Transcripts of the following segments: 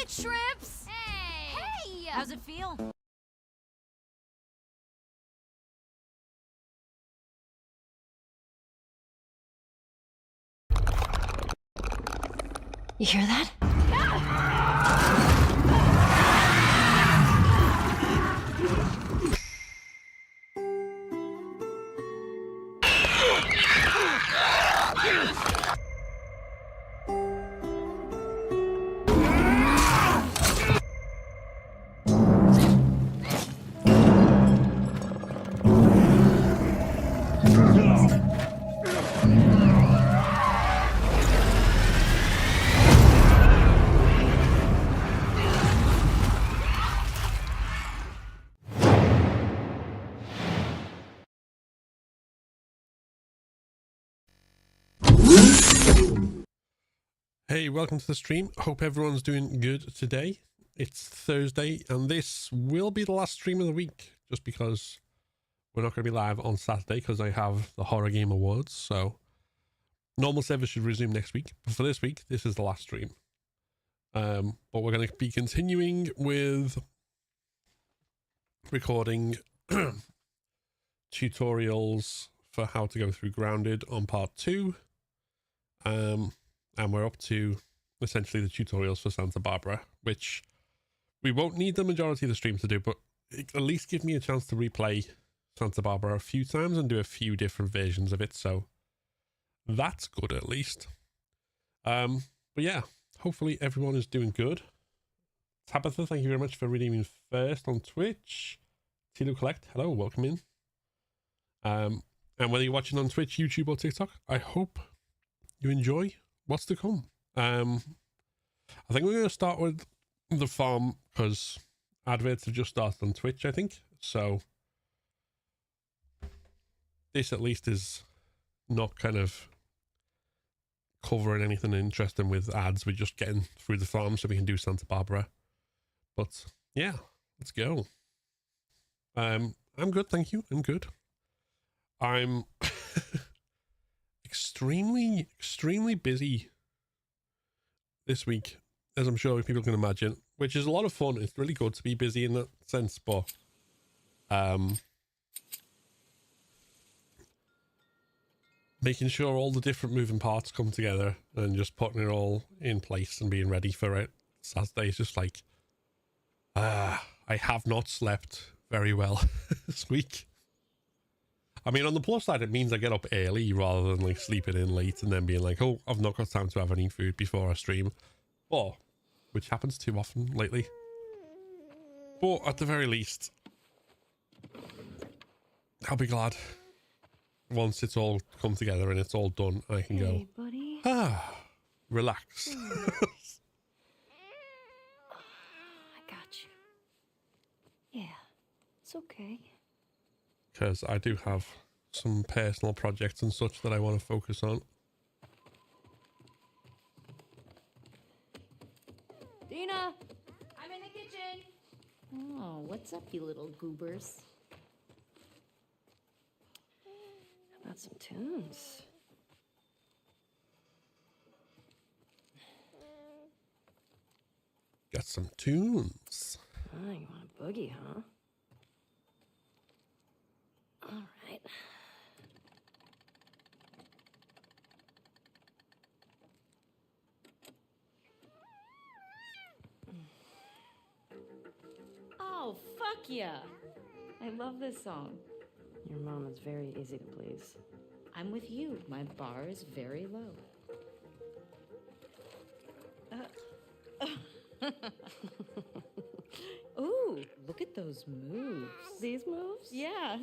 it, Shrimps! Hey! Hey! How's it feel? You hear that? Hey, welcome to the stream. Hope everyone's doing good today. It's Thursday, and this will be the last stream of the week, just because we're not going to be live on Saturday because I have the Horror Game Awards, so normal service should resume next week. But for this week, this is the last stream. But we're going to be continuing with recording tutorials for how to go through Grounded on part 2. And we're up to essentially the tutorials for Santa Barbara, which we won't need the majority of the stream to do, but it at least give me a chance to replay Santa Barbara a few times and do a few different versions of it. So that's good at least. But yeah, hopefully everyone is doing good. Tabitha, thank you very much for redeeming first on Twitch. Tilo Collect, hello, welcome in. And whether you're watching on Twitch, YouTube, or TikTok, I hope you enjoy what's to come. I think we're going to start with the farm because adverts have just started on Twitch, I think. So this at least is not kind of covering anything interesting with ads. We're just getting through the farm so we can do Santa Barbara. But yeah, let's go. I'm good, thank you. I'm good. I'm extremely busy this week, as I'm sure people can imagine, which is a lot of fun. It's really good to be busy in that sense, but making sure all the different moving parts come together and just putting it all in place and being ready for it Saturday is just like I have not slept very well this week. I mean, on the plus side, it means I get up early rather than like sleeping in late and then being like, oh, I've not got time to have any food before I stream. But, which happens too often lately. But at the very least, I'll be glad once it's all come together and it's all done, I can go, buddy. Relax. I got you. Yeah, it's okay. Because I do have some personal projects and such that I want to focus on. Dina! I'm in the kitchen! Oh, what's up, you little goobers? How about some tunes? Got some tunes. Oh, you want a boogie, huh? All right. Oh, fuck yeah. I love this song. Your mom is very easy to please. I'm with you. My bar is very low. Ooh, look at those moves. These moves? Yeah.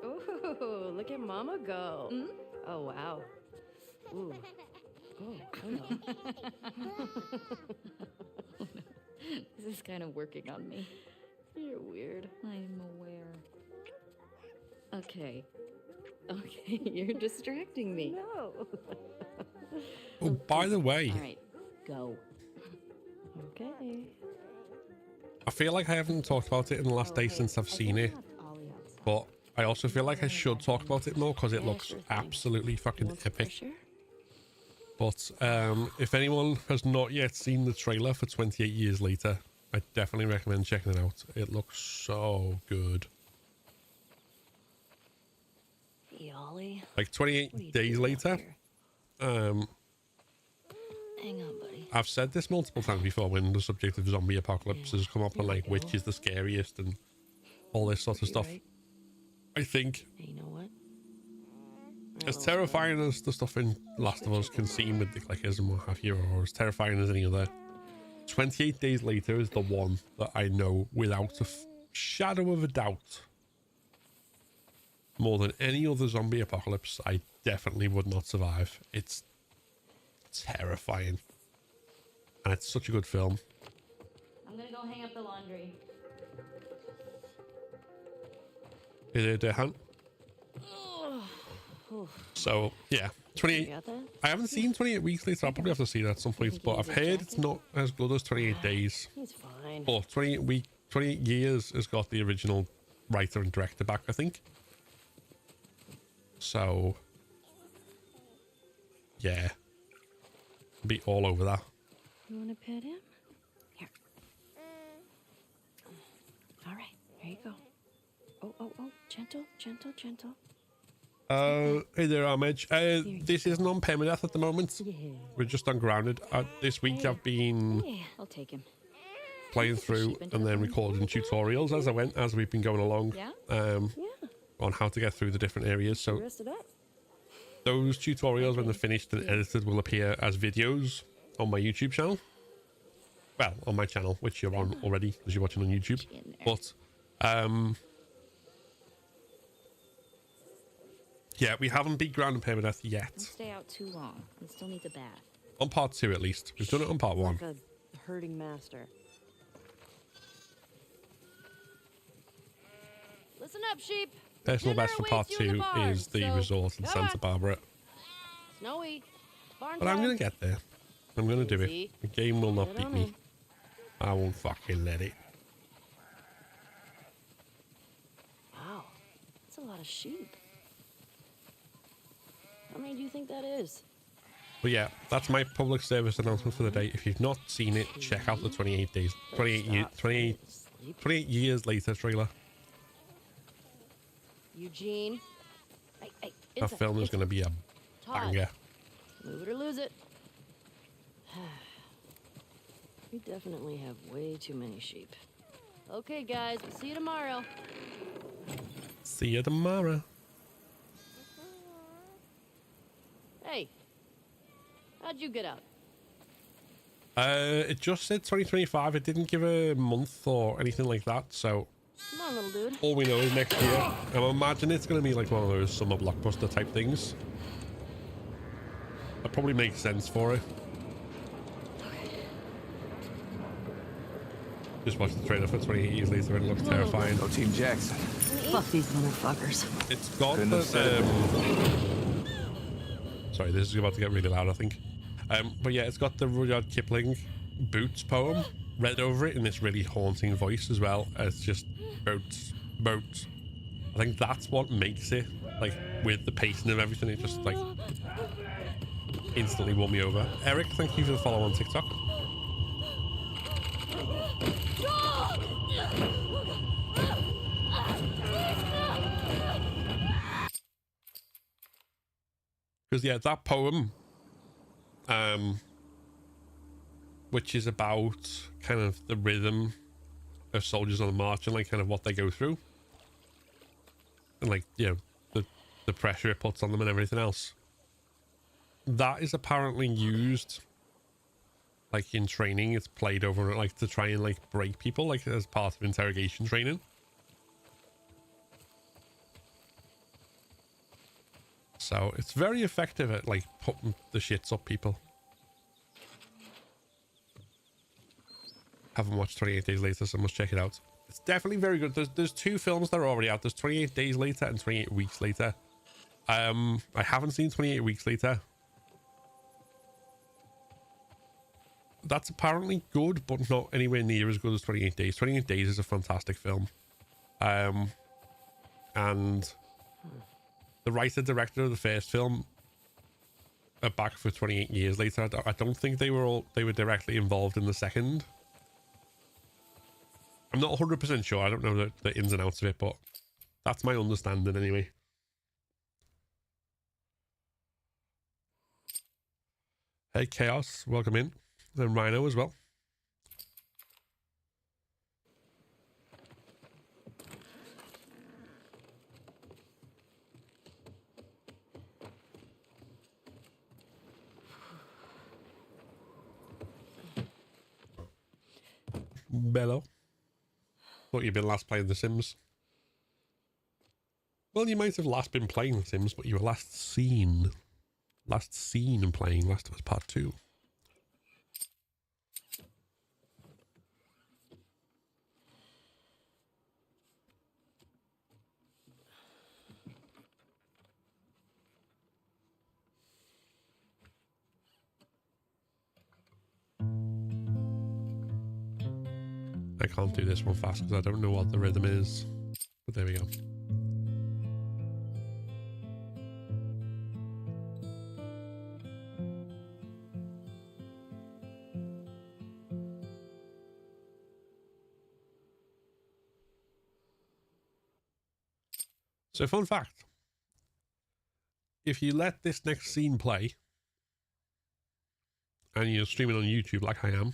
Ooh, look at Mama go. Mm? Oh, wow. Ooh. Oh, no. This is kind of working on me. You're weird. I'm aware. Okay. Okay, you're distracting me. No. Oh, by the way. All right, go. Okay. I feel like I haven't talked about it in the last day since I've seen it. But I also feel like I should talk about it more because it looks absolutely fucking epic. But if anyone has not yet seen the trailer for 28 Years Later, I definitely recommend checking it out. It looks so good. Hey, Ollie. Like 28 Days Later. Hang on, buddy. I've said this multiple times before when the subject of zombie apocalypse has come up and like which is the scariest and all this sort of stuff. Right? I think Hey, you know what? as terrifying as the stuff in Last of Us can seem with the clickers and what have you, or as terrifying as any other, 28 Days Later is the one that I know without a shadow of a doubt, more than any other zombie apocalypse, I definitely would not survive. It's terrifying. And it's such a good film. I'm gonna go hang up the laundry. Is it a hunt? So, yeah. 28. You got that? I haven't seen 28 Weeks Later. I'll probably have to see that at some point. But I've heard it's not as good as 28 Days. He's fine. But 28 Years has got the original writer and director back, I think. So, yeah. Be all over that. You wanna pet him? Here. All right, here you go. Oh, gentle, gentle, gentle. Hey there, Ahmed. This isn't on permadeath at the moment. Yeah. We're just on grounded. This week I've been Yeah, I'll take him. playing through and then recording tutorials as we've been going along. Yeah? Yeah. On how to get through the different areas. So Rest of that? those tutorials, when they're finished and edited, will appear as videos on my YouTube channel. Well, on my channel, which you're on already because you're watching on YouTube. But yeah, we haven't beat ground and permadeath yet. Don't stay out too long. I still need the bath. On part 2 at least. We've done it on part 1. Like a herding master. Listen up, sheep. Personal Dinner best for awaits part you in 2 the barn, is the so resort in come Santa on. Barbara. Snowy. Barn But I'm time. going to get there. I'm going to do it. Easy. The game will not Get beat on me. in. I won't fucking let it. Wow, that's a lot of sheep. How many do you think that is? But yeah, that's my public service announcement for the day. If you've not seen it, check out the 28 years later trailer. Eugene. Hey, That film is going to be a Todd. banger. Move it or lose it. We definitely have way too many sheep. Okay, guys, we'll see you tomorrow. See you tomorrow. Hey, how'd you get out? It just said 2025. It didn't give a month or anything like that. So Come on, little dude. all we know is next year. I'm imagining it's going to be like one of those summer blockbuster type things. That probably makes sense for it. Just watched the trailer for 28 Years Later and it looks terrifying. Go Team Jackson. Fuck these motherfuckers. It's got Couldn't have said sorry, this is about to get really loud, I think. But yeah, it's got the Rudyard Kipling Boots poem read over it in this really haunting voice as well. It's just boats, boats. I think that's what makes it, like, with the pacing of everything, it just, like, instantly won me over. Eric, thank you for the follow on TikTok. Because yeah, that poem, which is about kind of the rhythm of soldiers on the march and like kind of what they go through, and like, you know, the pressure it puts on them and everything else. That is apparently used, like in training. It's played over like to try and like break people, like as part of interrogation training. So it's very effective at like putting the shits up people. Haven't watched 28 Days Later, so I must check it out. It's definitely very good. There's 2 films that are already out. There's 28 Days Later and 28 Weeks Later. I haven't seen 28 Weeks Later. That's apparently good, but not anywhere near as good as 28 Days. 28 Days is a fantastic film. And the writer-director of the first film are back for 28 years later. I don't think they were directly involved in the second. I'm not 100% sure. I don't know the ins and outs of it, but that's my understanding anyway. Hey, Chaos, welcome in. And Rhino as well. Bello. Thought you'd been last playing The Sims. Well, you might have last been playing The Sims, but you were last seen and playing Last of Us Part 2. I can't do this one fast because I don't know what the rhythm is. But there we go. So fun fact, if you let this next scene play and you're streaming on YouTube like I am,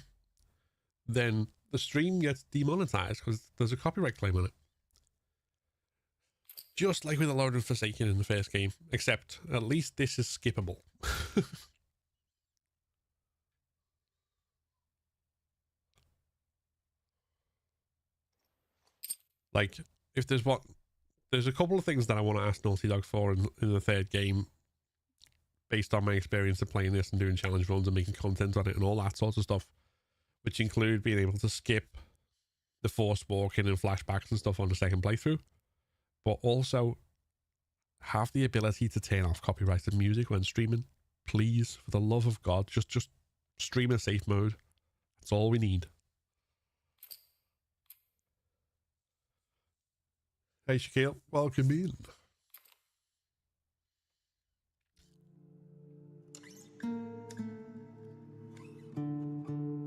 then the stream gets demonetized because there's a copyright claim on it. Just like with a load of Forsaken in the first game, except at least this is skippable. Like, if there's a couple of things that I want to ask Naughty Dog for in the third game, based on my experience of playing this and doing challenge runs and making content on it and all that sort of stuff, which include being able to skip the forced walking and flashbacks and stuff on the second playthrough, but also have the ability to turn off copyrighted music when streaming. Please, for the love of God, just stream in safe mode. That's all we need. Hey Shaquille, welcome in.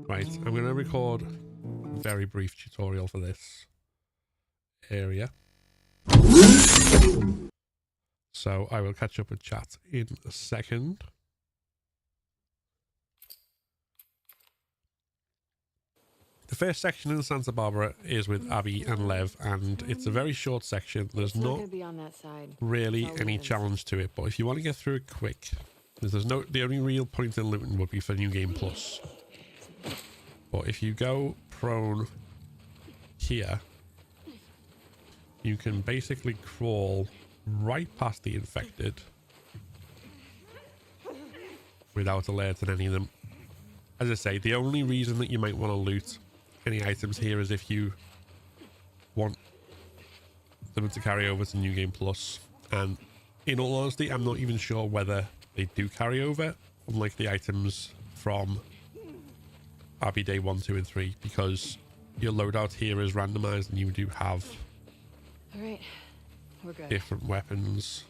Right, I'm going to record a very brief tutorial for this area. So I will catch up with chat in a second. The first section in Santa Barbara is with Abby and Lev, and it's a very short section. There's not really any challenge to it, but if you want to get through it quick, the only real point in looting would be for New Game Plus. But if you go prone here, you can basically crawl right past the infected without alerting any of them. As I say, the only reason that you might want to loot any items here is if you want them to carry over to New Game Plus. And in all honesty, I'm not even sure whether they do carry over, unlike the items from Abby Day 1, 2, and 3, because your loadout here is randomized and you do have we're good. different weapons.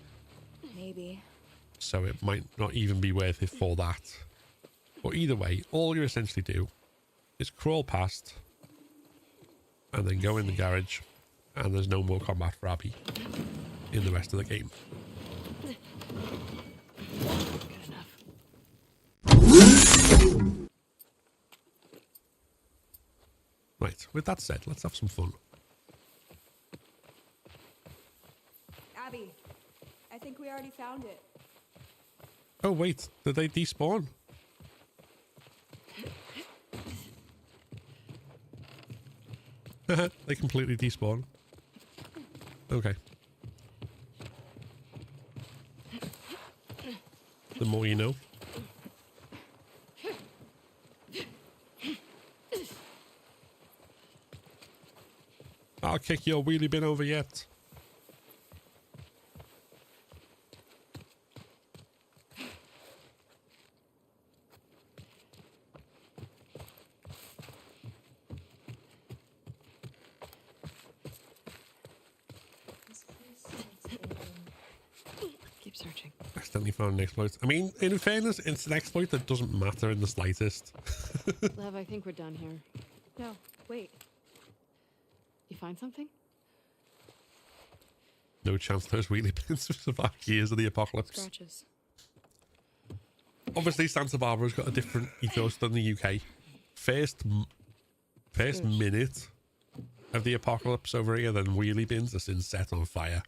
Maybe. So it might not even be worth it for that. But either way, all you essentially do is crawl past and then go in the garage, and there's no more combat for Abby in the rest of the game. Good enough. Right, with that said, let's have some fun. Abby, I think we already found it. Oh wait, did they despawn? They completely despawn. Okay. The more you know. I'll kick your wheelie bin over yet. Keep searching. accidentally found an exploit. I mean, in fairness, it's an exploit that doesn't matter in the slightest. Lev, I think we're done here. No, wait. You find something? No chance those wheelie bins will survive years of the apocalypse. Scratches. Obviously, Santa Barbara's got a different ethos than the UK. First minute of the apocalypse over here, then wheelie bins are been set on fire.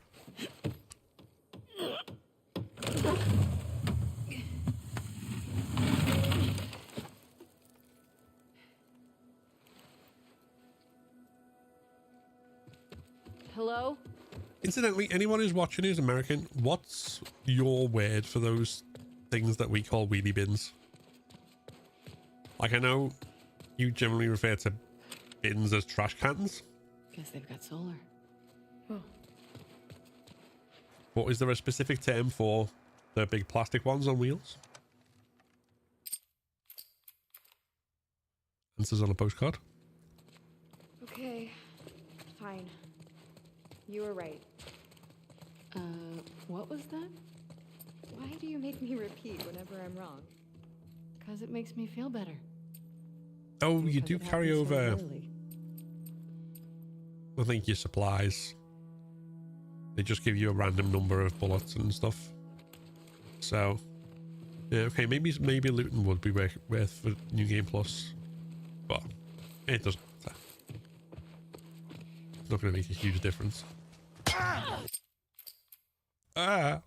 Hello? Incidentally, anyone who's watching who's American, what's your word for those things that we call wheelie bins? Like, I know you generally refer to bins as trash cans. Guess they've got solar. But is there a specific term for the big plastic ones on wheels? Answers on a postcard. Okay, fine. You were right. What was that? Why do you make me repeat whenever I'm wrong? Because it makes me feel better. Oh, you Because do it carry happened so over, early. I think, your supplies. They just give you a random number of bullets and stuff. So, yeah, okay, maybe looting would be worth for New Game Plus. But it doesn't matter. It's not going to make a huge difference. Ah!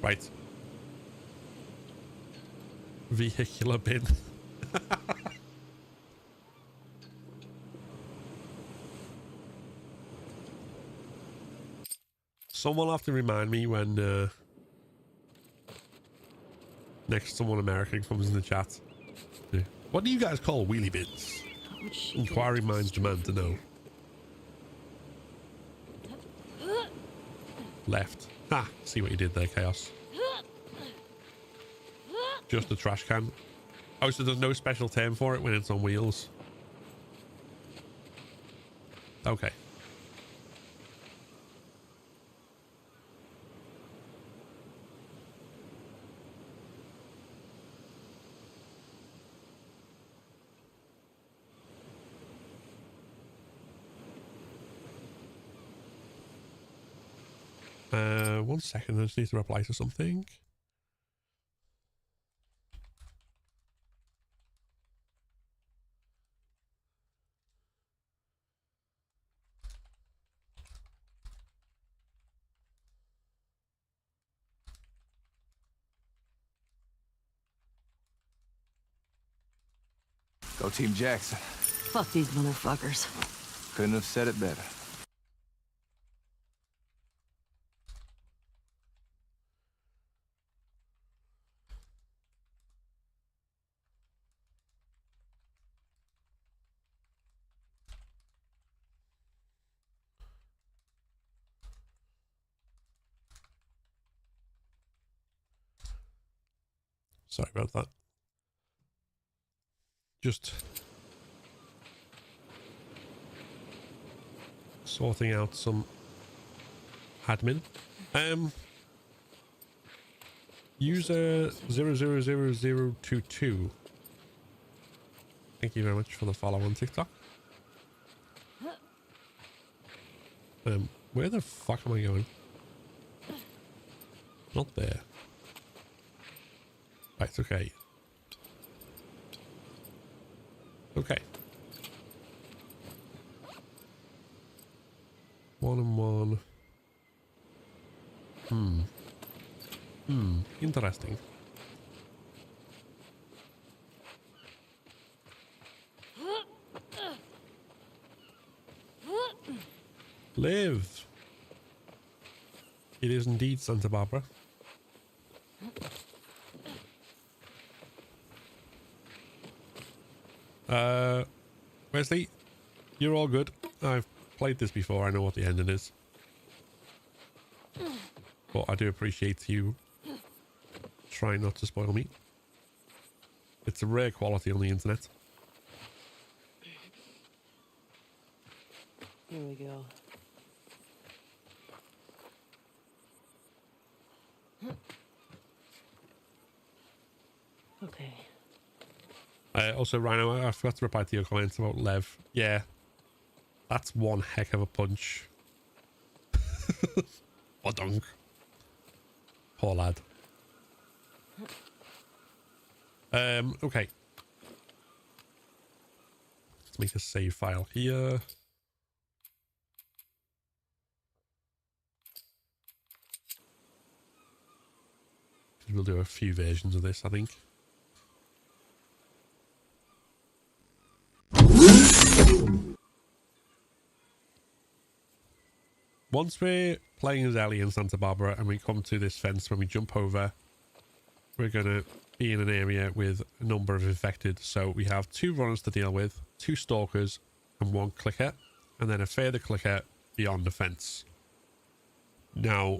Right. Vehicular bin. Someone will have to remind me when next someone American comes in the chat. Yeah. What do you guys call wheelie bins? What would she Inquiry do? minds demand to know. Left. Ah, see what you did there, Chaos. Just a trash can. Oh, so there's no special term for it when it's on wheels. Okay. One second, I just need to reply to something. Go Team Jackson. Fuck these motherfuckers. Couldn't have said it better. Sorry about that. Just sorting out some admin. User 000022. Thank you very much for the follow on TikTok. Where the fuck am I going? Not there. Right, okay. Okay. 1 and 1. Interesting. Live. It is indeed Santa Barbara. Wesley, you're all good. I've played this before. I know what the ending is. But I do appreciate you trying not to spoil me. It's a rare quality on the internet. Here we go. Okay. Also, Rhino, I forgot to reply to your comments about Lev. Yeah, that's one heck of a punch. Ba-dunk. Poor lad. Okay. Let's make a save file here. We'll do a few versions of this, I think. Once we're playing as Ellie in Santa Barbara and we come to this fence, when we jump over, we're going to be in an area with a number of infected. So we have 2 runners to deal with, 2 stalkers and 1 clicker, and then a further clicker beyond the fence. Now,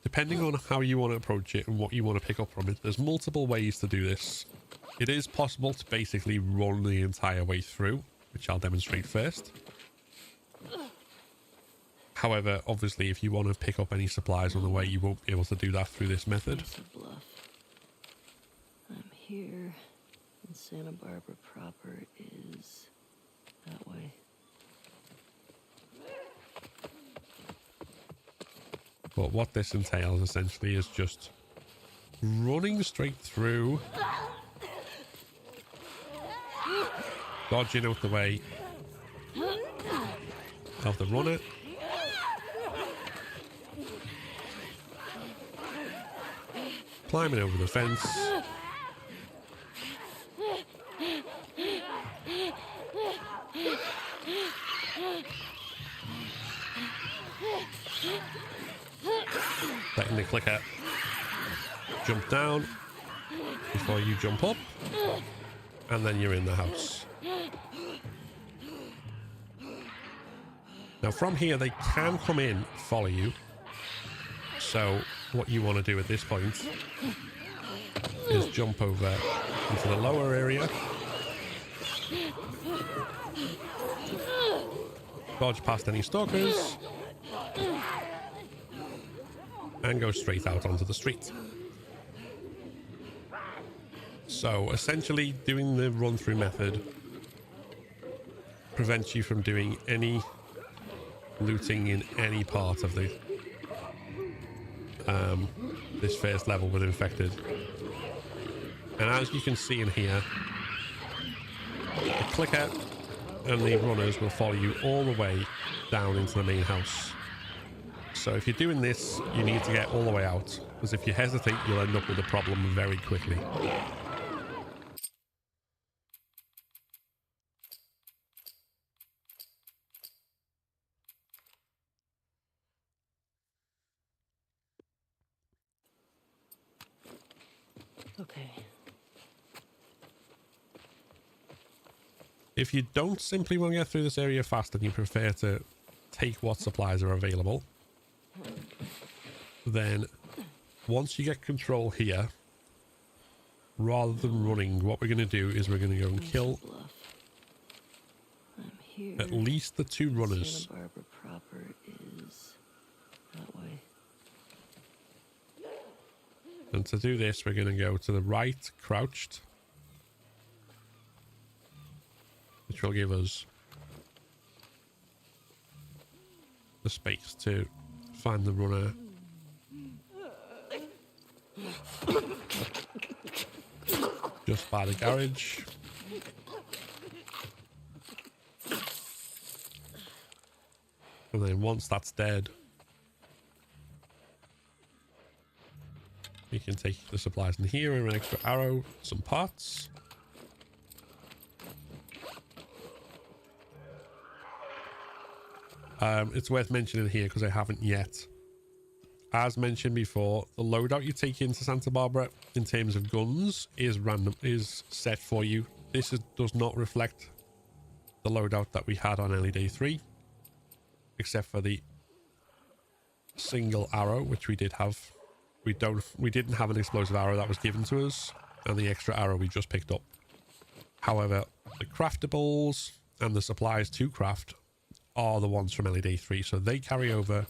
depending on how you want to approach it and what you want to pick up from it, there's multiple ways to do this. It is possible to basically run the entire way through, which I'll demonstrate first. However, obviously, if you want to pick up any supplies on the way, you won't be able to do that through this method. Bluff. I'm here, and Santa Barbara proper is that way. But what this entails essentially is just running straight through, dodging out the way of the runner, climbing over the fence, letting the clicker jump down before you jump up, and then you're in the house. Now from here they can come in, follow you. So what you want to do at this point is jump over into the lower area, dodge past any stalkers, and go straight out onto the street. So essentially doing the run through method prevents you from doing any looting in any part of the this first level with infected. And as you can see in here, the clicker and the runners will follow you all the way down into the main house. So if you're doing this, you need to get all the way out, because if you hesitate, you'll end up with a problem very quickly. Okay. If you don't simply want to get through this area fast and you prefer to take what supplies are available, then once you get control here, rather than running, what we're going to do is we're going to go and kill at least the 2 runners. Santa Barbara proper is that way. And to do this, we're going to go to the right, crouched, which will give us the space to find the runner. Just by the garage. And then once that's dead, we can take the supplies in here and an extra arrow, some parts. It's worth mentioning here because I haven't yet. As mentioned before, the loadout you take into Santa Barbara in terms of guns is random, is set for you. This does not reflect the loadout that we had on Ellie Day 3, except for the single arrow, which we did have. We didn't have an explosive arrow that was given to us, and the extra arrow we just picked up. However, the craftables and the supplies to craft are the ones from LED 3, so they carry over,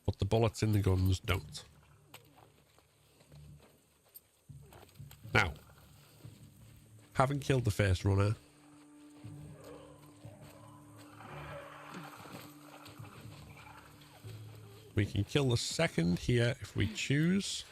but the bullets in the guns don't. Now, having killed the first runner, we can kill the second here if we choose.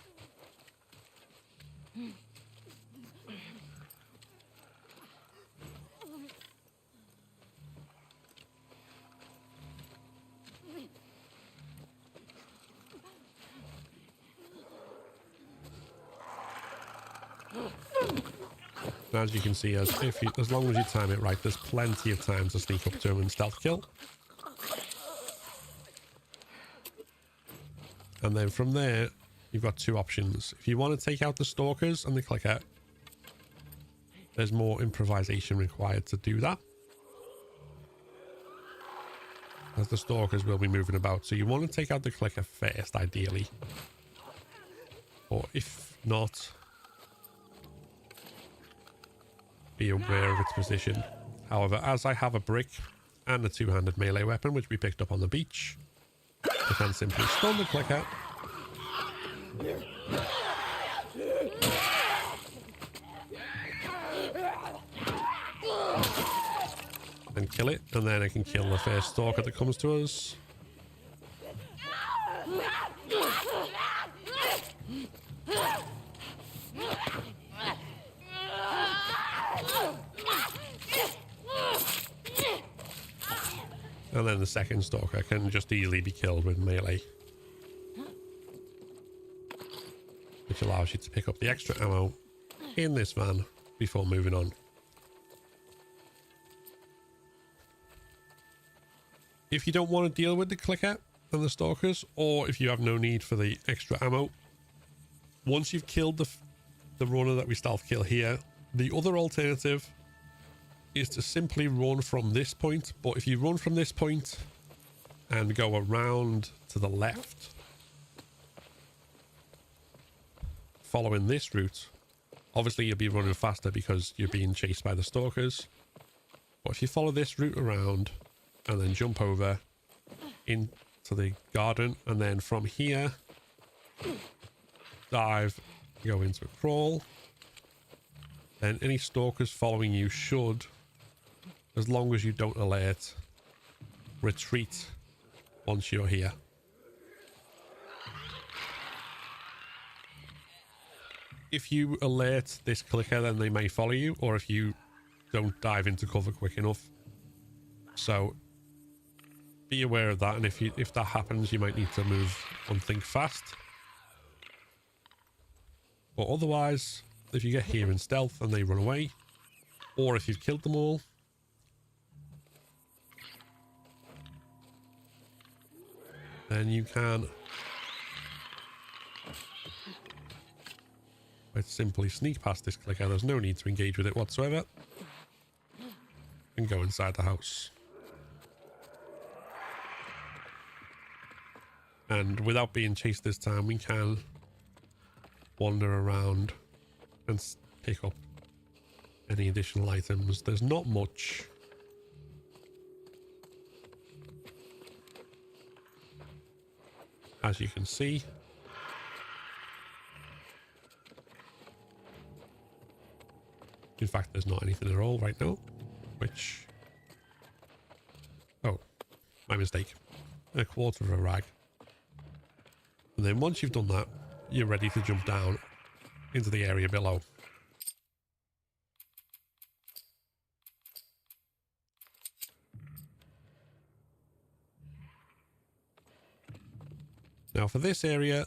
As you can see, as long as you time it right, there's plenty of time to sneak up to him and stealth kill. And then from there, you've got two options. If you want to take out the stalkers and the clicker, there's more improvisation required to do that, as the stalkers will be moving about. So you want to take out the clicker first, ideally. Or if not, be aware of its position. However, as I have a brick and a two-handed melee weapon, which we picked up on the beach, I can simply stun the clicker and kill it, and then I can kill the first stalker that comes to us. And then the second stalker can just easily be killed with melee, which allows you to pick up the extra ammo in this van before moving on. If you don't want to deal with the clicker and the stalkers, or if you have no need for the extra ammo, once you've killed the runner that we stealth kill here, the other alternative is to simply run from this point. But if you run from this point and go around to the left, following this route, obviously you'll be running faster because you're being chased by the stalkers. But if you follow this route around and then jump over into the garden, and then from here dive, go into a crawl, then any stalkers following you should, as long as you don't alert, retreat once you're here. If you alert this clicker, then they may follow you, or if you don't dive into cover quick enough. So be aware of that, and if that happens, you might need to move and think fast. But otherwise, if you get here in stealth and they run away, or if you've killed them all, then you can quite simply sneak past this clicker. There's no need to engage with it whatsoever, and go inside the house. And without being chased this time, we can wander around and pick up any additional items. There's not much. As you can see. In fact, there's not anything at all right now, which... Oh, my mistake. A quarter of a rag. And then once you've done that, you're ready to jump down into the area below. Now for this area,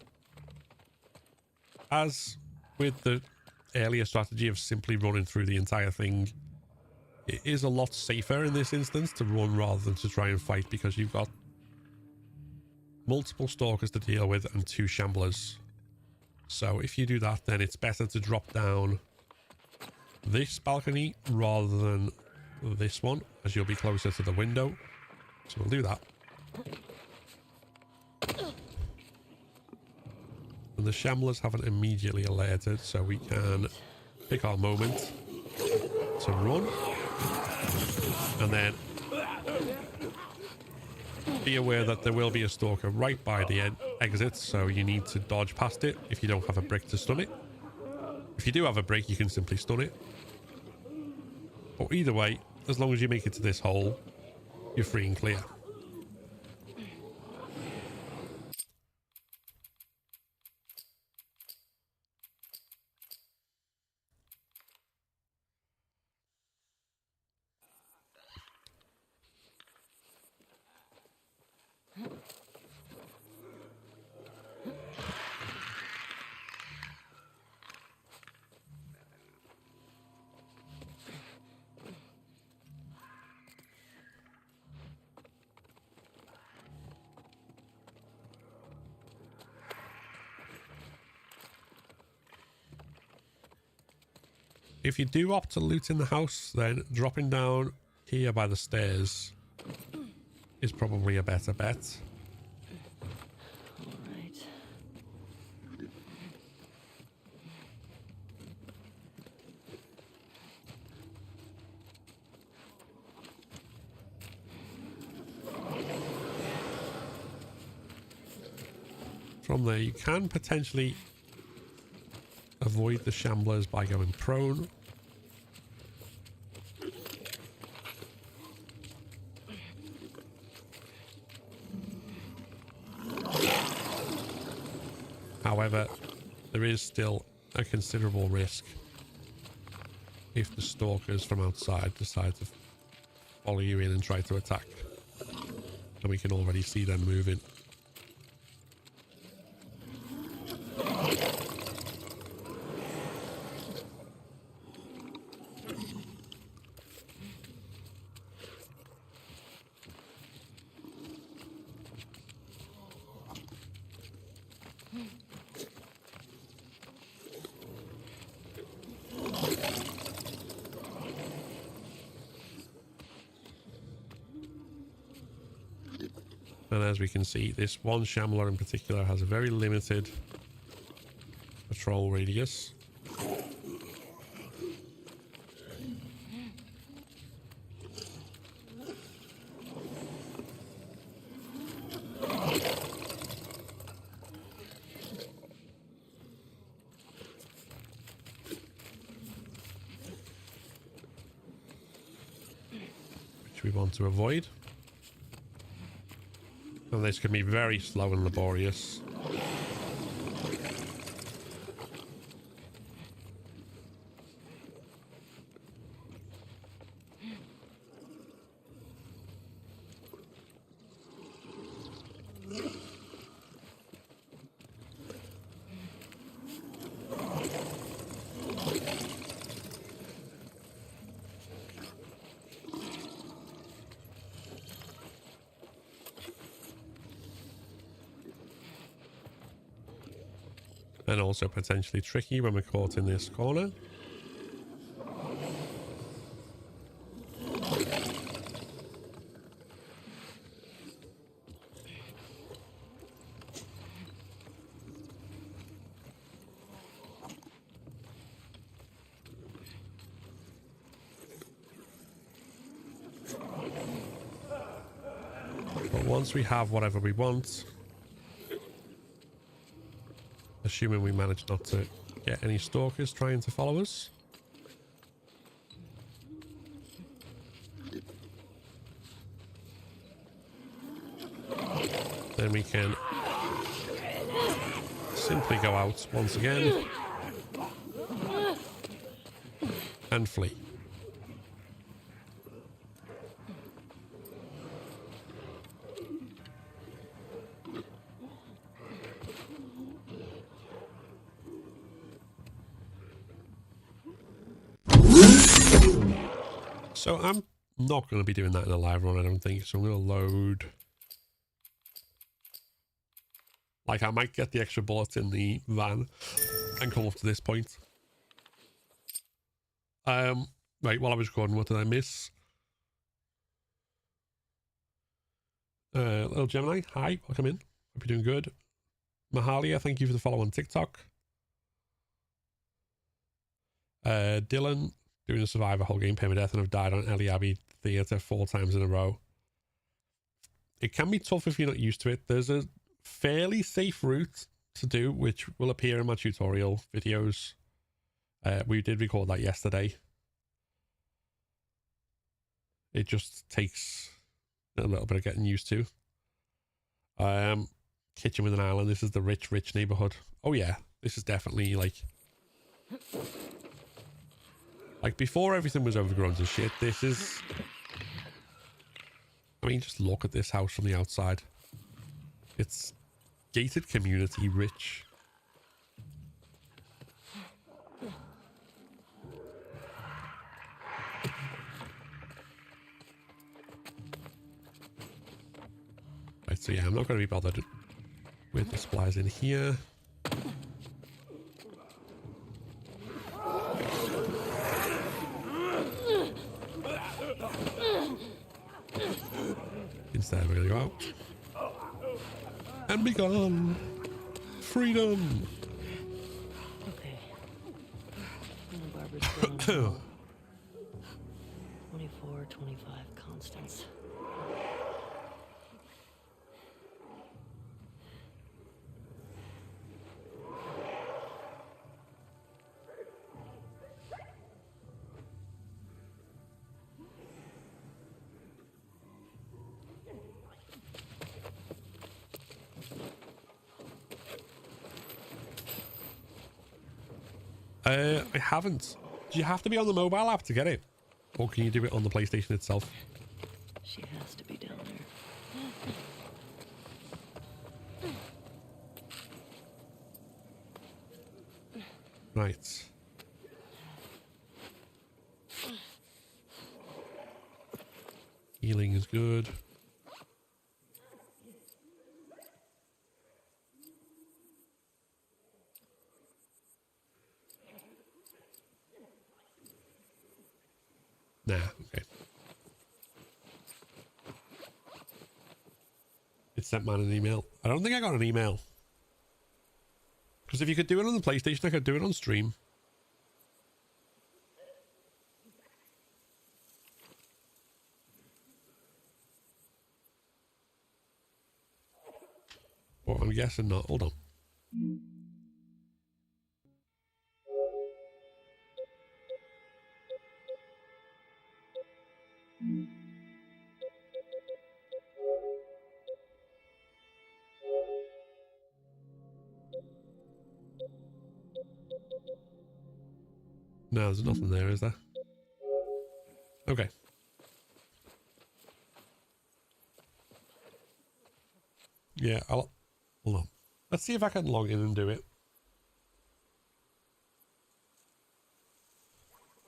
as with the earlier strategy of simply running through the entire thing, it is a lot safer in this instance to run rather than to try and fight, because you've got multiple stalkers to deal with and two shamblers. So if you do that, then it's better to drop down this balcony rather than this one, as you'll be closer to the window. So we'll do that. And the shamblers haven't immediately alerted, so we can pick our moment to run. And then be aware that there will be a stalker right by the exit, so you need to dodge past it if you don't have a brick to stun it. If you do have a brick, you can simply stun it. But either way, as long as you make it to this hole, you're free and clear. If you do opt to loot in the house, then dropping down here by the stairs is probably a better bet. All right. From there, you can potentially avoid the shamblers by going prone. However, there is still a considerable risk if the stalkers from outside decide to follow you in and try to attack. And we can already see them moving. And as we can see, this one shambler in particular has a very limited patrol radius. Which we want to avoid. And this can be very slow and laborious. And also potentially tricky when we're caught in this corner. But once we have whatever we want, assuming we manage not to get any stalkers trying to follow us, then we can simply go out once again and flee. So I'm not going to be doing that in a live run, I don't think. So I'm going to load. Like, I might get the extra bullets in the van and come up to this point. Right, while I was recording, what did I miss? Little Gemini, hi, welcome in. Hope you're doing good. Mahalia, thank you for the follow on TikTok. Dylan, doing a survivor whole game permadeath and have died on Ellie Abbey Theatre 4 times in a row. it can be tough if you're not used to it. There's a fairly safe route to do, which will appear in my tutorial videos. We did record that yesterday. It just takes a little bit of getting used to. Kitchen with an island. This is the rich neighborhood. Oh yeah, this is definitely like before everything was overgrown to shit. This is, I mean, just look at this house from the outside. It's gated community rich. Right, so yeah, I'm not going to be bothered with the supplies in here. Instead, we're going to go out. And be gone. Freedom. Okay. Barbara's down. 24, 25 constants. I haven't. Do you have to be on the mobile app to get it? Or can you do it on the PlayStation itself? She has to be down there. Right. Healing is good. Nah, okay. It sent man an email. I don't think I got an email. Because if you could do it on the PlayStation, I could do it on stream. Well, I'm guessing not. Hold on. No, there's nothing there, is there? Okay. Yeah, hold on. Let's see if I can log in and do it.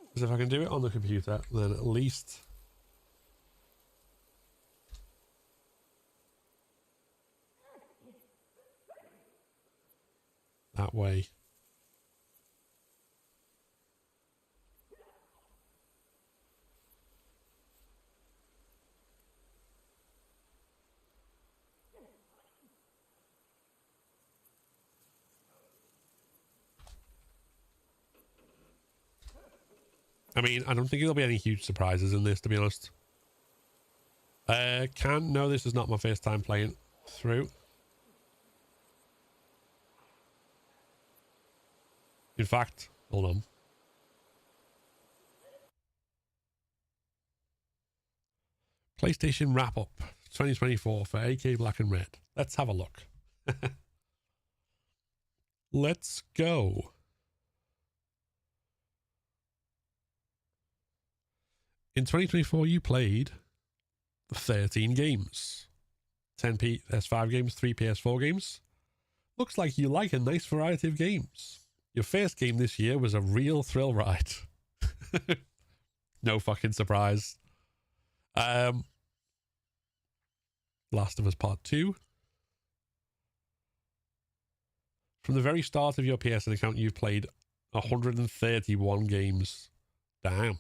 Because if I can do it on the computer, then at least that way. I mean, I don't think there'll be any huge surprises in this, to be honest. No, this is not my first time playing through. In fact, hold on. PlayStation wrap up 2024 for AK Black and Red. Let's have a look. Let's go. In 2024, you played 13 games. 10 PS5 games, 3 PS4 games. Looks like you like a nice variety of games. Your first game this year was a real thrill ride. No fucking surprise. Last of Us Part 2. From the very start of your PSN account, you've played 131 games. Damn.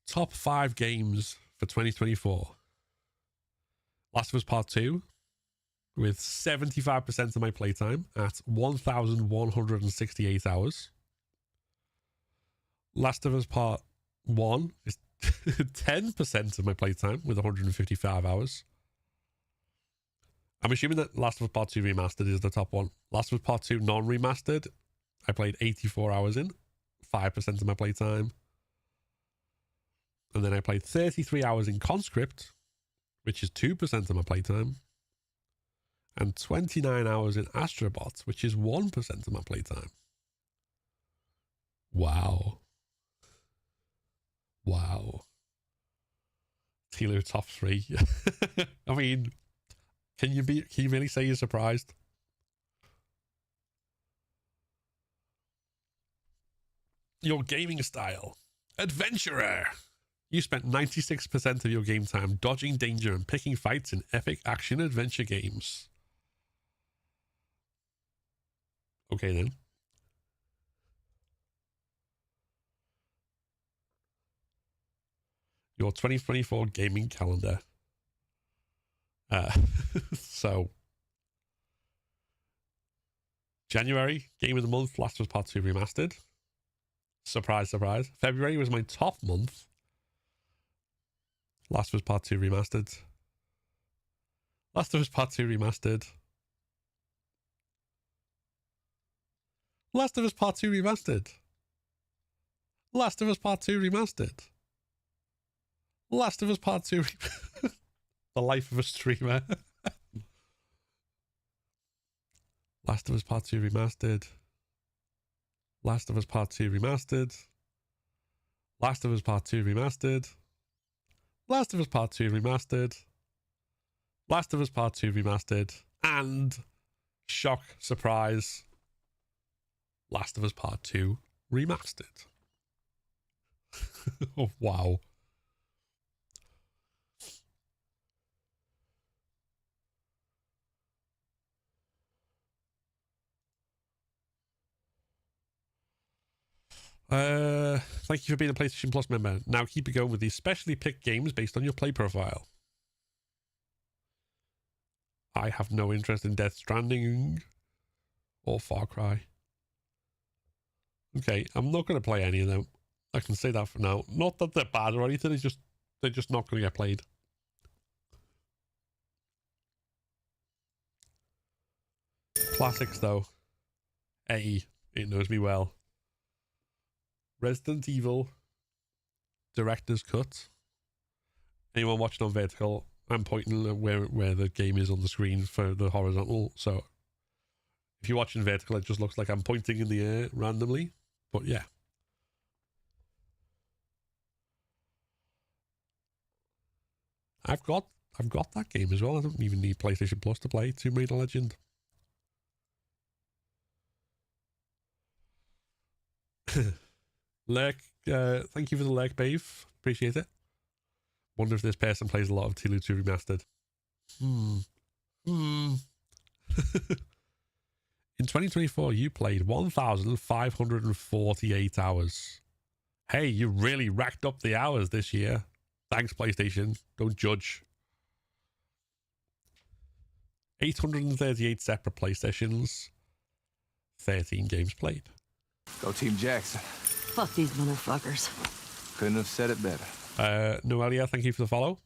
Top 5 games for 2024. Last of Us Part 2, with 75% of my playtime at 1,168 hours. Last of Us Part 1 is 10% of my playtime with 155 hours. I'm assuming that Last of Us Part 2 Remastered is the top one. Last of Us Part 2 non-remastered, I played 84 hours in, 5% of my playtime. And then I played 33 hours in Conscript, which is 2% of my playtime. And 29 hours in Astrobot, which is 1% of my playtime. Wow. Wow. Tilo top 3. I mean, can you really say you're surprised? Your gaming style. Adventurer. You spent 96% of your game time dodging danger and picking fights in epic action adventure games. Okay then. Your 2024 gaming calendar. So January, game of the month, Last of Us Part 2 Remastered. Surprise, surprise. February was my top month. Last of Us Part 2 Remastered. Last of Us Part 2 Remastered. Last of Us Part 2 Remastered. Last of Us Part 2 Remastered. Last of Us Part 2 The life of a streamer. Last of Us Part 2 Remastered. Last of Us Part 2 Remastered. Last of Us Part 2 Remastered. Last of Us Part 2 Remastered. Last of Us Part 2 Remastered. And shock, surprise, Last of Us Part 2 Remastered. Oh, wow. Thank you for being a PlayStation Plus member. Now keep it going with these specially picked games based on your play profile. I have no interest in Death Stranding or Far Cry. Okay, I'm not going to play any of them. I can say that for now. Not that they're bad or anything, it's just they're just not going to get played. Classics though. Hey, it knows me well. Resident Evil Director's Cut. Anyone watching on vertical, I'm pointing at where the game is on the screen for the horizontal. So if you're watching vertical, it just looks like I'm pointing in the air randomly. But yeah. I've got that game as well. I don't even need PlayStation Plus to play Tomb Raider Legend. Lurk, thank you for the lurk, babe. Appreciate it. Wonder if this person plays a lot of Tilu 2 Remastered. In 2024, you played 1,548 hours. Hey, you really racked up the hours this year. Thanks, PlayStation. Don't judge. 838 separate play sessions. 13 games played. Go Team Jackson. Fuck these motherfuckers. Couldn't have said it better. Noelia, thank you for the follow.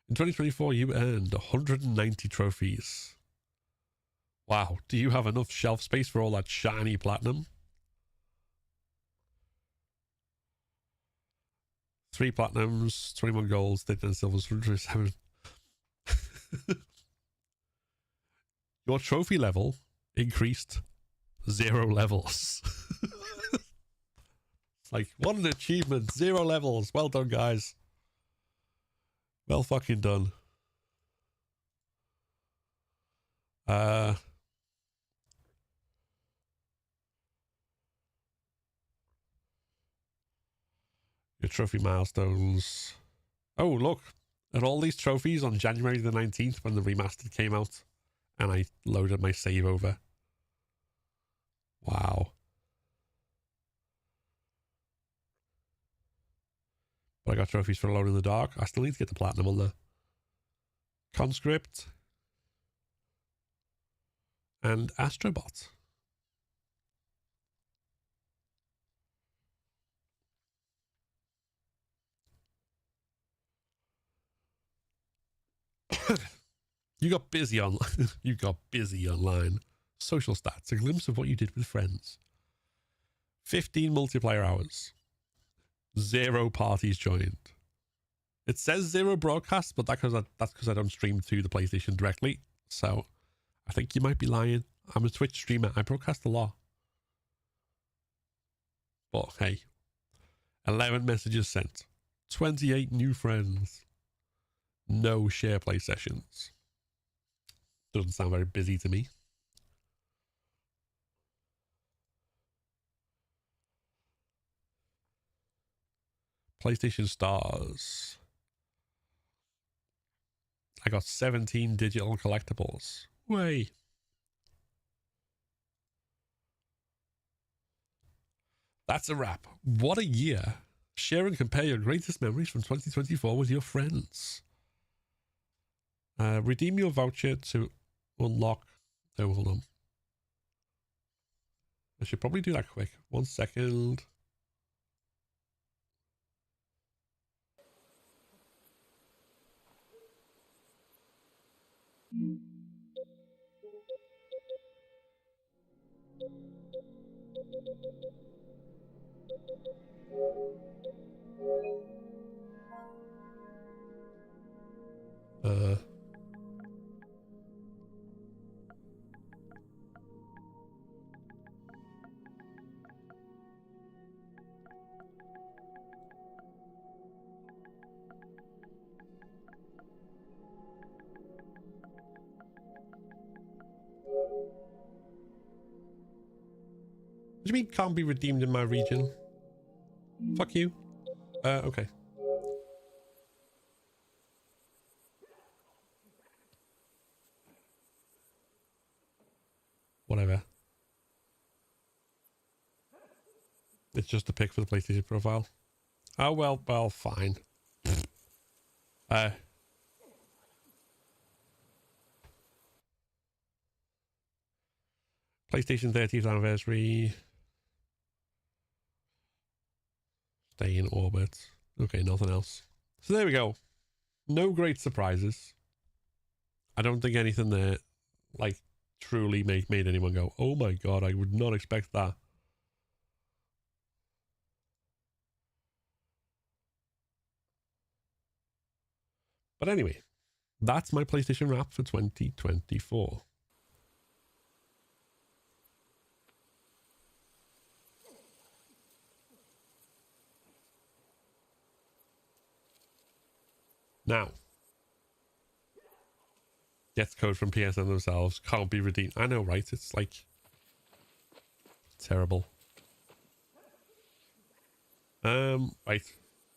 In 2024, you earned 190 trophies. Wow, do you have enough shelf space for all that shiny platinum? 3 platinums, 21 golds, 39 silvers, 107. Your trophy level increased 0 levels. It's like, what an achievement. 0 levels. Well done, guys. Well fucking done. Your trophy milestones. Oh, look. At all these trophies on January the 19th when the remastered came out. And I loaded my save over. Wow. But I got trophies for Alone in the Dark. I still need to get the platinum on there. Conscript. And Astrobot. You got busy on. You got busy online. Social stats. A glimpse of what you did with friends. 15 multiplayer hours. 0 parties joined. It says 0 broadcasts, but that's because I don't stream to the PlayStation directly. So I think you might be lying. I'm a Twitch streamer. I broadcast a lot. But hey, 11 messages sent. 28 new friends. No share play sessions. Doesn't sound very busy to me. PlayStation stars. I got 17 digital collectibles. Way. That's a wrap. What a year. Share and compare your greatest memories from 2024 with your friends. Redeem your voucher to unlock. Oh, hold on. I should probably do that quick. 1 second. What do you mean can't be redeemed in my region? Fuck you. Okay. Whatever. It's just a pic for the PlayStation profile. Oh, well, fine. PlayStation 30th anniversary. Stay in orbit. Okay, nothing else. So there we go. No great surprises. I don't think anything there, like, truly made anyone go, oh my god, I would not expect that. But anyway, that's my PlayStation wrap for 2024. Now, gets code from PSN themselves, can't be redeemed. I know, right? It's like terrible. Right.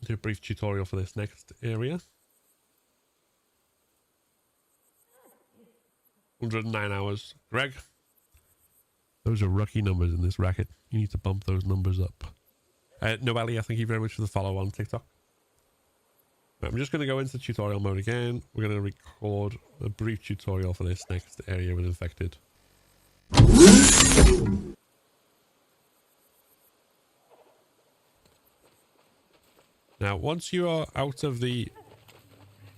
Do a brief tutorial for this next area. 109 hours. Greg, those are rookie numbers in this racket. You need to bump those numbers up. No, Ellie, thank you very much for the follow on TikTok. Right, I'm just going to go into tutorial mode again. We're going to record a brief tutorial for this next area with infected. Now, once you are out of the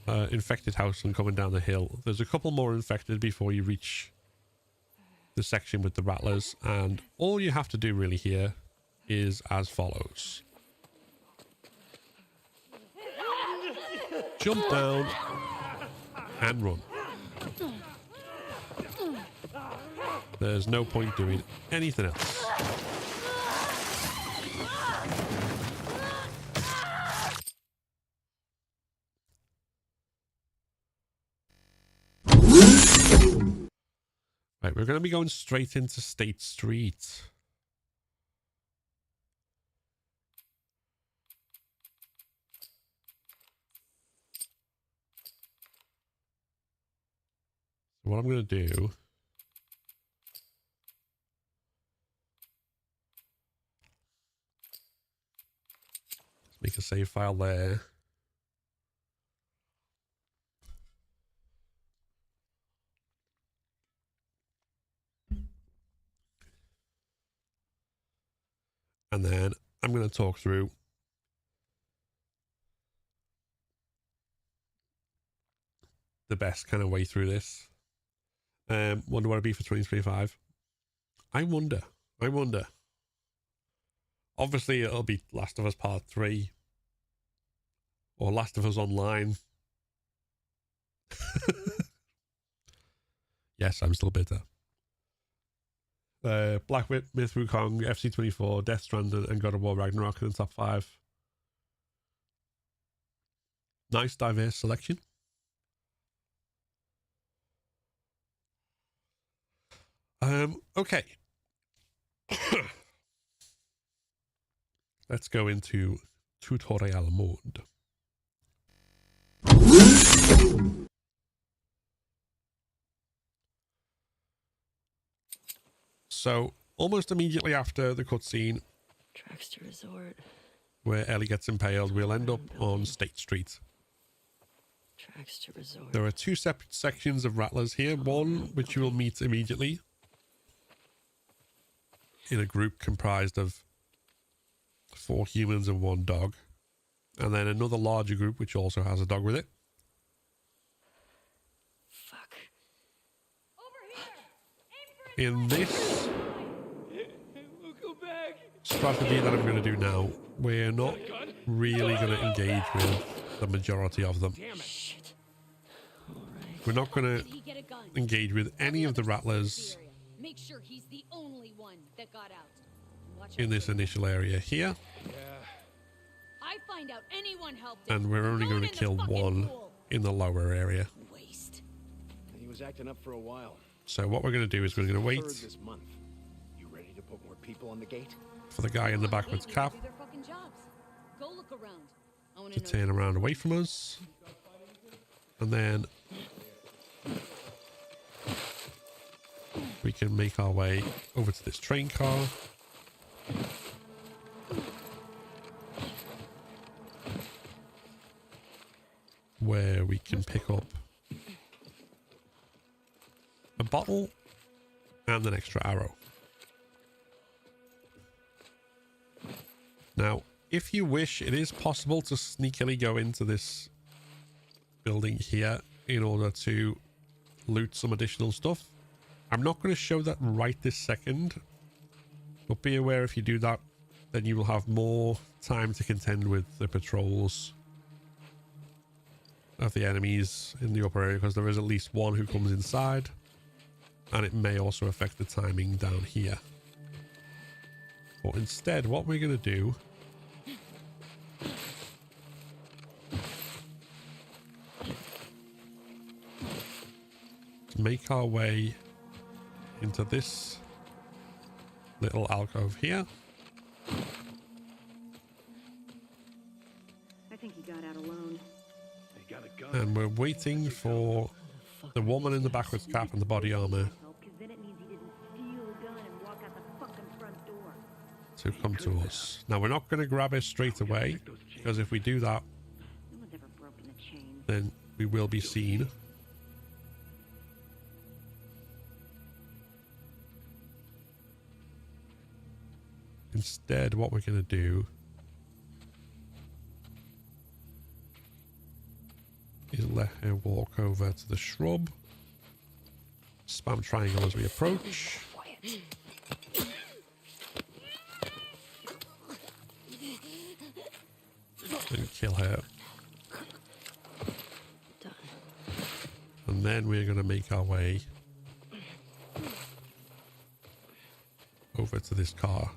infected house and coming down the hill, there's a couple more infected before you reach the section with the rattlers, and all you have to do really here is as follows. Jump down and run. There's no point doing anything else. Right, we're going to be going straight into State Street. So what I'm going to do is make a save file there. And then I'm going to talk through the best kind of way through this. Wonder what it'll be for 2025. I wonder. Obviously, it'll be Last of Us Part 3 or Last of Us Online. Yes, I'm still bitter. Black Myth Wukong, FC24, Death Stranding, and God of War Ragnarok in the top 5. Nice, diverse selection. Okay. Let's go into tutorial mode. So, almost immediately after the cutscene, Tracks to resort. where Ellie gets impaled, we'll end up on State Street. Tracks to resort. There are 2 separate sections of rattlers here. One which you will meet immediately in a group comprised of 4 humans and 1 dog. And then another larger group which also has a dog with it. Fuck. In this strategy that I'm going to do now, we're not really going to engage with the majority of them. Shit. Alright. We're not going to Did he get a gun? engage with any of the rattlers Make sure he's the only one that got out. Watch in out this for- initial area here. I find out anyone helped And him. we're only Throw going it to in the kill fucking 1 pool. in the lower area. Waste. He was acting up for a while. So what we're going to do is we're going to wait Third this month. You ready to put more people on the gate? for the guy in the Come on, backwards gateways cap do their fucking jobs. Go look around. I wanna to know turn around away from us. And then we can make our way over to this train car. Where we can pick up a bottle and an extra arrow. Now, if you wish, it is possible to sneakily go into this building here in order to loot some additional stuff. I'm not going to show that right this second, but be aware if you do that, then you will have more time to contend with the patrols of the enemies in the upper area, because there is at least 1 who comes inside, and it may also affect the timing down here. But instead, what we're going to do is make our way into this little alcove here. I think he got out alone. He got a gun. And we're waiting for the woman in the backwards cap and the body armor Because then it means he didn't steal a gun and walk out the fucking front door. to come to us. Now, we're not going to grab her straight away, because if we do that, No one's ever broken the chain. then we will be seen. Instead, what we're going to do is let her walk over to the shrub. Spam triangle as we approach. And kill her. Done. And then we're going to make our way over to this car.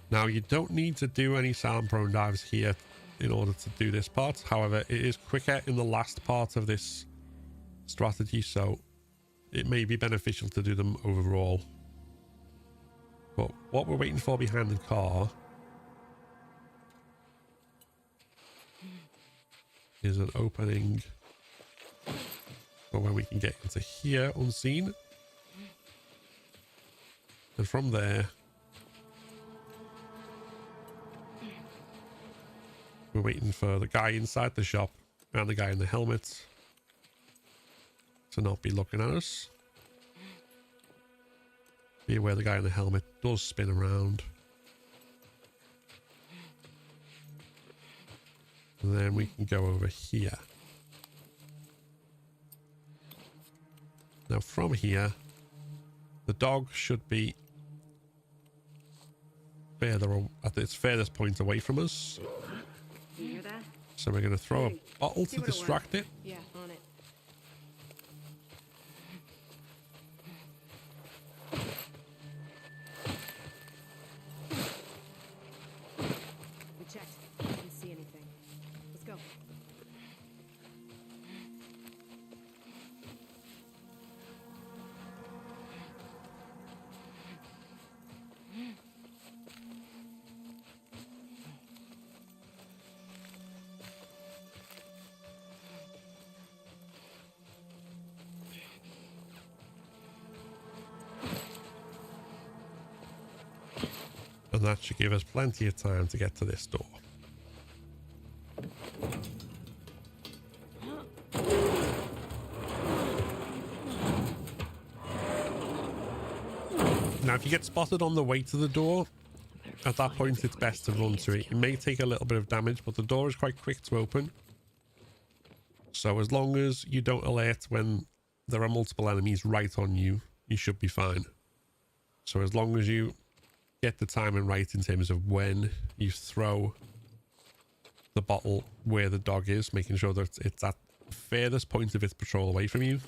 Now, you don't need to do any sound prone dives here in order to do this part. However, it is quicker in the last part of this strategy, so it may be beneficial to do them overall. But what we're waiting for behind the car is an opening for when we can get into here unseen. And from there, we're waiting for the guy inside the shop and the guy in the helmet to not be looking at us. Be aware the guy in the helmet does spin around. And then we can go over here. Now from here, the dog should be further at its furthest point away from us. You hear that? So we're going to throw a bottle see to what it distract it. Yeah, on it. We checked. Didn't see anything. Let's go. And that should give us plenty of time to get to this door. Now, if you get spotted on the way to the door, at that point it's best to run to it. It may take a little bit of damage, but the door is quite quick to open. So as long as you don't alert when there are multiple enemies right on you, you should be fine. So as long as you get the timing right in terms of when you throw the bottle where the dog is, making sure that it's at the furthest point of its patrol away from you,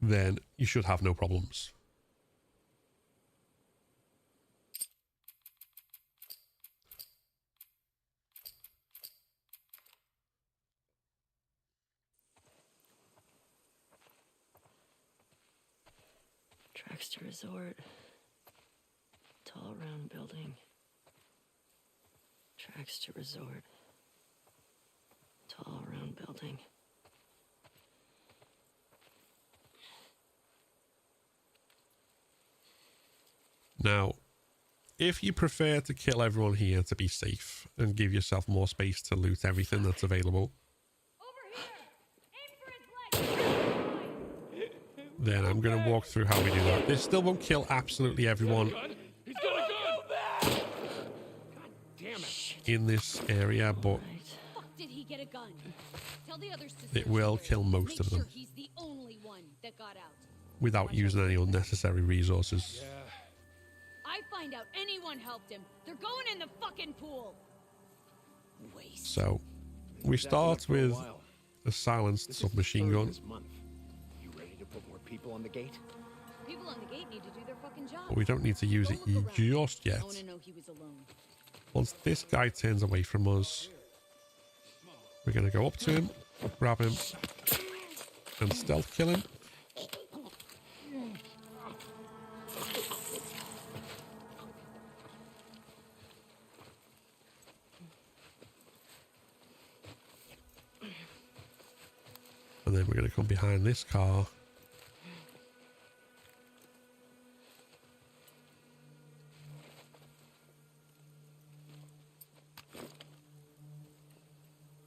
then you should have no problems. Tracks to resort. Tall round building. Tracks to resort. Tall round building. Now, if you prefer to kill everyone here to be safe and give yourself more space to loot everything that's available, then I'm going to walk through how we do that. This still won't kill absolutely everyone in this area, but Did he get a gun? Tell the others to it will kill most of them Make sure he's the only one that got out. without using any unnecessary resources. I find out anyone helped him. They're going in the fucking pool. Waste. So we start with a silenced submachine gun. You ready to put more people on the gate? People on the gate need to do their fucking job. But we don't need to use it Go look around. just yet. I want to know he was alone. Once this guy turns away from us, we're going to go up to him, grab him, and stealth kill him. And then we're going to come behind this car.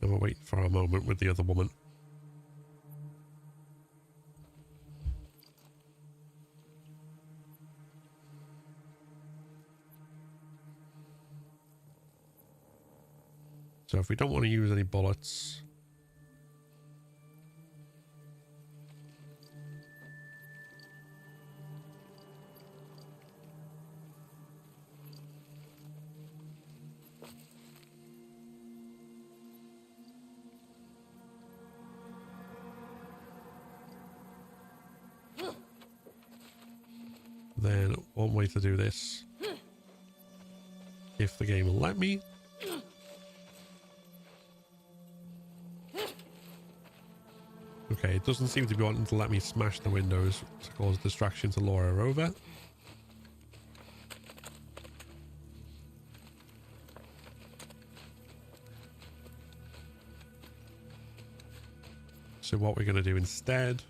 And we'll wait for a moment with the other woman. So if we don't want to use any bullets, then one way to do this, if the game will let me, okay, it doesn't seem to be wanting to let me smash the windows to cause distraction to lure her over. So what we're going to do instead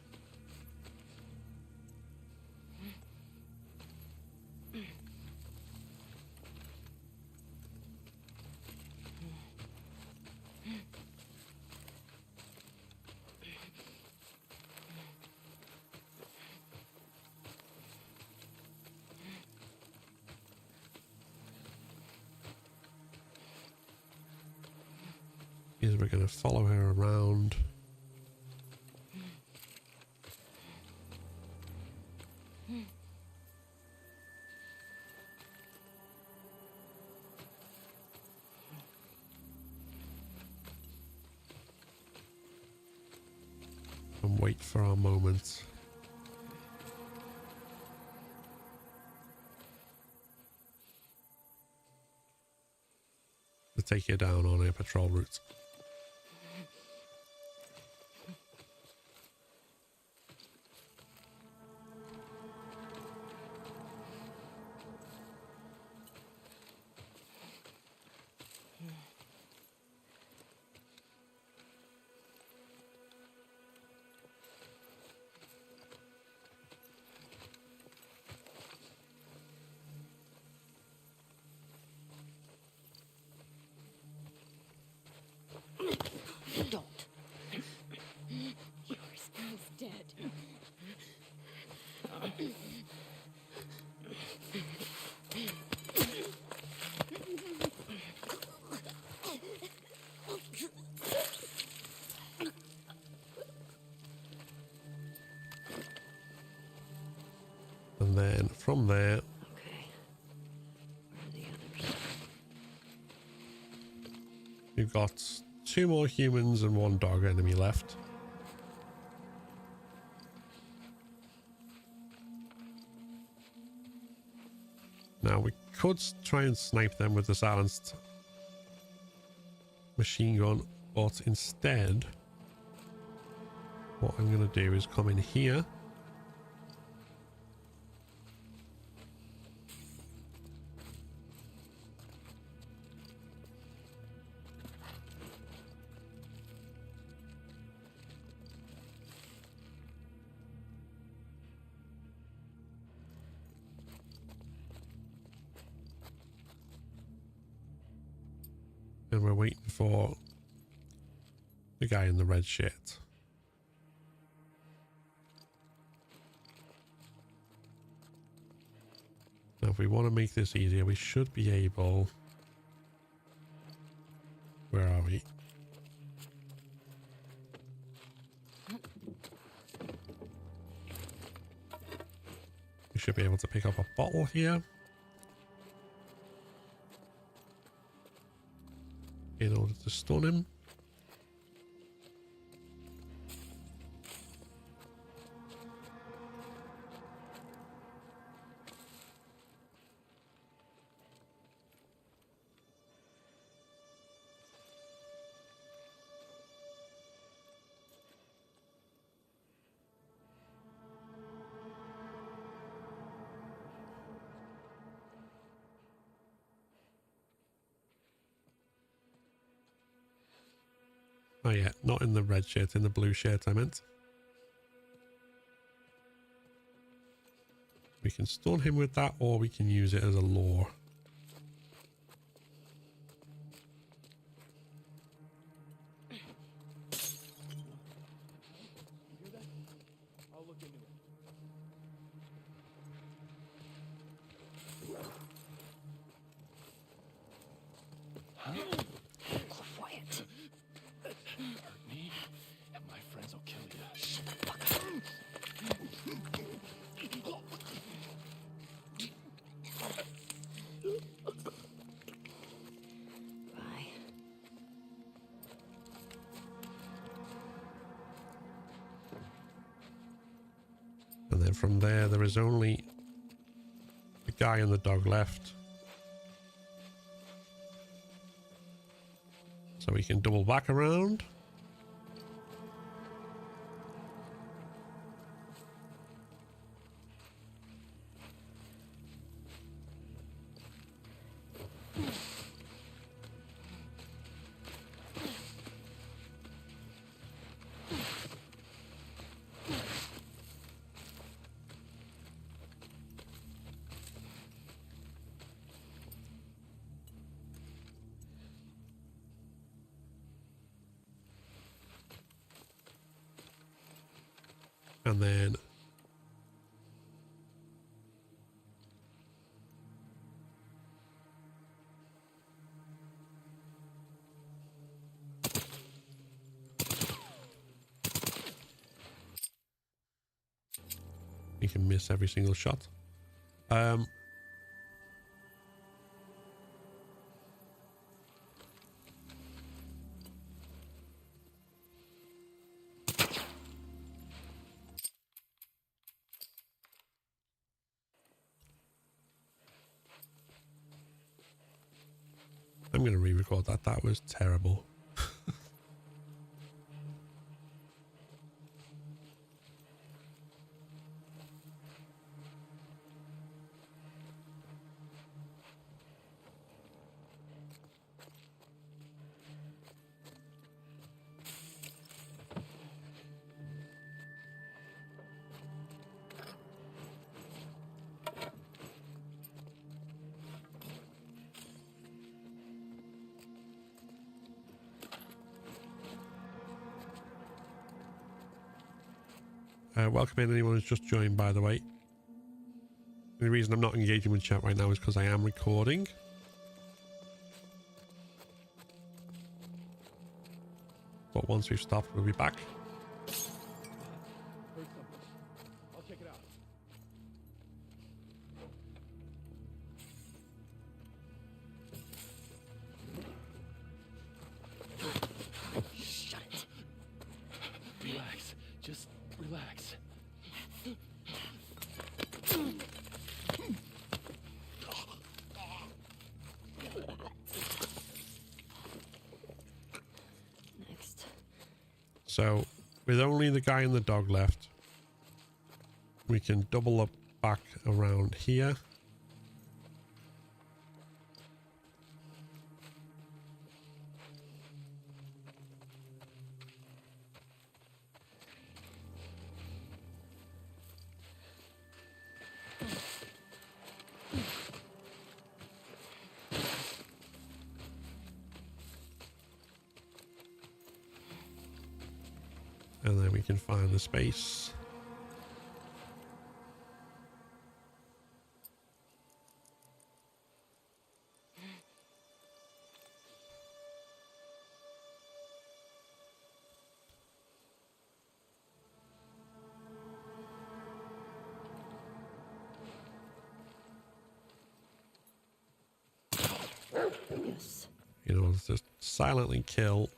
is we're going to follow her around wait for our moment. To take you down on a patrol route. Don't. Your son's dead. And then from there, Okay. Where are the others? we've got 2 more humans and 1 dog enemy left. Now we could try and snipe them with the silenced machine gun, but instead what I'm going to do is come in here. And we're waiting for the guy in the red shirt. Now, if we want to make this easier, we should be able... Where are we? We should be able to pick up a bottle here. In order to stun him. Oh yeah, not in the red shirt, in the blue shirt I meant. We can stun him with that, or we can use it as a lure. Quiet. Hurt me, and my friends will kill you. Shut the fuck up. Bye. And then from there is only the guy and the dog left. So we can double back around. And then you can miss every single shot. to re-record that. That was terrible. Welcome in anyone who's just joined, by the way. The reason I'm not engaging with chat right now is because I am recording. But once we've stopped, we'll be back. Heard something. I'll check it out. Shut it. Relax. Just relax. Next. So, with only the guy and the dog left, we can double up back around here. And then we can find the space. Yes. You know, just silently kill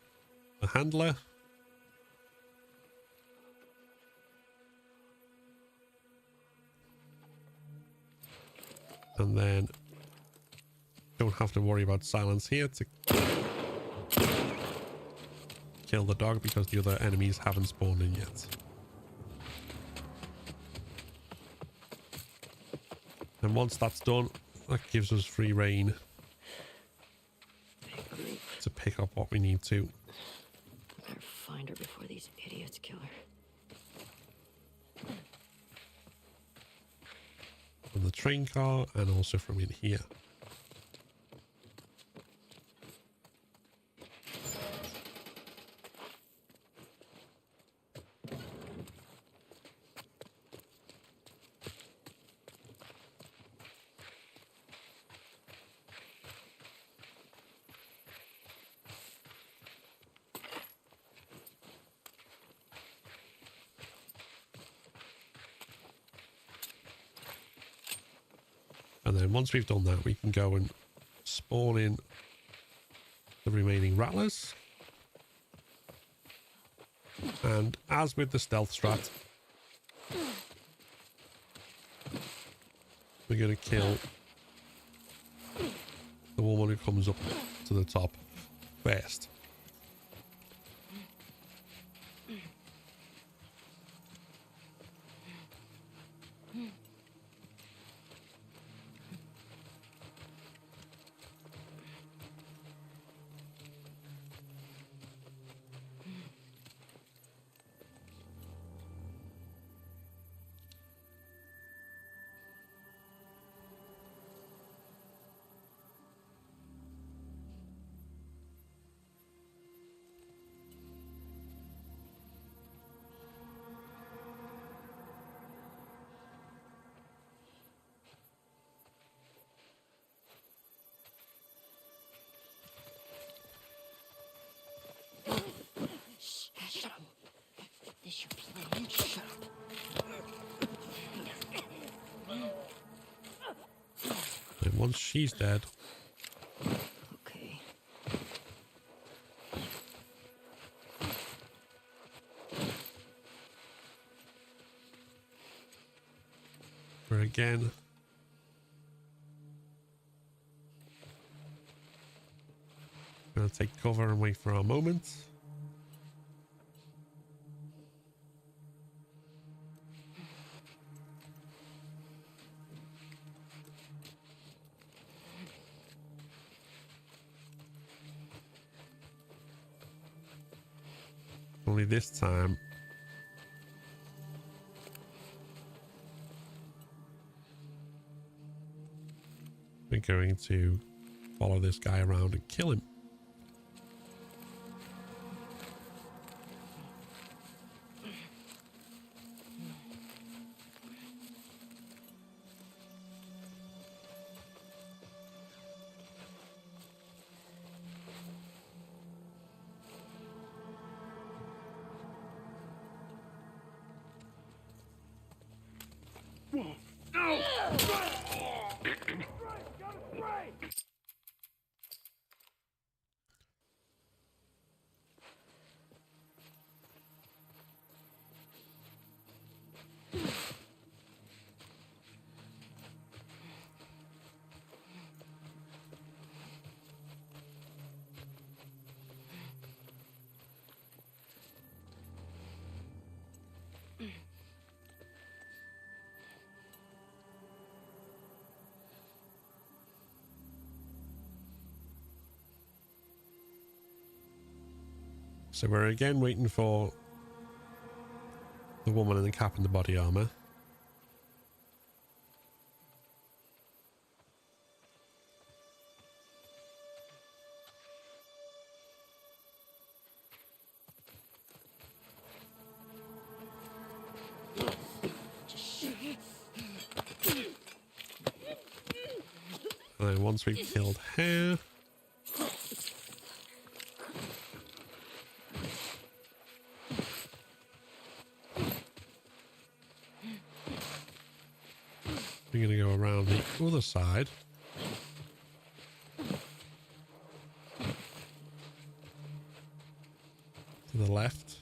the handler. And then don't have to worry about silence here to kill the dog because the other enemies haven't spawned in yet. And once that's done, that gives us free reign to pick up what we need to. I better find her before these idiots kill her. From the train car and also from in here. And then once we've done that, we can go and spawn in the remaining rattlers. And as with the stealth strat, we're going to kill the woman who comes up to the top first. Shut up. This your plan? Shut up. And once she's dead, Okay. we're again Gonna take cover and wait for our moment. Only this time we're going to follow this guy around and kill him. So we're again waiting for the woman in the cap and the body armor. And then once we've killed her, we're going to go around the other side. To the left.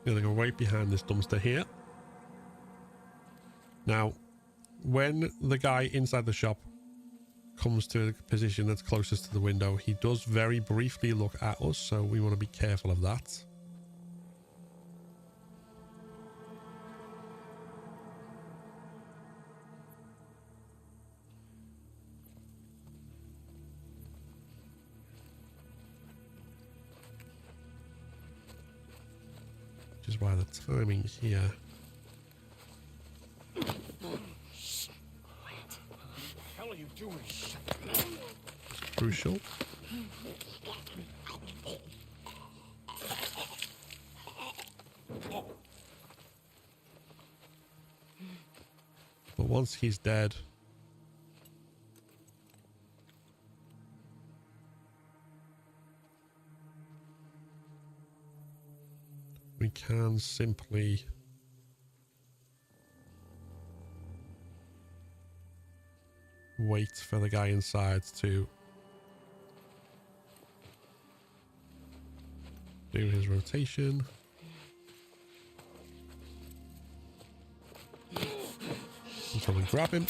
Gonna go right behind this dumpster here. Now, when the guy inside the shop comes to a position that's closest to the window, he does very briefly look at us, so we want to be careful of that. Which is why the timing here is crucial. But once he's dead, we can simply wait for the guy inside to do his rotation. Until we grab him.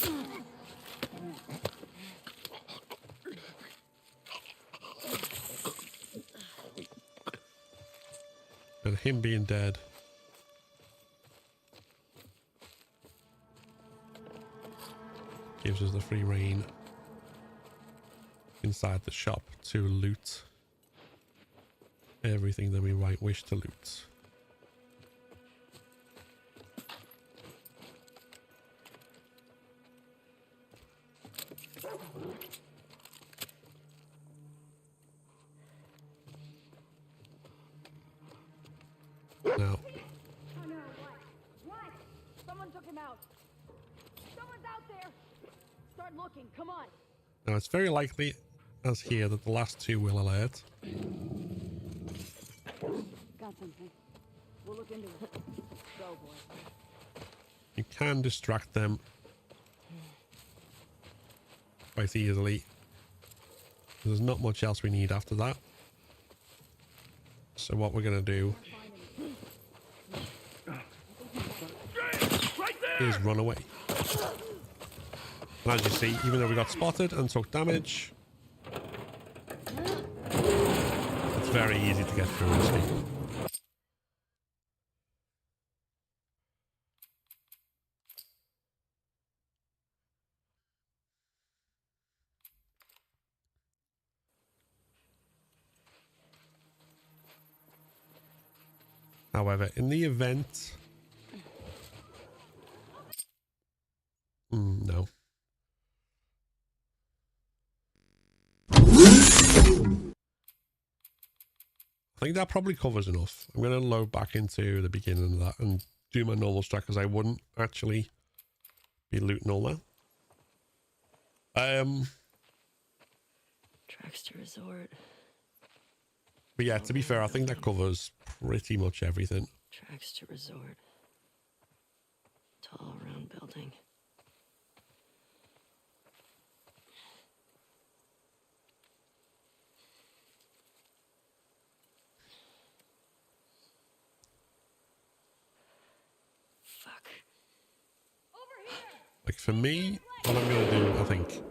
And him being dead gives us the free reign inside the shop to loot everything that we might wish to loot. Now, Oh no, what? Someone took him out. Someone's out there. Start looking, come on. now it's very likely, as here, that the last two will alert. Got something. We'll look into it. Go, boy. You can distract them quite easily. There's not much else we need after that. So what we're going to do is run away. And as you see, even though we got spotted and took damage, it's very easy to get through and escape. However, in the event... no. I think that probably covers enough. I'm going to load back into the beginning of that and do my normal strat because I wouldn't actually be looting all that. Tracks to resort. But yeah, to be fair, I think that covers pretty much everything. Tracks to resort. Tall round building. Fuck. Like for me, what I'm going to do, I think,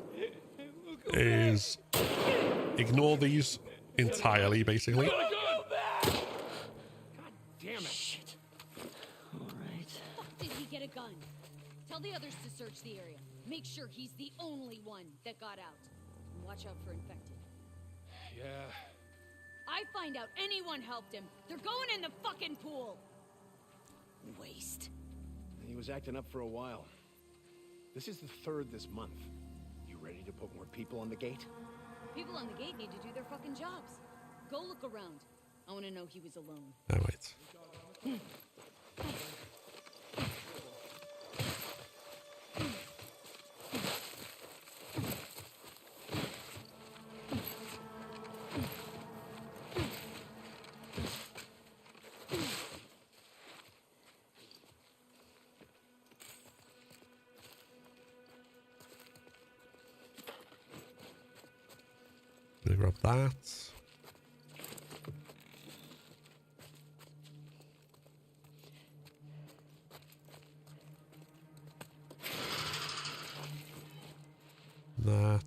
is ignore these entirely, basically. God damn it. Shit. All right. Fuck did he get a gun? Tell the others to search the area. Make sure he's the only one that got out. And watch out for infected. Yeah. I find out anyone helped him. They're going in the fucking pool. Waste. He was acting up for a while. This is the 3rd this month. You ready to put more people on the gate? People on the gate need to do their fucking jobs. Go look around. I want to know he was alone. All right. Grab that. That.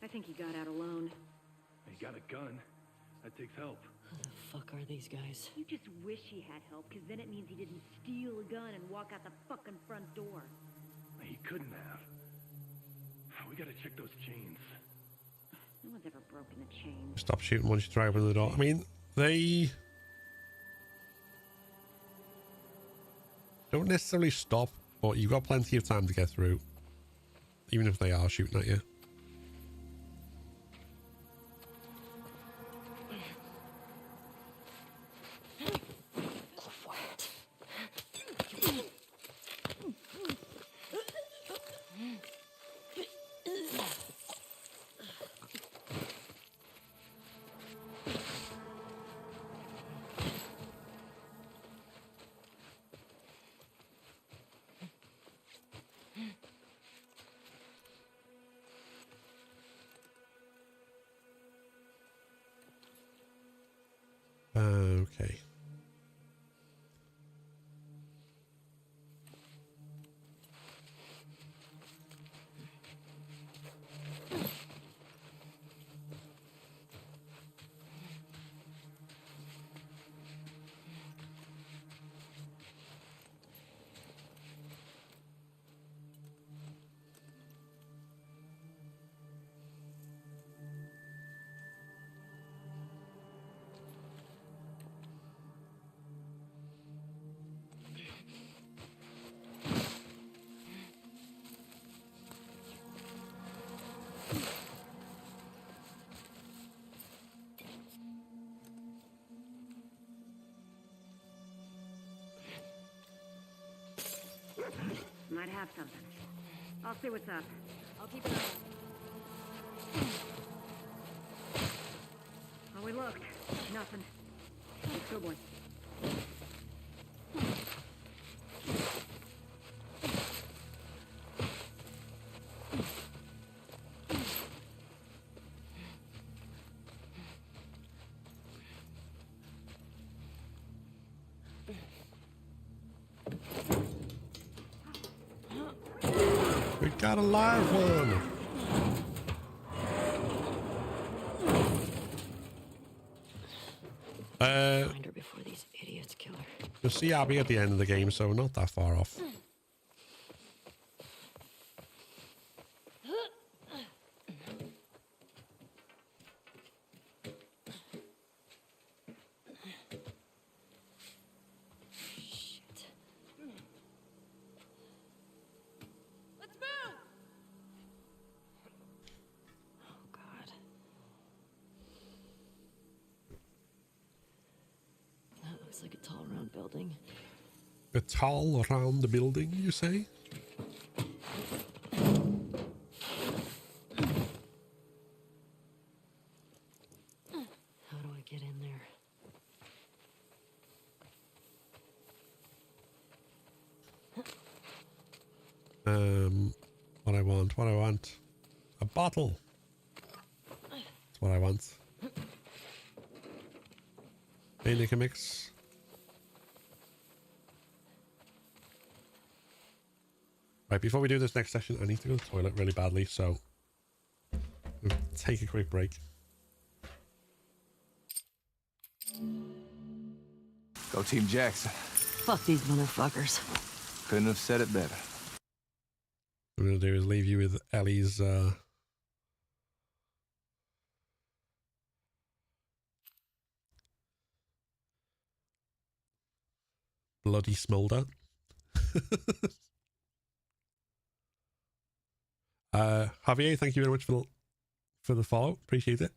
I think he got out alone. He got a gun. That takes help. Who the fuck are these guys? You just wish he had help, because then it means he didn't steal a gun and walk out the fucking front door. He couldn't have. We gotta check those chains. No one's ever broken a chain. Stop shooting once you try open the door. I mean, they don't necessarily stop, but you've got plenty of time to get through, even if they are shooting at you. might have something. I'll see what's up. I'll keep an eye out. Oh, we looked. Nothing. Let's go, boys. We got a live one. Find her before these idiots kill her. You'll see Abby at the end of the game, so we're not that far off. Looks like a tall round building. A tall round the building, you say? How do I get in there? What I want. A bottle. That's what I want. Hey, Nick Mix. Right, before we do this next session, I need to go to the toilet really badly, so we'll take a quick break. Go Team Jackson. Fuck these motherfuckers. Couldn't have said it better. What I'm going to do is leave you with Ellie's bloody smolder. Javier, thank you very much for the follow. Appreciate it.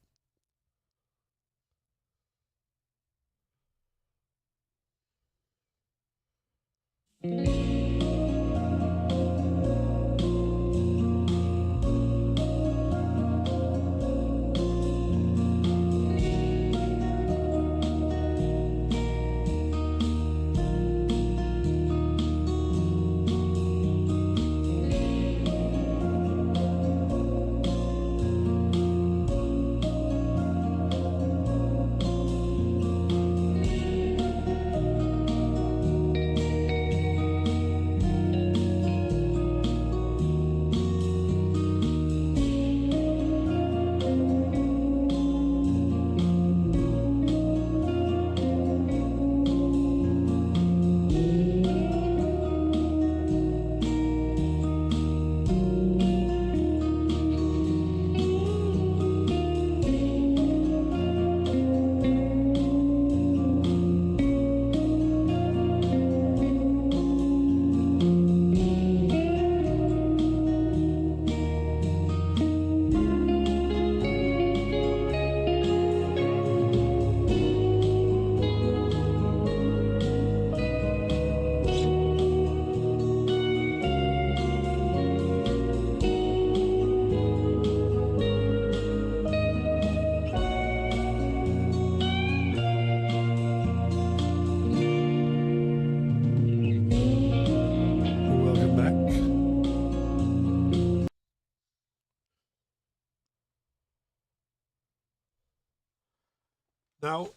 Now,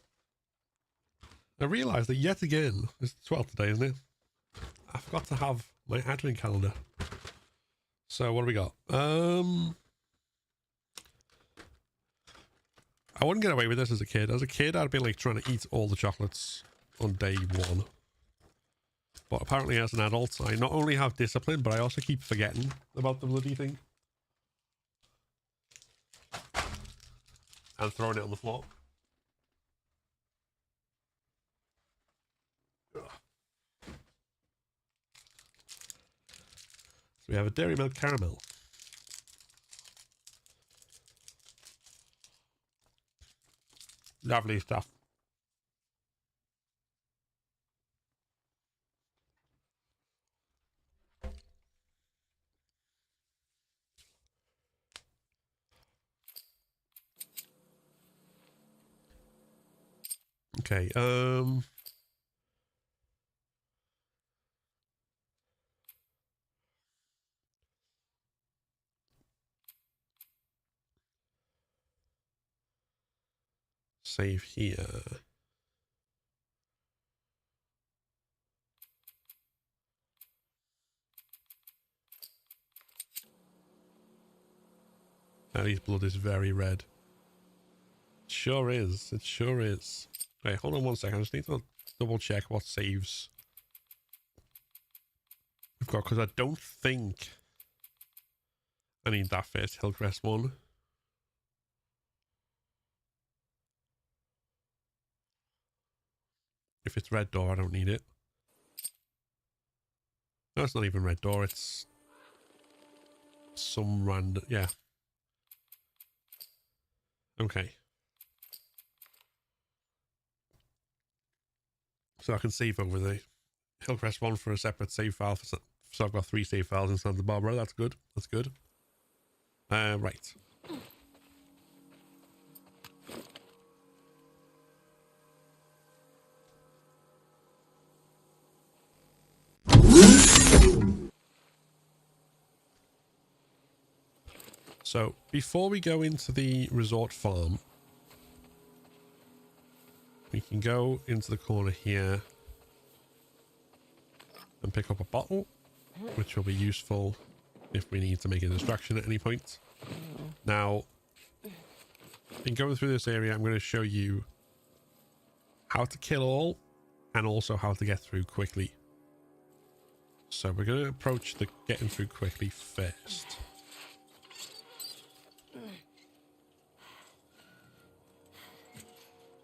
I realised that yet again, it's the 12th today, isn't it? I forgot to have my advent calendar. So what do we got? I wouldn't get away with this as a kid. As a kid, I'd be like trying to eat all the chocolates on day one. But apparently as an adult, I not only have discipline, but I also keep forgetting about the bloody thing. And throwing it on the floor. So we have a dairy milk caramel. Lovely stuff. Okay, save here. Ellie's blood is very red. It sure is. It sure is. Right, hold on 1 second. I just need to double check what saves we've got, because I don't think I need that first Hillcrest one. If it's red door, I don't need it. No, it's not even red door. It's some random... Yeah. Okay. So I can save over the Hillcrest one for a separate save file. So I've got 3 save files in Santa Barbara. That's good. That's good. Right. So before we go into the resort farm, we can go into the corner here and pick up a bottle, which will be useful if we need to make a distraction at any point. Now, in going through this area, I'm going to show you how to kill all and also how to get through quickly. So we're going to approach the getting through quickly first.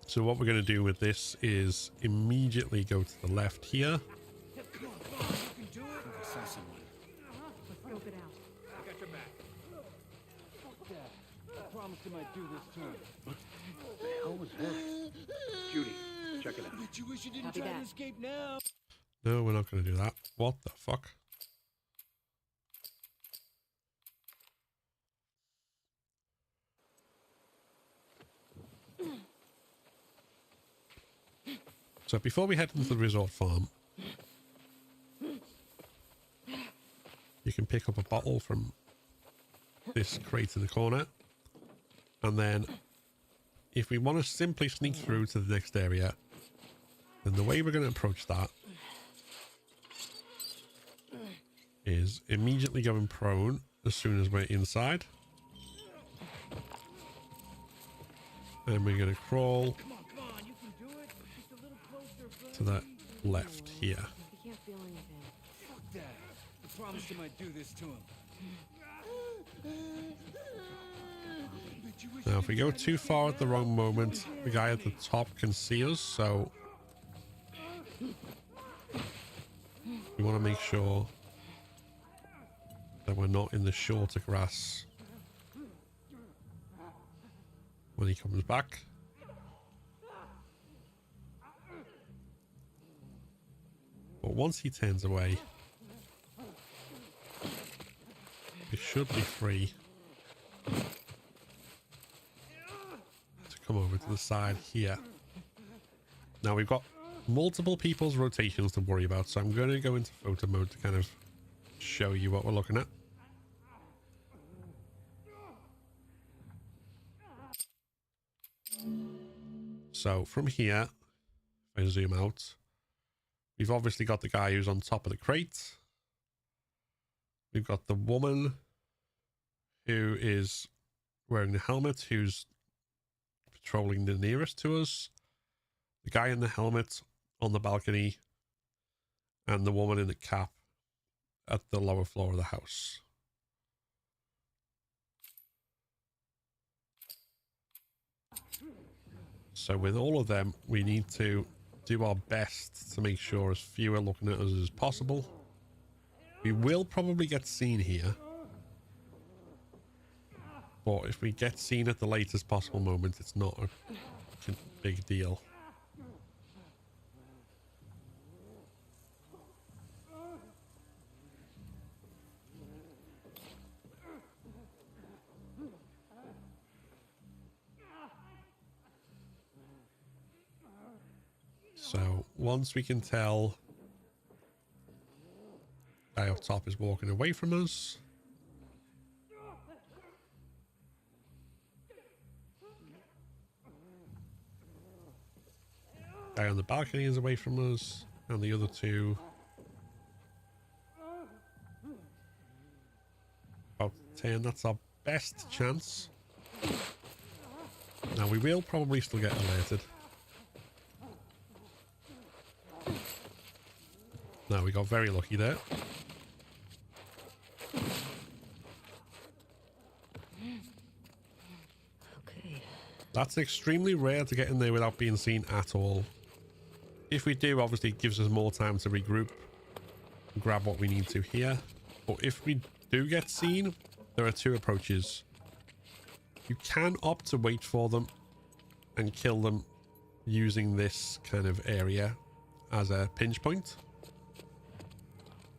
So what we're going to do with this is immediately go to the left here. Judy, check it out. But you wish you didn't try to escape now. No, we're not going to do that. What the fuck? So before we head into the resort farm, you can pick up a bottle from this crate in the corner. And then if we want to simply sneak through to the next area, then the way we're going to approach that is immediately going prone as soon as we're inside. And we're going to crawl to the left here. He can't feel anything. Fuck that. I promised him I'd do this to him. Now, if we go too far at the wrong moment, the guy at the top can see us, so we want to make sure that we're not in the shorter grass when he comes back. But once he turns away, we should be free to come over to the side here. Now we've got multiple people's rotations to worry about, so I'm going to go into photo mode to kind of show you what we're looking at. So from here, if I zoom out, we've obviously got the guy who's on top of the crate. We've got the woman who is wearing the helmet, who's patrolling the nearest to us. The guy in the helmet on the balcony. And the woman in the cap at the lower floor of the house. So with all of them, we need to do our best to make sure as few are looking at us as possible. We will probably get seen here. But if we get seen at the latest possible moment, it's not a big deal. once we can tell guy up top is walking away from us. Guy on the balcony is away from us, and the other two about 10. That's our best chance. Now we will probably still get alerted. No, we got very lucky there. Okay. That's extremely rare to get in there without being seen at all. If we do, obviously it gives us more time to regroup and grab what we need to here. But if we do get seen, there are two approaches. You can opt to wait for them and kill them using this kind of area as a pinch point,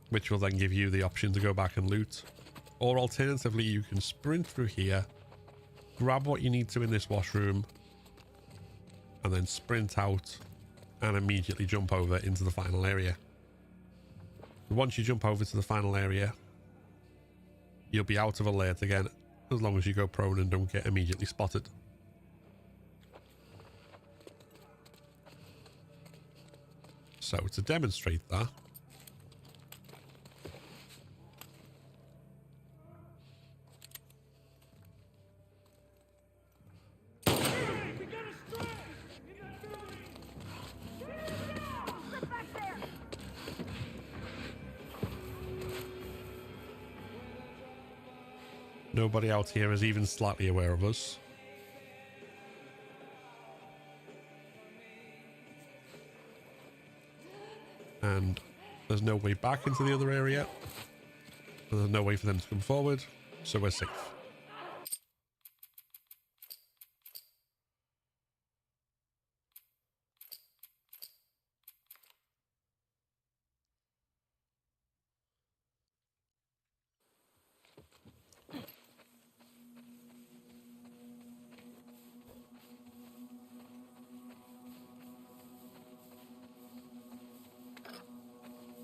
which will then give you the option to go back and loot. Or alternatively, you can sprint through here, grab what you need to in this washroom, and then sprint out and immediately jump over into the final area. Once you jump over to the final area, you'll be out of alert again, as long as you go prone and don't get immediately spotted. So to demonstrate that, nobody out here is even slightly aware of us. And there's no way back into the other area. And there's no way for them to come forward, so we're safe.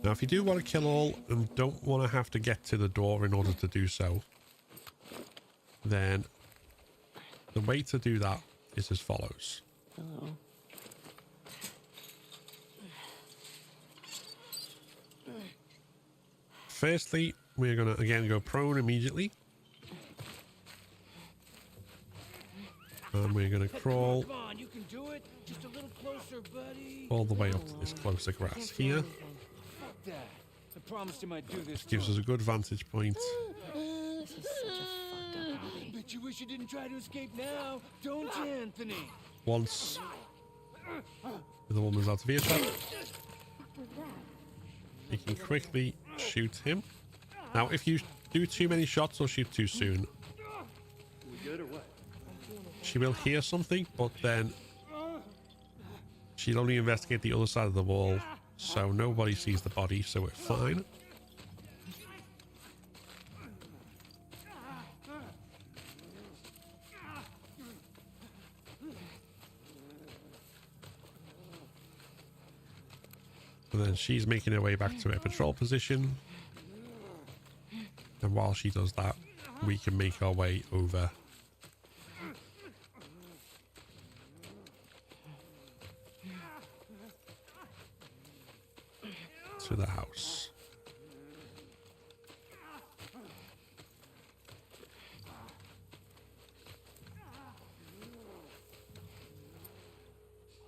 Now, if you do want to kill all and don't want to have to get to the door in order to do so, then the way to do that is as follows. Hello. Firstly, we're going to again go prone immediately. And we're going to crawl Come on, you can do it. Just a little closer, buddy. all the way up to this closer grass here. Fuck that. I promised him I'd do this. Gives us a good vantage point. This is such a fucked up hobby. Bet you wish you didn't try to escape now, don't you, Anthony? Once the woman's out of earshot, you can quickly shoot him. Now, if you do too many shots or shoot too soon, she will hear something, but then she'll only investigate the other side of the wall, so nobody sees the body, so we're fine. And then she's making her way back to her patrol position. And while she does that, we can make our way over to the house.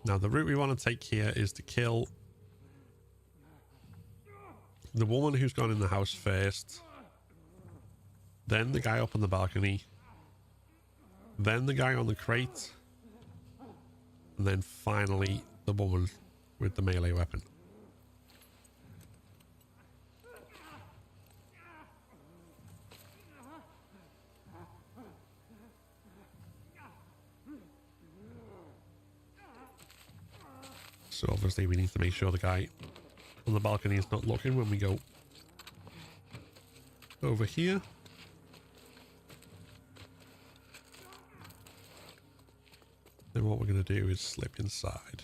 Now, the route we want to take here is to kill the woman who's gone in the house first, then the guy up on the balcony, then the guy on the crate, and then finally the woman with the melee weapon. So obviously we need to make sure the guy on the balcony is not looking when we go over here. Then what we're going to do is slip inside.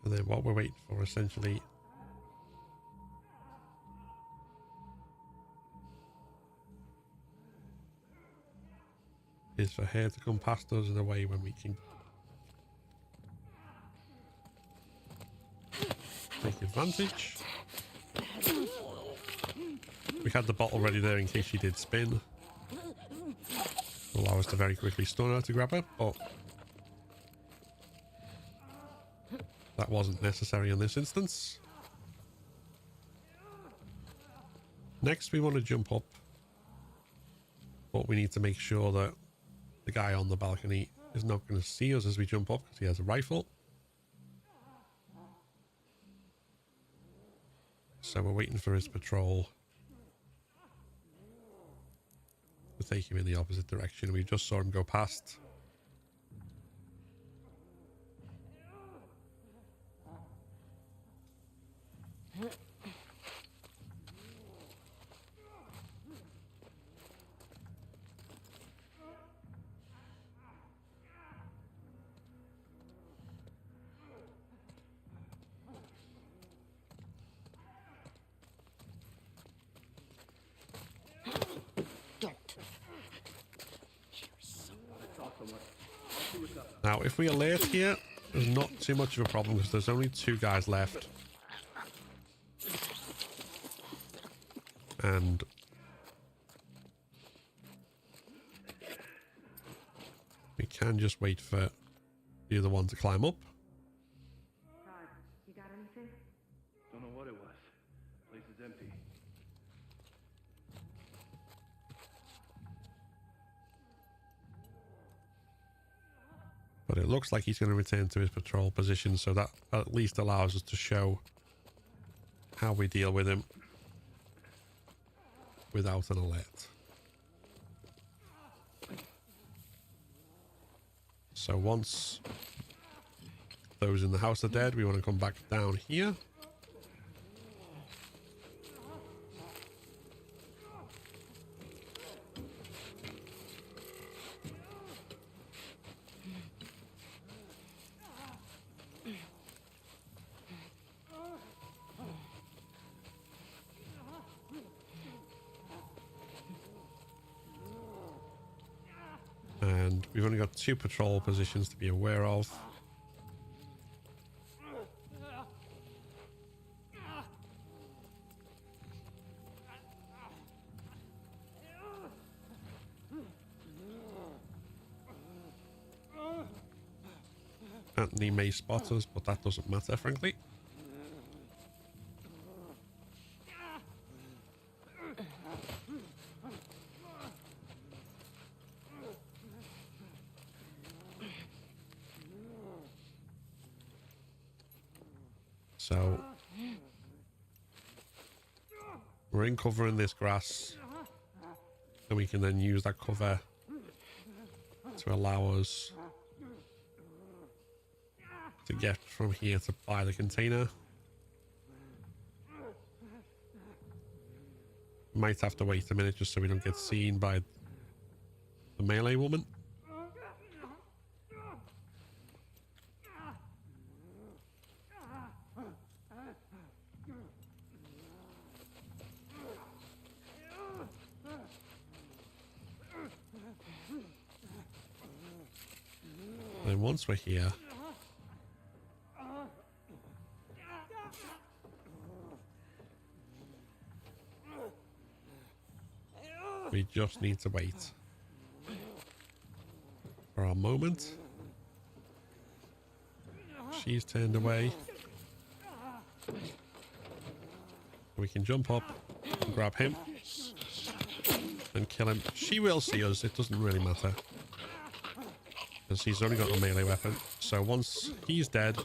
And then what we're waiting for essentially is for her to come past us in a way when we can take advantage. We had the bottle ready there in case she did spin. Allow us to very quickly stun her to grab her, but that wasn't necessary in this instance. Next we want to jump up, but we need to make sure that the guy on the balcony is not going to see us as we jump up because he has a rifle. So we're waiting for his patrol to take him in the opposite direction. We just saw him go past. Now, if we alert here, there's not too much of a problem because there's only 2 guys left. And we can just wait for the other one to climb up. You got anything? Don't know what it was. Place is empty. But it looks like he's going to return to his patrol position, so that at least allows us to show how we deal with him without an alert. So once those in the house are dead, we want to come back down here. And we've only got 2 patrol positions to be aware of. Anthony may spot us, but that doesn't matter, frankly. So we're in cover in this grass, and we can then use that cover to allow us to get from here to buy the container. Might have to wait a minute just so we don't get seen by the melee woman. And once we're here, we just need to wait for our moment. She's turned away. We can jump up and grab him and kill him. She will see us, it doesn't really matter, because he's only got a melee weapon. So once he's dead,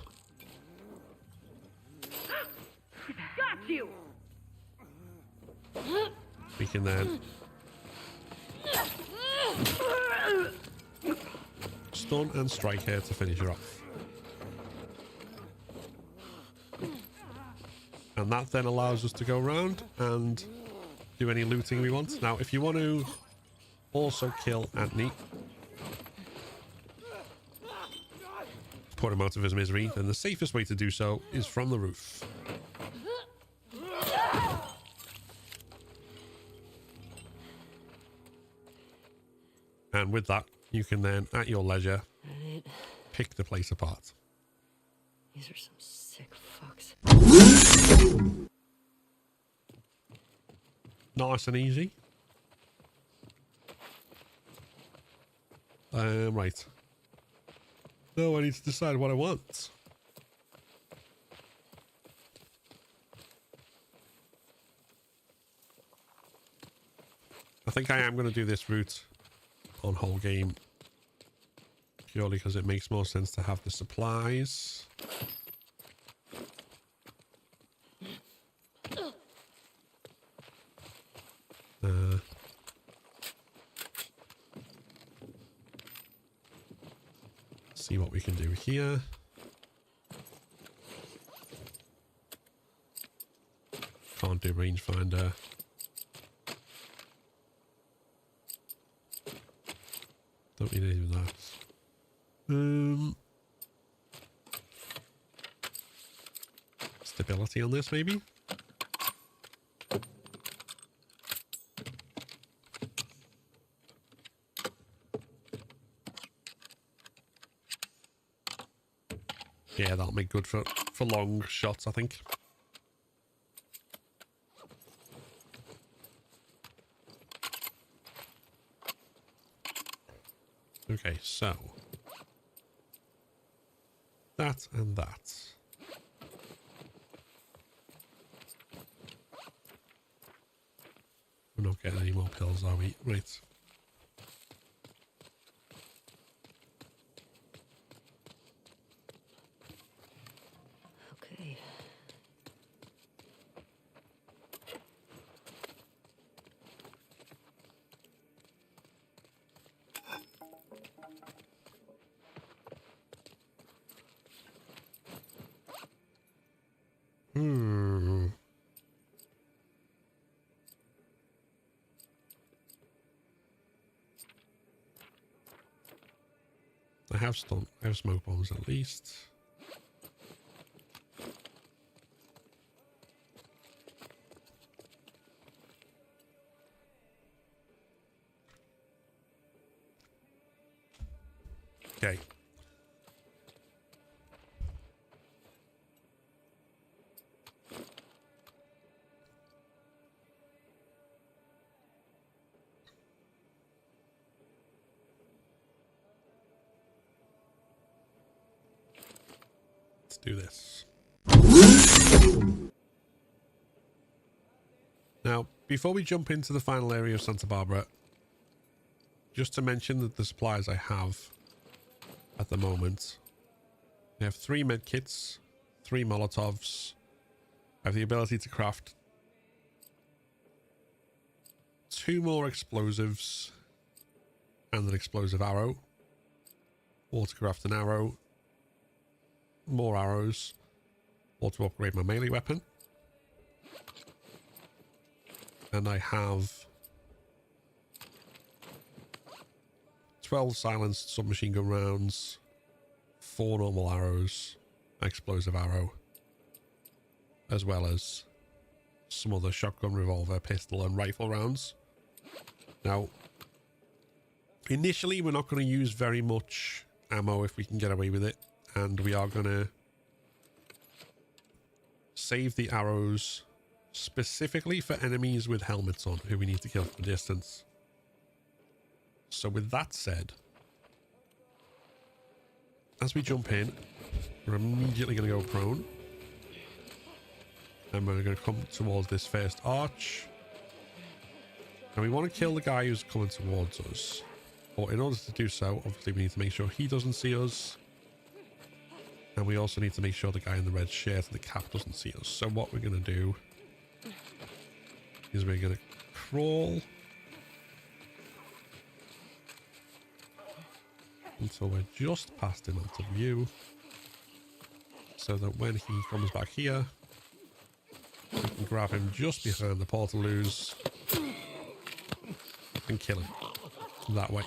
Got you. we can then stun and strike her to finish her off. And that then allows us to go around and do any looting we want. Now, if you want to also kill Anthony, put him out of his misery, then the safest way to do so is from the roof. And with that, you can then, at your leisure, pick the place apart. These are some sick fucks. Nice and easy. Right. Now I need to decide what I want. I think I am going to do this route on whole game. Purely because it makes more sense to have the supplies. See what we can do here. Can't do rangefinder. Don't need any of that. Stability on this, maybe? Yeah, that'll make good for long shots, I think. Okay, so that and that. We're not getting any more pills, are we? Right. Okay. I have smoke bombs at least. Okay. Let's do this. Now, before we jump into the final area of Santa Barbara, just to mention that the supplies I have at the moment, I have 3 medkits, 3 Molotovs. I have the ability to craft 2 more explosives and an explosive arrow, or to craft an arrow, more arrows, or to upgrade my melee weapon. And I have 12 silenced submachine gun rounds, 4 normal arrows, explosive arrow, as well as some other shotgun, revolver, pistol, and rifle rounds. Now, initially, we're not going to use very much ammo if we can get away with it, and we are going to save the arrows specifically for enemies with helmets on who we need to kill from a distance. So with that said, as we jump in, we're immediately going to go prone. And we're going to come towards this first arch. And we want to kill the guy who's coming towards us. But in order to do so, obviously we need to make sure he doesn't see us. And we also need to make sure the guy in the red shirt and the cap doesn't see us. So what we're going to do is we're going to crawl until we're just past him out of view, so that when he comes back here, we can grab him just behind the portaloos and kill him that way.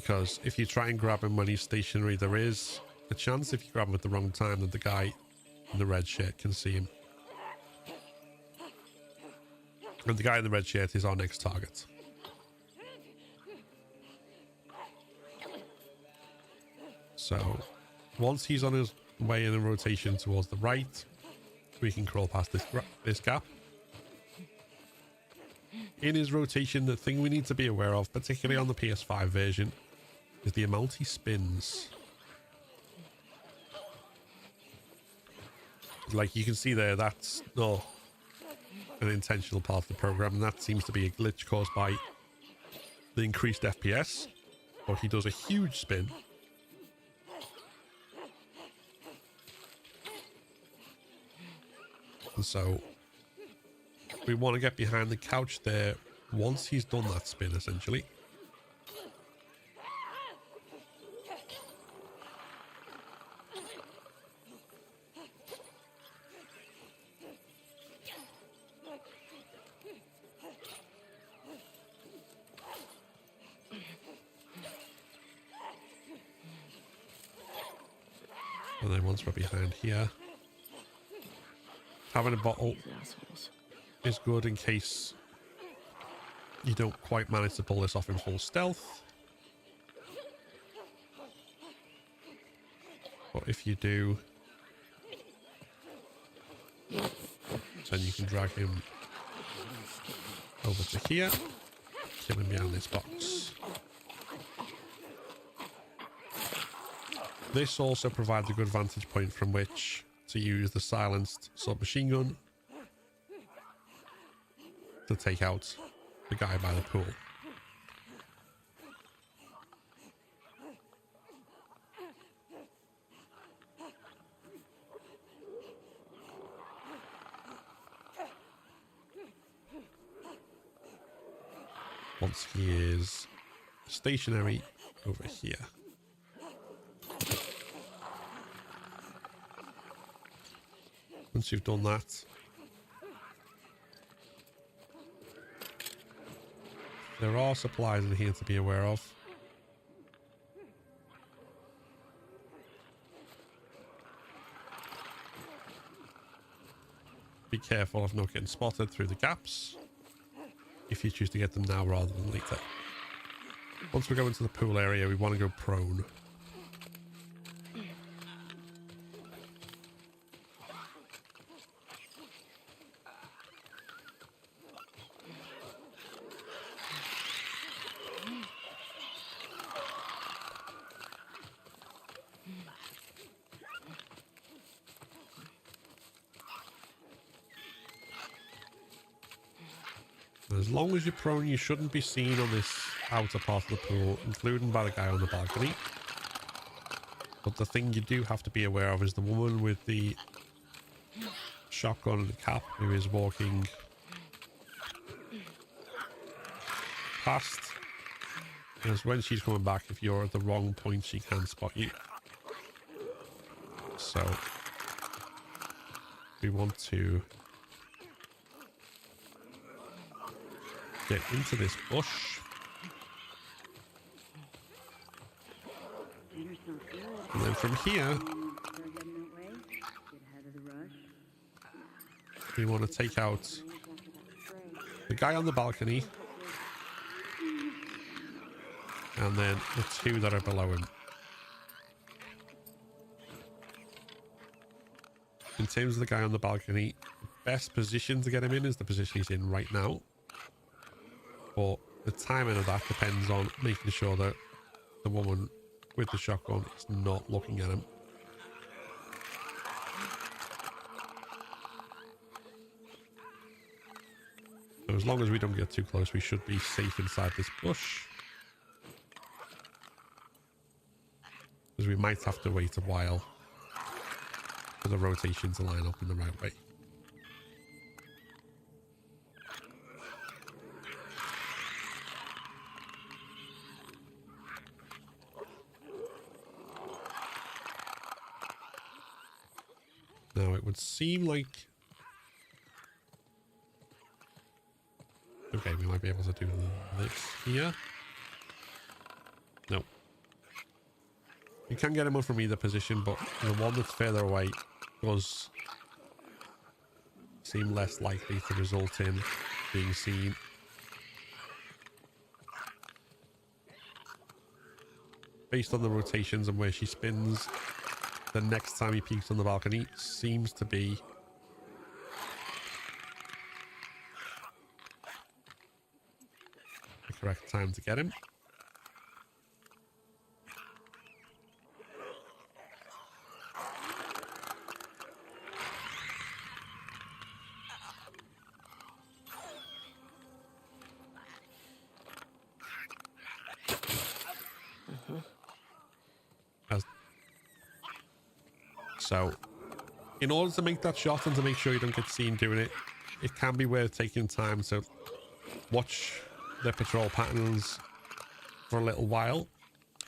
because if you try and grab him when he's stationary, there is a chance if you grab him at the wrong time that the guy in the red shirt can see him. And the guy in the red shirt is our next target. So once he's on his way in a rotation towards the right, we can crawl past this gap. In his rotation, the thing we need to be aware of, particularly on the PS5 version, is the amount he spins. Like you can see there, that's not an intentional part of the program, and that seems to be a glitch caused by the increased FPS. But he does a huge spin. And so we want to get behind the couch there once he's done that spin, essentially. And then once we're behind here, having a bottle is good in case you don't quite manage to pull this off in full stealth. But if you do, then you can drag him over to here, kill him behind this box. This also provides a good vantage point from which to use the silenced submachine gun to take out the guy by the pool. Once he is stationary over here. Once you've done that, there are supplies in here to be aware of. Be careful of not getting spotted through the gaps if you choose to get them now rather than later. Once we go into the pool area, we want to go prone. As long as you're prone, you shouldn't be seen on this outer part of the pool, including by the guy on the balcony. But the thing you do have to be aware of is the woman with the shotgun and the cap who is walking past. Because when she's coming back, if you're at the wrong point, she can spot you. So we want to get into this bush. And then from here, we want to take out the guy on the balcony and then the two that are below him. In terms of the guy on the balcony, the best position to get him in is the position he's in right now. But the timing of that depends on making sure that the woman with the shotgun is not looking at him. So as long as we don't get too close, we should be safe inside this bush. Because we might have to wait a while for the rotation to line up in the right way. Now it would seem like... Okay, we might be able to do this here. No, You can get him up from either position, but the one that's further away does seem less likely to result in being seen. Based on the rotations and where she spins, the next time he peeks on the balcony seems to be the correct time to get him. So, in order to make that shot and to make sure you don't get seen doing it, it can be worth taking time to watch the patrol patterns for a little while.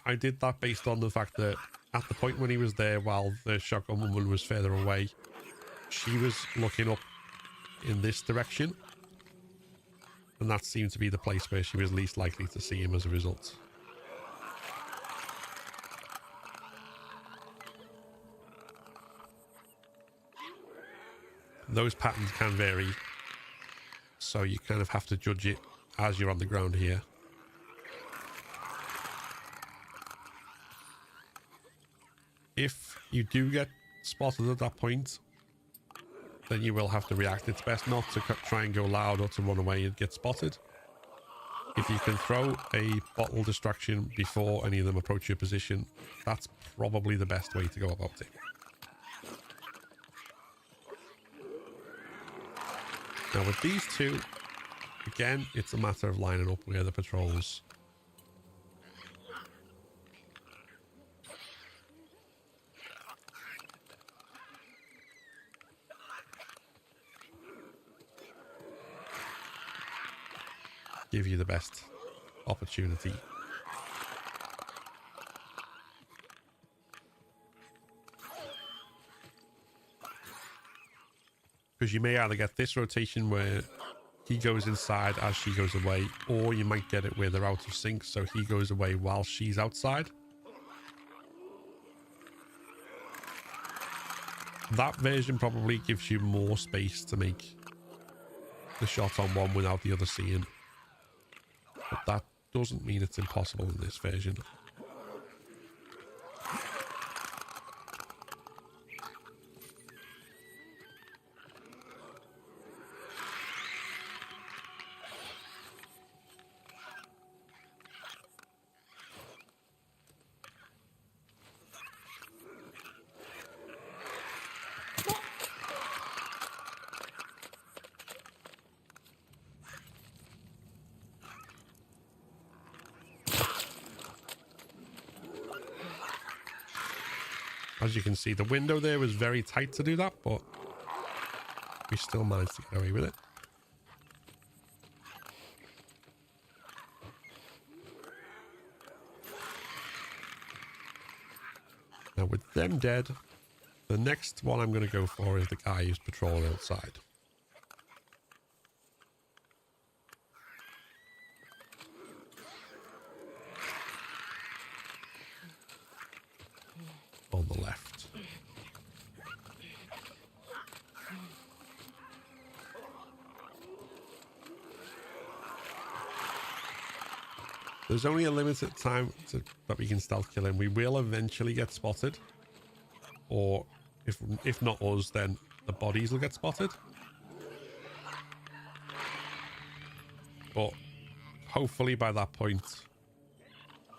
I did that based on the fact that at the point when he was there while the shotgun woman was further away, she was looking up in this direction. And that seemed to be the place where she was least likely to see him as a result. Those patterns can vary, so you kind of have to judge it as you're on the ground here. If you do get spotted at that point, then you will have to react. It's best not to try and go loud or to run away and get spotted. If you can throw a bottle distraction before any of them approach your position, that's probably the best way to go about it. Now with these two, again, it's a matter of lining up where the patrols. Give you the best opportunity. Because you may either get this rotation where he goes inside as she goes away, or you might get it where they're out of sync, so he goes away while she's outside. That version probably gives you more space to make the shot on one without the other seeing. But that doesn't mean it's impossible in this version. As you can see, the window there was very tight to do that, but we still managed to get away with it. Now with them dead, the next one I'm going to go for is the guy who's patrolling outside. On the left. There's only a limited time that we can stealth kill him. We will eventually get spotted, or if not us, then the bodies will get spotted. But hopefully by that point,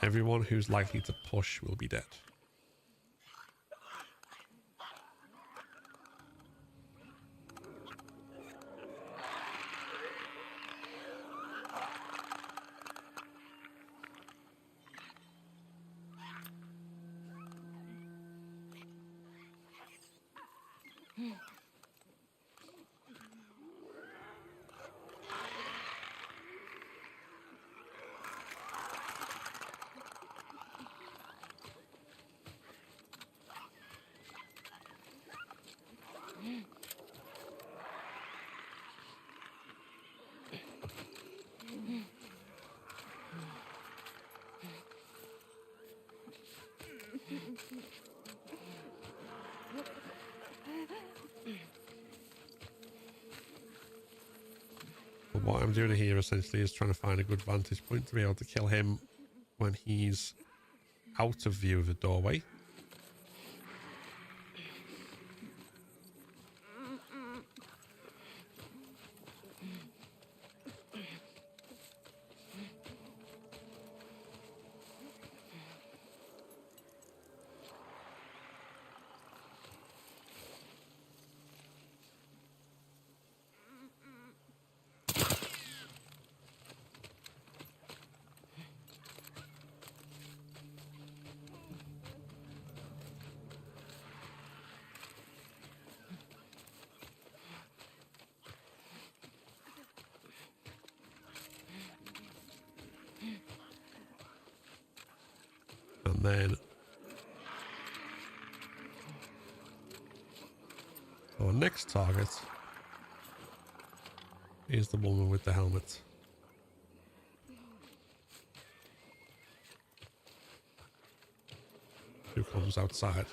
everyone who's likely to push will be dead. But what I'm doing here essentially is trying to find a good vantage point to be able to kill him when he's out of view of the doorway. And then our next target is the woman with the helmet, who comes outside.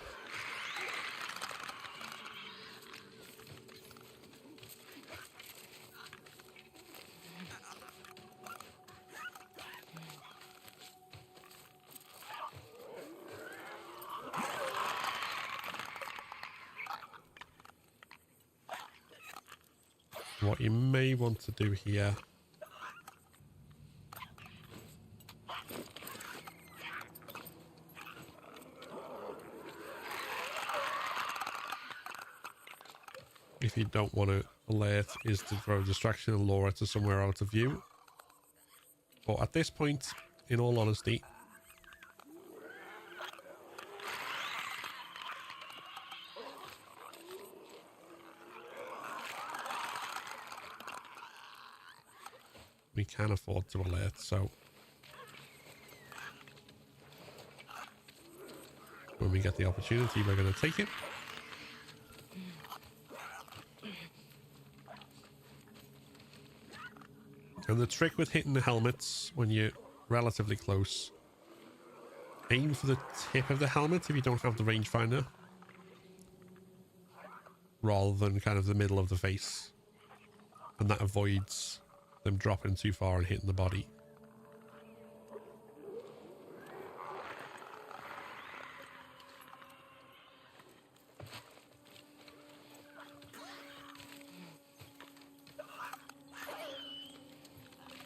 What you may want to do here if you don't want to alert is to throw a distraction and lure it to somewhere out of view. But at this point, in all honesty, we can afford to alert, so when we get the opportunity, we're going to take it. And the trick with hitting the helmets when you're relatively close, aim for the tip of the helmet if you don't have the rangefinder, rather than kind of the middle of the face, and that avoids them dropping too far and hitting the body.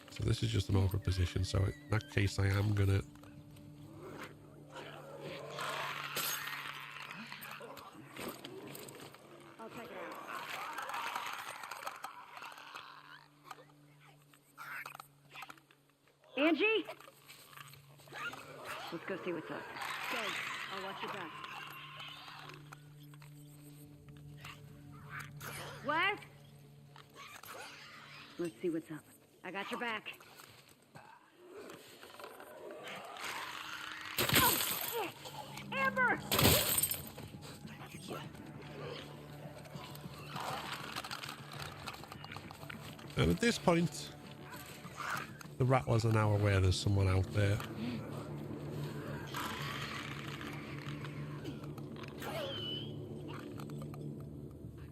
So this is just an awkward position, so in that case I am gonna Angie? Let's go see what's up. Go. I'll watch your back. What? Let's see what's up. I got your back. Oh, Amber! And at this point, the rattlers are now aware there's someone out there.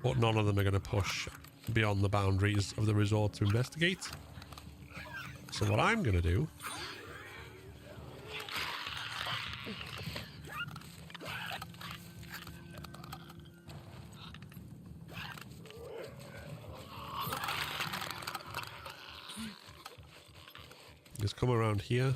But none of them are going to push beyond the boundaries of the resort to investigate. So what I'm going to do is come around here.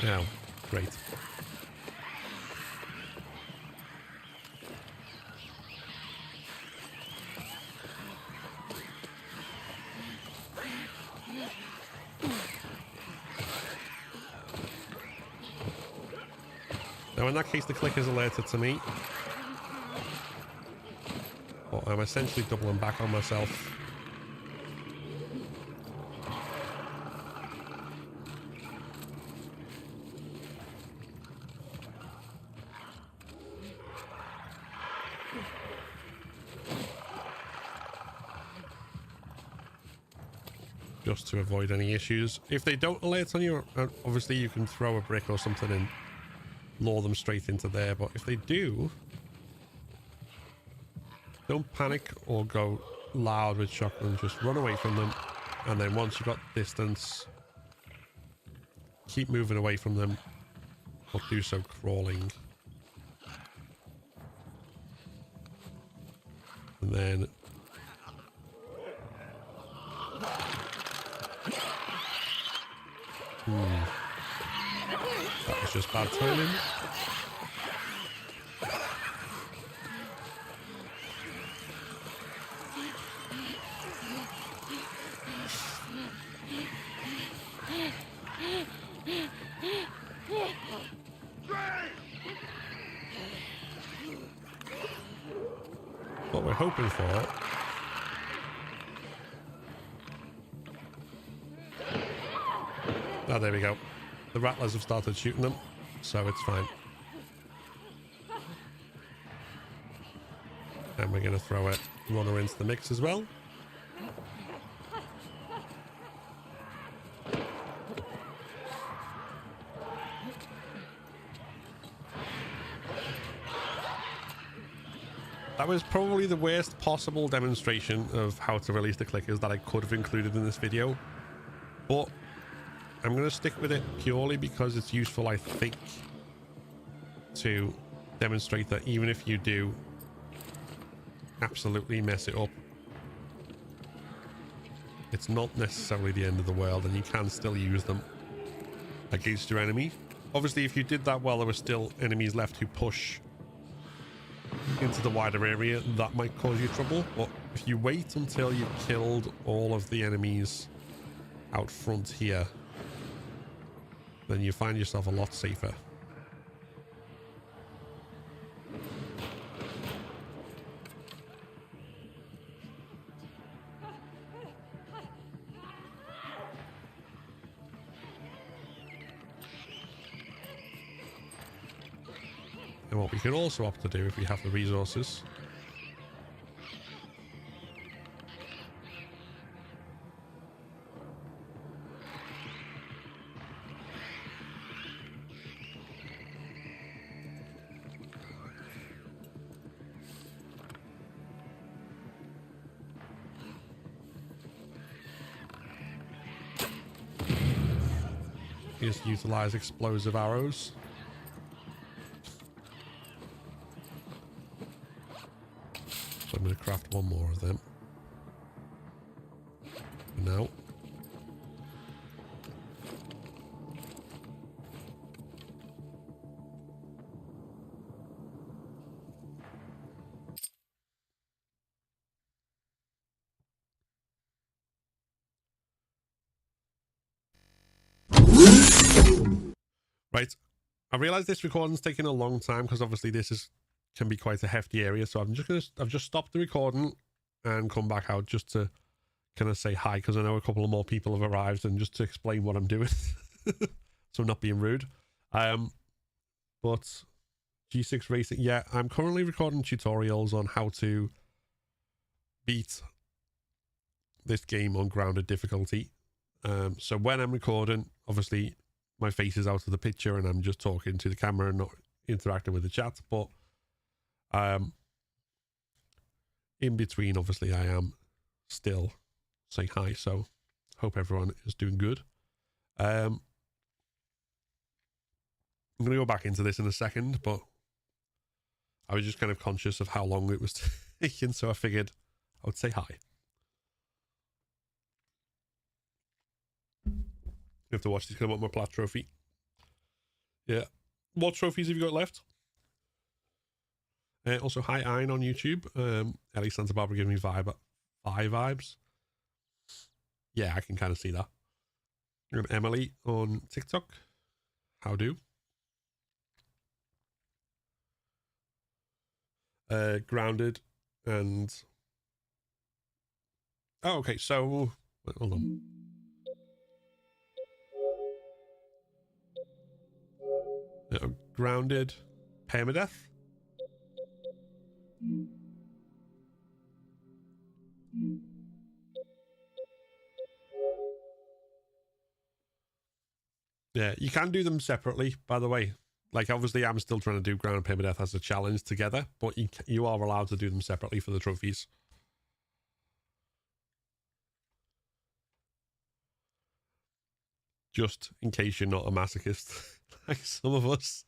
Now, great. Now in that case the click is alerted to me. But I'm essentially doubling back on myself. just to avoid any issues. If they don't alert on you, obviously you can throw a brick or something and lure them straight into there. But if they do, don't panic or go loud with shotguns. Just run away from them. And then once you've got distance, keep moving away from them. Or do so crawling. And then that was just bad timing. What we're hoping for oh, there we go. The rattlers have started shooting them, so it's fine. And we're going to throw a runner into the mix as well. That was probably the worst possible demonstration of how to release the clickers that I could have included in this video. But I'm going to stick with it purely because it's useful, I think, to demonstrate that even if you do absolutely mess it up, it's not necessarily the end of the world and you can still use them against your enemy. Obviously, if you did that while there were still enemies left who push into the wider area, that might cause you trouble. But if you wait until you've killed all of the enemies out front here, then you find yourself a lot safer. And what we can also opt to do if we have the resources is utilize explosive arrows. So I'm going to craft one more of them. No. Right. I realize this recording's taking a long time because obviously this can be quite a hefty area. So I've just stopped the recording and come back out just to kind of say hi because I know a couple of more people have arrived and just to explain what I'm doing. So I'm not being rude. But G6 Racing, yeah, I'm currently recording tutorials on how to beat this game on grounded difficulty. So when I'm recording, obviously my face is out of the picture and I'm just talking to the camera and not interacting with the chat. But in between, obviously, I am still saying hi. So hope everyone is doing good. I'm going to go back into this in a second, but I was just kind of conscious of how long it was taking. So I figured I would say hi. You have to watch this because I want my plat trophy. Yeah. What trophies have you got left? Also, hi, Ein on YouTube. Ellie Santa Barbara giving me vibes. Yeah, I can kind of see that. And Emily on TikTok. How do? Grounded and... Oh, okay, so... Wait, hold on. Grounded. Permadeath. Yeah, you can do them separately, by the way. Like, obviously, I'm still trying to do Ground and Paper Death as a challenge together, but you are allowed to do them separately for the trophies. Just in case you're not a masochist, like some of us.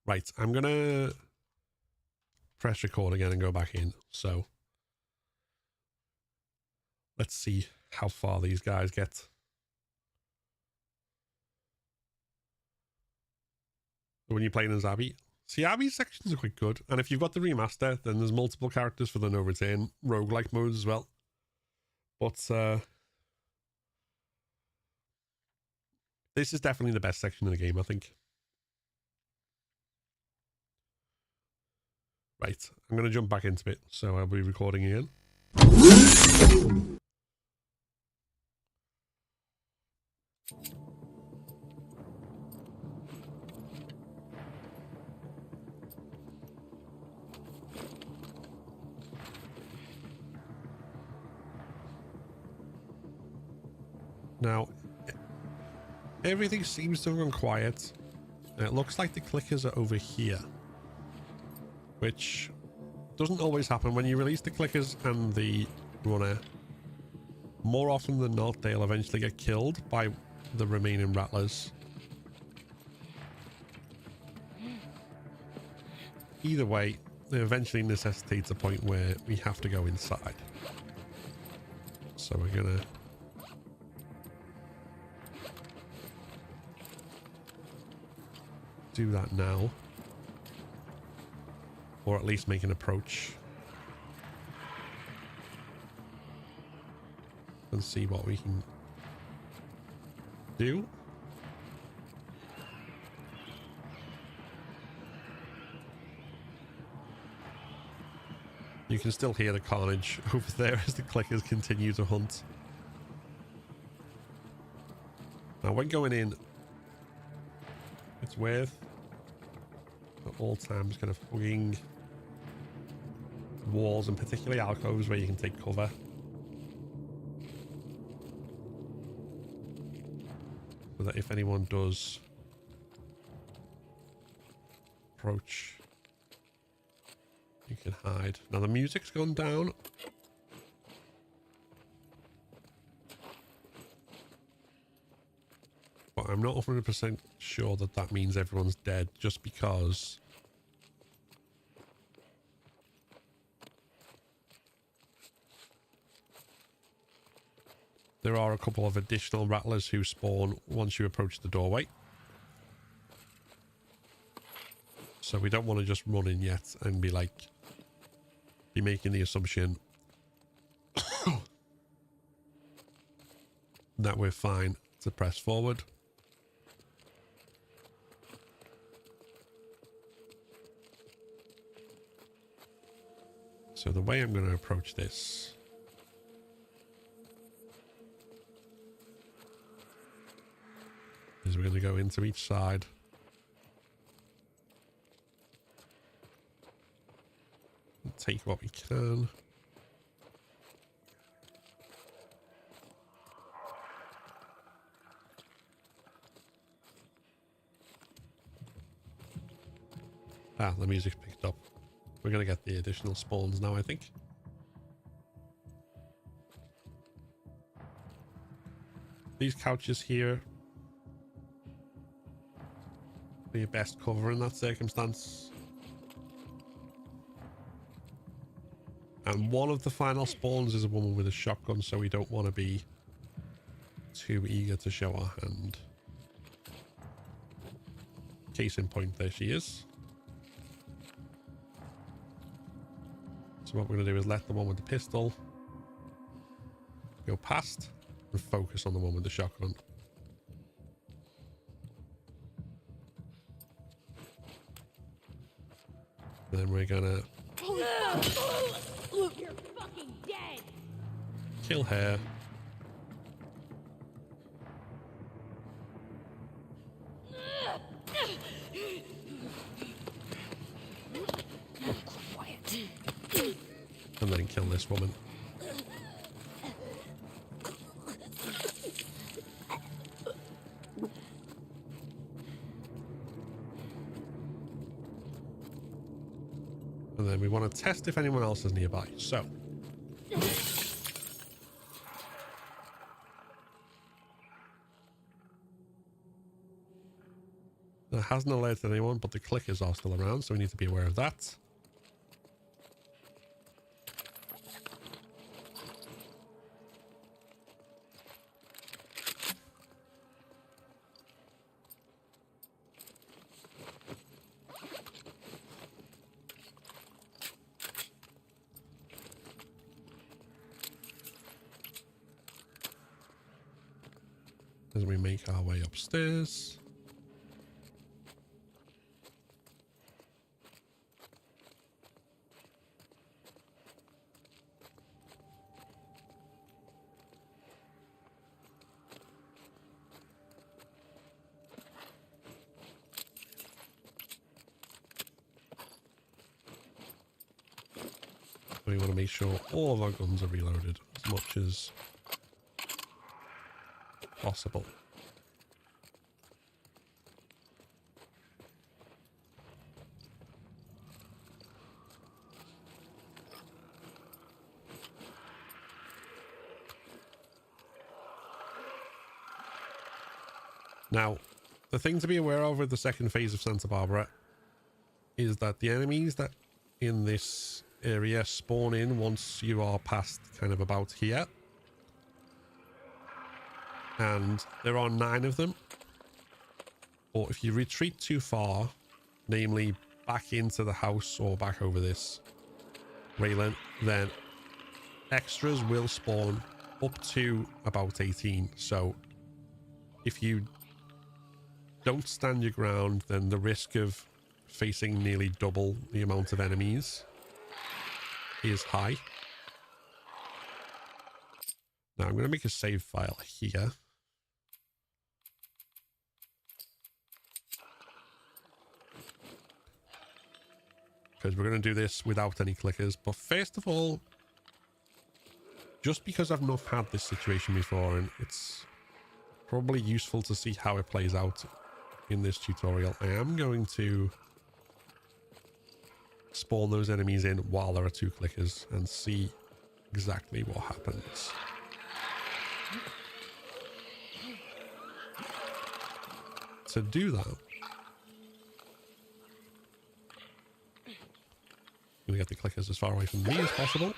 Right, I'm going to press record again and go back in. So let's see how far these guys get. When you're playing as Abby. See, Abby's sections are quite good. And if you've got the remaster, then there's multiple characters for the no return roguelike modes as well. But this is definitely the best section of the game, I think. Right, I'm going to jump back into it, so I'll be recording again. Now, everything seems to have gone quiet. It looks like the clickers are over here, which doesn't always happen. When you release the clickers and the runner, more often than not, they'll eventually get killed by the remaining rattlers. Either way, it eventually necessitates a point where we have to go inside. So we're gonna do that now, or at least make an approach and see what we can do. You can still hear the carnage over there as the clickers continue to hunt. Now when going in, it's worth at all times kind of hugging walls, and particularly alcoves where you can take cover. So that if anyone does approach, you can hide. Now the music's gone down. But I'm not 100% sure that that means everyone's dead, just because there are a couple of additional rattlers who spawn once you approach the doorway. So we don't want to just run in yet and be making the assumption that we're fine to press forward. So the way I'm going to approach this is we're going to go into each side. And take what we can. Ah, the music's picked up. We're going to get the additional spawns now, I think. These couches here be your best cover in that circumstance. And one of the final spawns is a woman with a shotgun, so we don't want to be too eager to show our hand. Case in point, there she is. So what we're going to do is let the one with the pistol go past and focus on the one with the shotgun. Then we're going to You're fucking dead. kill her. And then kill this woman. And then we want to test if anyone else is nearby. So. That hasn't alerted anyone, but the clickers are still around, so we need to be aware of that. As we make our way upstairs. We want to make sure all of our guns are reloaded as much as possible. Now, the thing to be aware of with the second phase of Santa Barbara is that the enemies that in this area spawn in once you are past kind of about here. And there are 9 of them. Or if you retreat too far, namely back into the house or back over this railing, then extras will spawn up to about 18. So if you don't stand your ground, then the risk of facing nearly double the amount of enemies is high. Now I'm going to make a save file here. Because we're going to do this without any clickers. But first of all, just because I've not had this situation before, and it's probably useful to see how it plays out in this tutorial, I am going to spawn those enemies in while there are 2 clickers and see exactly what happens. To do that, I'm going to get the clickers as far away from me as possible.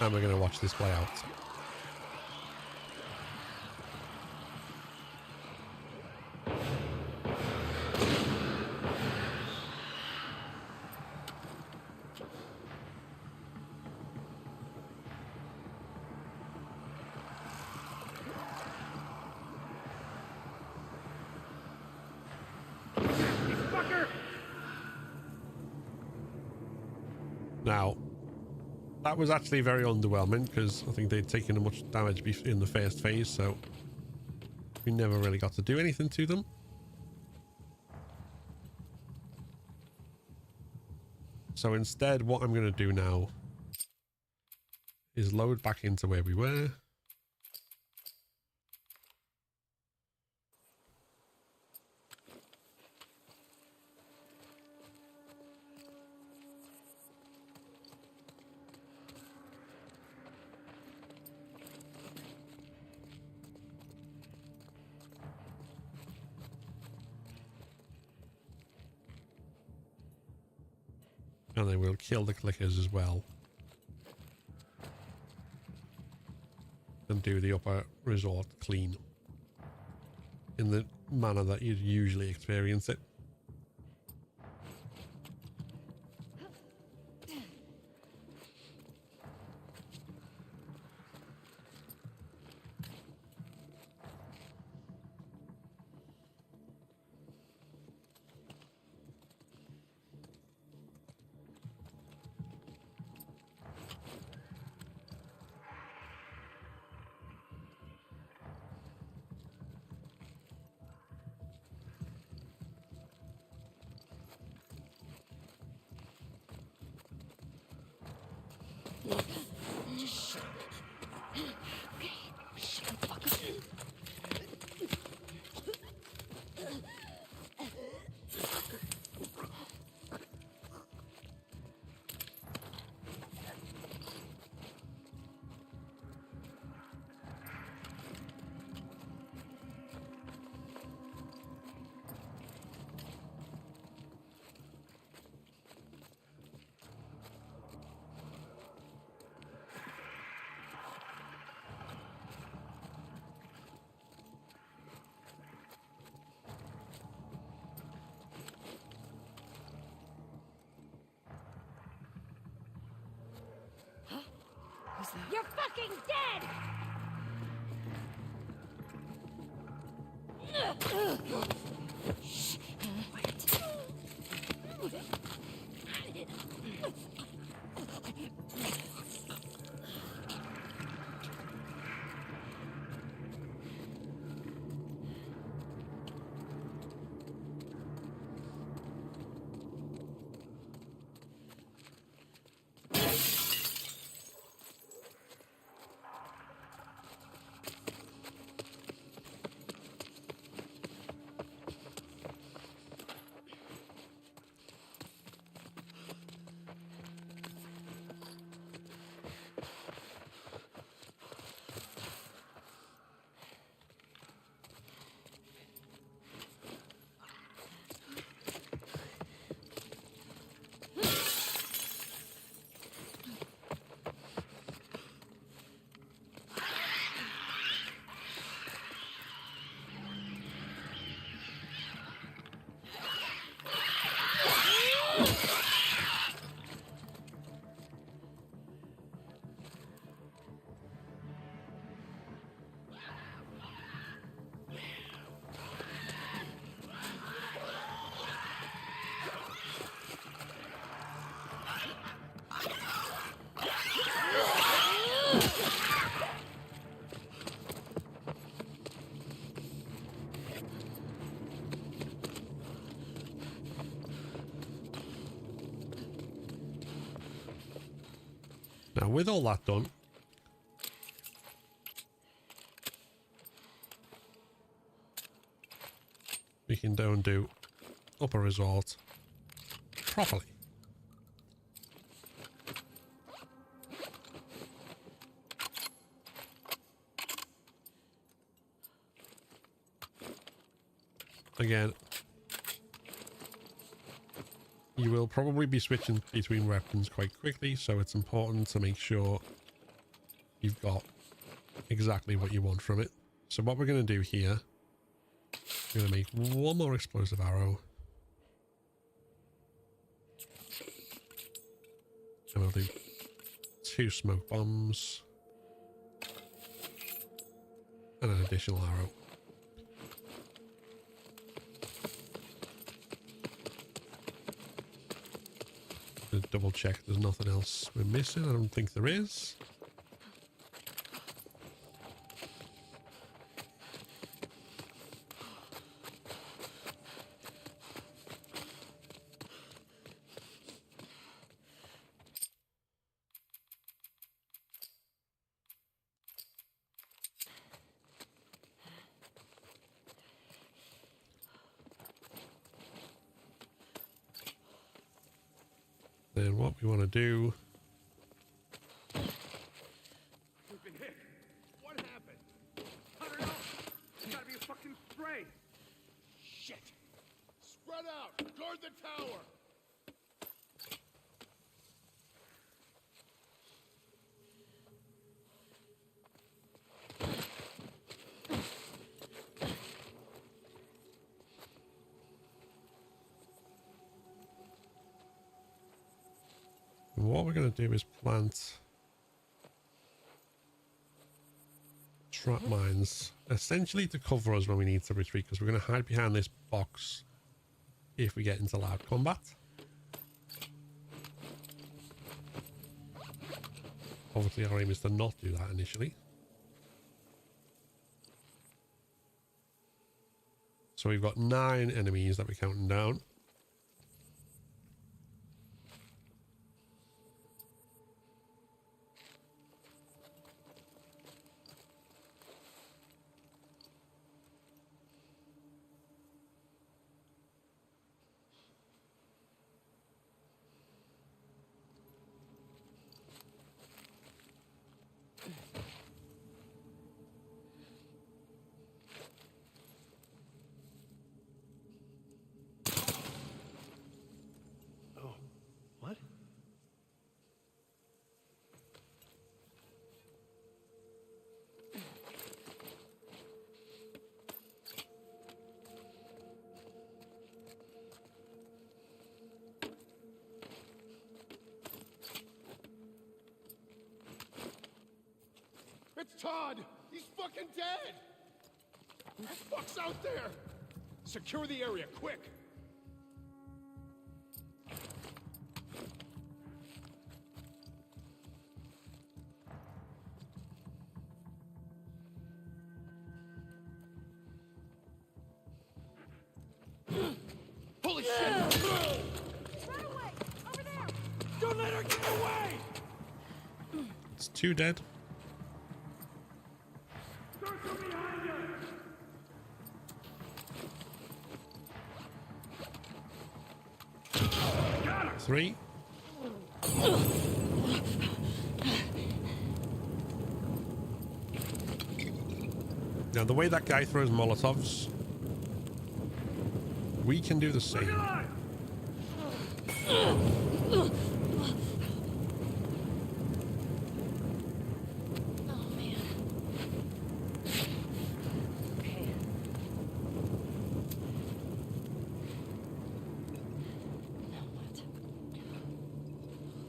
And we're going to watch this play out. Now, that was actually very underwhelming because I think they'd taken much damage in the first phase, so we never really got to do anything to them. So instead, what I'm going to do now is load back into where we were. And then we'll kill the clickers as well. And do the upper resort clean. In the manner that you'd usually experience it. You're fucking dead! Now, with all that done, we can go and do upper resort properly. Again, you will probably be switching between weapons quite quickly, so it's important to make sure you've got exactly what you want from it. So what we're going to do here, we're going to make one more explosive arrow. And we'll do 2 smoke bombs. And an additional arrow. Double check there's nothing else we're missing. I don't think there is. Then what we want to do... We've been hit. What happened? I don't know. It's gotta be a fucking spray. Shit. Spread out. Guard the tower. What we're going to do is plant trap mines, essentially to cover us when we need to retreat, because we're going to hide behind this box if we get into loud combat. Obviously our aim is to not do that initially. So we've got 9 enemies that we're counting down. Todd! He's fucking dead! Who the fuck's out there? Secure the area, quick! Holy shit! Run away! Over there! Don't let her get away! It's 2 dead. Circle behind you! 3. Now, the way that guy throws Molotovs, we can do the same.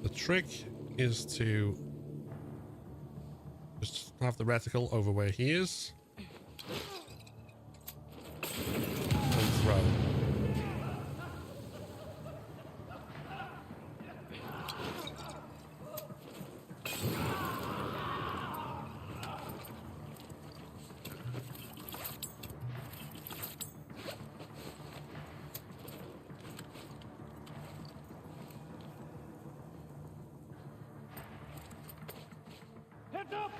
The trick is to just have the reticle over where he is and throw. Heads up!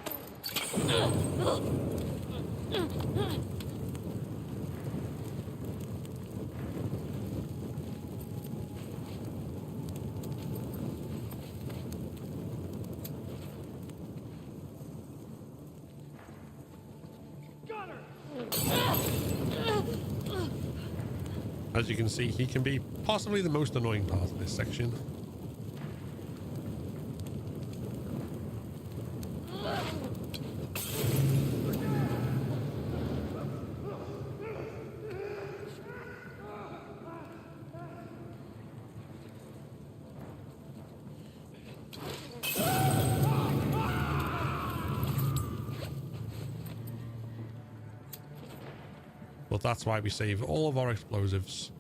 As you can see, he can be possibly the most annoying part of this section. But that's why we save all of our explosives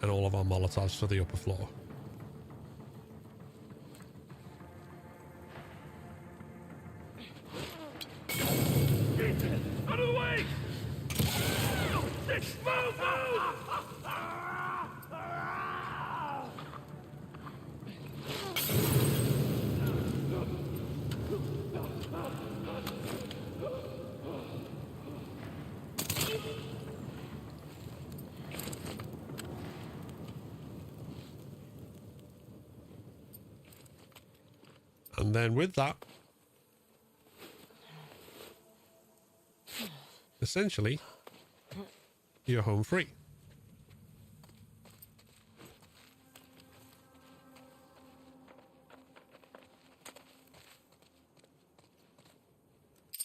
and all of our Molotovs for the upper floor. Out of the way! Move! Move! And then with that, essentially, you're home free.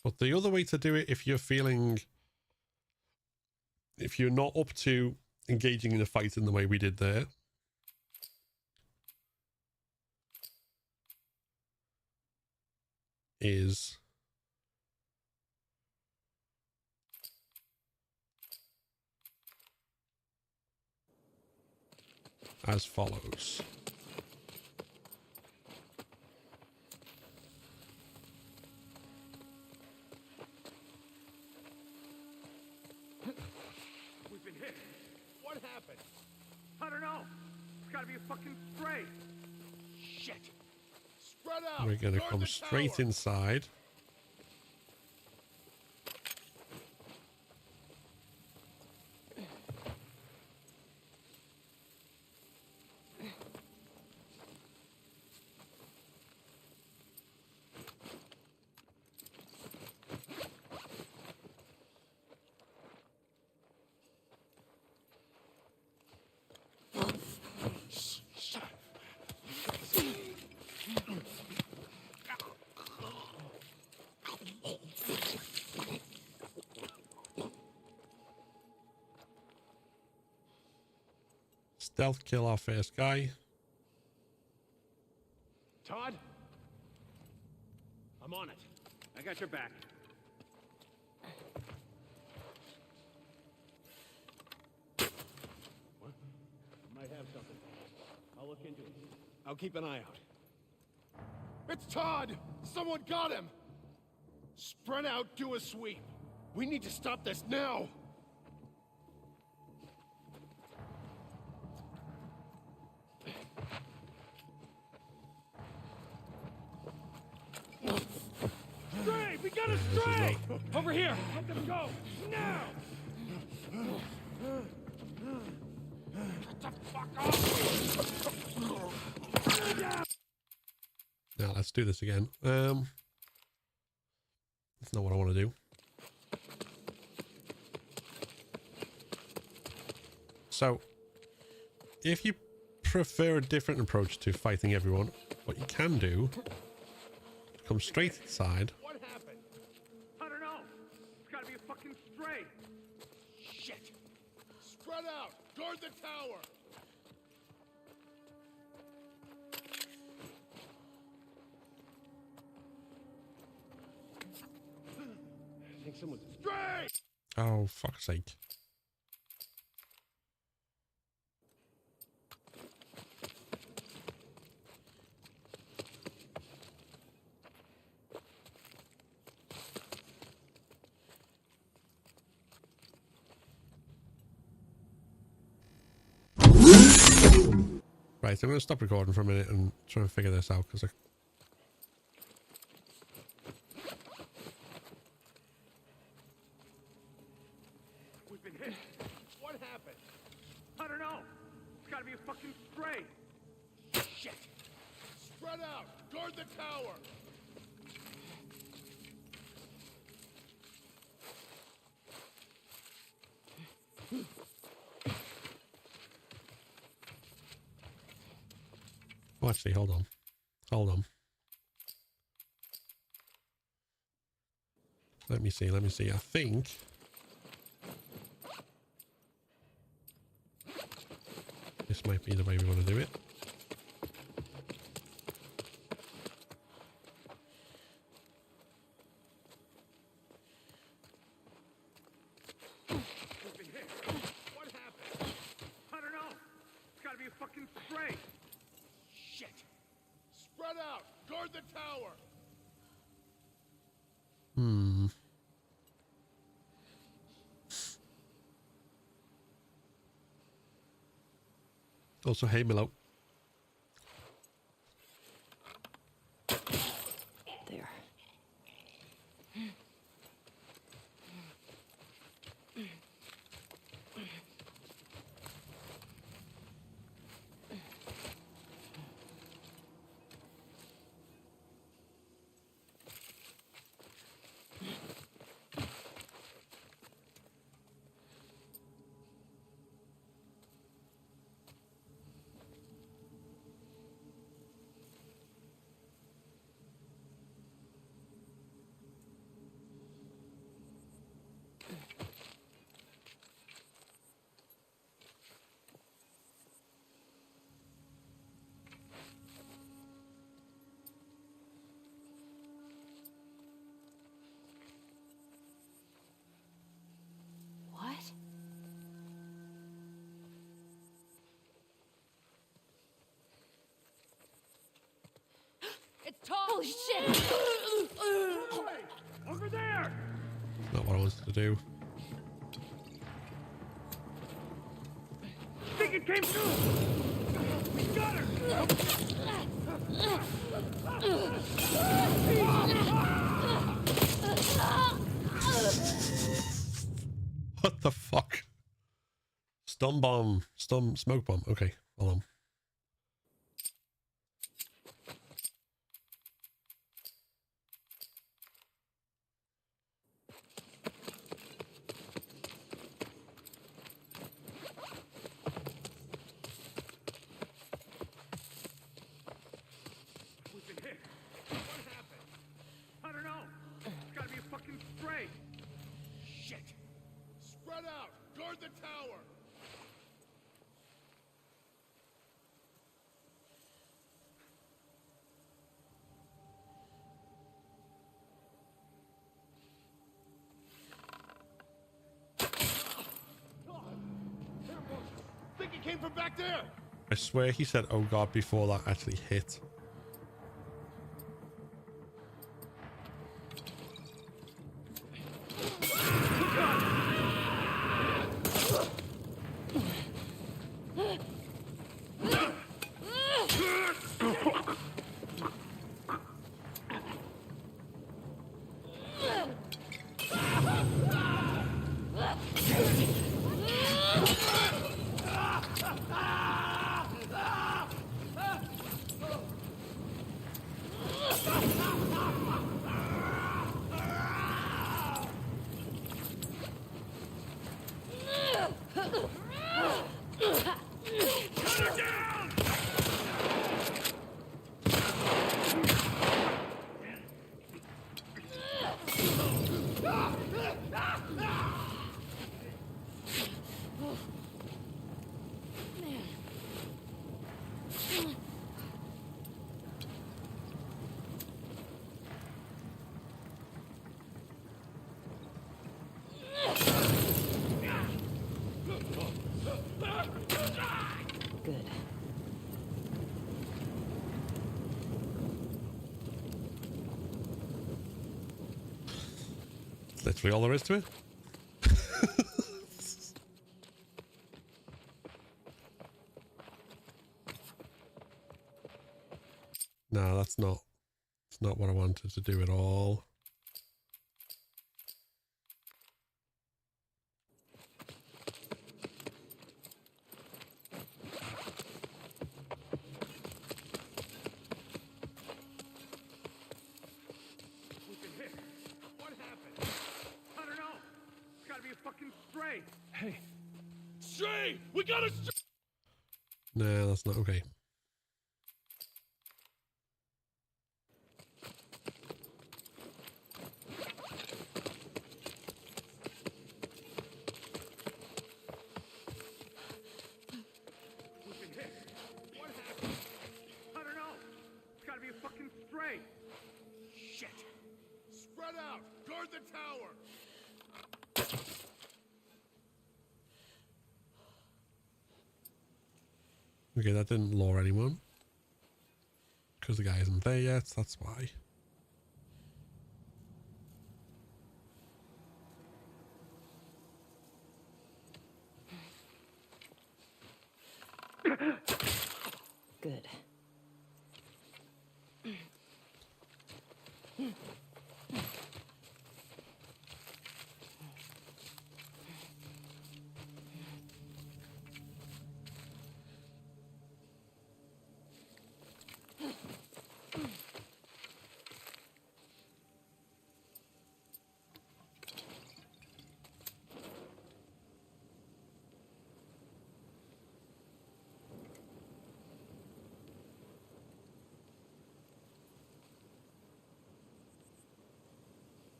But the other way to do it, if you're not up to engaging in a fight in the way we did there, is as follows. We've been hit. What happened? I don't know. It's gotta be a fucking spray. Shit. Spread out. We're going to Guard come the straight tower. inside. Stealth kill our first guy. Todd? I'm on it. I got your back. What? Might have something. I'll look into it. I'll keep an eye out. It's Todd! Someone got him! Spread out, do a sweep. We need to stop this now! Stray! We got a stray! Over here! Let them go! Now! Shut the fuck up! Now let's do this again. That's not what I want to do. So, if you prefer a different approach to fighting everyone, what you can do, come straight inside. What happened? I don't know. It's gotta be a fucking stray. Shit! Spread out! Guard the tower! I think someone's stray! Oh, fuck's sake. Right, so I'm going to stop recording for a minute and try and figure this out, because We've been hit. What happened? I don't know. It's gotta be a fucking stray. Shit! Spread out! Guard the tower! Oh, actually, hold on. Hold on. Let me see, let me see. I think... this might be the way we want to do it. We've been hit. What happened? I don't know. It's gotta be a fucking stray. Shit! Spread out! Guard the tower! Hmm. Also, hey, Milo. There. What? It's Todd! Holy shit! Over there! Not what I wanted to do. Think it came through! We got her! What the fuck? Stun bomb. Stun smoke bomb. Okay, hold on. We've been hit. What happened? I don't know. It's gotta be a fucking stray. Shit! Spread out! Guard the tower! from back there! I swear he said, oh God, before that actually hit. Good. That's literally all there is to it. No, that's not. It's not what I wanted to do at all. What happened? I don't know. It's gotta be a fucking stray. Hey. Stray! We got a stray! No, that's not okay. What happened? I don't know. It's gotta be a fucking stray. Shit. Spread out. Guard the tower. Okay, that didn't lure anyone. Because the guy isn't there yet, that's why. Good.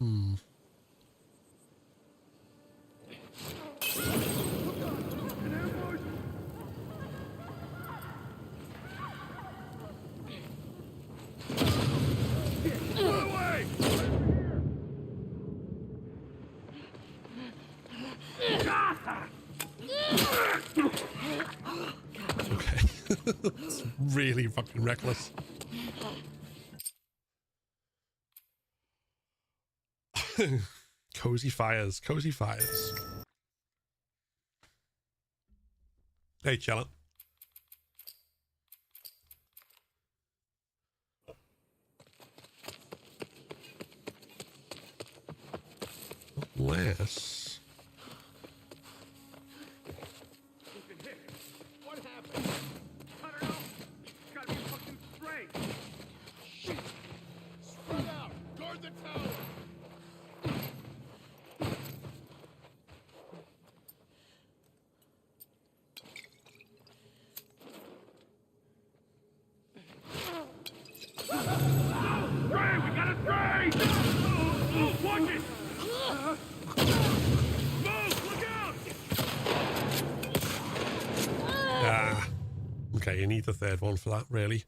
Hmm. Okay. It's really fucking reckless. Cozy fires, cozy fires. Hey, Chella. Unless... What happened? I don't know. It's gotta be a fucking stray. Shit. Spread out. Guard the tower. Stray! We got a stray! Watch it! Move! Look out! Ah. Okay, you need the third one for that, really.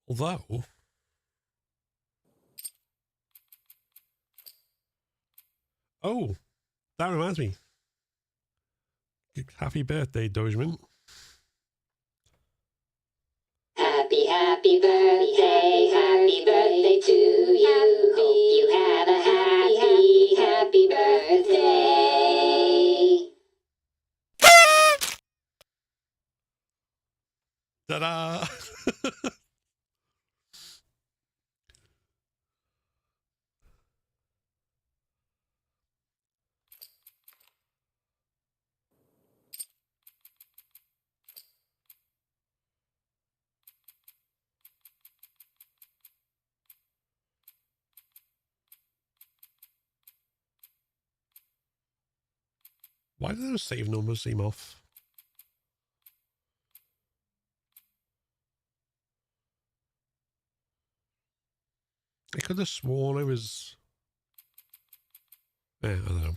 Although... Oh, that reminds me. Happy birthday, Dogeman. Happy, happy birthday to you. Hope you have a happy, happy birthday. Ta-da! Why do those save numbers seem off? I could have sworn I was... Yeah, I don't know.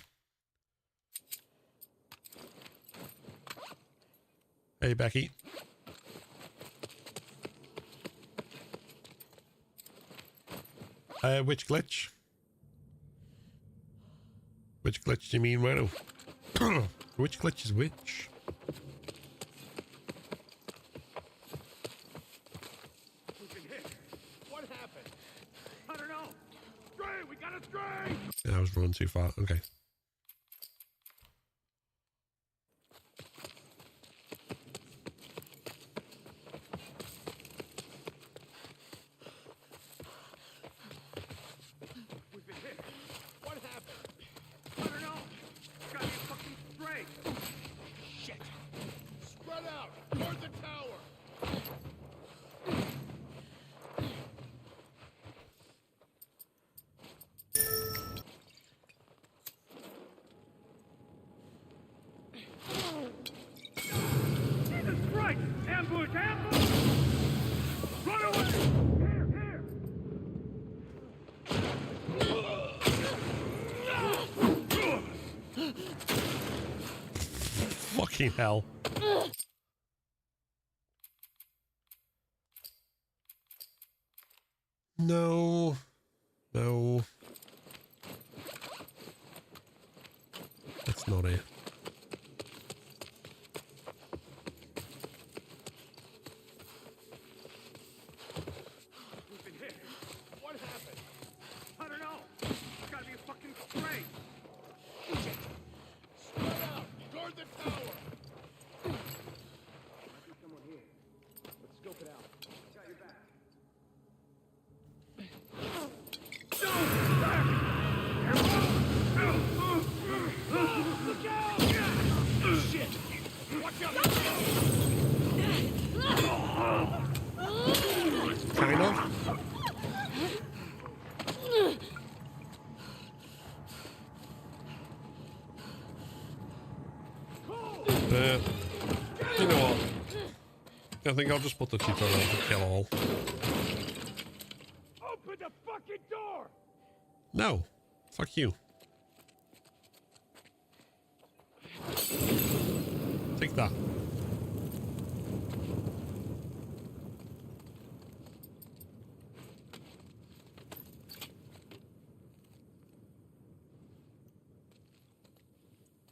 Hey, Becky. Which glitch? Which glitch do you mean, Rhino? Which glitch is which? What happened? I don't know. Stray, we got a stray! Yeah, I was running too far. Okay. We've been hit. What happened? I don't know. It's gotta be a fucking stray. Shit. Spread out. Toward the tower. Jesus Christ! Ambush! Ambush! Run away! Here! Here! Fucking hell. No. No. That's not it. We've been hit. What happened? I don't know. It's gotta be a fucking stray. Shit. Spread out. Guard the tower. Might be someone here. Let's scope it out. Got your back. Look out! Shit! Watch out! Kind of. You know what? I think I'll just put the tutorial to kill all. Open the fucking door! No. Fuck you. Take that.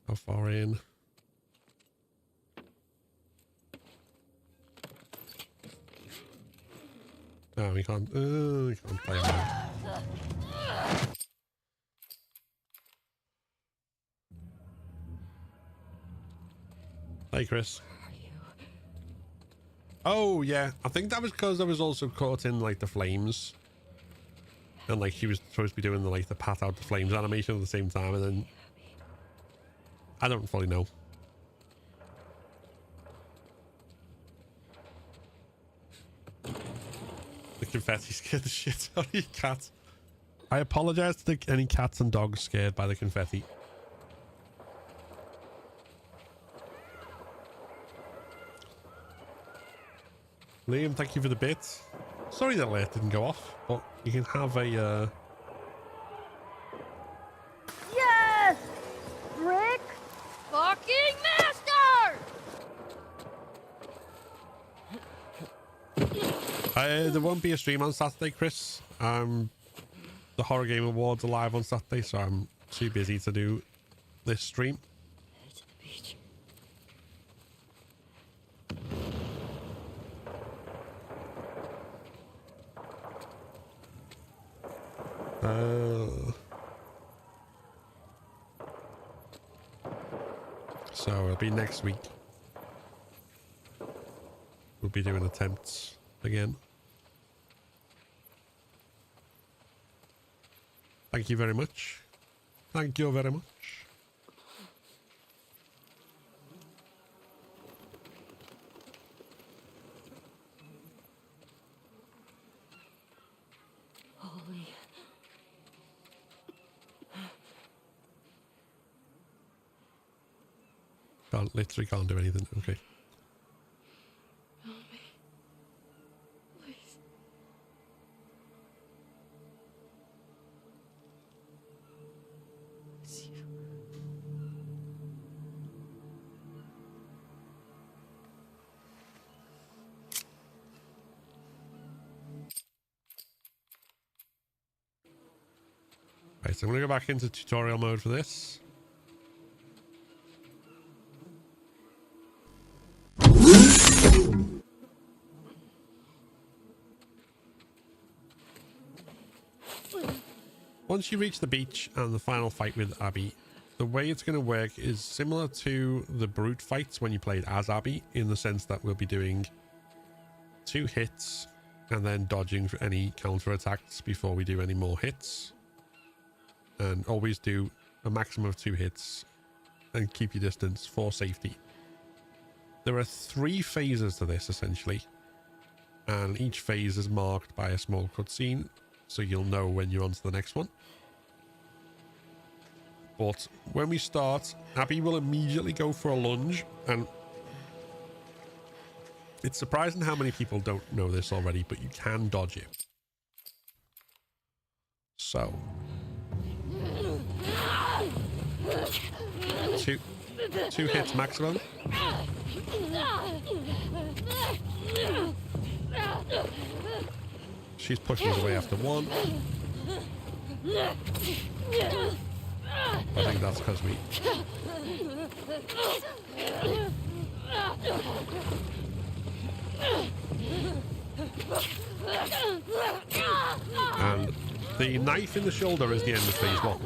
How far in? No, we can't play on that. Hey, Chris. Oh, yeah. I think that was because I was also caught in, like, the flames. And, like, she was supposed to be doing, the pat out the flames animation at the same time, and then... I don't fully know. The confetti scared the shit out of your cat. I apologize to any cats and dogs scared by the confetti. Liam, thank you for the bits. Sorry that alert didn't go off, but you can have a Yes! Rick! Fucking master! there won't be a stream on Saturday, Chris. The Horror Game Awards are live on Saturday, so I'm too busy to do this stream. Head to the beach. So it'll be next week. We'll be doing attempts again. Thank you very much. Thank you very much. Holy. Literally can't do anything. Okay. Help me. Please. It's you. Right, so I'm going to go back into tutorial mode for this. Once you reach the beach and the final fight with Abby, the way it's going to work is similar to the brute fights when you played as Abby, in the sense that we'll be doing 2 hits and then dodging for any counter attacks before we do any more hits. And always do a maximum of 2 hits and keep your distance for safety. There are 3 phases to this essentially, and each phase is marked by a small cutscene, so you'll know when you're on to the next one. But when we start, Abby will immediately go for a lunge, and it's surprising how many people don't know this already, but you can dodge it. So, two hits maximum. She's pushing us away after 1. I think that's because we... And the knife in the shoulder is the end of phase 1.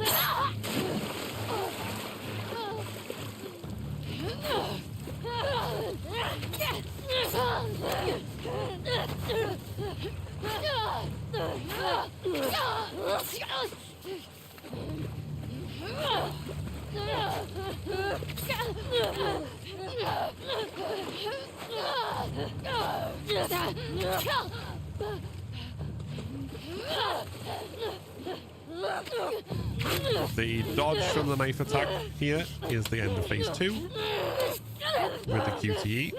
The dodge from the knife attack here is the end of phase 2 with the QTE.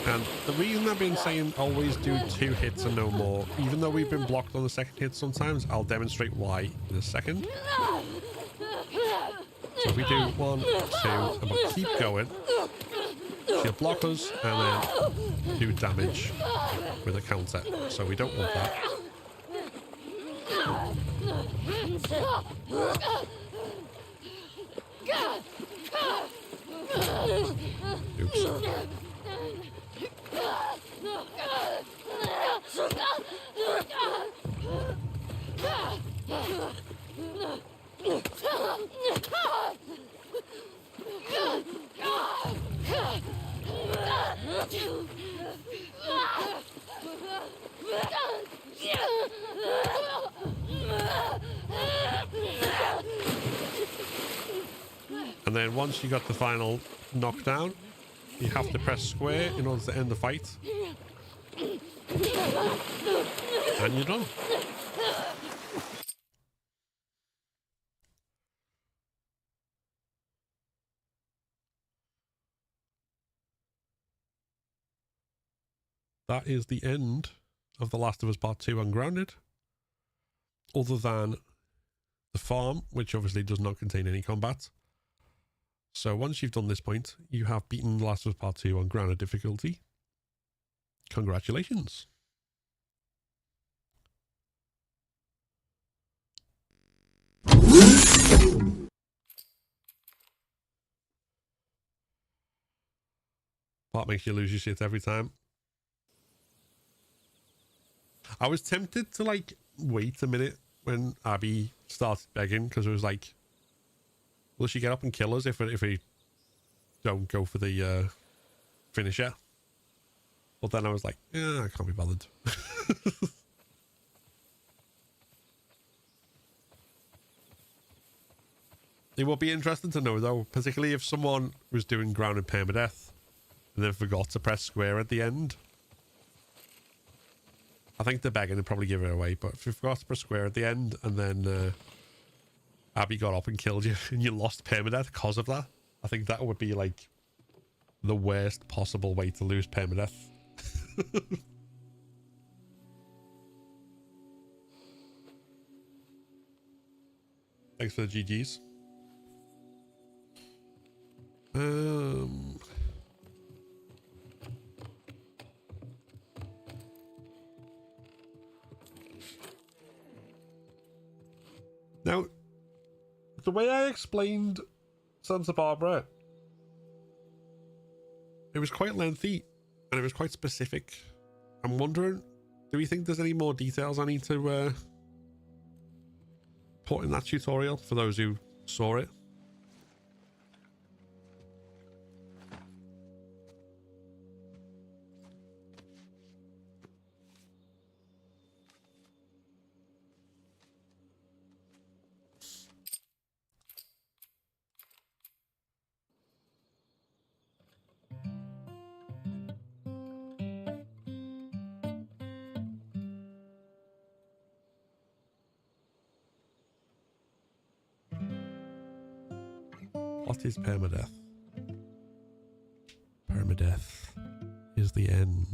And the reason I've been saying always do 2 hits and no more, even though we've been blocked on the second hit sometimes, I'll demonstrate why in a second. So if we do 1, 2, and we'll keep going, she'll block us and then do damage with a counter. So we don't want that. Oops. And then once you got the final knockdown, you have to press square in order to end the fight. And you're done. That is the end of The Last of Us Part 2 Ungrounded. Other than the farm, which obviously does not contain any combat. So once you've done this point, you have beaten The Last of Us Part 2 on grounded difficulty. Congratulations. Part makes you lose your shit every time. I was tempted to like wait a minute when Abby started begging, because it was like, will she get up and kill us if we don't go for the finisher? But then I was like, yeah, I can't be bothered. It would be interesting to know though, particularly if someone was doing grounded permadeath and then forgot to press square at the end. I think the begging would probably give it away, but if you forgot to press square at the end and then Abby got up and killed you and you lost permadeath because of that, I think that would be like the worst possible way to lose permadeath. Thanks for the GGs. Now, the way I explained Santa Barbara, it was quite lengthy and it was quite specific. I'm wondering, do we think there's any more details I need to put in that tutorial for those who saw it? What is permadeath? Permadeath is the end.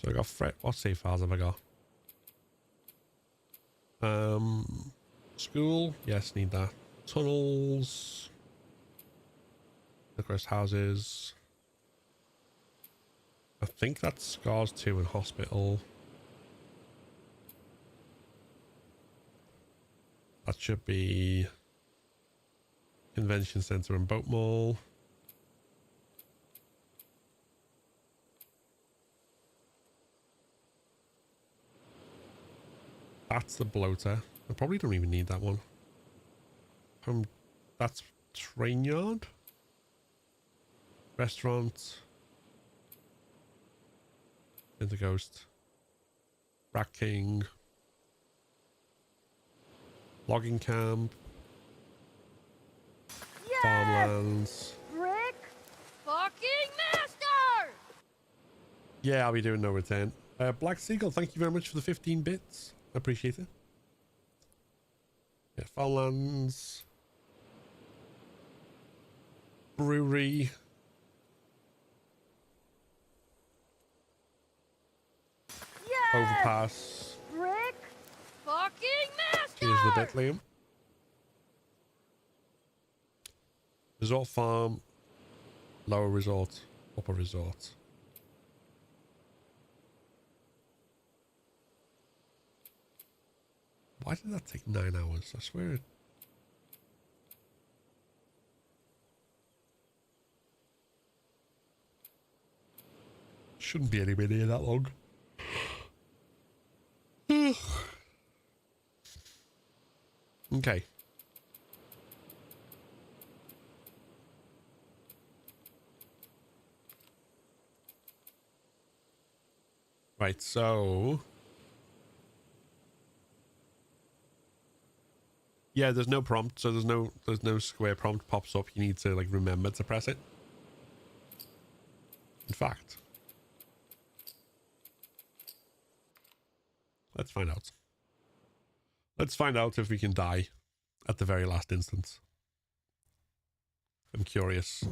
So I got what save files have I got? School, yes, need that. Tunnels, Licorice houses. I think that's Scars 2 and Hospital. That should be Convention Center and Boat Mall. That's the bloater. I probably don't even need that one. That's Train Yard. Restaurant. Interghost. Rat King. Logging camp. Yes! Farmlands. Brick fucking master! Yeah, I'll be doing no return. Black Seagull, thank you very much for the 15 bits. I appreciate it. Yeah, Farmlands. Brewery. Yes! Overpass. Brick fucking master! Here's the bit, Liam. Resort Farm. Lower Resort. Upper Resort. Why did that take 9 hours? I swear it... Shouldn't be anywhere near that long. Okay. Right, so... Yeah, there's no prompt, so there's no square prompt pops up. You need to like remember to press it. In fact, let's find out. Let's find out if we can die at the very last instance. I'm curious.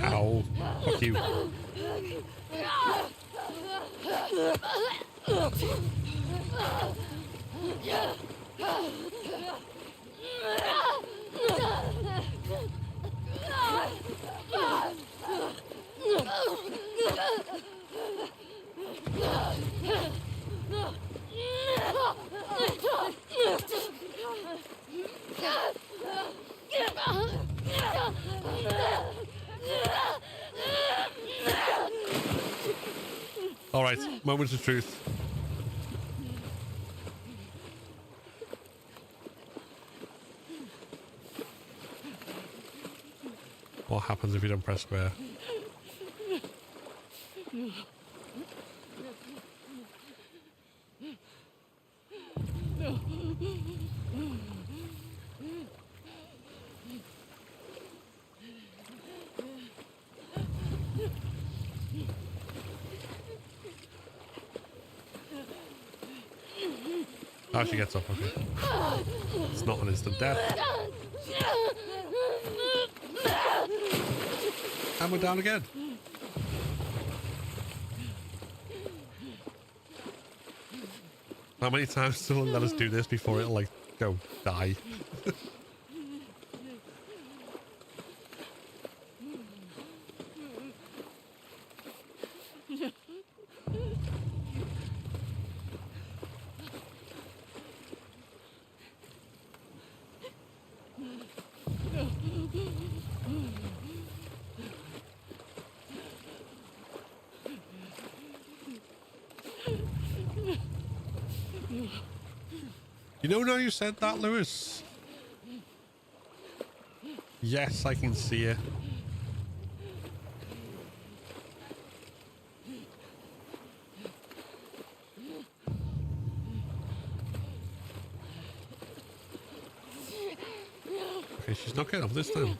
Ow. Fuck you. All right, moments of truth. What happens if you don't press square? Oh, she gets up, okay. It's not an instant death. And we're down again. How many times will it let us do this before it'll, like, go die? You know, now you said that, Lewis. Yes, I can see it. Okay, she's not getting up this time.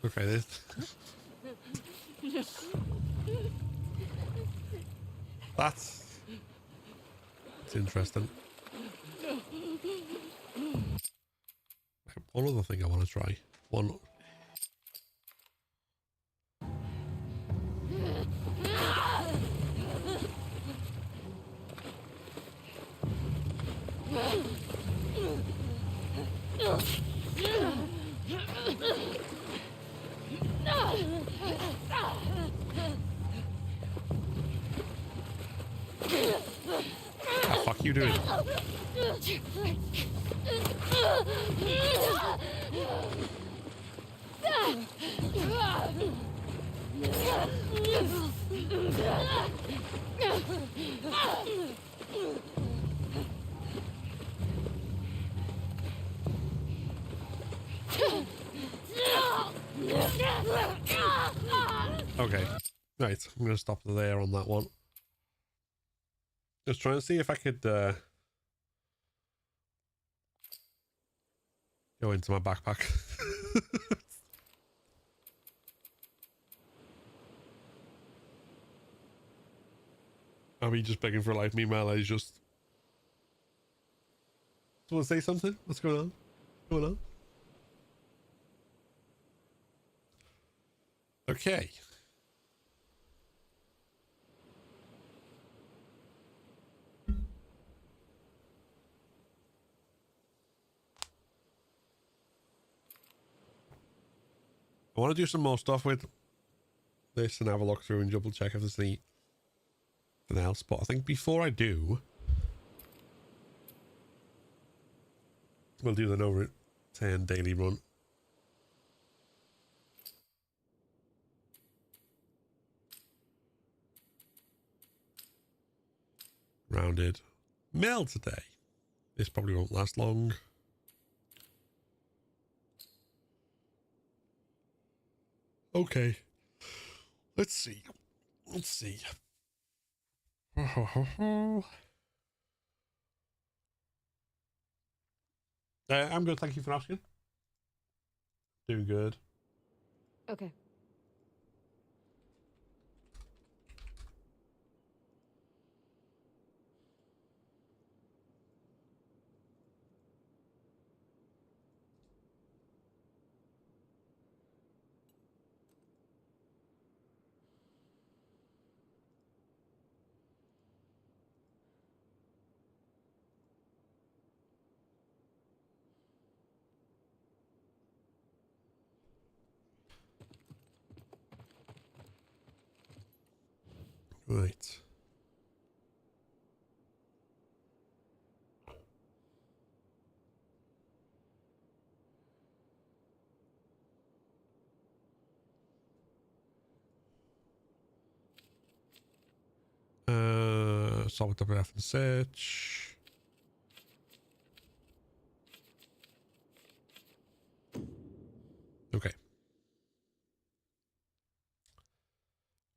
Okay, this. That's interesting. One other thing I want to try. One. What the fuck are you doing? Okay, right, I'm gonna stop there on that one. Just trying to see if I could go into my backpack. Are we just begging for life? Meanwhile, I just... Want to say something? What's going on? What's going on? Okay. I want to do some more stuff with this and have a look through and double check if there's anything else. But I think before I do, we'll do the no 10 daily run. Rounded mail today. This probably won't last long. Okay. Let's see. Let's see. I'm good. Thank you for asking. Doing good. Okay. Right. Start with WF and search. Okay.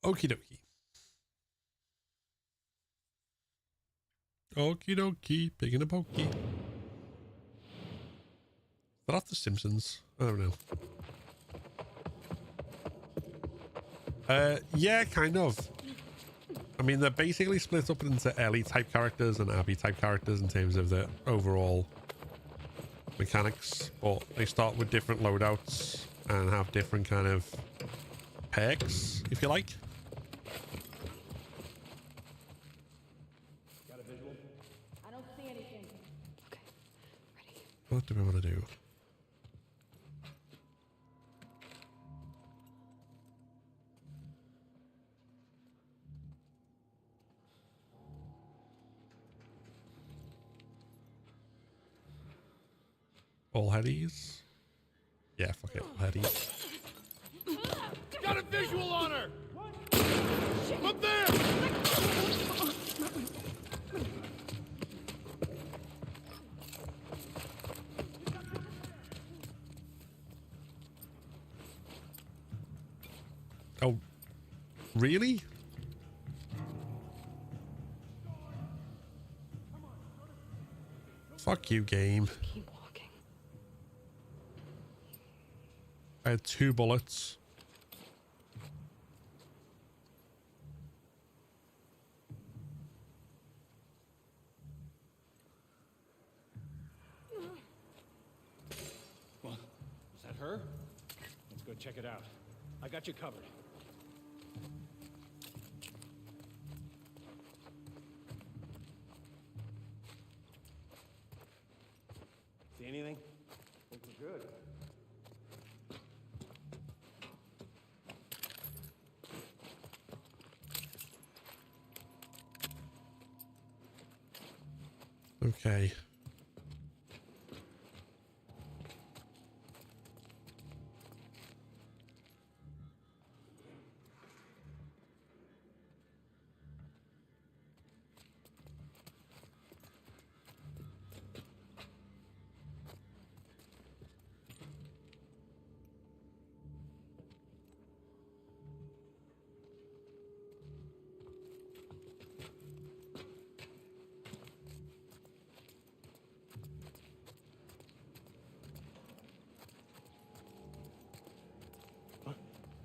Okie dokie. Okie dokie. Pig in a pokey. Is that the Simpsons? I don't know. Yeah, kind of. I mean, they're basically split up into Ellie type characters and Abby type characters in terms of the overall mechanics, but they start with different loadouts and have different kind of perks, if you like. Got a visual? I don't see anything. Okay. Ready. What do we want to do? All headies? Yeah, fuck it. All headies. Got a visual on her! Up there! Oh, really? Fuck you, game. Keep walking. I had 2 bullets. Check it out. I got you covered. See anything? Think we're good. Okay.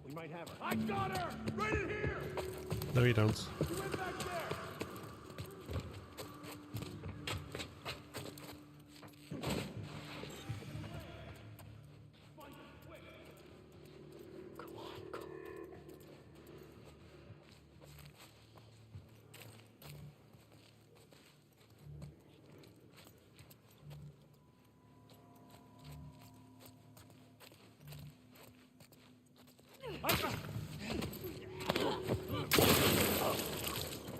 We might have her. I got her! Right in here! No, you don't. She went back there!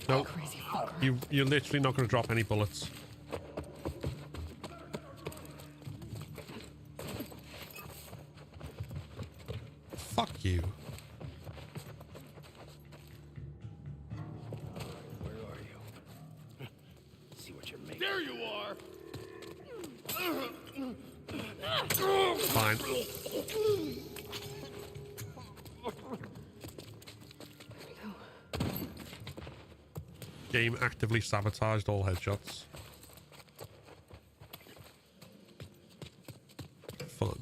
No, you're literally not going to drop any bullets. Fuck you. Where are you? See what you're making. There you are! Fine. Game actively sabotaged all headshots. Fun.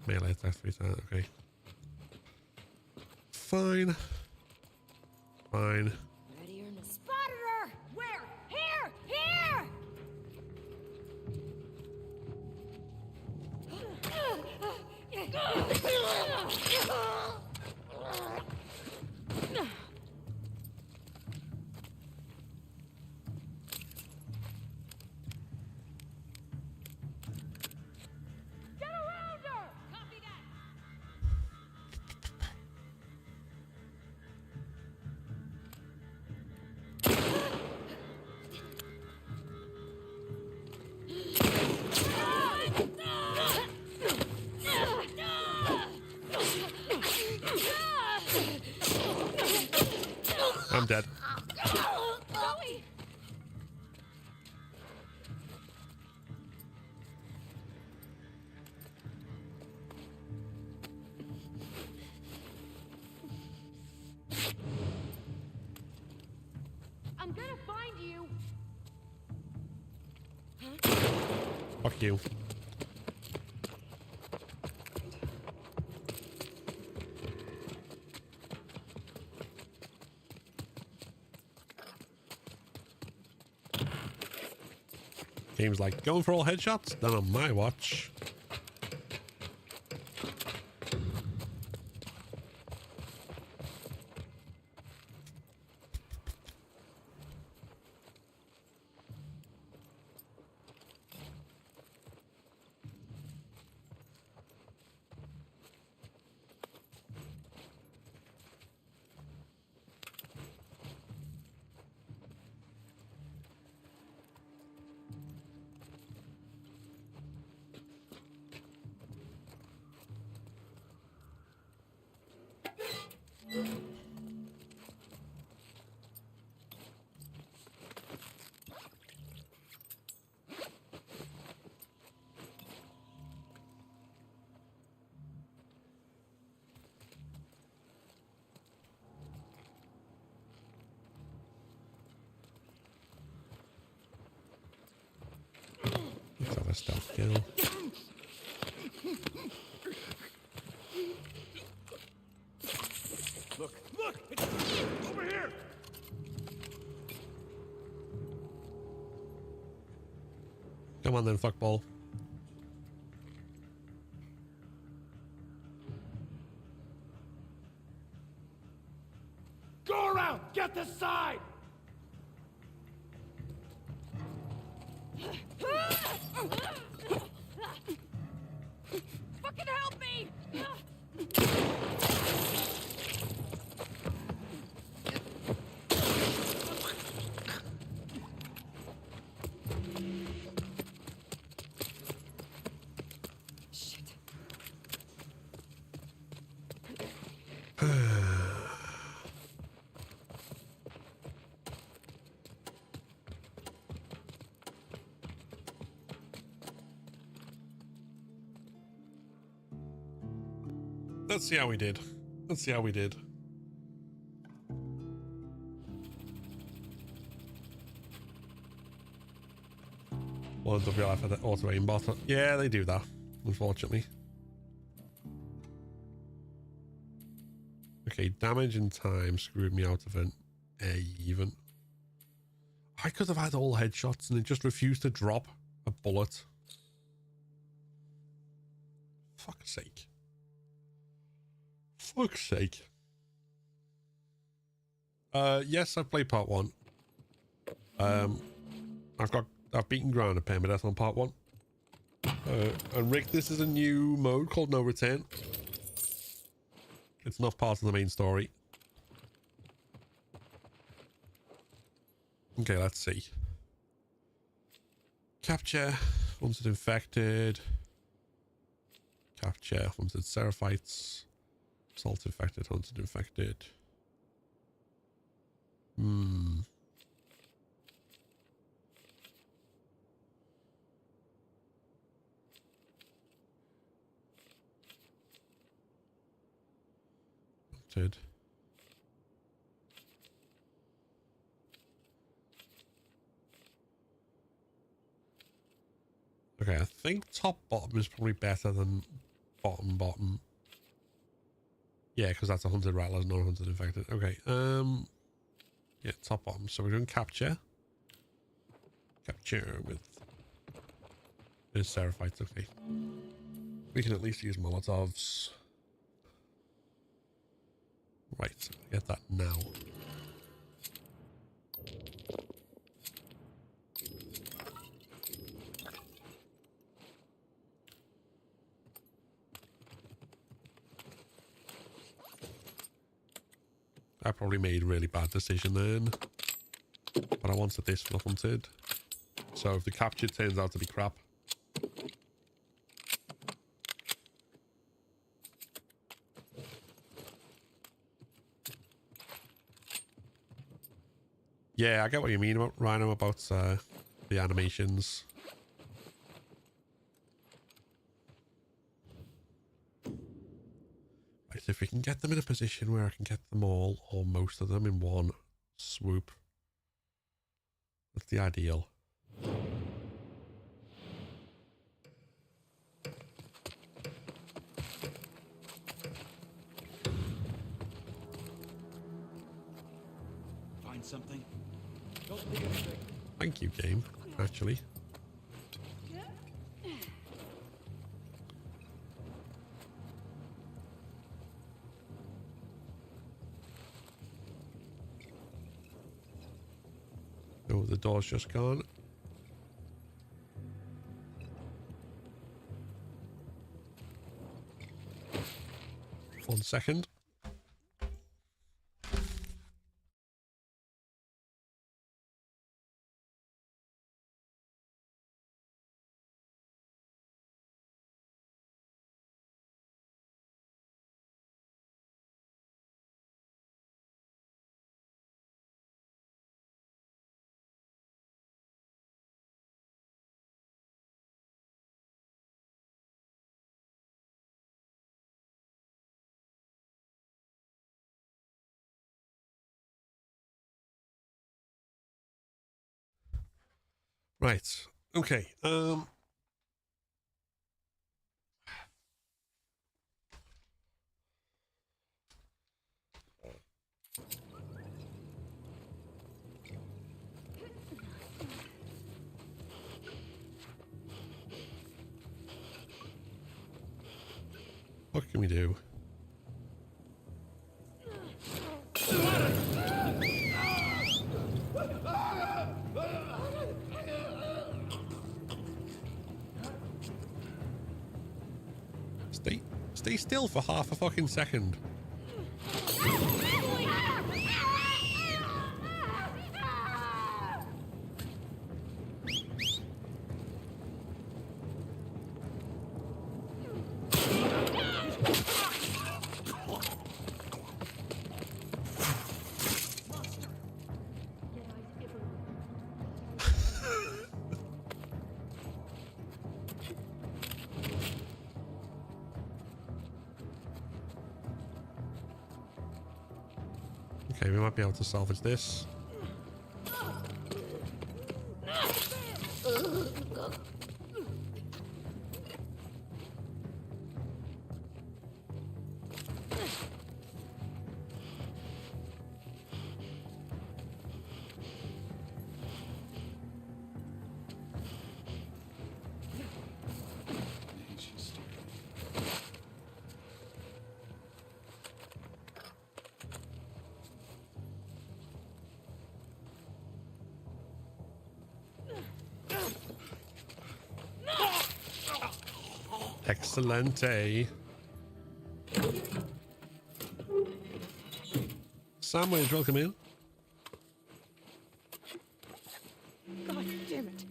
Melee attack 3 times, okay. Fine. Fine. Ready or not? Spotted her! Where? Here! Here! Get around her! Copy that! I'm dead. Chloe! I'm gonna find you. Fuck you. Game's like, going for all headshots? Not on my watch. Let's have a stealth kill. Look! Look! It's over here! Come on then, fuckball. Go around! Get this side! Fucking help me! Let's see how we did. Let's see how we did. One WI for the auto aim bot. Yeah, they do that, unfortunately. Okay, damage and time screwed me out of an A even. I could have had all headshots and it just refused to drop a bullet. Fuck's sake. Fuck's sake. Yes, I've played part 1. I've beaten ground and permadeath on part 1. And Rick, this is a new mode called No Return. It's not part of the main story. Okay, let's see. Capture, hunted infected. Capture, hunted seraphites. Assault infected, hunted infected. Hunted. Okay, I think top bottom is probably better than bottom. Yeah, because that's 100 rattlers, not 100 infected. Okay, yeah, top bottom. So we're doing capture. Capture with seraphites. Okay, we can at least use Molotovs. Right, get that now. I probably made a really bad decision then, but I wanted this for the hunted. So if the capture turns out to be crap, yeah, I get what you mean about Rhino about the animations. Right, if we can get them in a position where I can get them all or most of them in one swoop, that's the ideal. Find something? Thank you, game, actually. Oh, the door's just gone. One second. Right. Okay. What can we do? Stay still for half a fucking second. Okay, we might be able to salvage this. Excelente. Sandwich, welcome in. God damn it.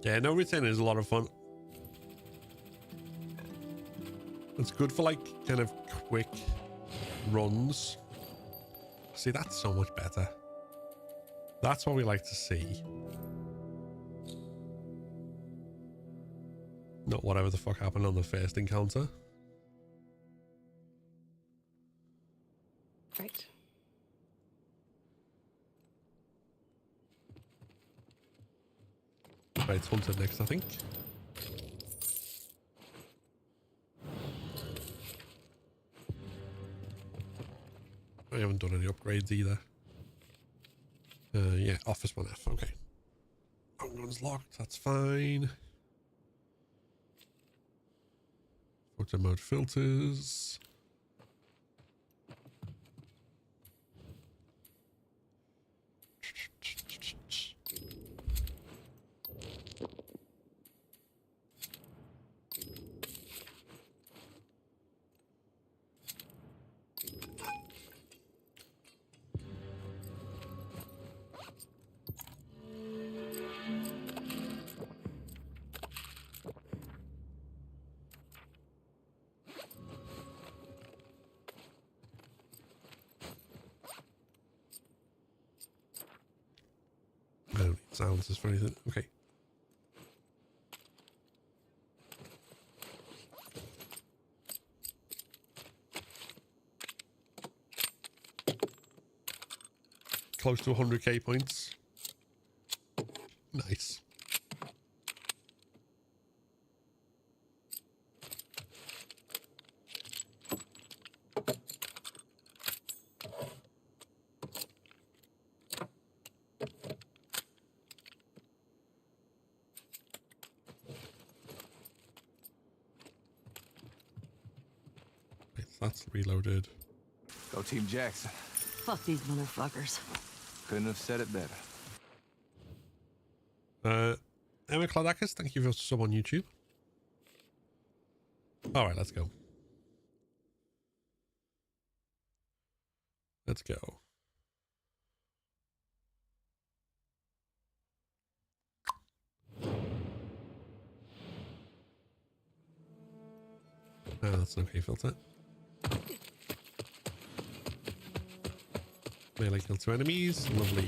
Yeah, no return is a lot of fun. It's good for like kind of quick runs. See, that's so much better. That's what we like to see. Not whatever the fuck happened on the first encounter. Right. Right, it's hunted next, I think. I haven't done any upgrades either. Yeah, Office 1F, okay. Gun's locked, that's fine. Photo mode filters. I don't need silencers for anything. Okay. Close to 100k points. Nice. That's reloaded. Go Team Jackson. Fuck these motherfuckers. Couldn't have said it better. Emma Cladakis, thank you for sub on YouTube. All right, let's go. Let's go. That's an okay filter. Melee kill 2 enemies. Lovely.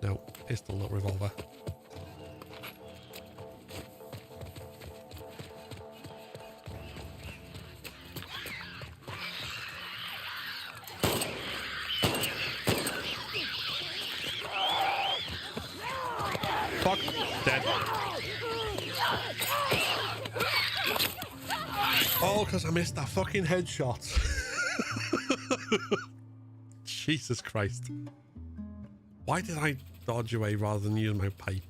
No, pistol, not revolver. Fuck, dead. Oh, because I missed that fucking headshot. Jesus Christ. Why did I dodge away rather than use my pipe?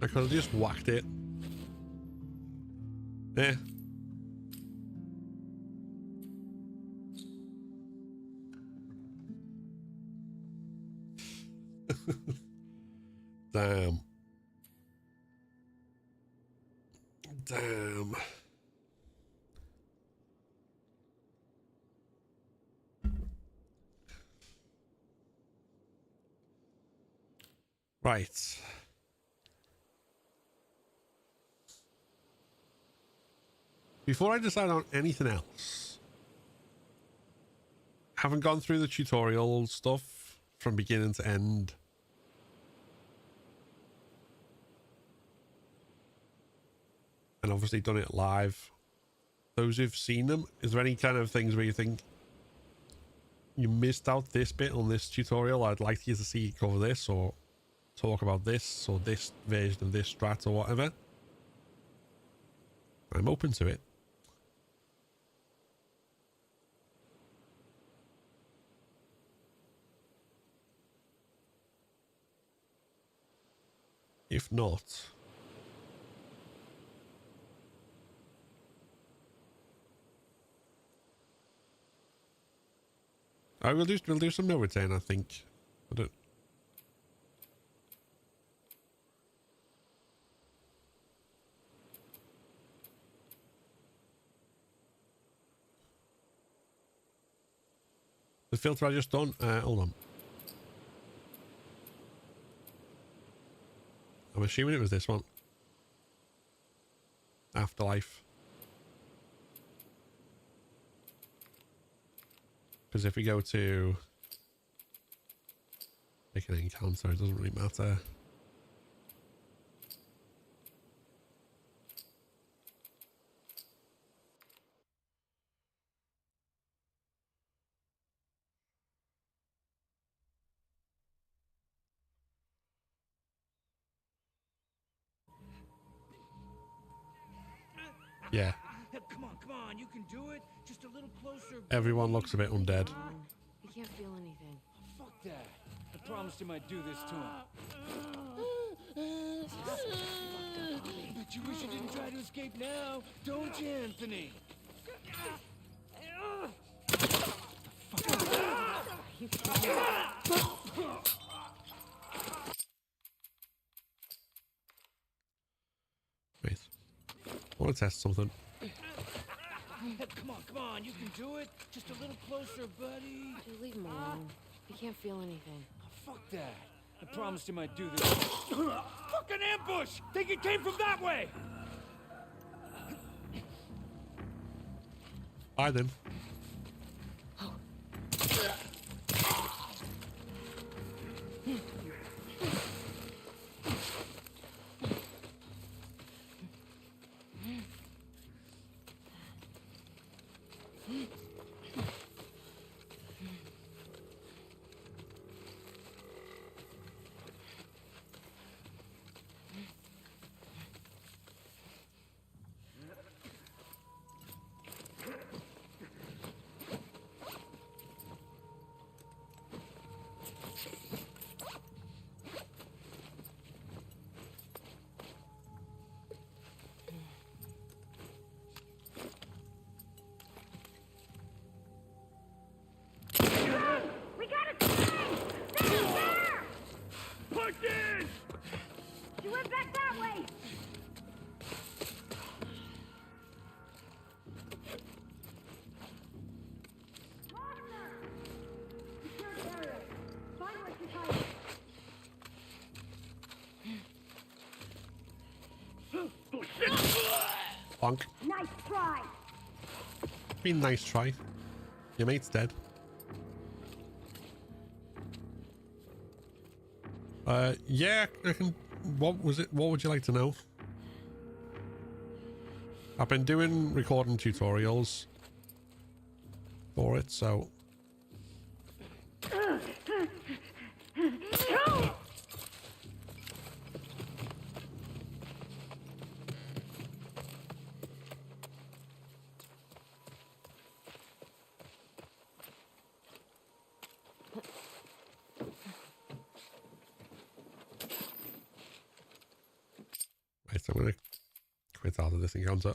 I could have just whacked it. Yeah. Damn. Damn. Right. Before I decide on anything else, haven't gone through the tutorial stuff from beginning to end. And obviously done it live. Those who've seen them, is there any kind of things where you think you missed out this bit on this tutorial? I'd like you to see it cover this, or talk about this, or this version of this strat, or whatever. I'm open to it. If not, we'll do some no return, I think. I don't. The filter I just done. Hold on. I'm assuming it was this one. Afterlife. Because if we go to make an encounter, it doesn't really matter. Yeah. Come on, you can do it. Just a little closer. Everyone looks a bit undead. He can't feel anything. Fuck that. I promised him I'd do this to him. Bet you wish you didn't try to escape now, don't you, Anthony? Wait. I want to test something. Come on, you can do it. Just a little closer, buddy. Dude, leave him alone. He can't feel anything. Fuck that. I promised him I'd do this. Fucking ambush! Think it came from that way! Bye then. Bonk. Nice try. Be nice try. Your mate's dead. Yeah, I can. What was it? What would you like to know? I've been doing recording tutorials for it, so. Right, so I'm going to quit out of this encounter.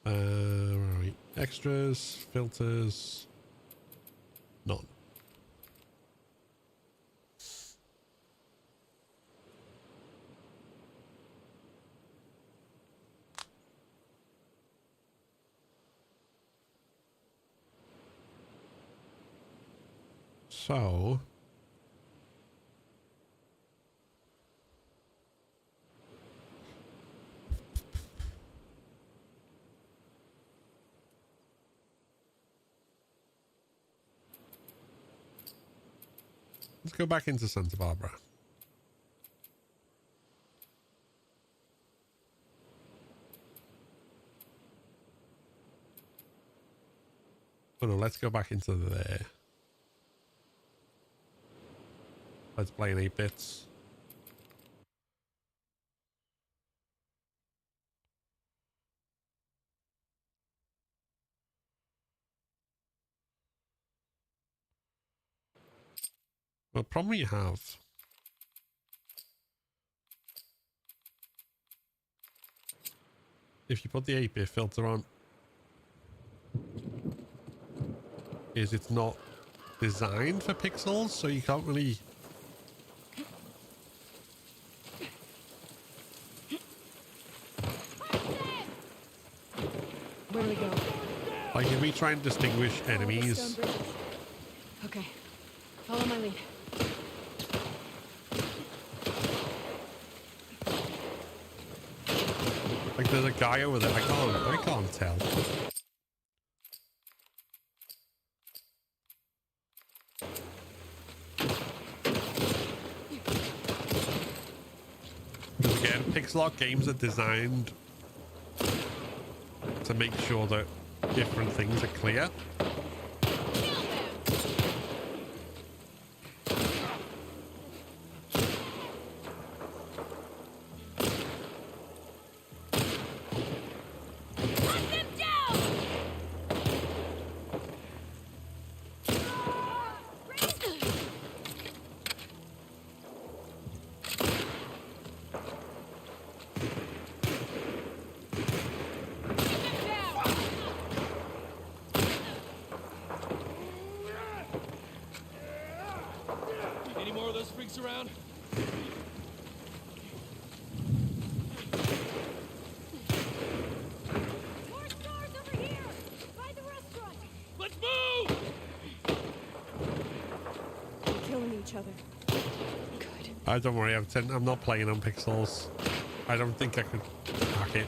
Where are we? Extras, filters, none. So let's go back into Santa Barbara. Oh no, let's go back into there. Let's play in 8 bits. Well, the problem you have if you put the 8-bit filter on is it's not designed for pixels, so you can't really Where do we go? like if we try and distinguish enemies. Okay. Follow my lead. Like there's a guy over there. I can't tell. Because again, pixel art games are designed to make sure that different things are clear. Any more of those freaks around? More stars over here! By the restaurant! Let's move! We're killing each other. Good. Don't worry, I'm not playing on pixels. I don't think I could hack it.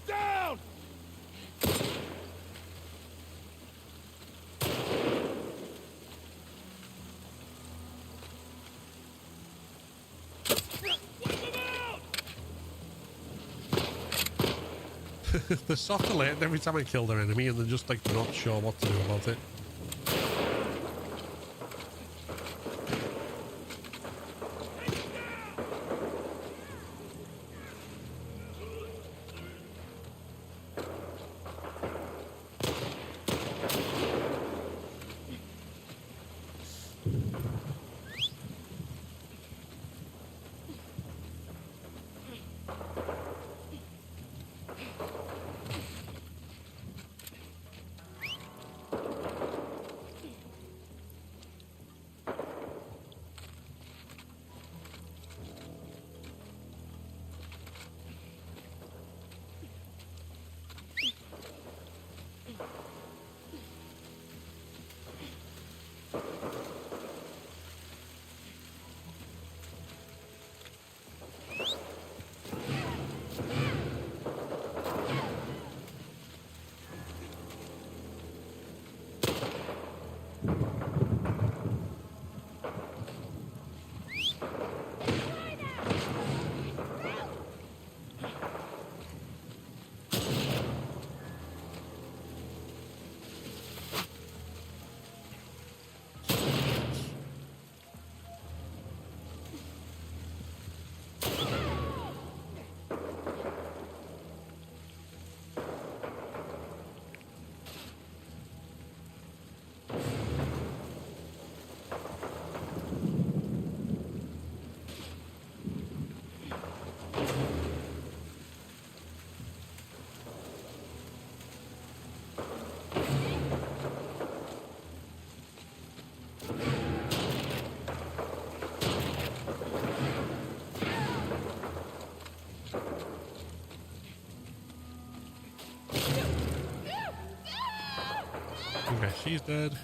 Down! They're soft alert every time I kill their enemy and they're just like not sure what to do about it. Okay, she's dead.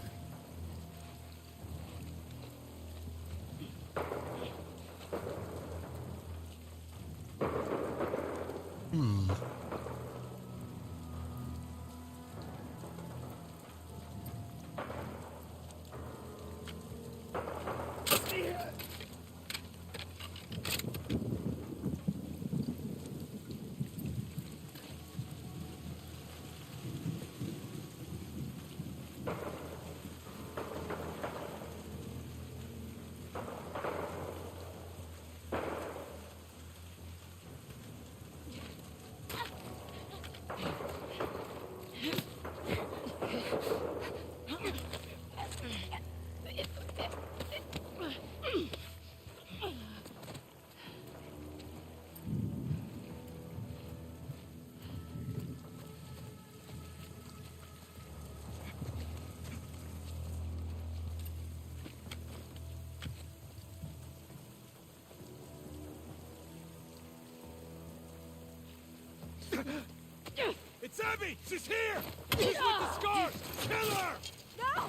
It's Abby! She's here! She's with the scars! Kill her! No!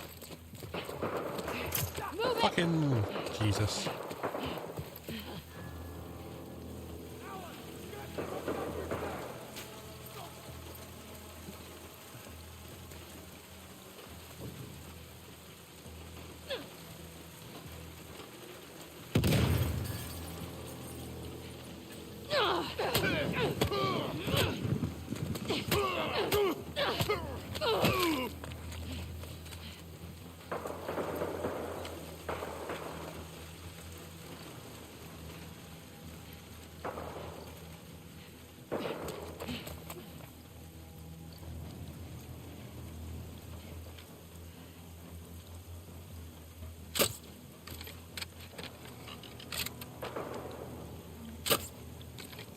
Move it! Fucking Jesus.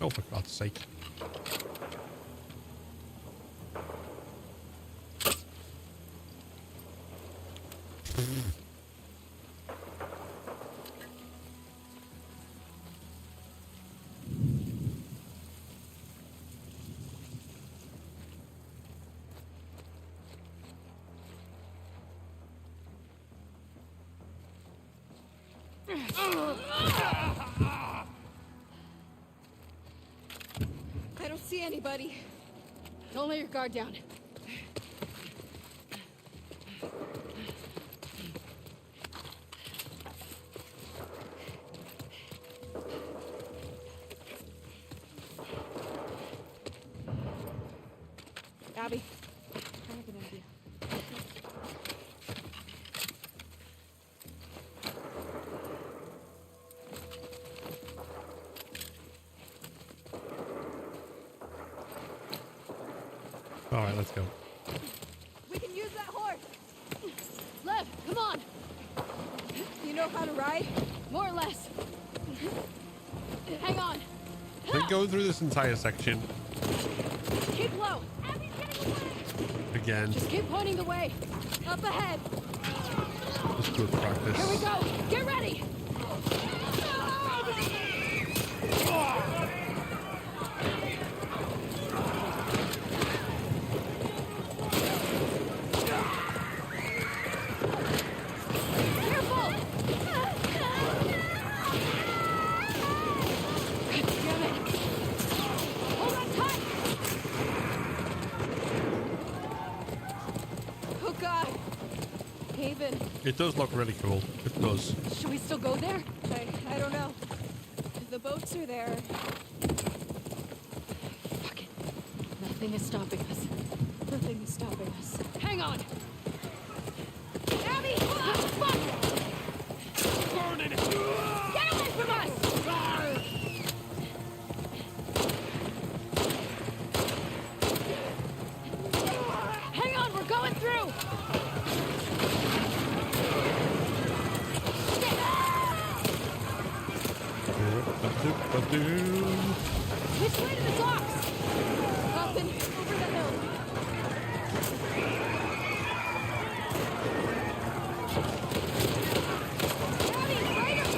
Oh, for God's sake. I don't see anybody. Don't let your guard down. Abby, I have an idea. All right, let's go. We can use that horse. Lev, come on. You know how to ride? More or less. Hang on. We're going through this entire section Keep low. Abby's getting away. again. Just keep pointing the way. Up ahead. Just good practice. Here we go. Get ready. It does look really cool. It does. Should we still go there? I don't know. The boats are there. Fuck it. Nothing is stopping us. Nothing is stopping us. Hang on! Abby! Fuck! Burning! Get away from us! Hang on, we're going through! Which way to the docks? Up and over the hill. Abby, right up.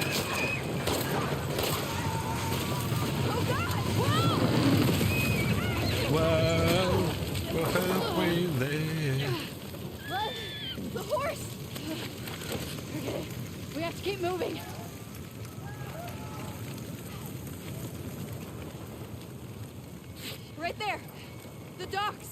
Oh God! Whoa! Well, we're halfway there. The horse! Okay, we have to keep moving. Right there! The docks!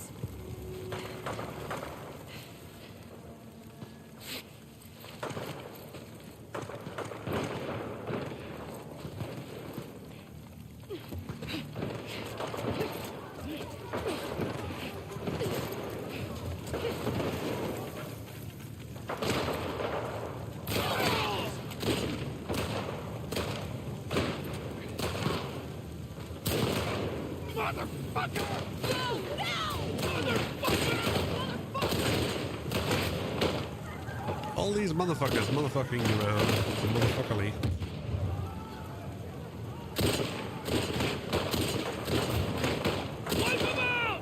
All these motherfuckers motherfucking around the motherfuckerly. Wipe him out!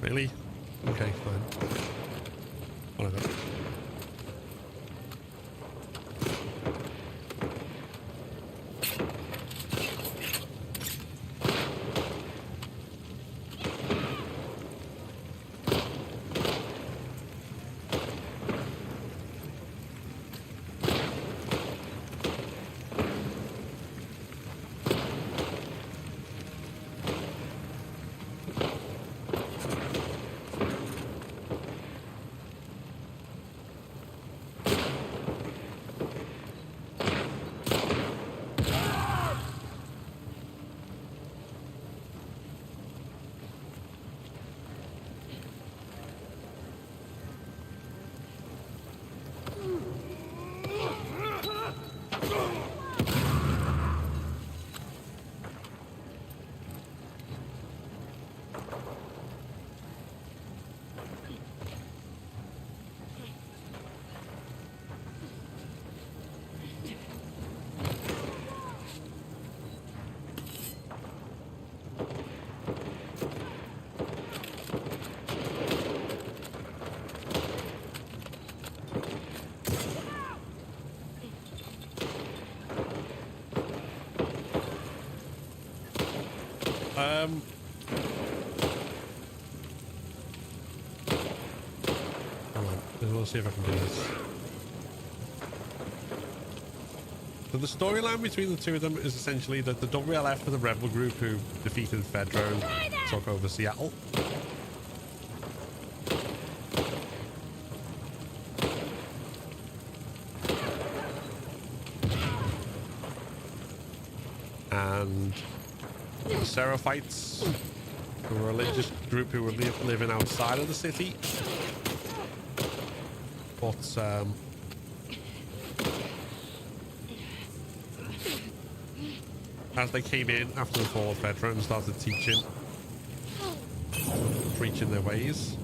Really? Okay, fine. Whatever. Hold on, we'll see if I can do this. So the storyline between the two of them is essentially that the WLF are the rebel group who defeated Fedro, took over Seattle. and the Seraphites, a religious group who were living outside of the city. But as they came in after the fall of Fedra and started teaching, preaching their ways,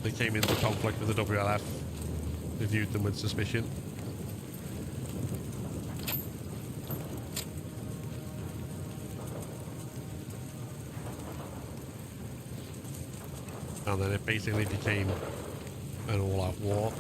they came into conflict with the WLF. They viewed them with suspicion. And then it basically became an all-out war.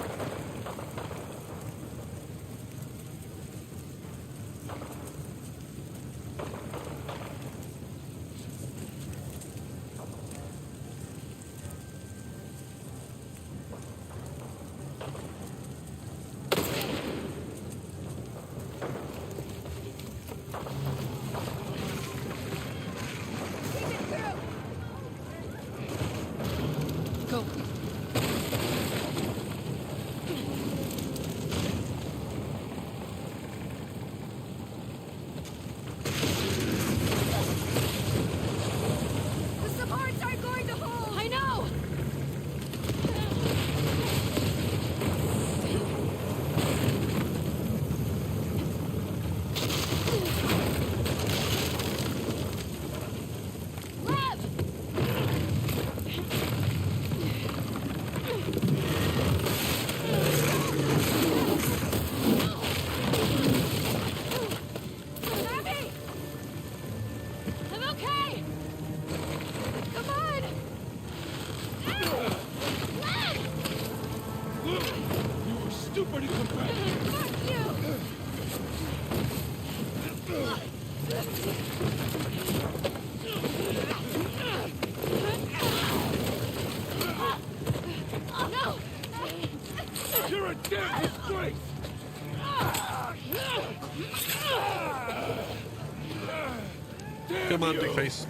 Come on, big face.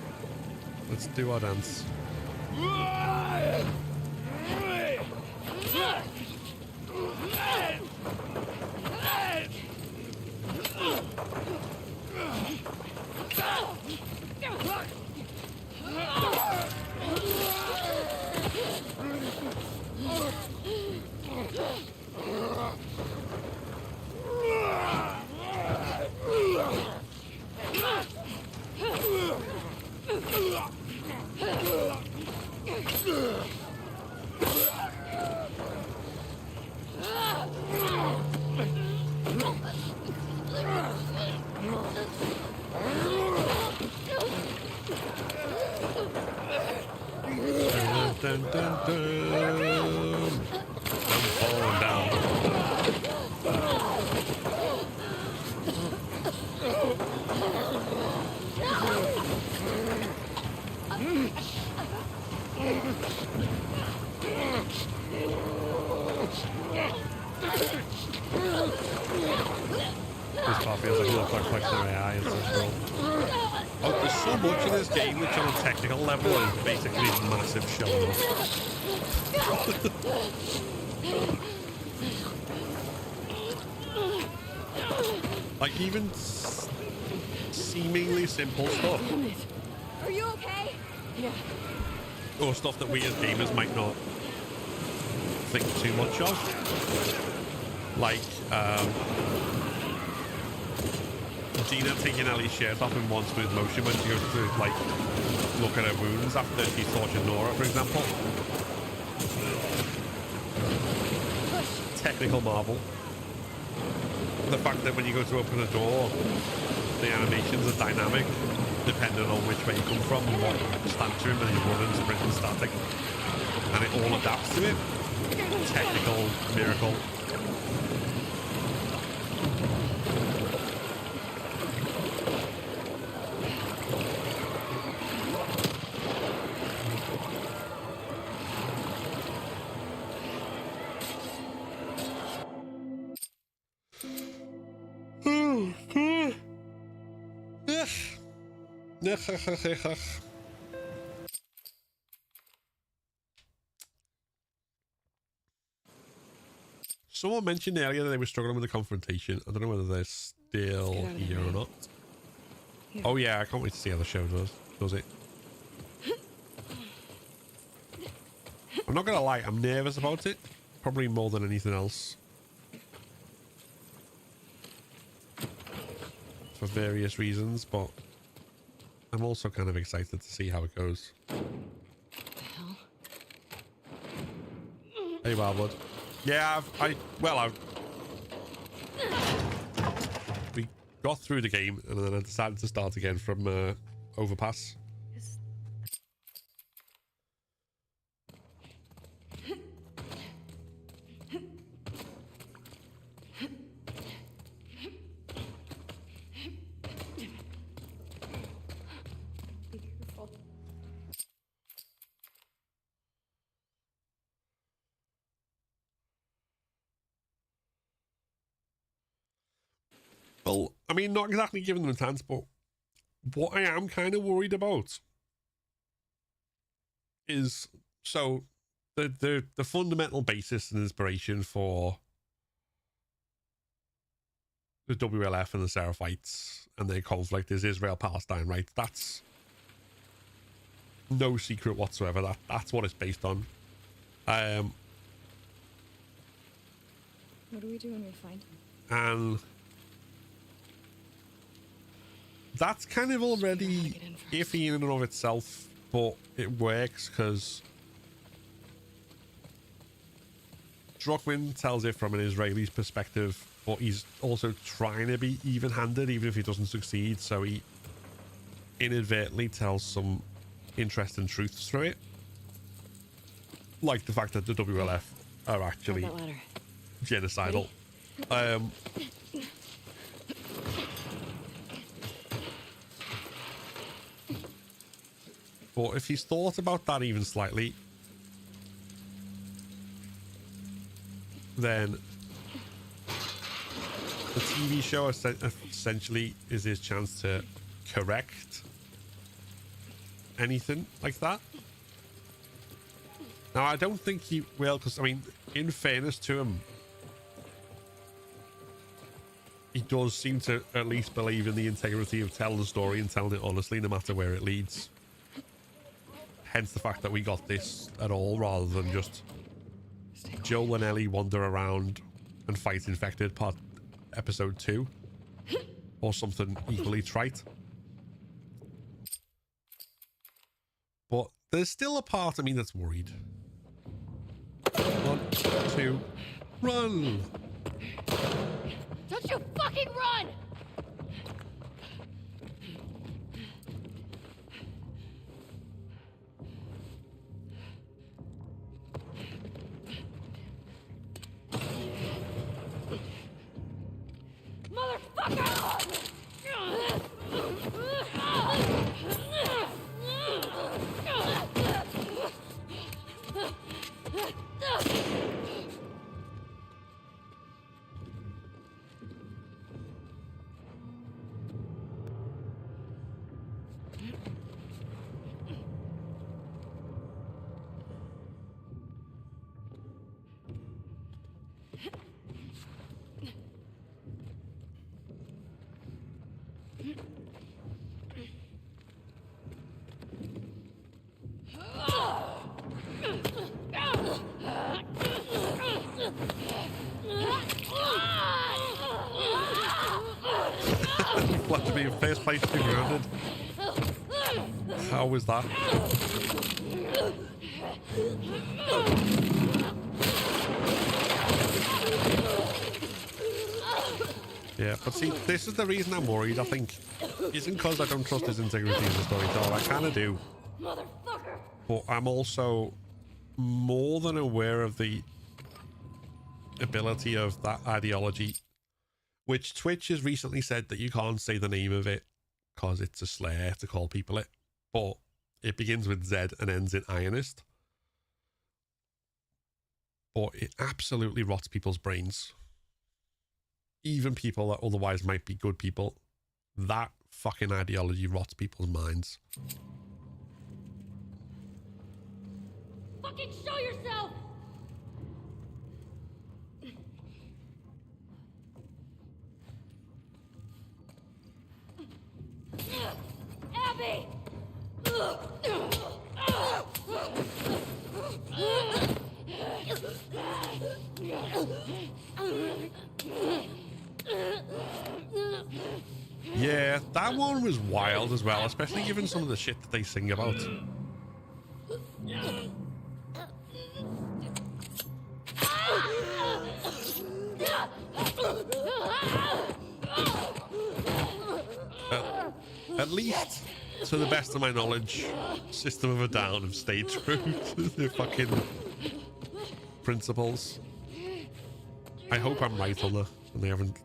Let's do our dance. Dun, dun, dun. I'm falling down. This part feels like a little complex in my eyes. Oh, there's so much in this game which on a technical level is basically massive showing off. Like even seemingly simple stuff. Are you okay? Yeah. Or stuff that we as gamers might not think too much of. Like, Gina taking Ellie's shirt off in one smooth motion when she goes to, like, look at her wounds after she's tortured Nora, for example. Technical marvel. The fact that when you go to open a door, the animations are dynamic, depending on which way you come from and what stance you're in, whether you're running, sprinting, static. And it all adapts to it. Technical miracle. Someone mentioned earlier that they were struggling with the confrontation. I don't know whether they're still here or not. Oh yeah, I can't wait to see how the show does it. I'm not gonna lie, I'm nervous about it. Probably more than anything else. For various reasons, but I'm also kind of excited to see how it goes. Hey, Wildwood. Yeah, we got through the game and then I decided to start again from Overpass. Well, I mean, not exactly giving them a chance, but what I am kind of worried about is, so the fundamental basis and inspiration for the WLF and the Seraphites and their conflict is Israel-Palestine, right? That's no secret whatsoever. That's what it's based on. What do we do when we find him? And that's kind of already iffy in and of itself, but it works because Druckmann tells it from an Israeli's perspective, but he's also trying to be even-handed even if he doesn't succeed, so he inadvertently tells some interesting truths through it, like the fact that the WLF are actually genocidal. But if he's thought about that even slightly, then the TV show essentially is his chance to correct anything like that. Now, I don't think he will, because, I mean, in fairness to him, he does seem to at least believe in the integrity of telling the story and telling it honestly, no matter where it leads. Hence the fact that we got this at all, rather than just Joel and Ellie wander around and fight infected episode 2 or something equally trite. But there's still a part of me that's worried. 1, 2, run! Don't you fucking run! What, to be in first place to be grounded? How was that? Yeah, but see, this is the reason I'm worried, I think. Isn't because I don't trust his integrity as a storyteller. I kind of do. But I'm also more than aware of the ability of that ideology, which Twitch has recently said that you can't say the name of it because it's a slur to call people it, but it begins with Z and ends in Ionist. But it absolutely rots people's brains. Even people that otherwise might be good people. That fucking ideology rots people's minds. Fucking show yourself! Abby! Yeah, that one was wild as well, especially given some of the shit that they sing about. At least, to the best of my knowledge, System of a Down have stayed true to their fucking principles. I hope I'm right on that, and they haven't.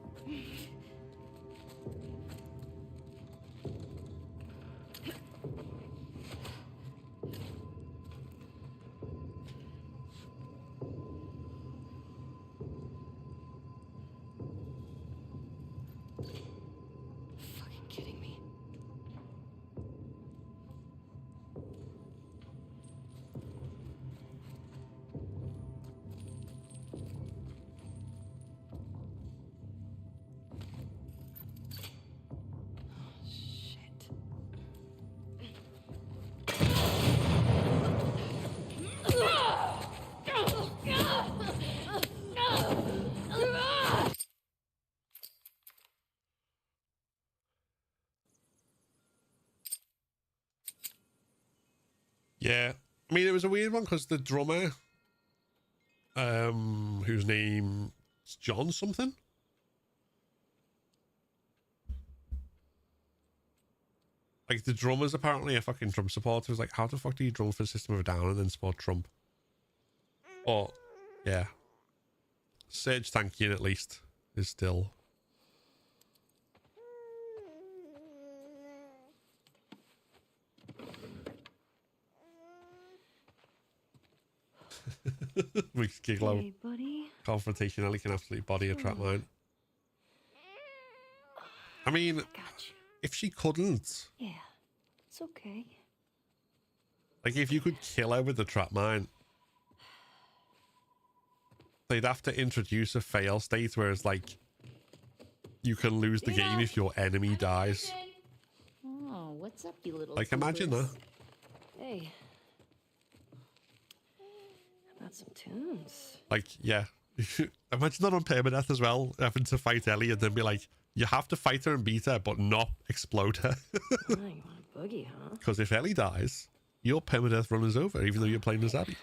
Fucking kidding me. Yeah, I mean, it was a weird one because the drummer, whose name is John something, like the drummer's apparently a fucking Trump supporter. It was like, how the fuck do you drum for System of a Down and then support Trump? Or, yeah, Serge Tankian at least is still. We giggle out. Hey, buddy. Confrontation, Ellie can absolutely body a trap mine. I mean, if she couldn't, Yeah, it's okay. like if you could kill her with the trap mine, they'd have to introduce a fail state where it's like you can lose the game if your enemy dies. Oh, what's up, you little Like, imagine that. Hey. Got some tunes. Like, yeah. Imagine that on permadeath as well, having to fight Ellie and then be like, you have to fight her and beat her, but not explode her. Oh, you want a boogie, huh? Because if Ellie dies, your permadeath run is over, even though you're playing as Abby.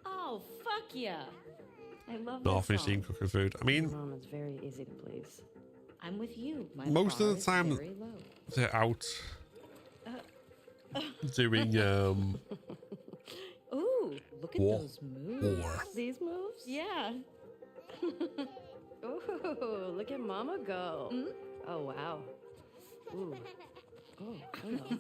Oh, fuck yeah. I love Not this finishing song. cooking food. I mean, Mom is very easy to please. I'm with you. My most of bar the is time very low. they're out doing Ooh, look at War. those moves. War. These moves? Yeah. Ooh, look at Mama go. Oh, wow. Ooh. Oh, hello.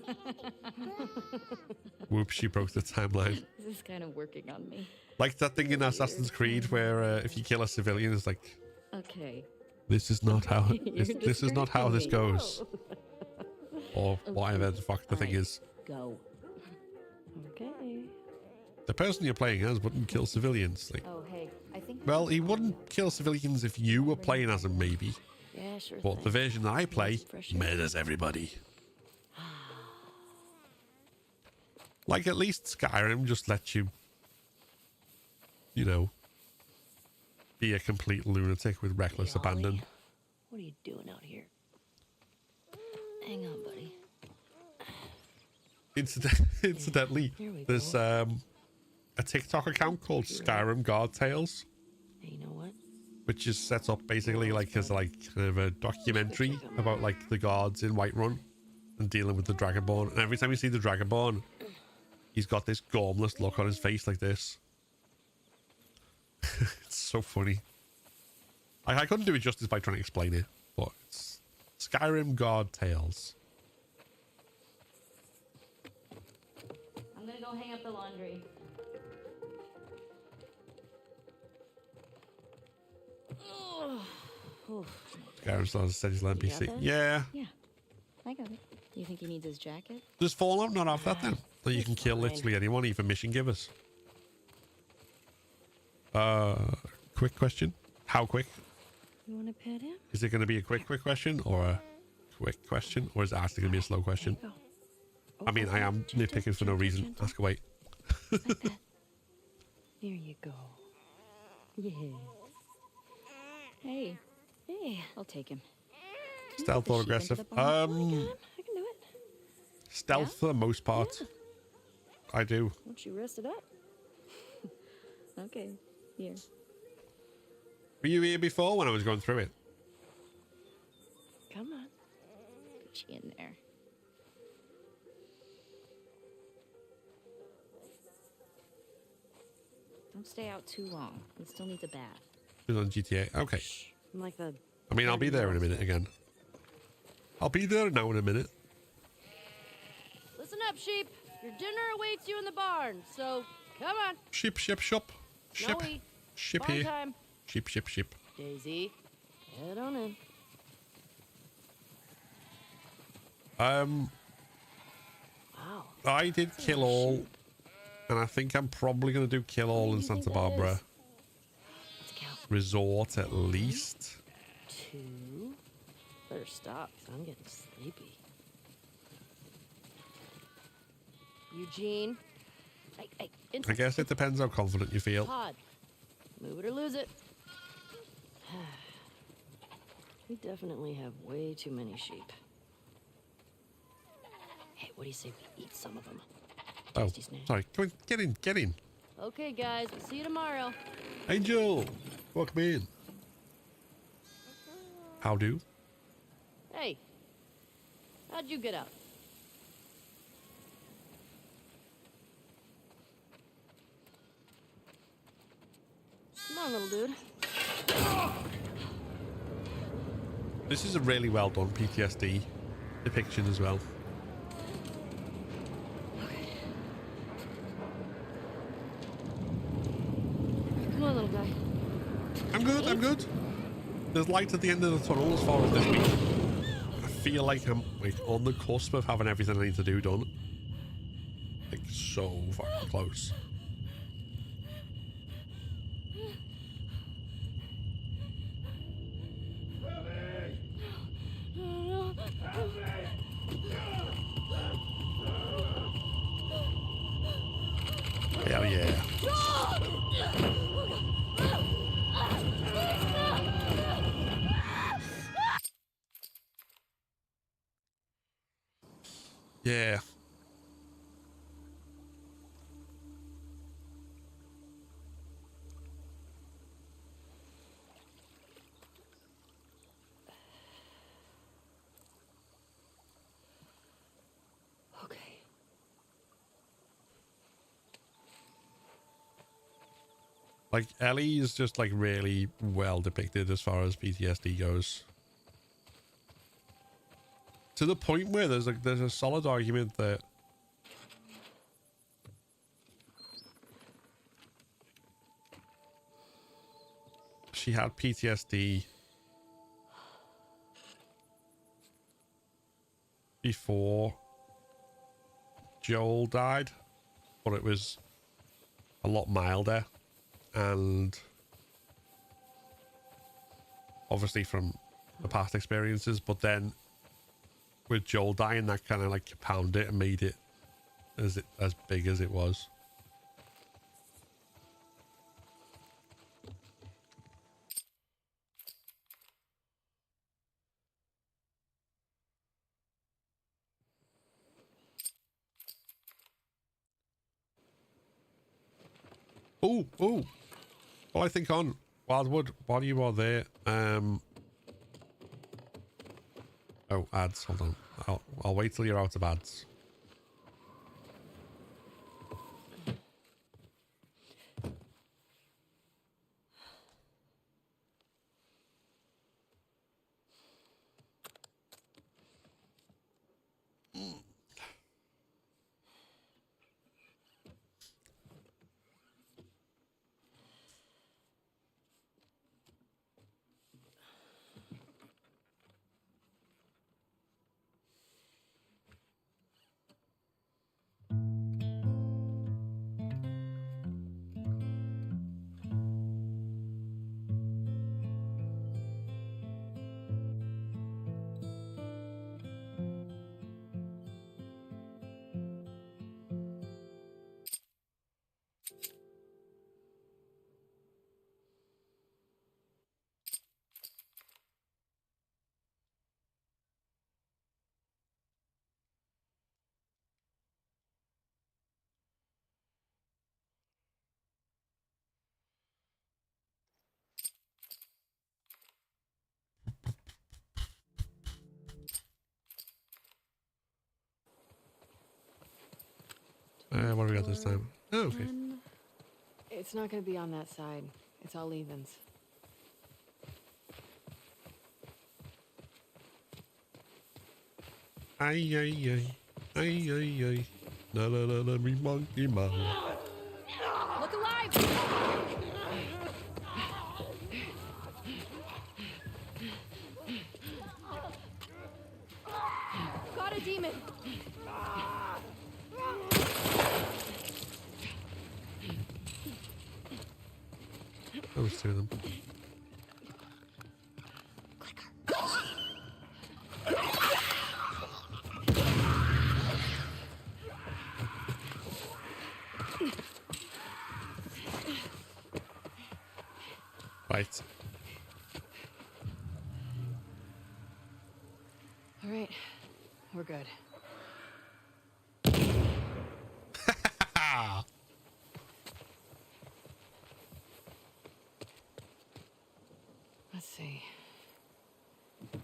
whoops, she broke the timeline. This is kind of working on me. Like that thing in Assassin's Creed where if you kill a civilian, it's like, Okay. this is not how You're this is not how this disgracing me. goes, or whatever the fuck the thing is. Go. Okay. The person you're playing as wouldn't kill civilians. Like, Oh, hey. I think. well, he wouldn't kill civilians if you were playing as him, maybe. Yeah, sure. But thing. the version that I play Fresh air. murders everybody. Like, at least Skyrim just lets you, you know, be a complete lunatic with reckless Hey, Ollie, abandon. What are you doing out here? Hang on, buddy. Incidentally, Here we there's go. a TikTok account called Skyrim Guard Tales, Hey, you know what? which is set up basically like as like kind of a documentary about like the guards in Whiterun and dealing with the Dragonborn. And every time you see the Dragonborn, he's got this gormless look on his face like this. It's so funny. I couldn't do it justice by trying to explain it, but it's Skyrim Guard Tales. I'm gonna go hang up the laundry. Skyrim's not a steady land You got PC. that? Yeah. Yeah, I got it. You think he needs his jacket? Does Fallout not have that then? That you can kill Fine. literally anyone, even mission givers? Quick question. How quick? You want to pet him? Is it going to be a quick question or a quick question? Or is it actually going to be a slow question? I mean, I am nitpicking for no reason. Ask away. Like that. There you go. Yeah. Hey. Hey, I'll take him. Stealth or aggressive? I can do it. Stealth for the most part. Yeah. I do. Won't you rest it up? Okay, here. Were you here before when I was going through it? Come on. Put you in there. Don't stay out too long. He still needs a bath. It was on GTA. Okay. I'm like the... I mean, I'll be there in a minute again. I'll be there now in a minute. Listen up, sheep. Your dinner awaits you in the barn, so come on. Sheep, ship, shop. Ship. Snowy. Ship Barn here. time. Sheep, ship, ship. Daisy, head on in. Wow. I did kill all, and I think I'm probably going to do kill all in Santa Barbara Let's count. Resort at least. 2. Better stop, 'cause I'm getting sleepy. Eugene. Hey, I guess it depends how confident you feel. Pod. Move it or lose it. We definitely have way too many sheep. Hey, what do you say we eat some of them? Oh, Tasty snack. sorry. Come on, get in, get in. Okay, guys, we'll see you tomorrow. Angel, welcome in. How do? Hey, how'd you get out? Come on, little dude. This is a really well done PTSD depiction as well. Come on, little guy. I'm good, I'm good. There's light at the end of the tunnel as far as this week. I feel like I'm like on the cusp of having everything I need to do done. Like so fucking close. Hell yeah. Yeah. Okay. Like Ellie is just like really well depicted as far as PTSD goes. To the point where there's a solid argument that she had PTSD before Joel died, but it was a lot milder, and obviously from the past experiences, but then with Joel dying, that kind of like compounded it and made it as big as it was. Oh, well, I think on Wildwood, while you are there, oh, ads, hold on. I'll wait till you're out of ads. What do we got this time? Oh, okay. It's not gonna be on that side. It's all evens. Ay, ay, ay. Ay, ay, ay. Na, na, na, na, me monkey man. Look alive! Got a demon! That was two of them. Right. All right, we're good. Let's see. Good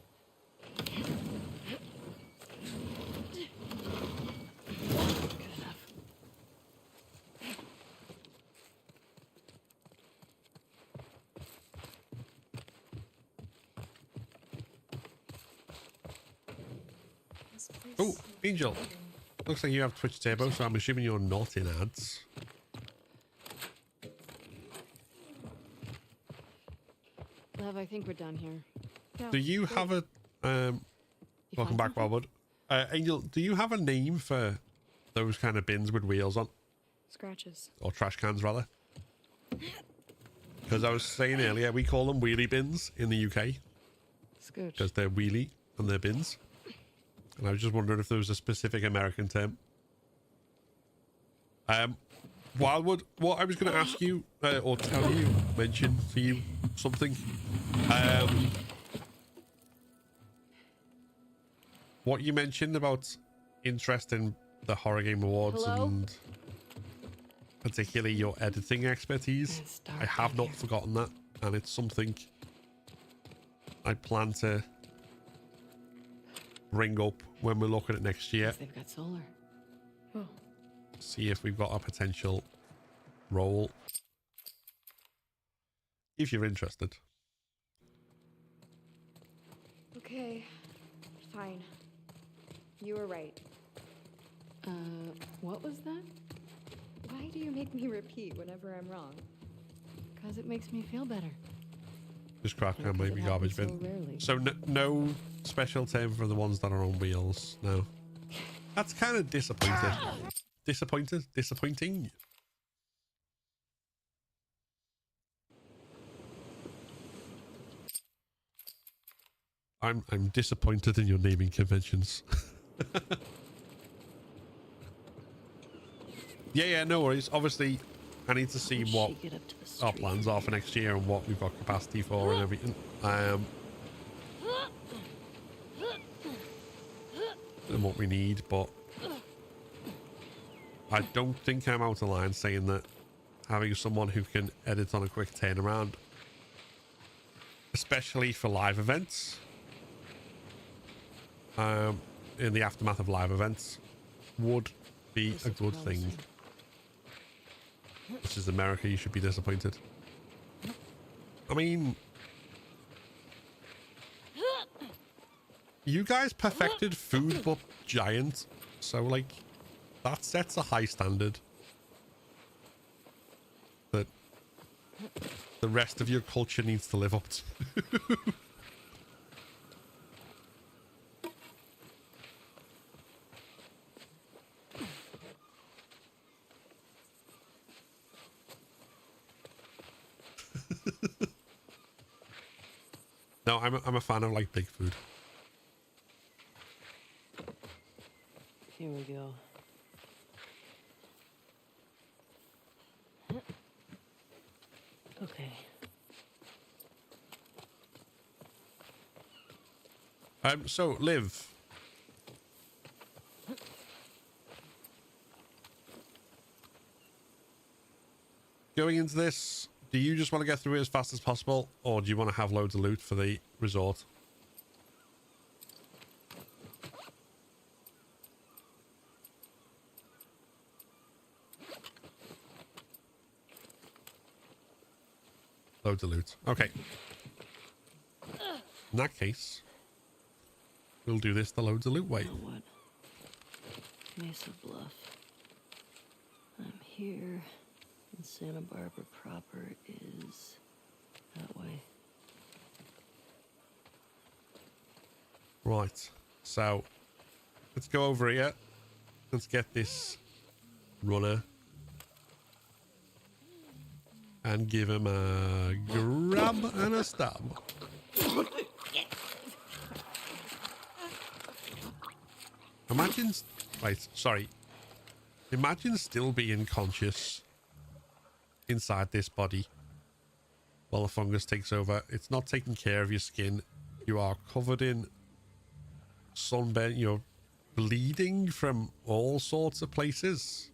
enough. Oh, Angel. Looks like you have Twitch Turbo, so I'm assuming you're not in ads. Lev, I think we're done here. Do you have a welcome back, Wildwood. Angel, do you have a name for those kind of bins with wheels on? Scratches. Or trash cans, rather? Because I was saying earlier, we call them wheelie bins in the UK. Scooch. Because they're wheelie and they're bins. And I was just wondering if there was a specific American term. Wildwood, what I was going to ask you, or tell you, mention for you something. What you mentioned about interest in the Horror Game Awards and particularly your editing expertise. I have not forgotten that, and it's something I plan to bring up when we're looking at next year. They've got solar. Oh. See if we've got a potential role. If you're interested. Okay, fine. You were right. What was that? Why do you make me repeat whenever I'm wrong? Because it makes me feel better. Just crack on maybe garbage bin. So no special term for the ones that are on wheels. No. That's kind of disappointed. Disappointing. I'm disappointed in your naming conventions. Yeah, no worries. Obviously, I need to see what our plans are for next year and what we've got capacity for and everything. And what we need, but I don't think I'm out of line saying that having someone who can edit on a quick turnaround, especially for live events, in the aftermath of live events, would be a good thing. This is America, you should be disappointed. I mean, you guys perfected Food But Giant, so like that sets a high standard that the rest of your culture needs to live up to. No, I'm a fan of like big food. Here we go. Okay. So Liv. Going into this, do you just want to get through it as fast as possible, or do you want to have loads of loot for the resort? Loads of loot. Okay. In that case, we'll do this the loads of loot way. You know what? Mesa Bluff. I'm here, and Santa Barbara proper is that way. Right. So, let's go over here. Let's get this runner. And give him a grab and a stab. Imagine, right, sorry. Imagine still being conscious inside this body while the fungus takes over. It's not taking care of your skin. You are covered in sunburn. You're bleeding from all sorts of places.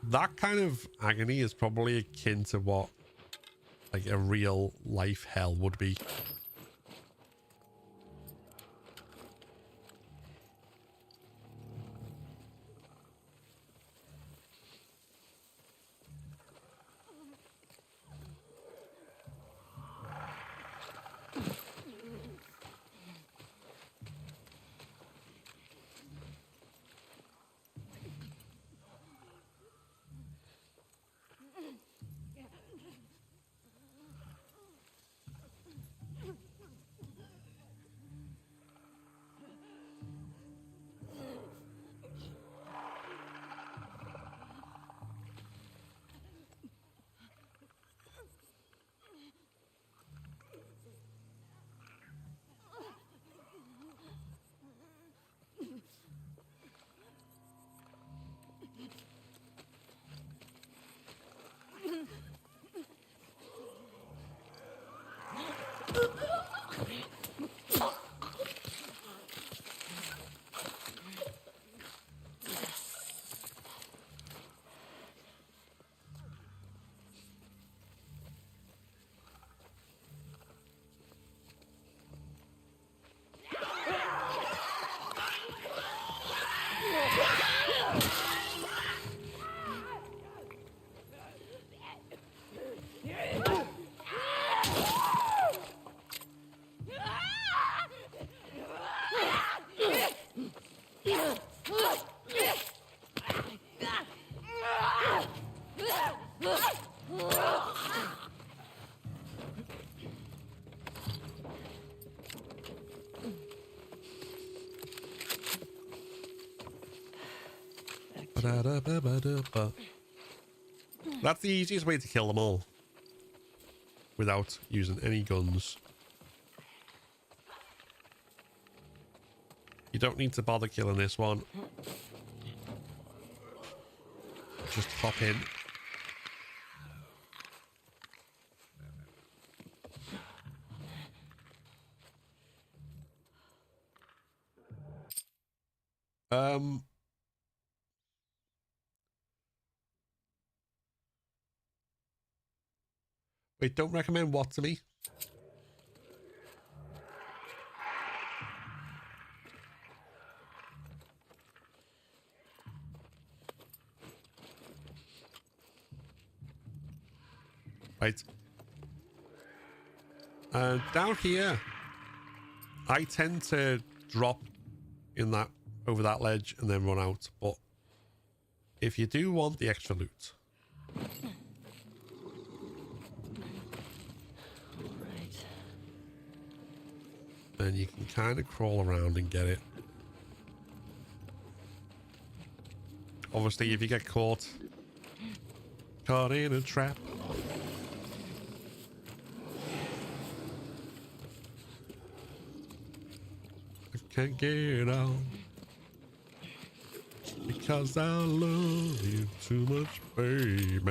That kind of agony is probably akin to what like a real life hell would be. That's the easiest way to kill them all without using any guns. You don't need to bother killing this one. Just hop in. Wait, don't recommend what to me? Right. Down here, I tend to drop in that over that ledge and then run out. But if you do want the extra loot, then you can kind of crawl around and get it. Obviously, if you get caught in a trap, I can't get out because I love you too much, baby.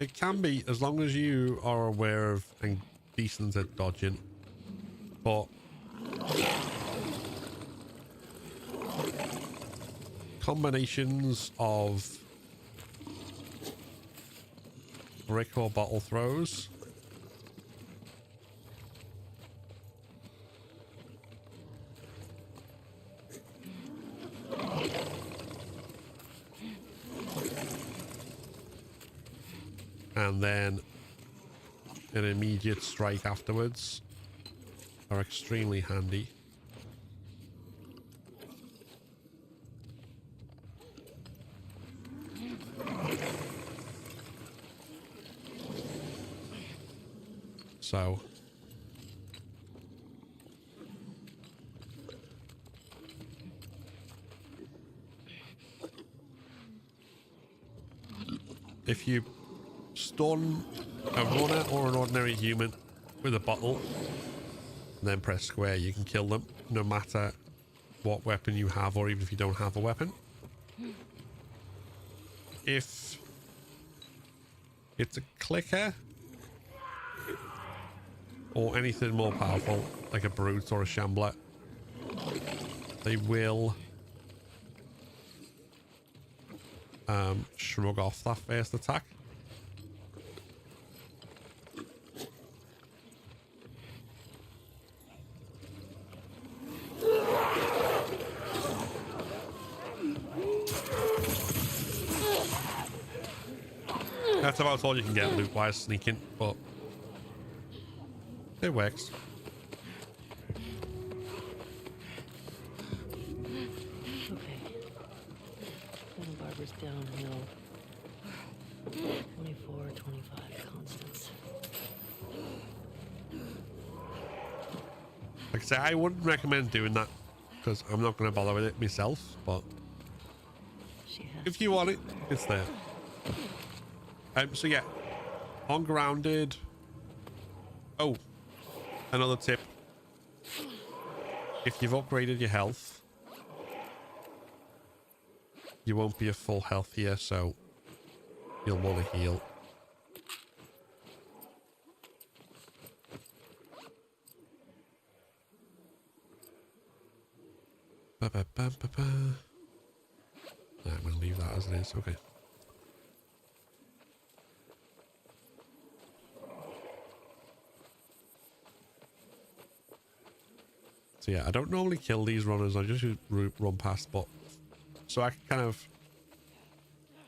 It can be, as long as you are aware of and decent at dodging, but combinations of brick or bottle throws. And then an immediate strike afterwards are extremely handy. So if you stun a runner or an ordinary human with a bottle and then press square, you can kill them no matter what weapon you have, or even if you don't have a weapon. If it's a clicker or anything more powerful like a brute or a shambler, they will shrug off that first attack. That's about all you can get loot wise sneaking, but it works. Okay. Santa Barbara's downhill. 24, 25 constants. Like I say, I wouldn't recommend doing that because I'm not going to bother with it myself, but if you want it, it's there. So yeah, on grounded. Oh, another tip. If you've upgraded your health, you won't be at full health here, so you'll want to heal. Nah, I'm going to leave that as it is. Okay. So yeah, I don't normally kill these runners. I just run past, but so I can kind of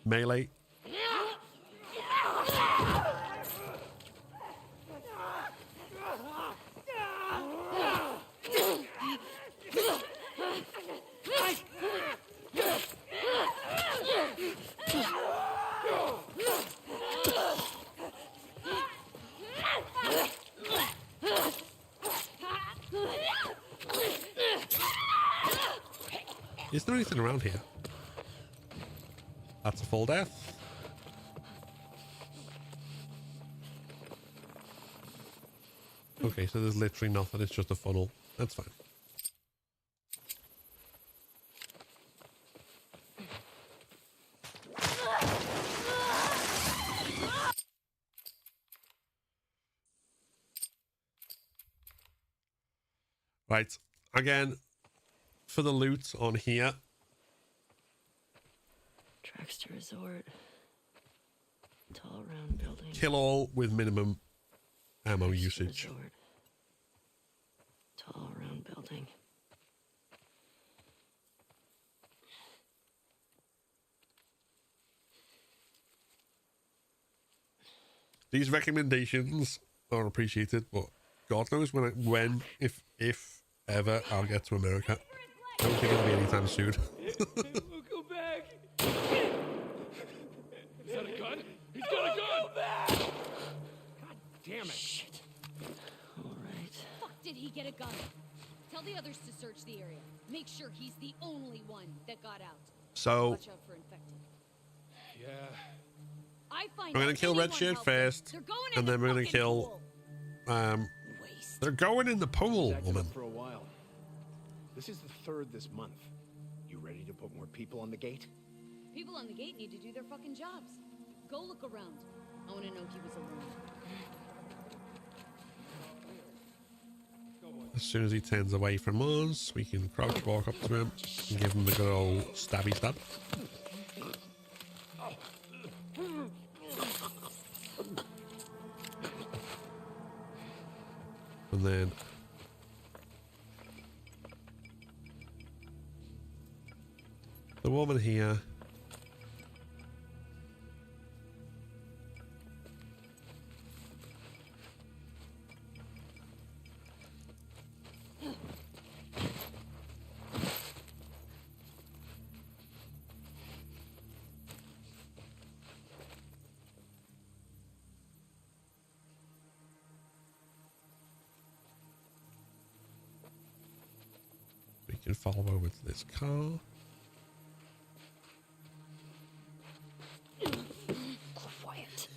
melee. Is there anything around here? That's a full death. Okay, so there's literally nothing. It's just a funnel. That's fine. Right. Again, for the loot on here. Tracks to resort. Tall round building. Kill all with minimum ammo usage. Resort. Tall round building. These recommendations are appreciated, but God knows when, if ever, I'll get to America. I don't think it'll be anytime soon. We'll go back. Is that a gun? He's got a gun! Go back! God damn it. Shit. All right. Fuck did he get a gun? Tell the others to search the area. Make sure he's the only one that got out. So Watch out for infected. Yeah. we're gonna kill Red Shirt first, and then we're gonna kill they're going in the pool, woman. For a while. This is the 3rd this month. You ready to put more people on the gate? People on the gate need to do their fucking jobs. Go look around. I want to know he was alone. As soon as he turns away from us, we can crouch walk up to him and give him the good old stabby stab. And then the woman here. We can follow over to this car. Quiet.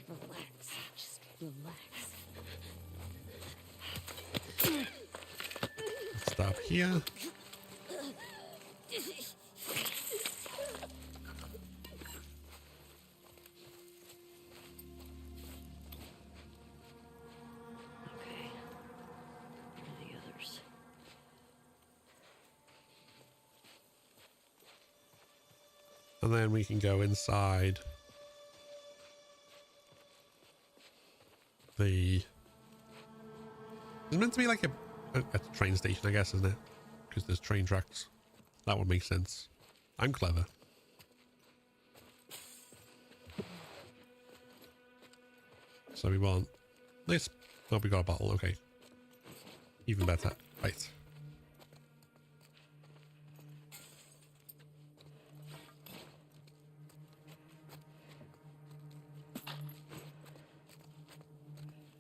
Relax. Just relax. Let's stop here. Okay. Where are the others? And then we can go inside the... It's meant to be like a train station, I guess, isn't it? Because there's train tracks. That would make sense. I'm clever. So we want this. Oh, we got a bottle. Okay. Even better. Right.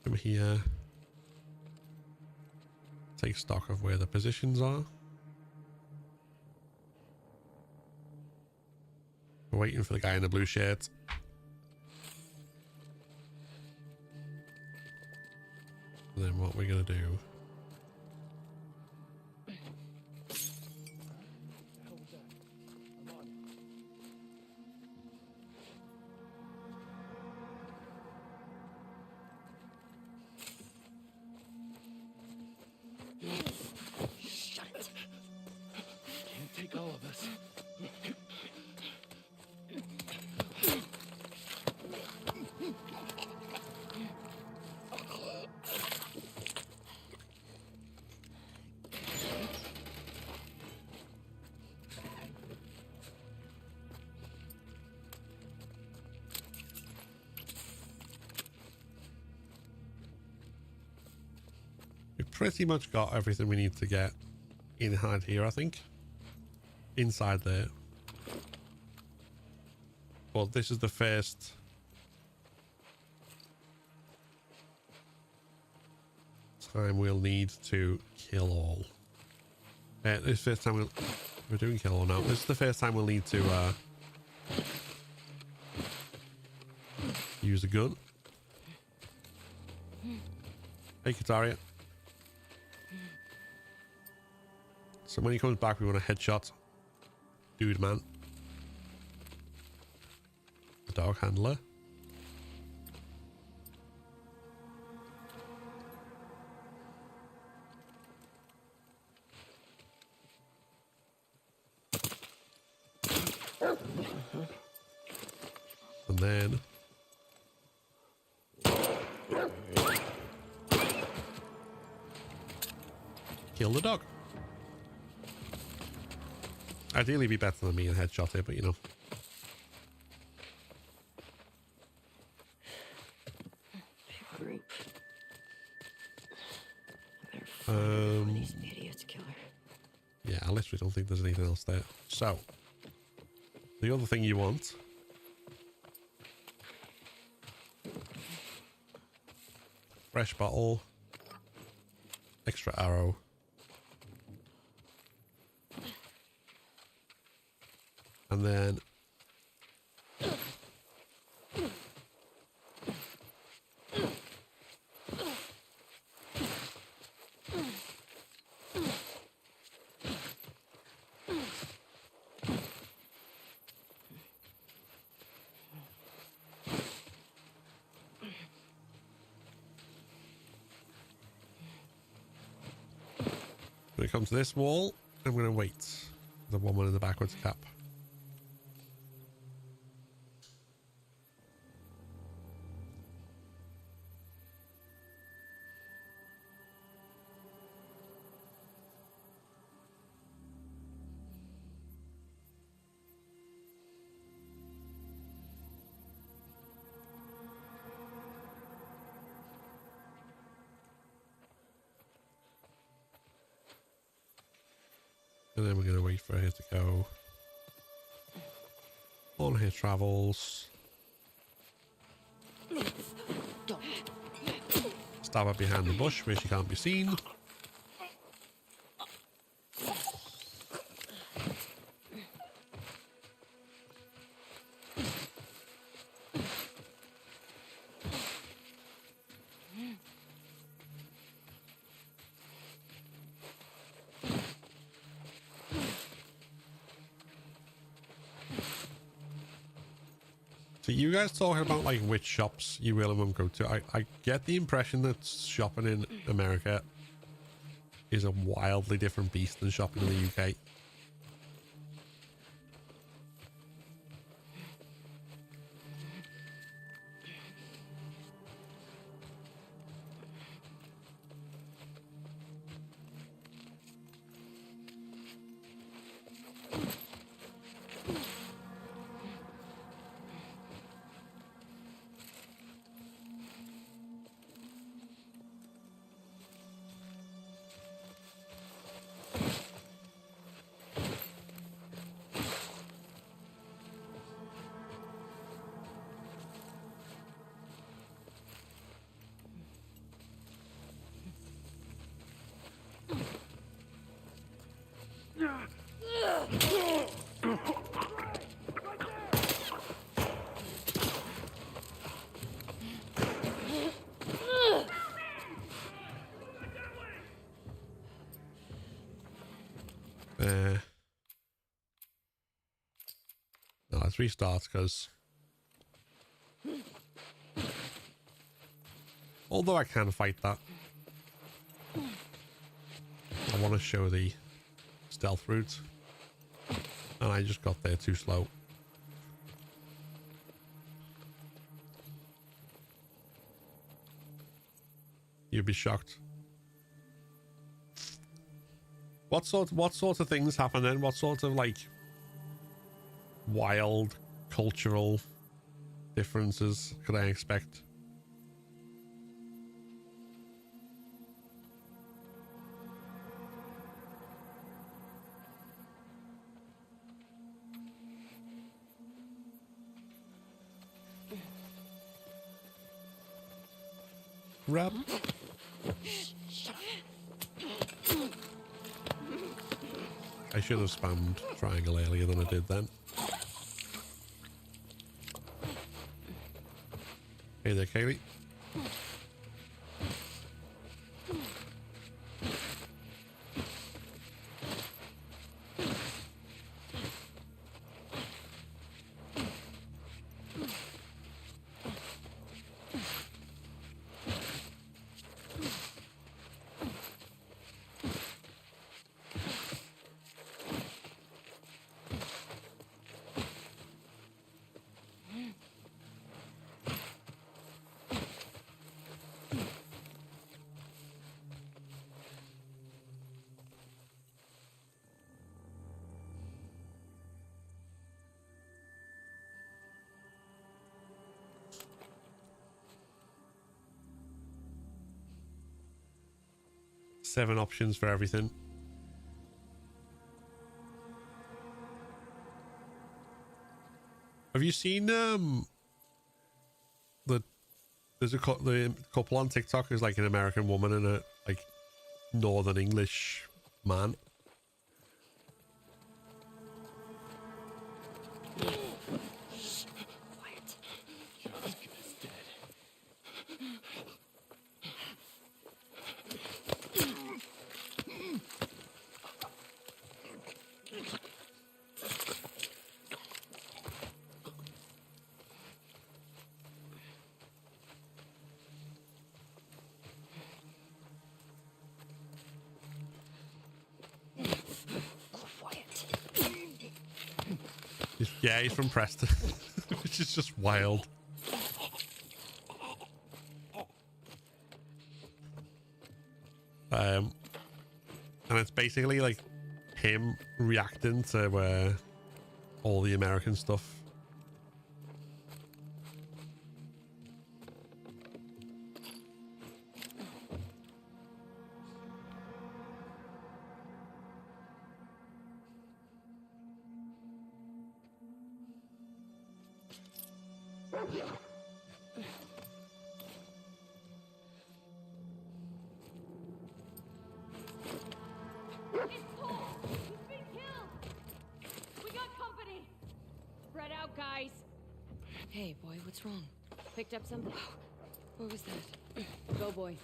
Come here. Take stock of where the positions are. We're waiting for the guy in the blue shirt. And then what we're gonna do. Shut it. Can't take all of us. We've pretty much got everything we need to get inside here, I think. Inside there. But this is the first time we'll need to kill all. This is the first time we're doing kill all now. This is the first time we'll need to use a gun. Hey, Kataria. So when he comes back, we want a headshot. Dude, man. The dog handler. And then kill the dog. Ideally be better than me in headshot here, but you know. Big group. I better find these idiots, killer. Yeah, I literally don't think there's anything else there. So, the other thing you want fresh bottle, extra arrow, and then when it comes to this wall, I'm going to wait. The woman in the backwards cap. And then we're going to wait for her to go on her travels. Stab her behind the bush where she can't be seen. So you guys talking about like which shops you will and won't go to. I get the impression that shopping in America is a wildly different beast than shopping in the UK. No, let's restart because although I can fight that, I want to show the stealth route and I just got there too slow. You'd be shocked. What sort of things happen then? What sort of like wild cultural differences could I expect? Rub. I should have spammed triangle earlier than I did then. Hey there, Kaylee. Seven options for everything. Have you seen there's a the couple on TikTok is like an American woman and a like Northern English man. Yeah, he's from Preston, which is just wild. And it's basically like him reacting to all the American stuff. It's Paul! He's been killed! We got company! Spread out, guys! Hey, boy, what's wrong? Picked up something. What was that? Go, boy.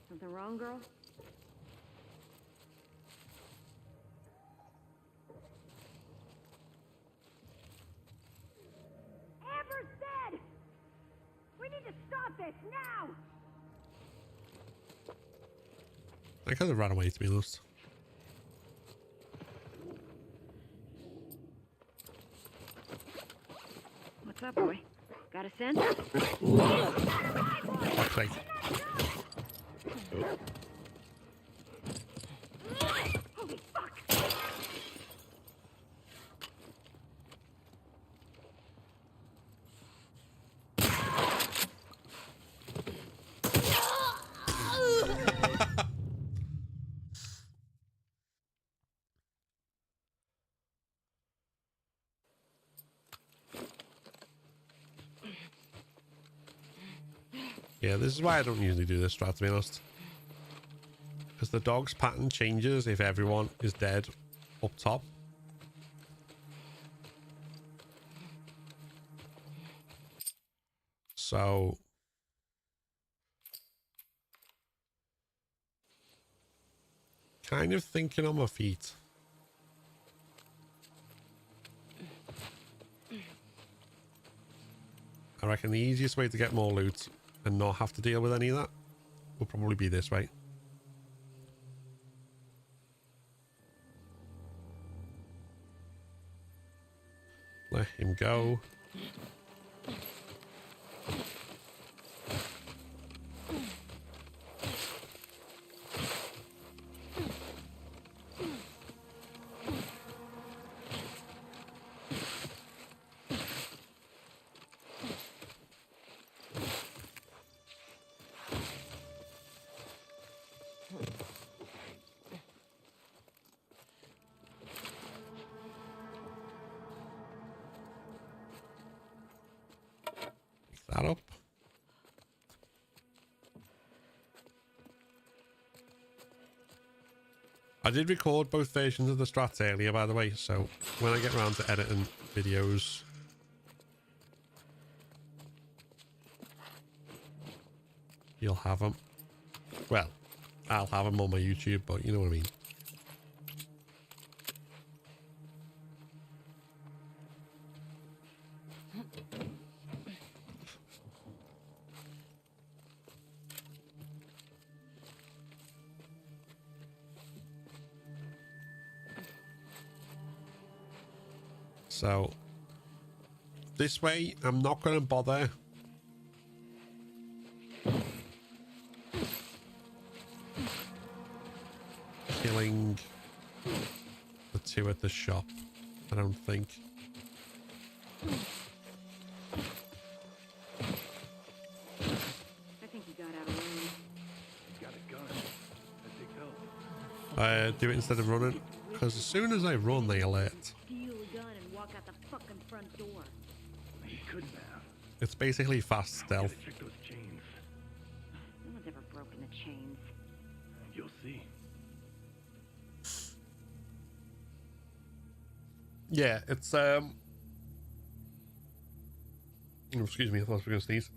Something wrong, girl? Amber's dead! We need to stop this now! I kind of ran away, to be honest. What's up, boy? Got a sense? Fuck's sake. Holy fuck! Yeah, this is why I don't usually do this strat, to be honest. Because the dog's pattern changes if everyone is dead up top. So kind of thinking on my feet. I reckon the easiest way to get more loot and not have to deal with any of that will probably be this way. Let him go. That up. I did record both versions of the strats earlier, by the way, so when I get around to editing videos, you'll have them. Well, I'll have them on my YouTube, but you know what I mean. So this way, I'm not going to bother killing the two at the shop, I don't think. I think you got out of range. Got a gun. That big help. Do it instead of running, because as soon as I run, they alert. Steal a gun and walk out the fucking front door. You couldn't have. It's basically fast stealth. Gotta check those chains. No one's ever broken the chains. You'll see. Yeah, it's oh, excuse me, I thought I was going to sneeze.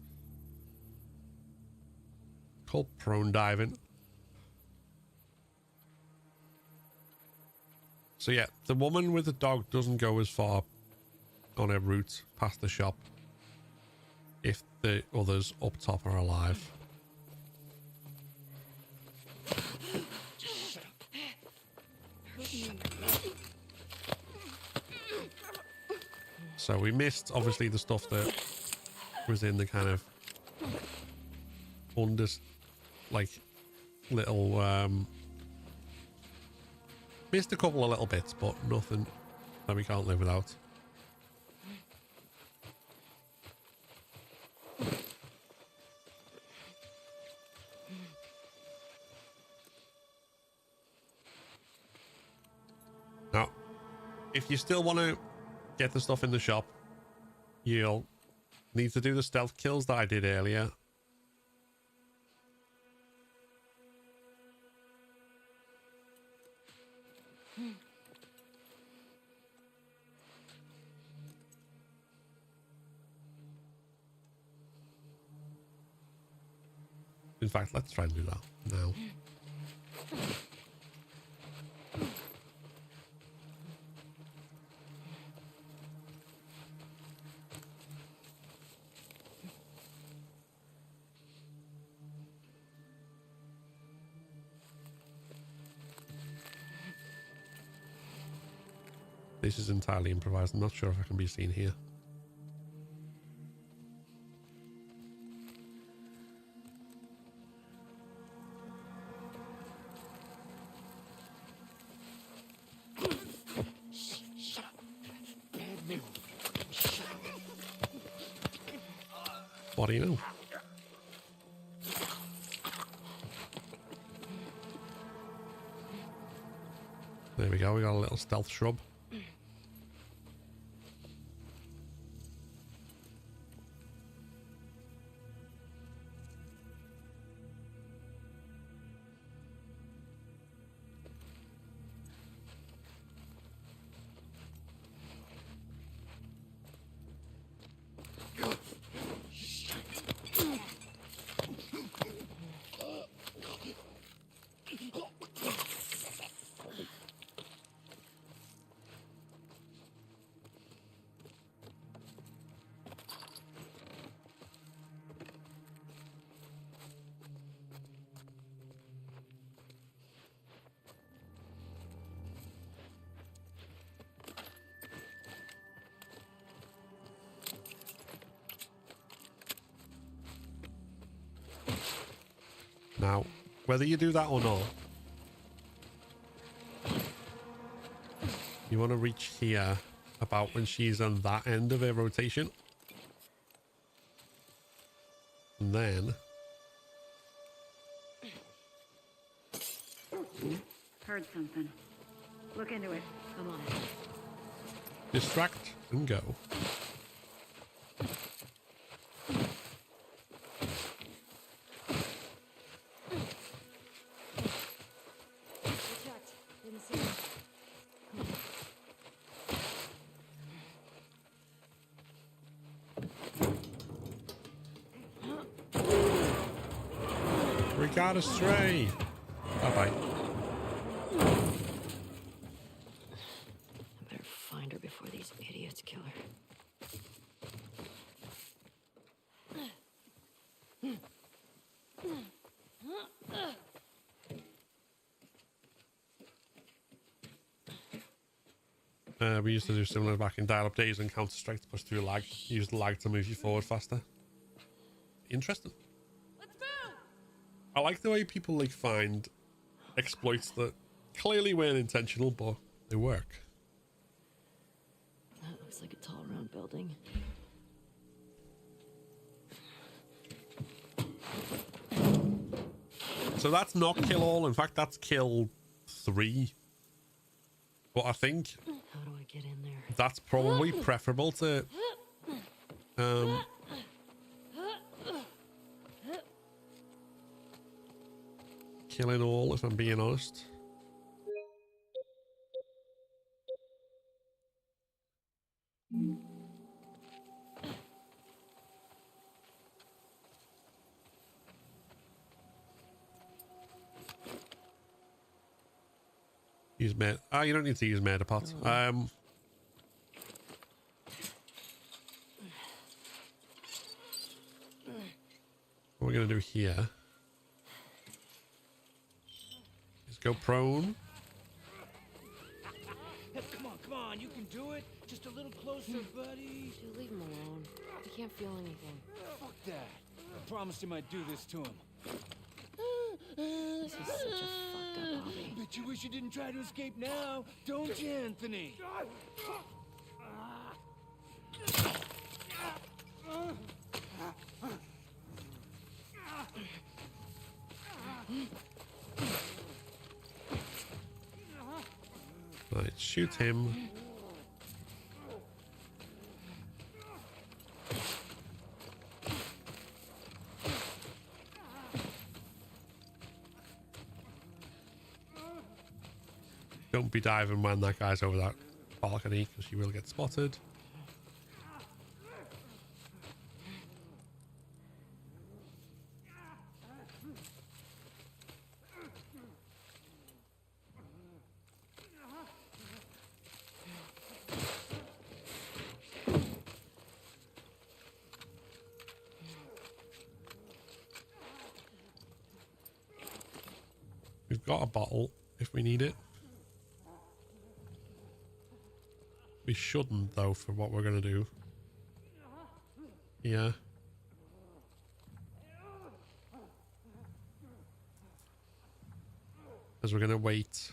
Called prone diving. So yeah, the woman with the dog doesn't go as far on her route past the shop if the others up top are alive. So we missed obviously the stuff that was in the kind of fungus, like little missed a couple of little bits, but nothing that we can't live without. Now, if you still want to get the stuff in the shop, you'll need to do the stealth kills that I did earlier. In fact, let's try and do that now. This is entirely improvised. I'm not sure if I can be seen here. Shut up. Bad news. Shut up. What do you know? There we go. We got a little stealth shrub. Now, whether you do that or not, you want to reach here about when she's on that end of her rotation. And then... Heard something. Look into it. Come on. distract and go. We got a stray. Bye-bye. I better find her before these idiots kill her. We used to do similar back in dial-up days and Counter-Strike to push through lag. Use the lag to move you forward faster. Interesting. Let's move! I like the way people like find exploits that clearly weren't intentional, but they work. That looks like a tall round building. So that's not kill all. In fact, that's kill 3. But I think how do I get in there? That's probably preferable to killing all, if I'm being honest. Use med. Ah, you don't need to use Metapot. What we're gonna do here is go prone. Come on, you can do it. Just a little closer, buddy. Dude, leave him alone. He can't feel anything. Fuck that. promised him I'd do this to him. This is such a fucked up hobby. Bet you wish you didn't try to escape now, don't you, Anthony? Right, shoot him. Don't be diving when that guy's over that balcony, because you will get spotted. We've got a bottle if we need it. We shouldn't, though, for what we're going to do. Yeah. As we're going to wait.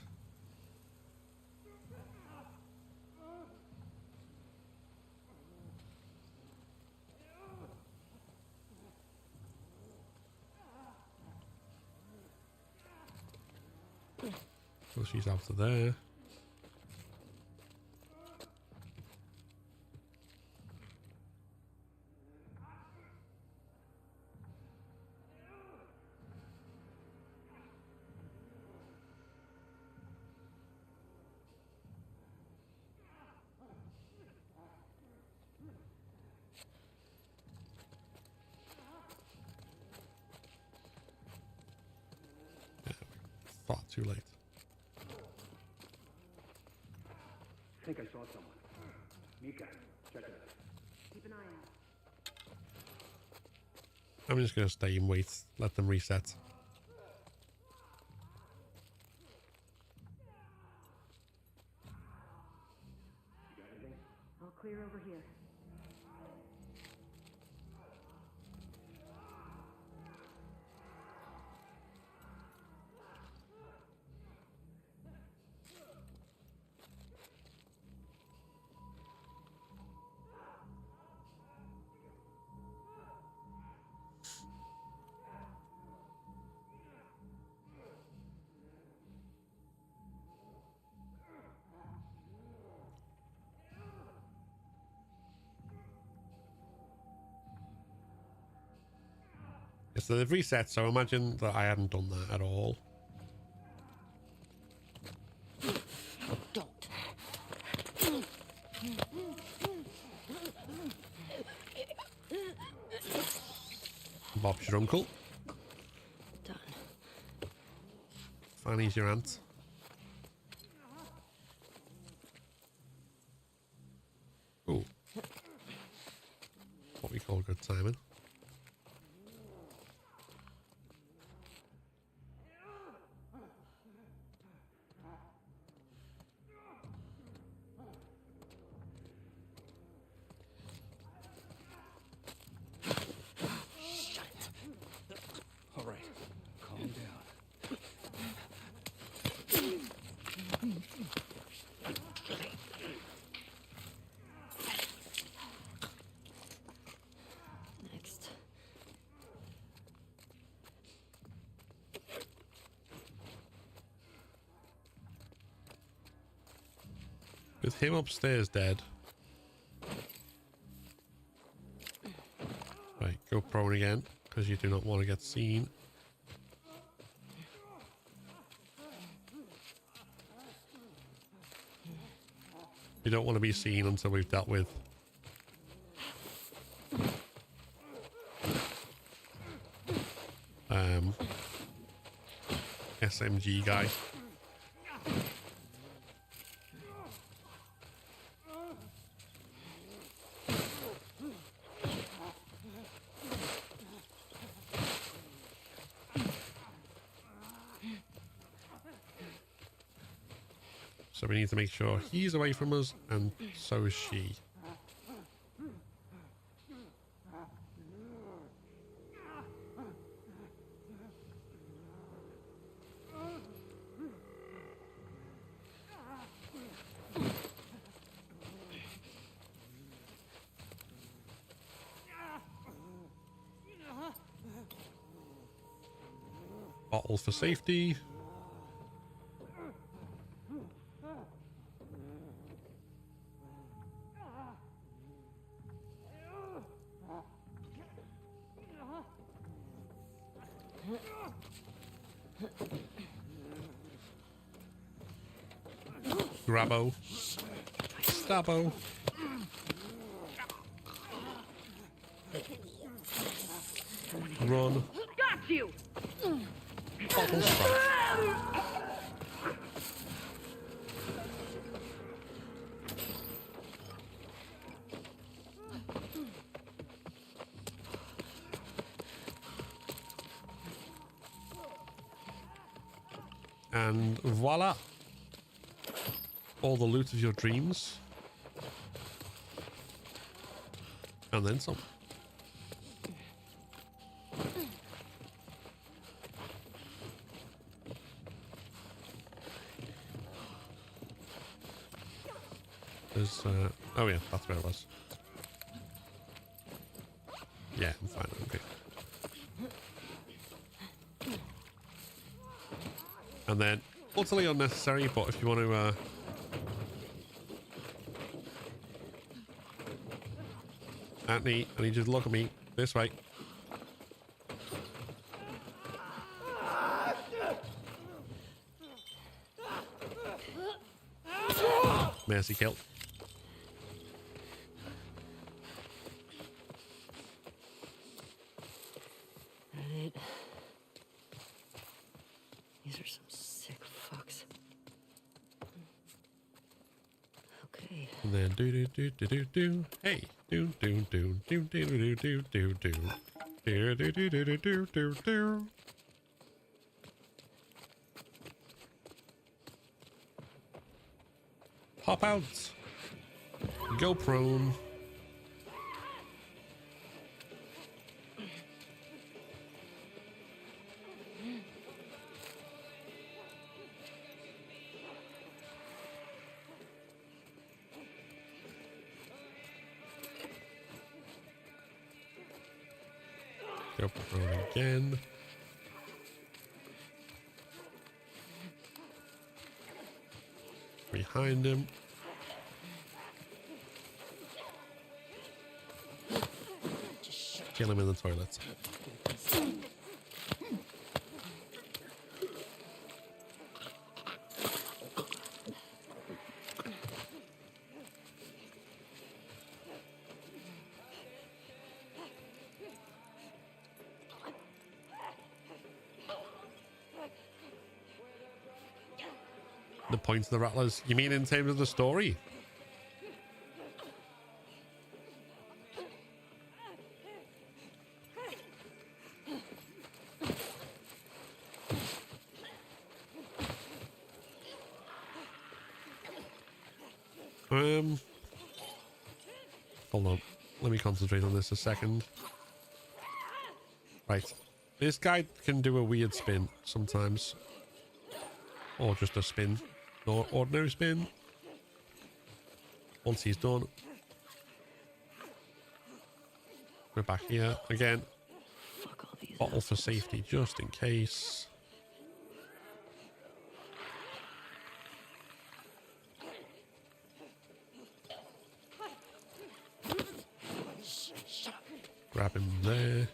Well, she's after there. Far too late. I think I saw someone. Mika, check it out. Keep an eye out. I'm just going to stay and wait. Let them reset. You got anything? All clear over here. So they've reset, so imagine that I hadn't done that at all. Don't. Bob's your uncle. Done. Fanny's your aunt. Ooh. What we call good timing. With him upstairs dead. Right, go prone again, because you do not want to get seen. You don't want to be seen until we've dealt with SMG guy. So we need to make sure he's away from us, and so is she. Bottle for safety. Grabbo. Stabbo. Run. Got you! Bottle strike. And voila. All the loot of your dreams. And then some. There's, oh yeah, that's where it was. Yeah, I'm fine, okay. And then, utterly unnecessary, but if you want to, Anthony, I need you to look at me. This way. Mercy kill. Right. These are some sick fucks. Okay. And then do. Hey. Do. Do. Hop out. Go prone. Go prone again. Behind him. Kill him in the toilet. The point of the rattlers. You mean in terms of the story? Hold on. Let me concentrate on this a second. Right. This guy can do a weird spin sometimes. Or just a spin. Or ordinary spin. Once he's done. We're back here again. Bottle for safety just in case. Grab him there.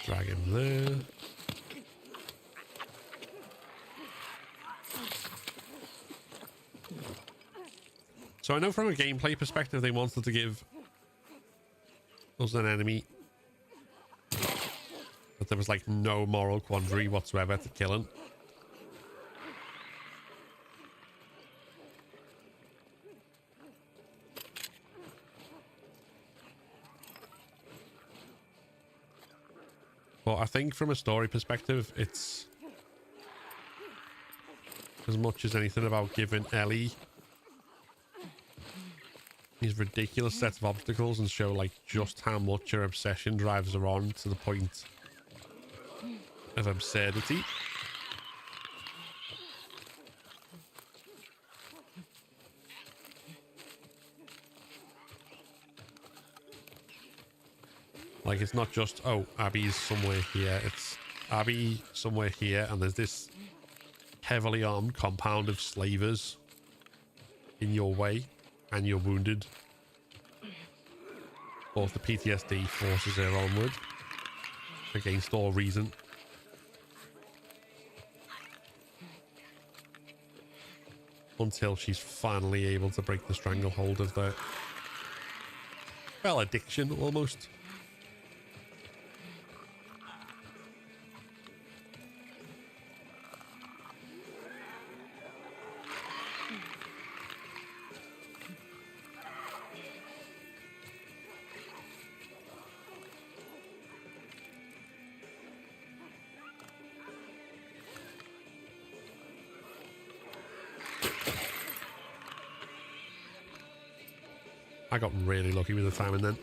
Drag him there. So I know from a gameplay perspective they wanted to give us an enemy but there was like no moral quandary whatsoever to kill him. But I think from a story perspective, it's as much as anything about giving Ellie these ridiculous sets of obstacles and show like just how much her obsession drives her on to the point of absurdity. Like, it's not just, oh, Abby's somewhere here. It's Abby somewhere here, and there's this heavily armed compound of slavers in your way, and you're wounded. Or if the PTSD forces her onward against all reason. Until she's finally able to break the stranglehold of the, well, addiction almost. I got really lucky with the timing then.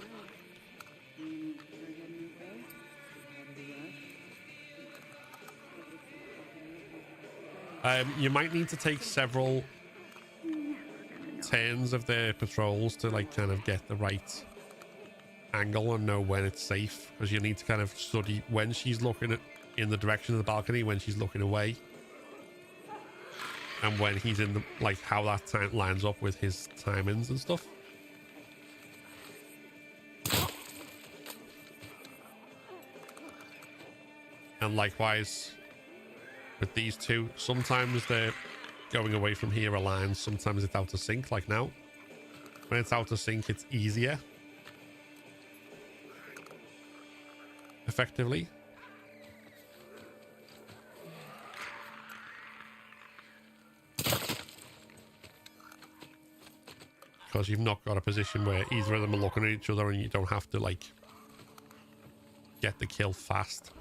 You might need to take several turns of their patrols to like kind of get the right angle and know when it's safe, because you need to kind of study when she's looking in the direction of the balcony, when she's looking away, and when he's in the, like, how that time lines up with his timings and stuff. And likewise with these two, sometimes they're going away from here aligned, sometimes it's out of sync, like now. When it's out of sync, it's easier. Effectively. Because you've not got a position where either of them are looking at each other and you don't have to, like, get the kill fast.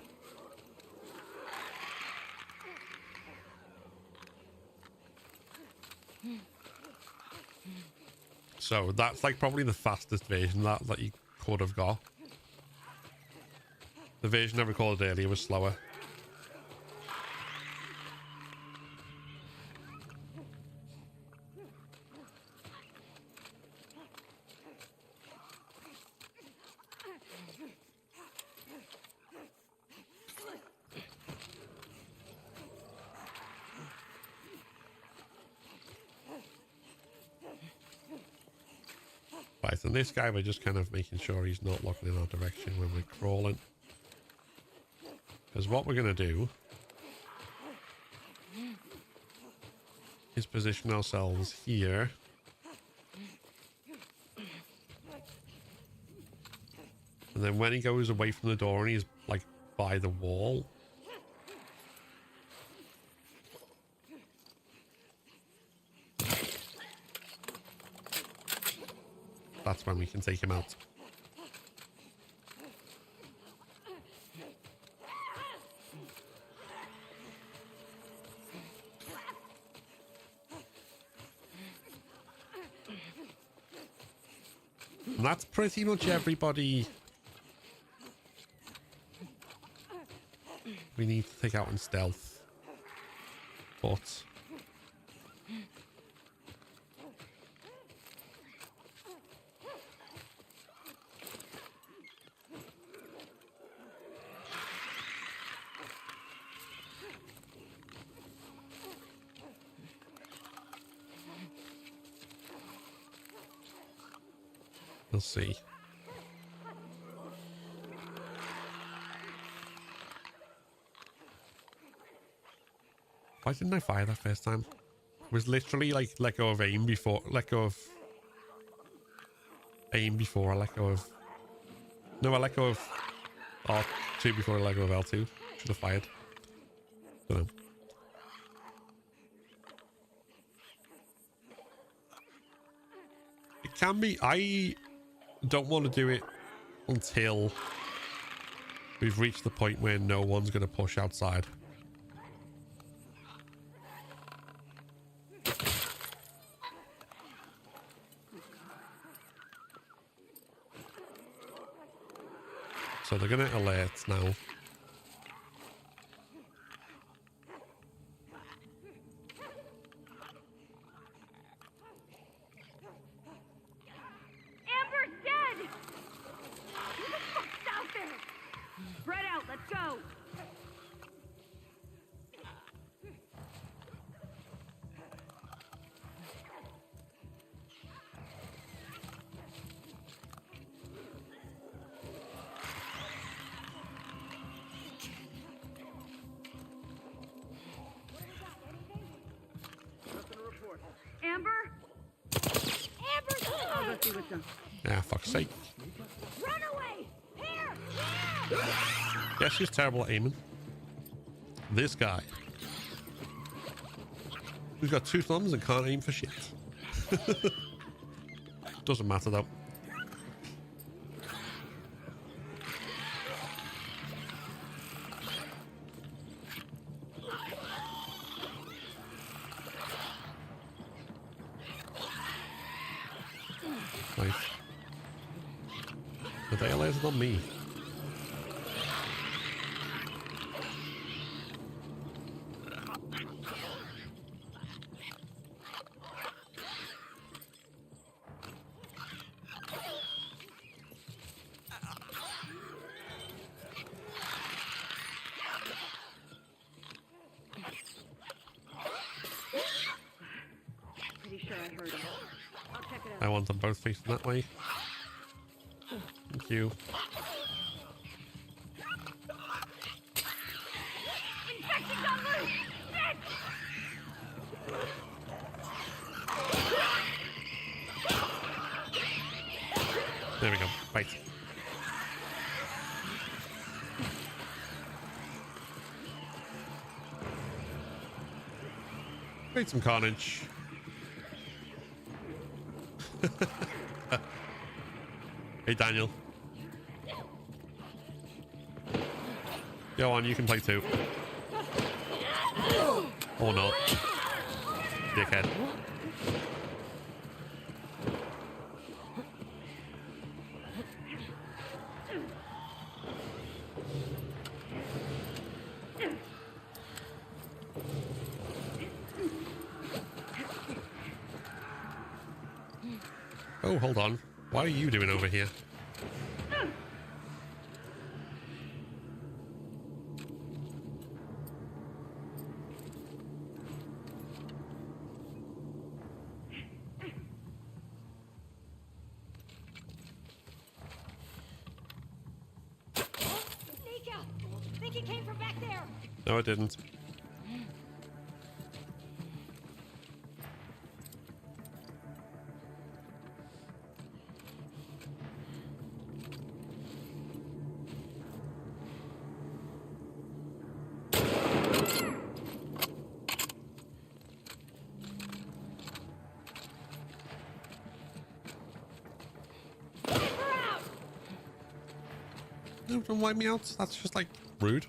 So that's like probably the fastest version that you could have got. The version I recorded earlier was slower. Right, and this guy, we're just kind of making sure he's not looking in our direction when we're crawling. Because what we're going to do is position ourselves here. And then when he goes away from the door and he's like by the wall, that's when we can take him out. And that's pretty much everybody we need to take out in stealth. But we'll see. Why didn't I fire that first time? It was literally like let go of aim before, let go of aim before I let go of... No, I let go of R2 before I let go of L2. Should have fired. Don't know. It can be... I don't want to do it until we've reached the point where no one's going to push outside. So they're going to alert now. Amber's dead! Who the fuck's out there? Spread out, let's go! Amber? Amber! I'll go see what's up. Ah, fuck's sake. Run away! Here! Yeah, she's terrible at aiming. This guy. Who's got two thumbs and can't aim for shit. Doesn't matter though. Nice. The day lasers on me. Pretty sure I heard him. I'll check it out. I want them both facing that way. Thank you. Infection got loose! Shit! There we go. Right. Create some carnage. Hey, Daniel. Go on, you can play too. Or not. Dickhead. Oh, hold on. What are you doing over here? Nika! Think he came from back there! No, I didn't. No, don't wipe me out. That's just like rude.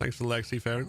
Thanks for the Lexi Ferret.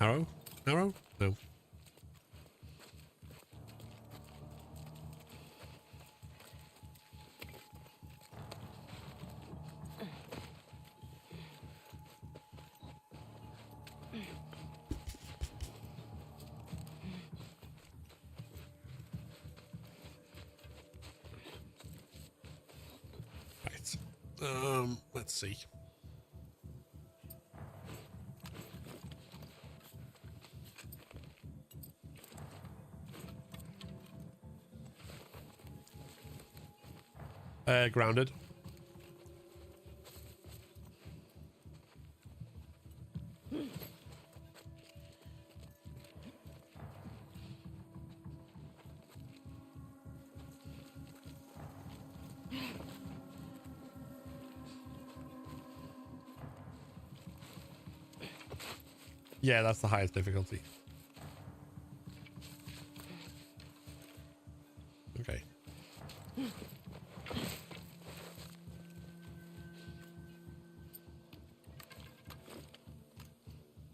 Arrow? Arrow? No. Let's see. Grounded. Yeah, that's the highest difficulty. Okay.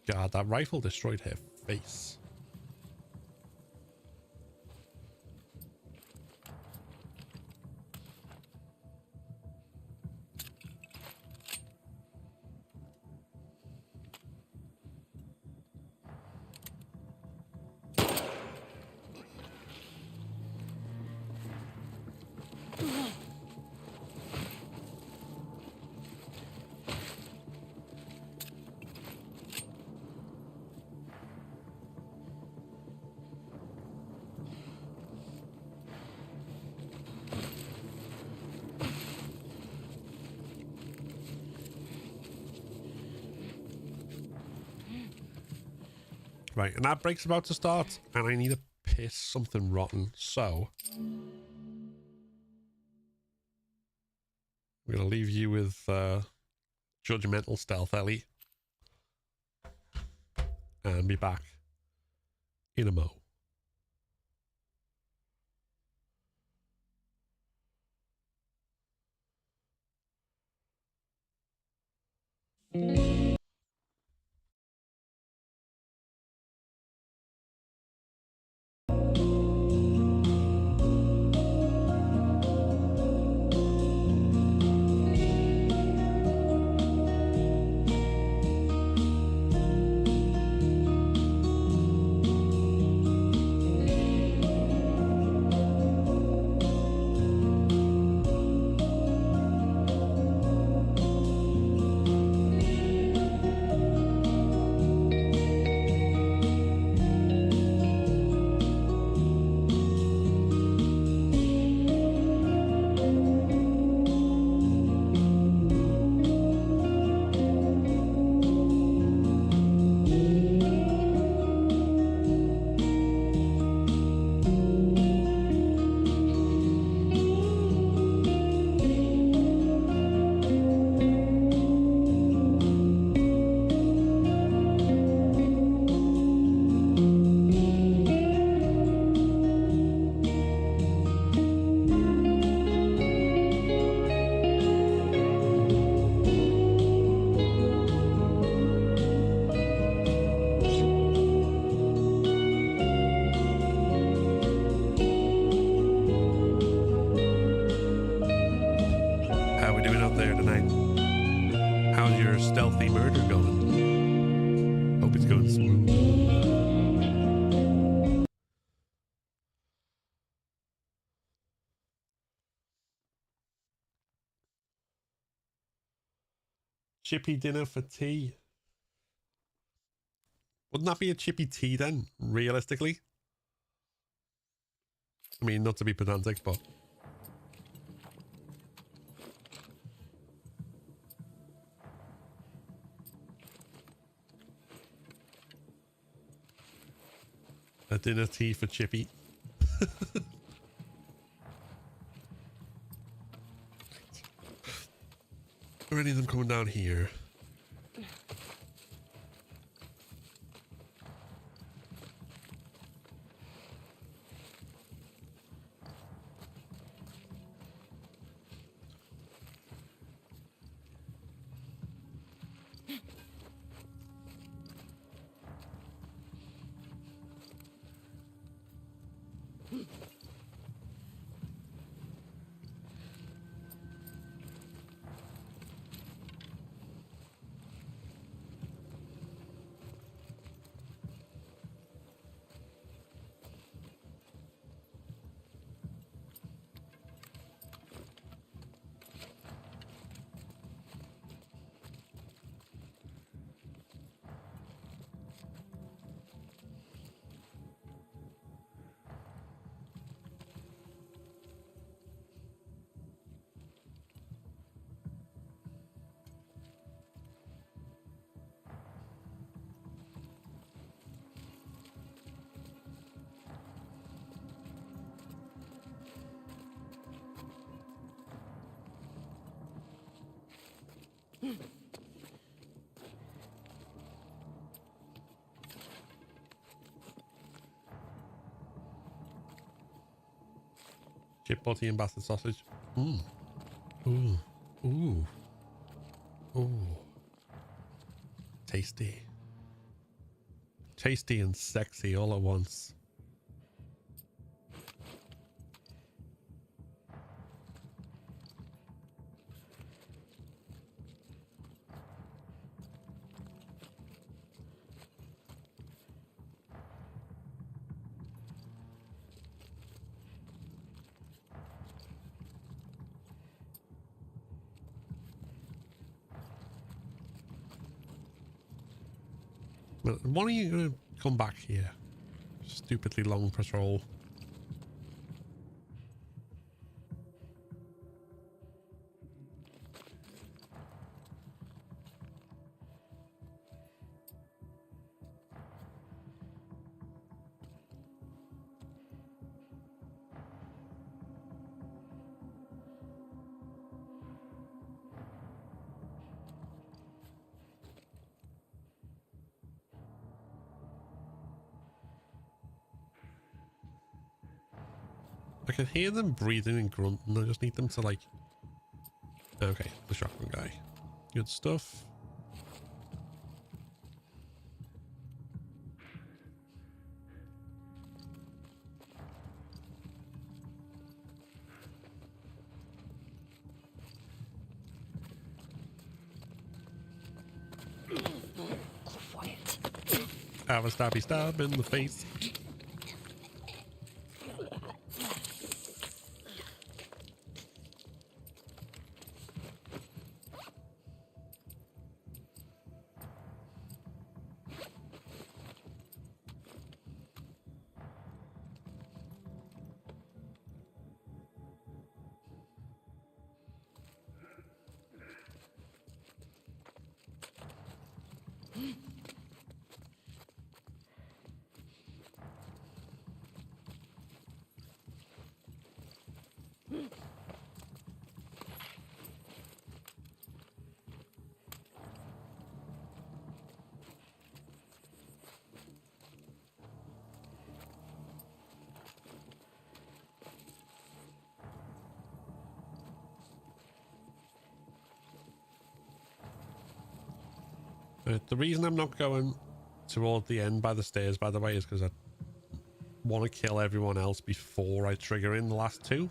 God, that rifle destroyed her face. Right, and that break's about to start, and I need to piss something rotten, so we're going to leave you with judgmental stealth, Ellie, and be back in a mo. Stealthy murder going. Hope it's going smooth. Chippy dinner for tea. Wouldn't that be a chippy tea then, realistically? I mean, not to be pedantic, but... a dinner tea for Chippy. Are any of them coming down here? Chip butty and bastard sausage. Ooh. Ooh. Ooh. Tasty. Tasty and sexy all at once. When are you going to come back here? Stupidly long patrol. I can hear them breathing and grunting. I just need them to like... Okay, the shotgun guy. Good stuff. Quiet. Have a stabby stab in the face. The reason I'm not going toward the end by the stairs, by the way, is because I want to kill everyone else before I trigger in the last two.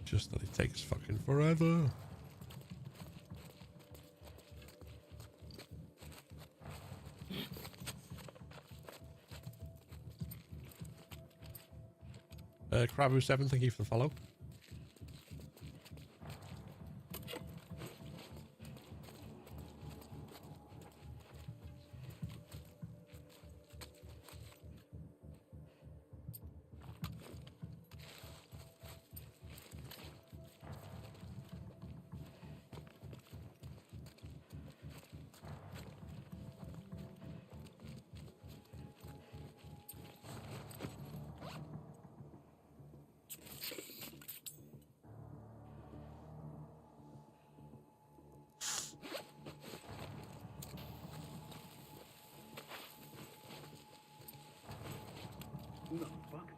Just that it takes fucking forever. Krabu7, thank you for the follow. Who the fuck?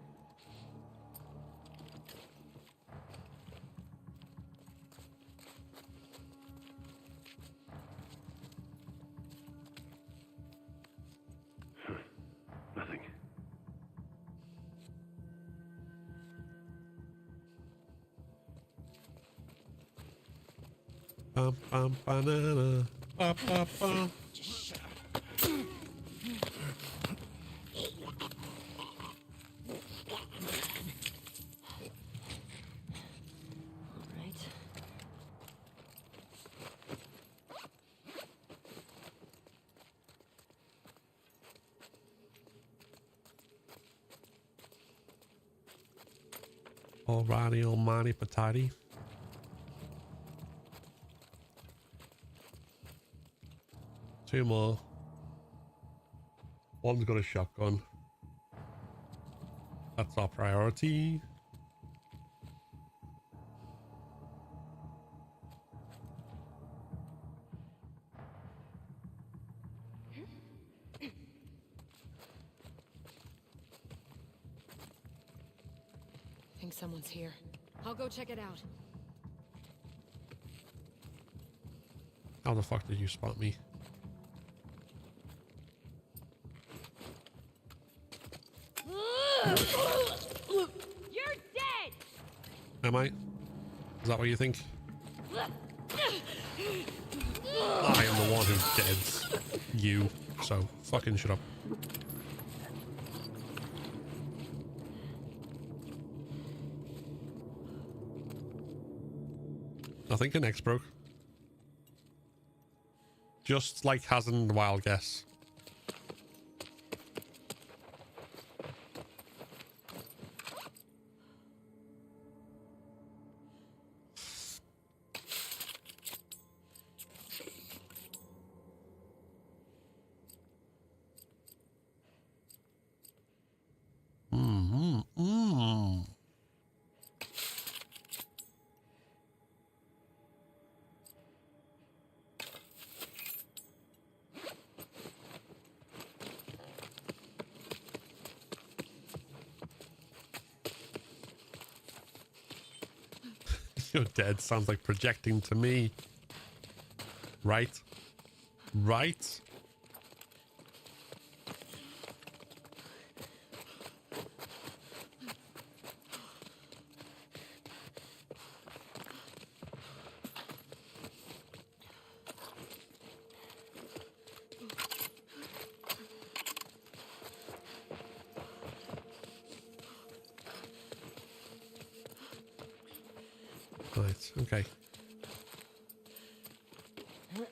Nothing. Bum, bum, banana. Ba, ba, ba. Alrighty, almighty patati. Two more. One's got a shotgun. That's our priority. Think someone's here. I'll go check it out. How the fuck did you spot me? You're dead! Am I? Is that what you think? I am the one who deads you, so fucking shut up. I think an X broke. Just like hazard wild guess. You're dead sounds like projecting to me. Right? Right? Right, okay. The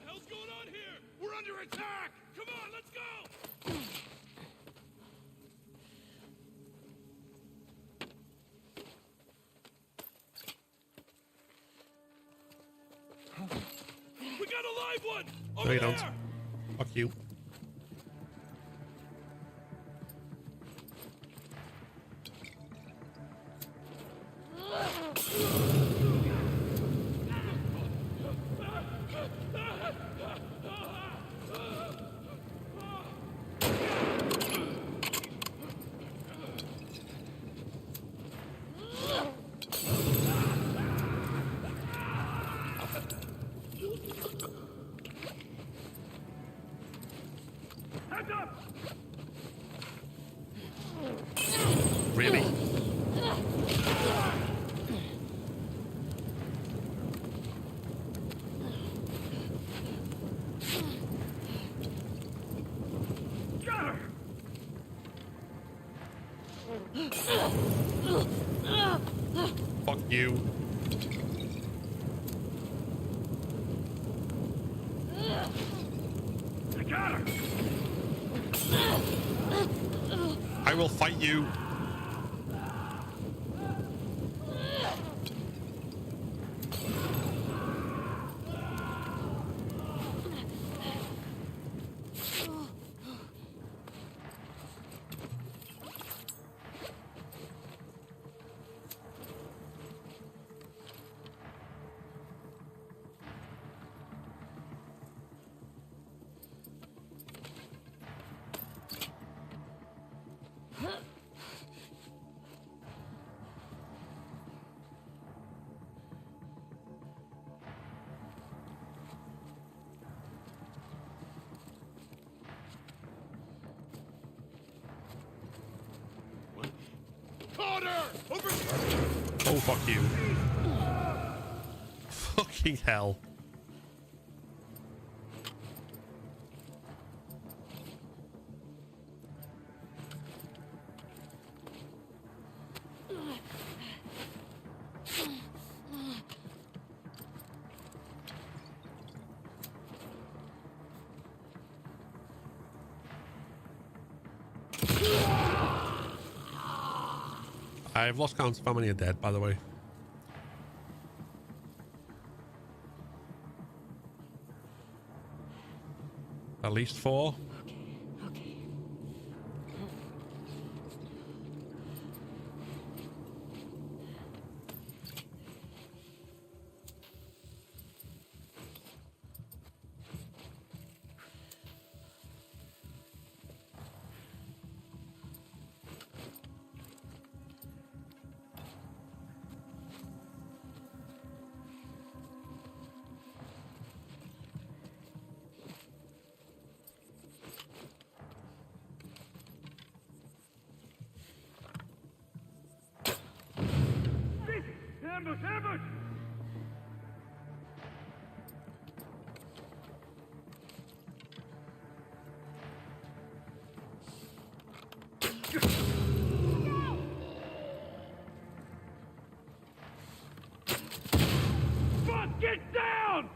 hell's going on here? We're under attack! Come on, let's go! We got a live one! Over No, you there! don't. Fuck you. Heads up! Really? Got her! Fuck you. I got her! I will fight you. Oh, fuck you. Fucking hell. I've lost count of how many are dead, by the way. At least 4. Okay. Ambush! Ambush! Fuck! Get down!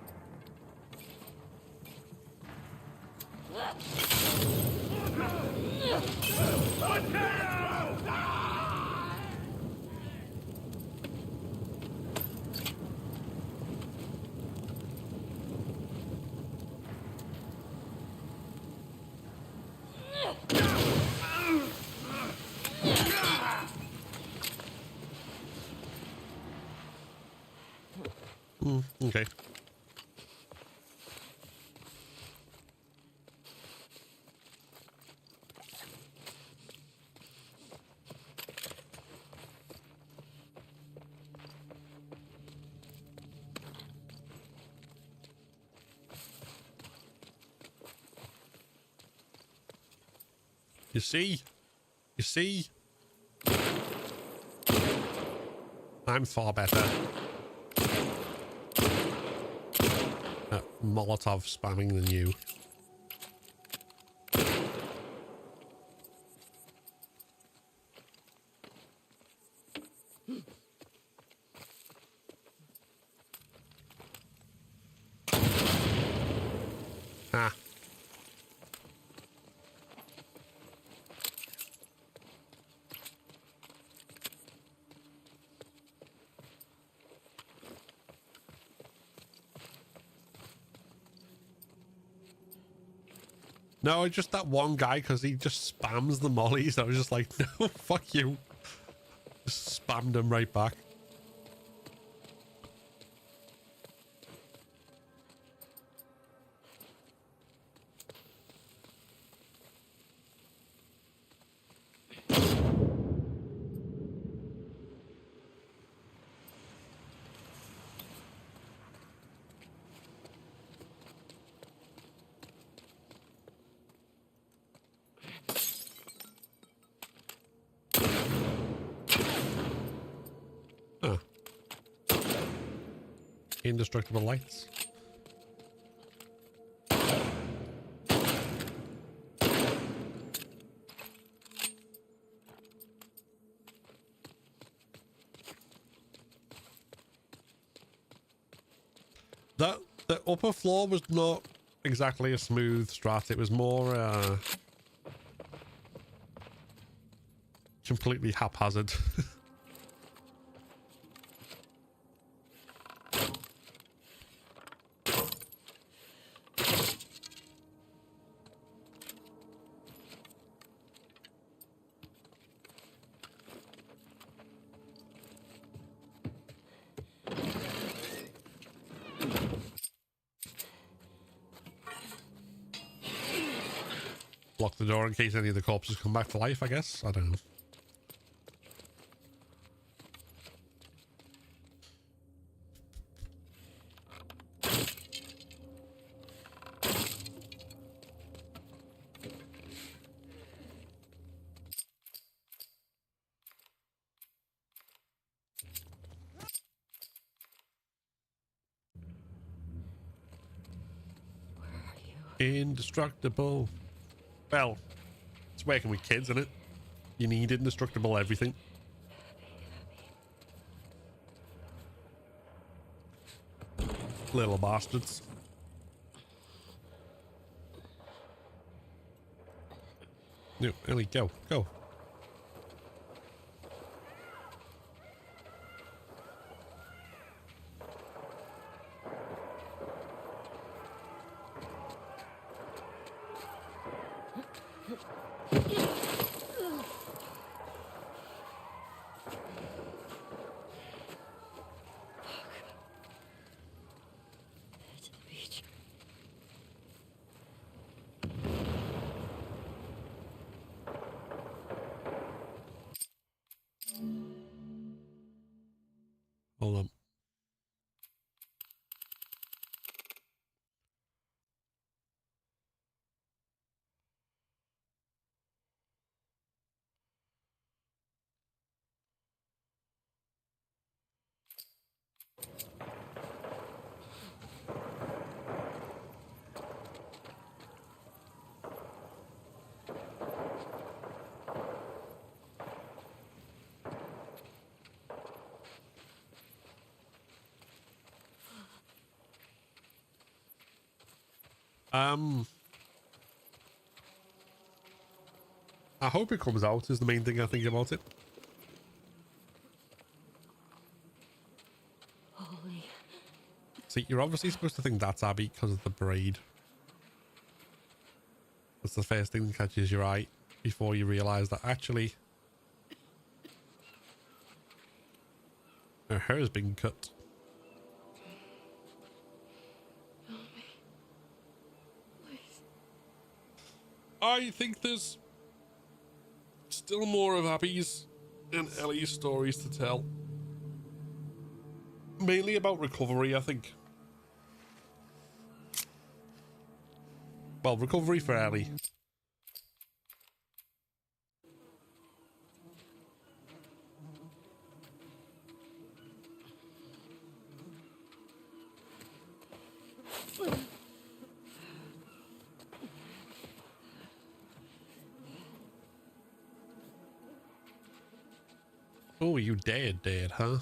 Okay. You see? You see? I'm far better at Molotov spamming than you. Ah. No, just that one guy, because he just spams the mollies. I was just like, no, fuck you. Just spammed him right back. Indestructible lights. The upper floor was not exactly a smooth strat. It was more completely haphazard. Lock the door in case any of the corpses come back to life, I guess. I don't know. Indestructible. Well, it's working with kids, isn't it? You need indestructible everything. Little bastards. No, Ellie, go, go. Hold on. I hope it comes out is the main thing I think about it. Holy. See, you're obviously supposed to think that's Abby because of the braid. That's the first thing that catches your eye before you realise that actually her hair has been cut. I think there's still more of Abby's and Ellie's stories to tell. Mainly about recovery, I think. Well, recovery for Ellie. Oh, you dead, huh?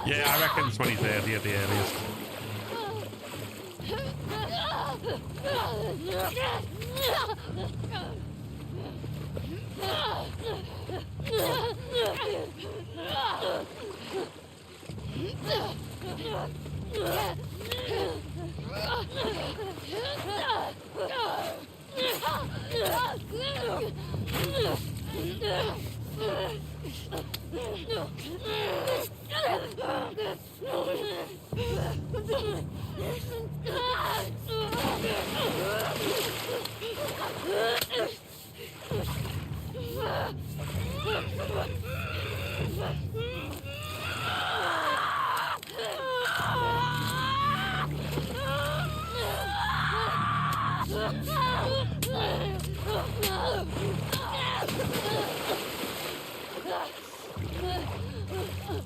Yeah, I reckon 2030 at the earliest.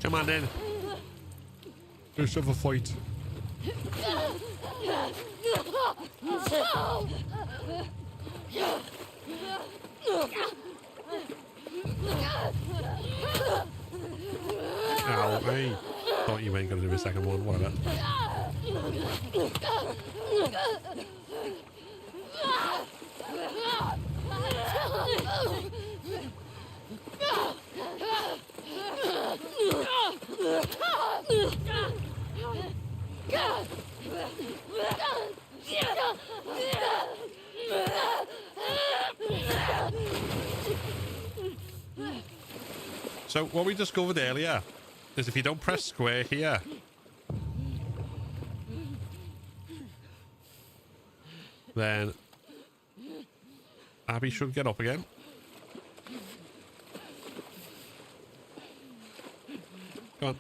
Come on then. Let's have a fight. Ow, I thought you weren't going to do a second one, whatever. So what we discovered earlier is if you don't press square here, then Abby should get up again. Come on.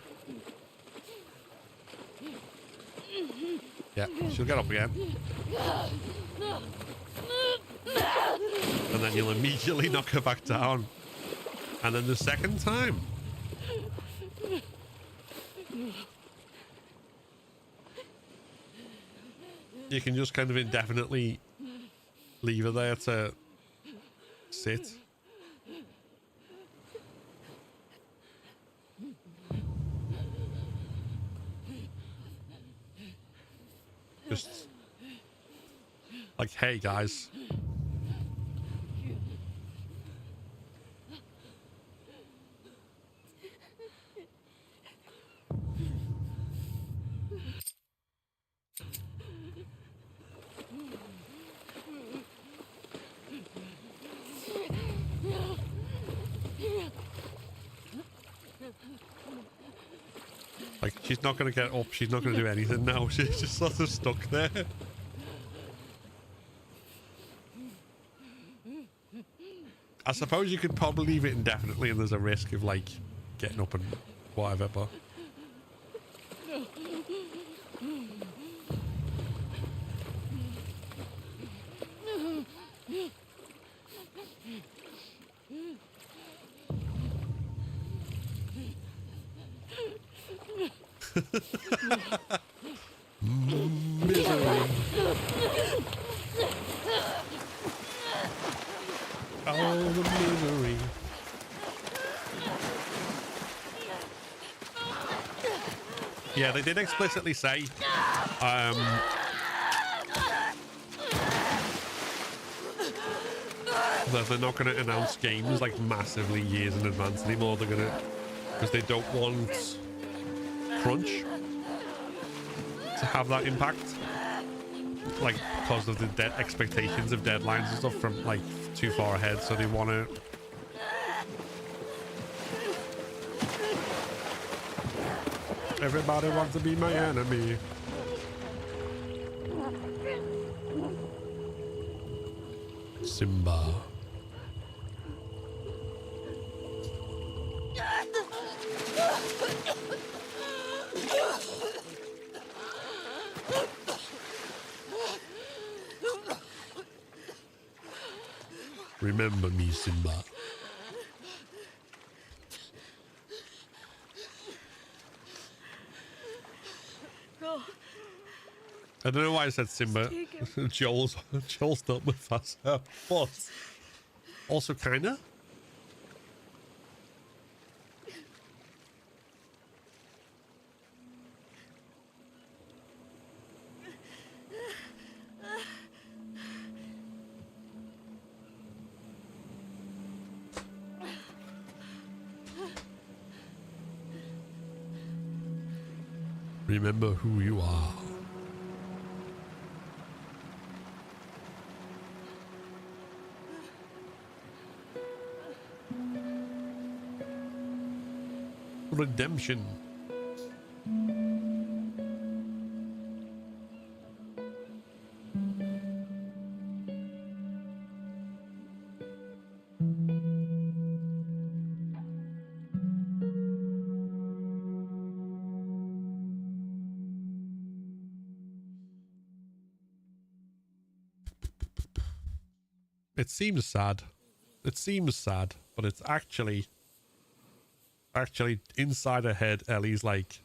Yeah, she'll get up again. And then you'll immediately knock her back down. And then the second time. You can just kind of indefinitely leave her there to sit. Just like, hey guys. Like, she's not going to get up. She's not going to do anything now. She's just sort of stuck there. I suppose you could probably leave it indefinitely and there's a risk of, like, getting up and whatever, but... Misery. Oh, the misery. Yeah, they did explicitly say that they're not going to announce games like massively years in advance anymore. They're going to, because they don't want crunch to have that impact, like because of the expectations of deadlines and stuff from like too far ahead. So they want to everybody wants to be my enemy. Simba. Remember me, Simba. I don't know why I said Simba. Joel's not with us, but also kinda. Remember who you are. Redemption. It seems sad. It seems sad, but it's actually inside her head, Ellie's like,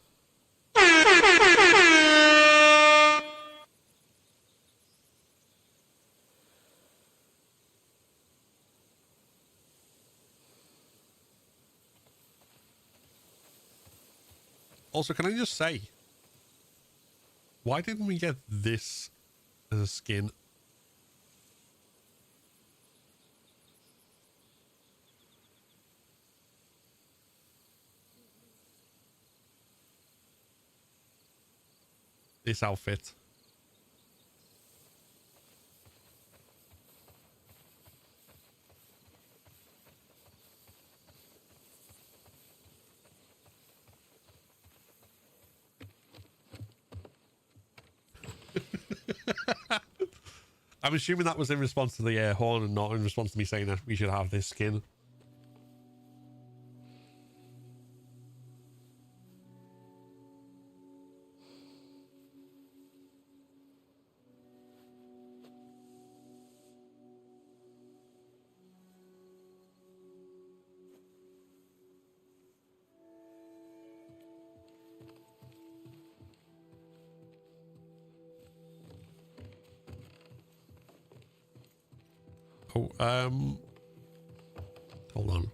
also, can I just say, why didn't we get this as a skin? this outfit. I'm assuming that was in response to the air horn and not in response to me saying that we should have this skin. Oh, hold on.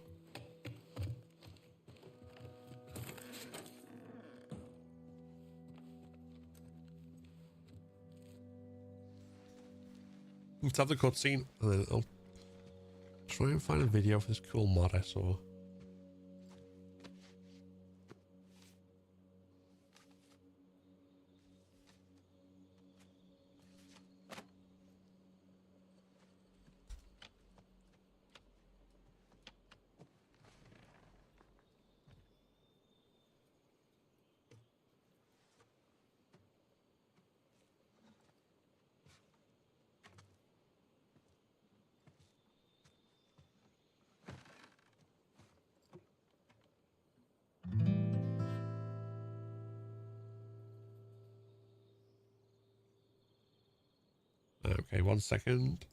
Let's have the cutscene and then I'll try and find a video for this cool mod I saw. Okay, 1 second.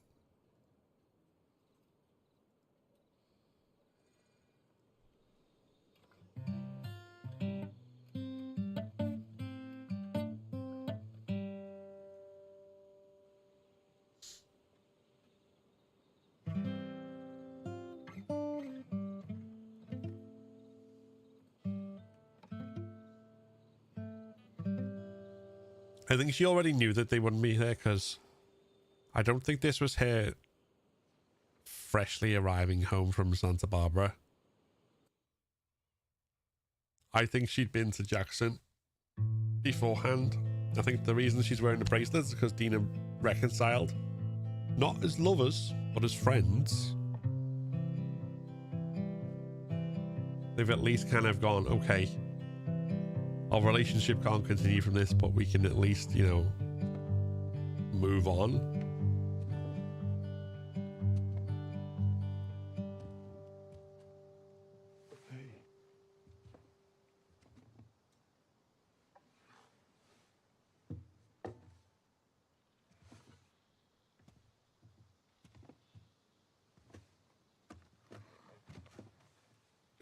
I think she already knew that they wouldn't be there because I don't think this was her freshly arriving home from Santa Barbara. I think she'd been to Jackson beforehand. I think the reason she's wearing the bracelet is because Dina reconciled. Not as lovers, but as friends. They've at least kind of gone, okay, our relationship can't continue from this, but we can at least, you know, move on.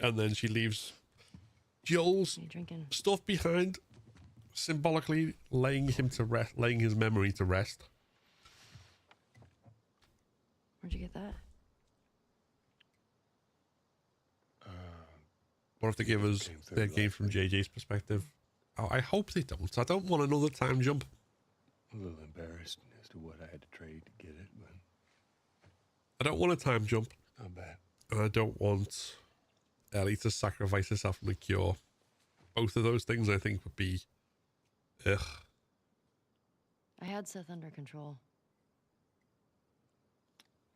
And then she leaves Joel's stuff behind, symbolically laying him to rest, laying his memory to rest. Where'd you get that? What if they give us their game from JJ's perspective? Oh, I hope they don't. I don't want another time jump. A little embarrassed as to what I had to trade to get it, but I don't want a time jump. not bad. And I don't want Ellie to sacrifice herself from the cure. Both of those things I think would be ugh. I had Seth under control.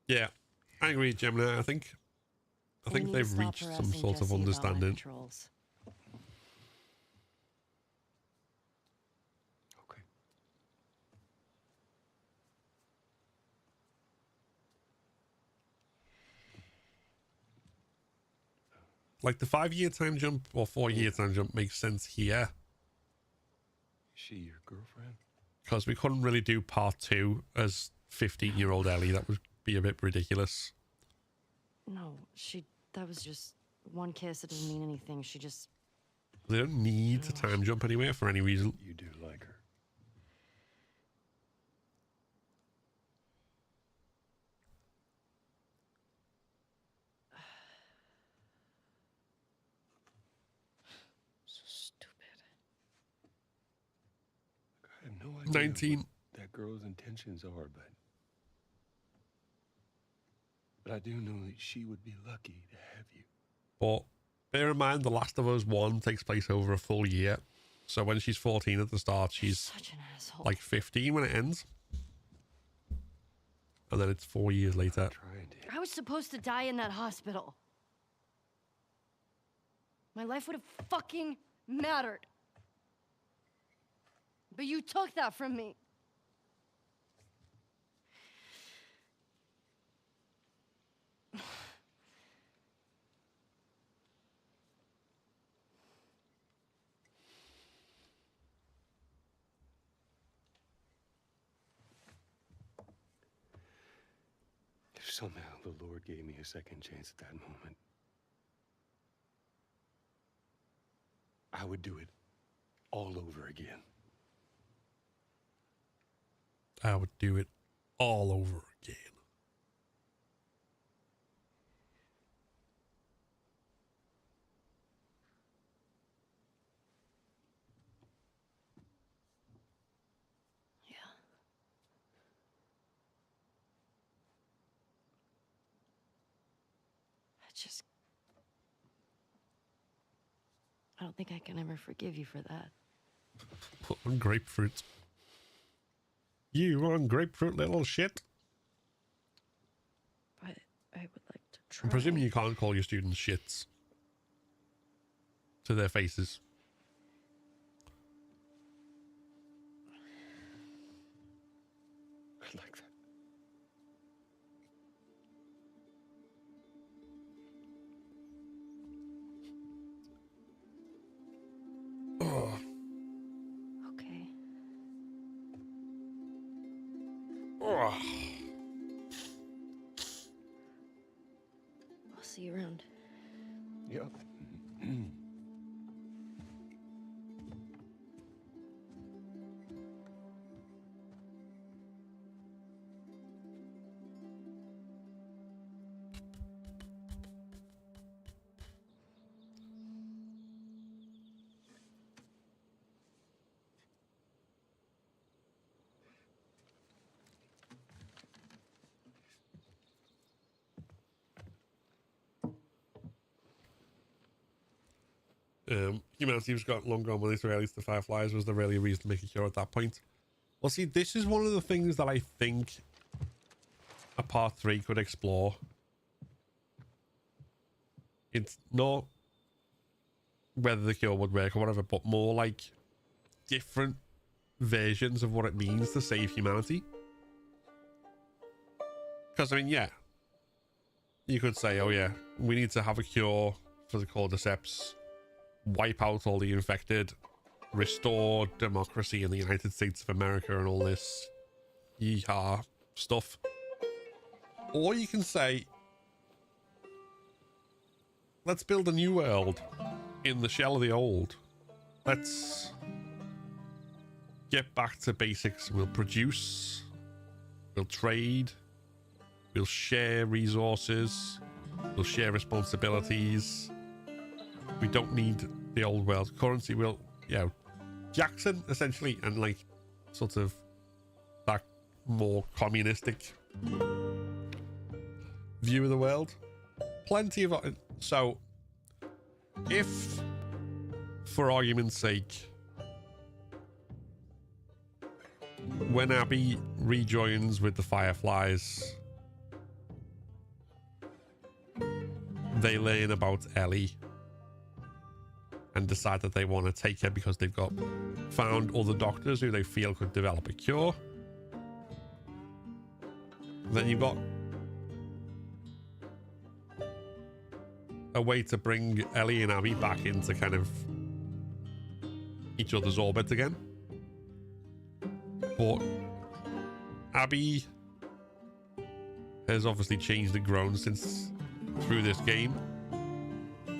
Yeah, I agree, Gemini. I think they've reached some sort of understanding. Okay. Like the 5-year time jump or 4-year time jump makes sense here. Is she your girlfriend? Because we couldn't really do part 2 as 15-year-old Ellie. That would be a bit ridiculous. No, that was just one kiss. It doesn't mean anything. She just... They don't need to time jump anywhere for any reason. You do like her. So stupid. I have no idea 19. what that girl's intentions are, but I do know that she would be lucky to have you. But bear in mind, The Last of Us 1 takes place over a full year. So when she's 14 at the start, she's Such an asshole. like 15 when it ends. And then it's 4 years later. I was supposed to die in that hospital. My life would have fucking mattered. But you took that from me. If somehow the Lord gave me a second chance at that moment, I would do it all over again. I would do it all over again. I don't think I can ever forgive you for that. Put on grapefruit. You on grapefruit, little shit. But I would like to try. I'm presuming you can't call your students shits to their faces. I'd like that. Oh. Okay. Oh. I'll see you around. Yep. Humanity was got long gone when they released the Fireflies. Was there really a reason to make a cure at that point? Well, see, this is one of the things that I think a part 3 could explore. It's not whether the cure would work or whatever, but more like different versions of what it means to save humanity. Because, I mean, yeah, you could say, oh yeah, we need to have a cure for the Cordyceps, wipe out all the infected, restore democracy in the United States of America and all this yeehaw stuff. Or you can say, let's build a new world in the shell of the old. Let's get back to basics. We'll produce, we'll trade, we'll share resources, we'll share responsibilities. We don't need the old world currency. We'll, yeah, Jackson essentially, and like sort of that more communistic view of the world. Plenty of, so if, for argument's sake, when Abby rejoins with the Fireflies, they learn about Ellie and decide that they want to take her because they've got found other doctors who they feel could develop a cure. Then you've got a way to bring Ellie and Abby back into kind of each other's orbit again. But Abby has obviously changed and grown since through this game.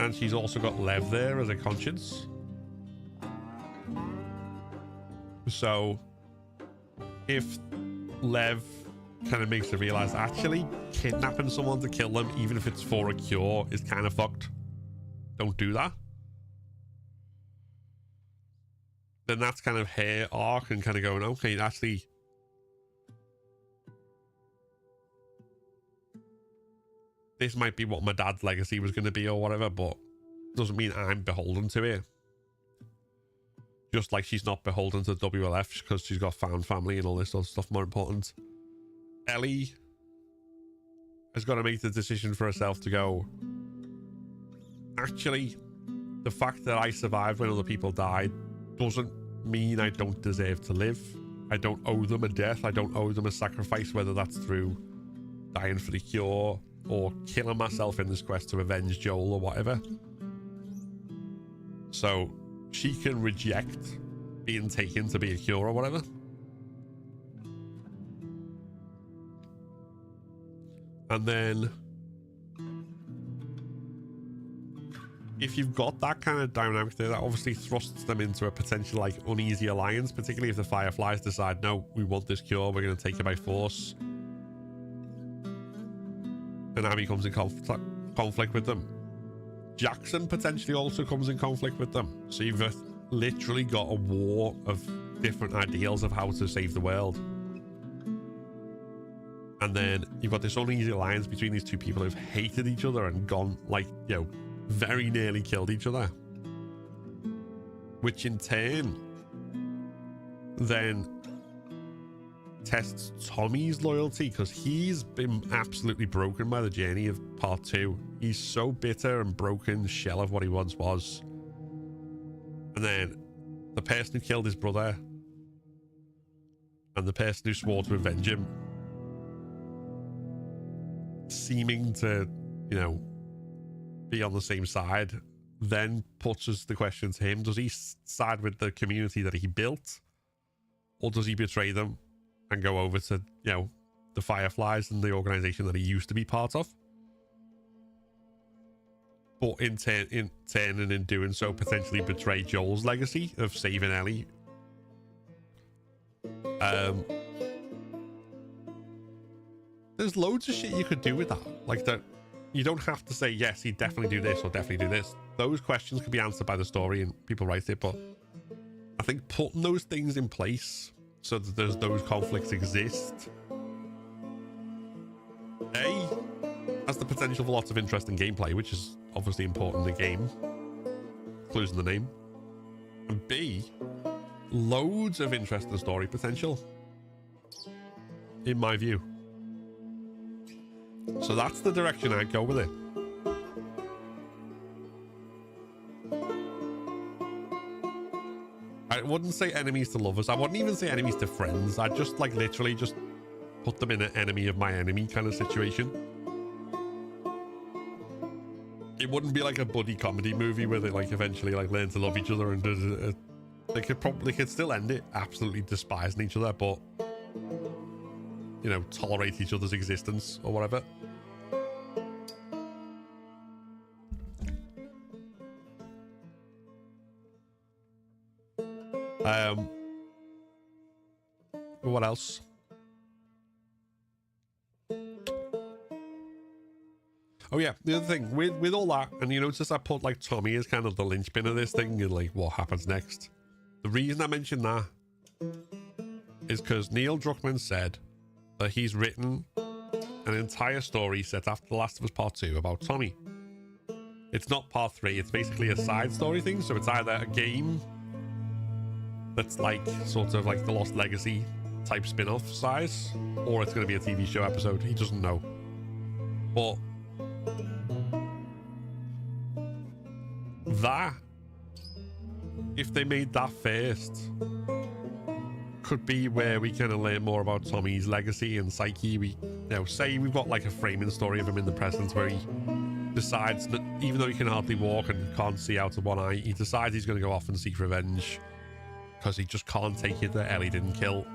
And she's also got Lev there as a conscience. So if Lev kind of makes her realize actually kidnapping someone to kill them, even if it's for a cure, is kind of fucked. Don't do that. Then that's kind of her arc and kind of going, okay, actually, this might be what my dad's legacy was going to be or whatever, but doesn't mean I'm beholden to it. Just like she's not beholden to WLF because she's got found family and all this sort of stuff more important. Ellie has got to make the decision for herself to go, actually, the fact that I survived when other people died doesn't mean I don't deserve to live. I don't owe them a death. I don't owe them a sacrifice, whether that's through dying for the cure or killing myself in this quest to avenge Joel or whatever. So she can reject being taken to be a cure or whatever. And then if you've got that kind of dynamic there, that obviously thrusts them into a potential like uneasy alliance, particularly if the Fireflies decide, no, we want this cure, we're going to take it by force. And Abby comes in conflict with them. Jackson potentially also comes in conflict with them. So you've literally got a war of different ideals of how to save the world. And then you've got this uneasy alliance between these two people who've hated each other and gone, like, you know, very nearly killed each other. Which in turn then tests Tommy's loyalty, because he's been absolutely broken by the journey of part 2. He's so bitter and broken shell of what he once was. And then the person who killed his brother and the person who swore to avenge him, seeming to, you know, be on the same side, then puts us the question to him: does he side with the community that he built, or does he betray them and go over to, you know, the Fireflies and the organization that he used to be part of? But in turn and in doing so, potentially betray Joel's legacy of saving Ellie. There's loads of shit you could do with that. Like that, you don't have to say, yes, he'd definitely do this or definitely do this. Those questions could be answered by the story and people write it, but I think putting those things in place so that those conflicts exist, A, has the potential for lots of interesting gameplay, which is obviously important in the game, clues in the name, and B, loads of interesting story potential, in my view. So that's the direction I'd go with it. I wouldn't say enemies to lovers. I wouldn't even say enemies to friends. I'd just like literally just put them in an enemy of my enemy kind of situation. It wouldn't be like a buddy comedy movie where they like eventually like learn to love each other and they could still end it absolutely despising each other, but, you know, tolerate each other's existence or whatever. What else? Oh yeah, the other thing with all that, and you notice I put like Tommy as kind of the linchpin of this thing and like what happens next. The reason I mentioned that is because Neil Druckmann said that he's written an entire story set after The Last of Us Part 2 about Tommy. It's not Part 3, it's basically a side story thing, so it's either a game that's like sort of like the Lost Legacy type spin-off size, or it's going to be a TV show episode. He doesn't know. But that, if they made that first, could be where we kind of learn more about Tommy's legacy and psyche. We, you know, say we've got like a framing story of him in the present where he decides that even though he can hardly walk and can't see out of one eye, he decides he's going to go off and seek revenge because he just can't take it that Ellie didn't kill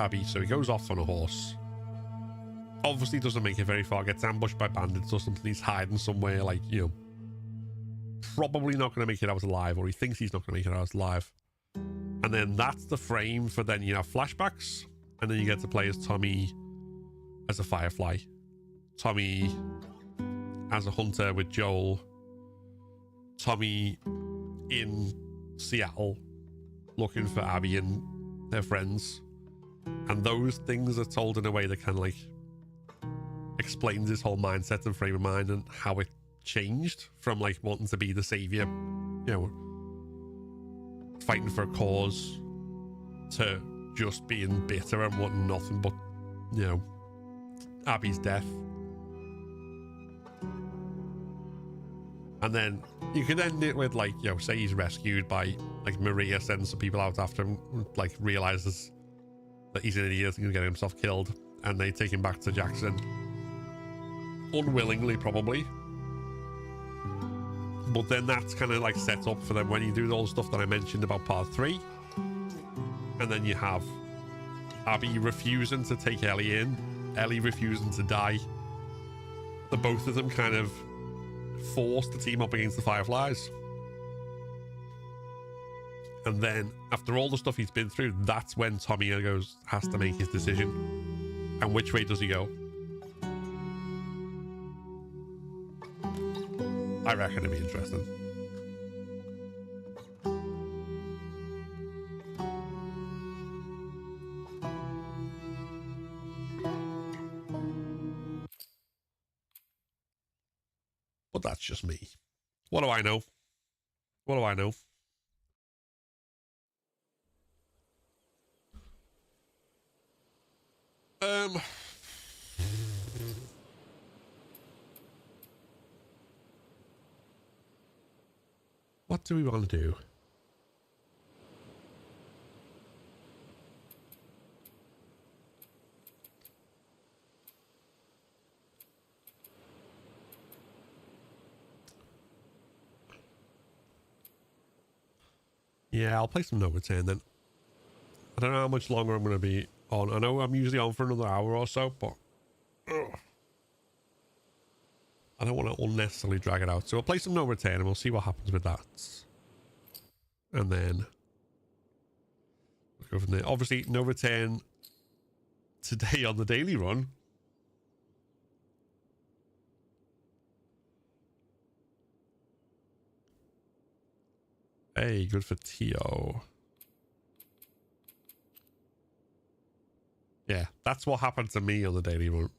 Abby, so he goes off on a horse. Obviously doesn't make it very far, gets ambushed by bandits or something, he's hiding somewhere, like, you know, probably not going to make it out alive, or he thinks he's not going to make it out alive. And then that's the frame for then you have flashbacks, and then you get to play as Tommy as a Firefly, Tommy as a hunter with Joel, Tommy in Seattle looking for Abby and their friends. And those things are told in a way that kind of like explains his whole mindset and frame of mind and how it changed from like wanting to be the savior, you know, fighting for a cause to just being bitter and wanting nothing but, you know, Abby's death. And then you could end it with, like, you know, say he's rescued by, like, Maria sends some people out after him, like, realizes that he's an idiot and he's getting himself killed, and they take him back to Jackson. Unwillingly, probably. But then that's kind of, like, set up for them when you do all the stuff that I mentioned about part 3. And then you have Abby refusing to take Ellie in, Ellie refusing to die. The both of them kind of forced to team up against the Fireflies. And then after all the stuff he's been through, that's when Tommy has to make his decision. And which way does he go? I reckon it'd be interesting. But that's just me. What do I know? What do I know? What do we want to do? Yeah, I'll play some Nova 10 then. I don't know how much longer I'm going to be on. I know I'm usually on for another hour or so, but I don't want to unnecessarily drag it out. So we'll play some Nova 10 and we'll see what happens with that. And then we'll go from there. Obviously, Nova 10 today on the daily run. Hey, good for Tio. Yeah, that's what happened to me on the daily run.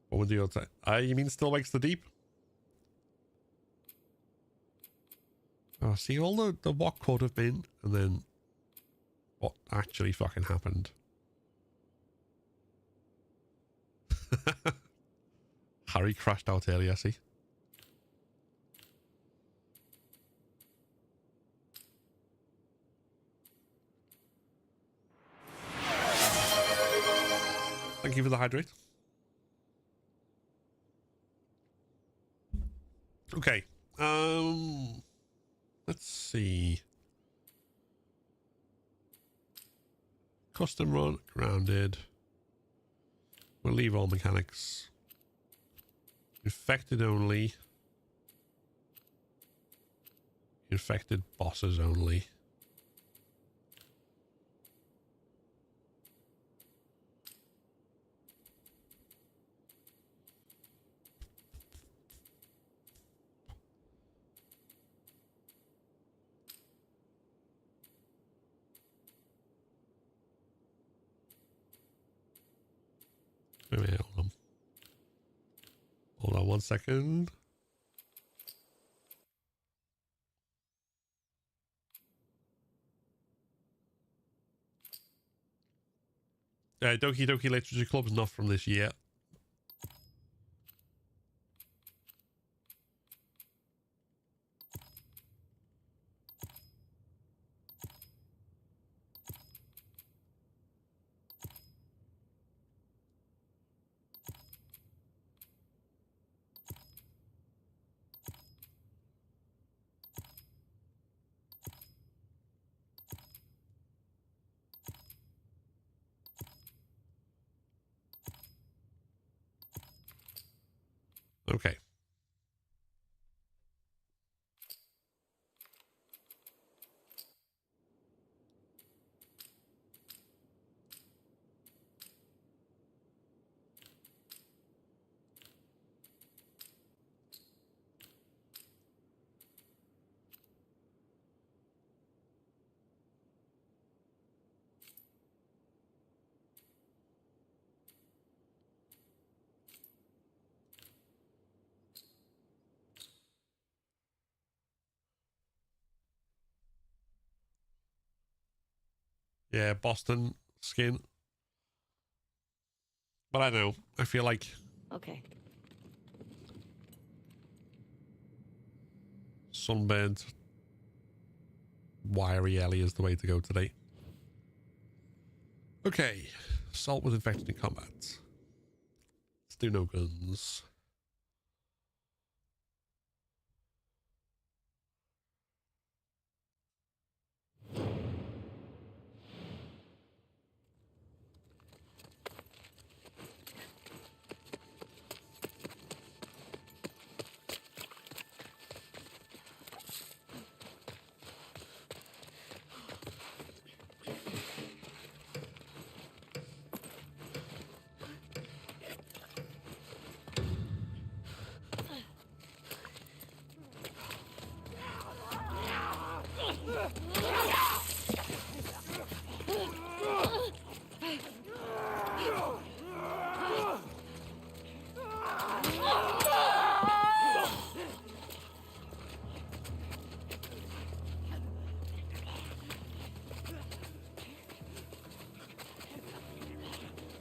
What would the other say? You mean still wakes the deep? Oh, see all the what could have been, and then what actually fucking happened. Harry crashed out earlier, see? Thank you for the hydrate. Okay. Let's see. Custom run, grounded. We'll leave all mechanics. Infected only. Infected bosses only. Wait, hold on. Hold on 1 second. Doki Doki Literature Club's not from this year. Okay. Yeah, Boston skin. But I don't know. I feel like... Okay. Sunburned, wiry Ellie is the way to go today. Okay. Assault was infected in combat. Let's do no guns.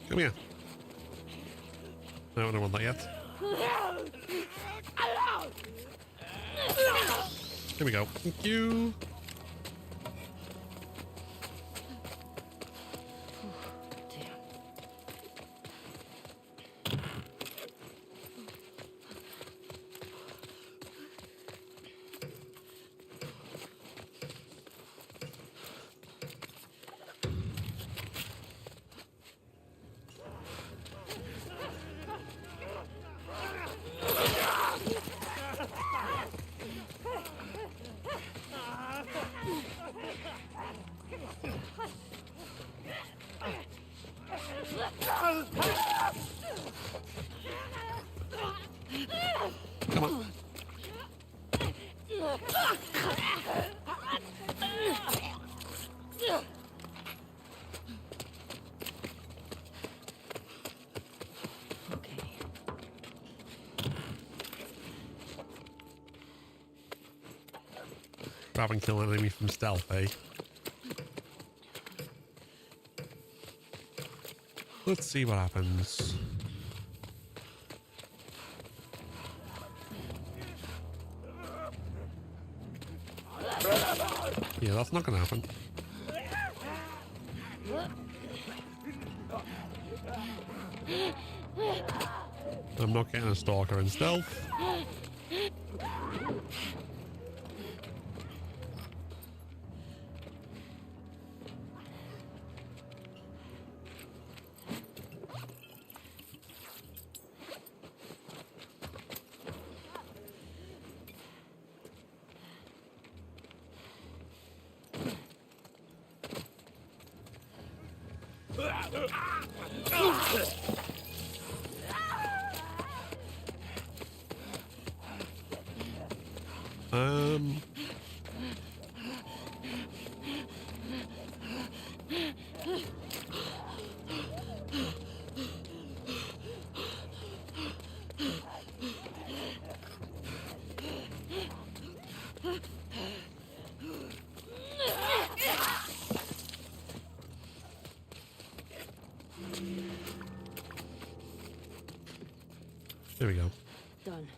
Come here. No, I don't want that yet. Here we go. Thank you. Come on. Grab and kill an enemy from stealth, eh? Let's see what happens. Yeah, that's not gonna happen. I'm not getting a stalker in stealth. There we go. Done.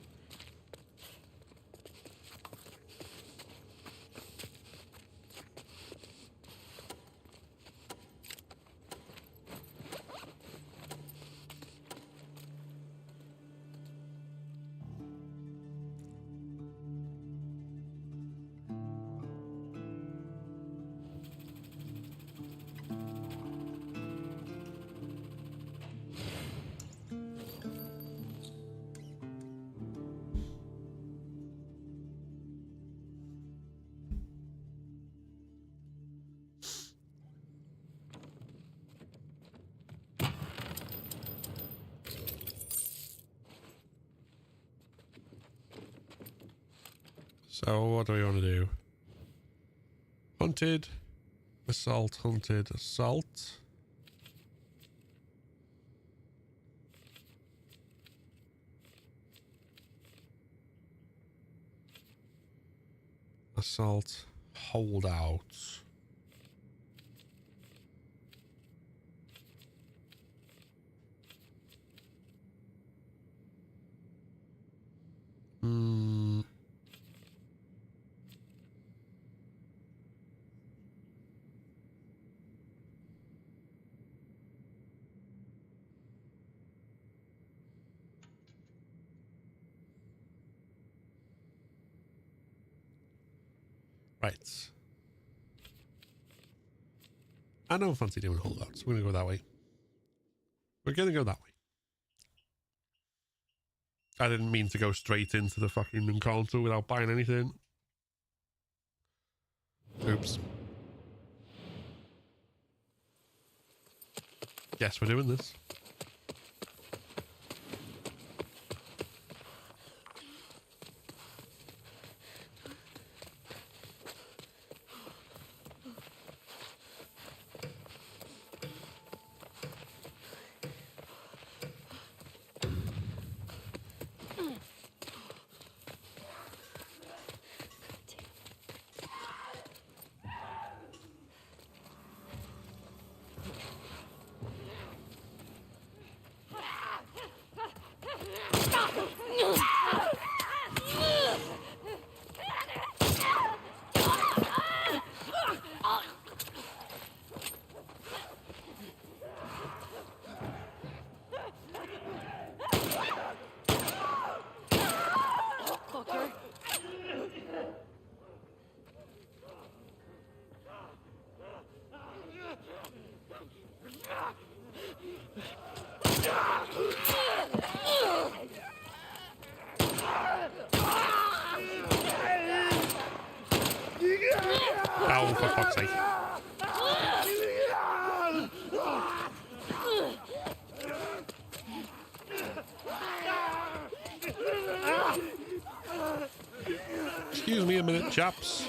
So what do we want to do? Hunted, assault, hunted, assault. Assault, holdout. Right. I don't fancy doing holdouts. We're going to go that way. We're going to go that way. I didn't mean to go straight into the fucking encounter without buying anything. Oops. Guess we're doing this. Oh, for fuck's sake. Excuse me a minute, chaps.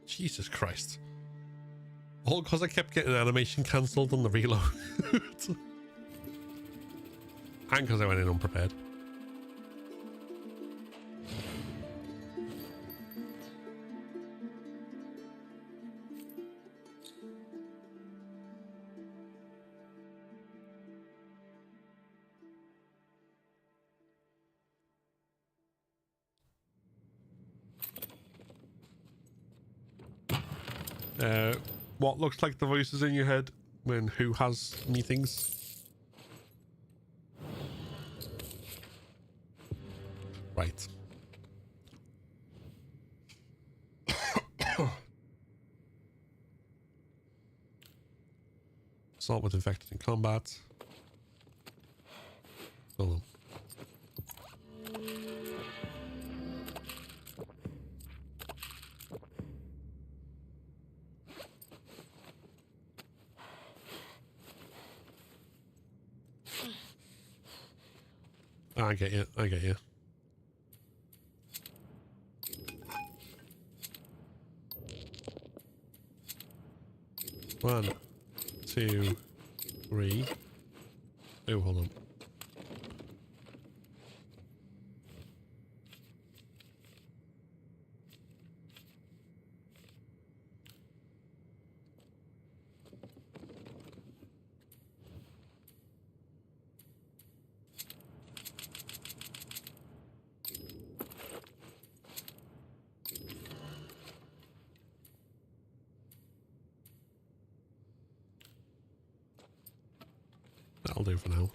Jesus Christ. All because I kept getting animation cancelled on the reload. And because I went in unprepared. What looks like the voices in your head when who has meetings? Right. Assault with infected in combat. Hold on. I get you. I get you. One, two, three. Oh, hold on. That'll do for now.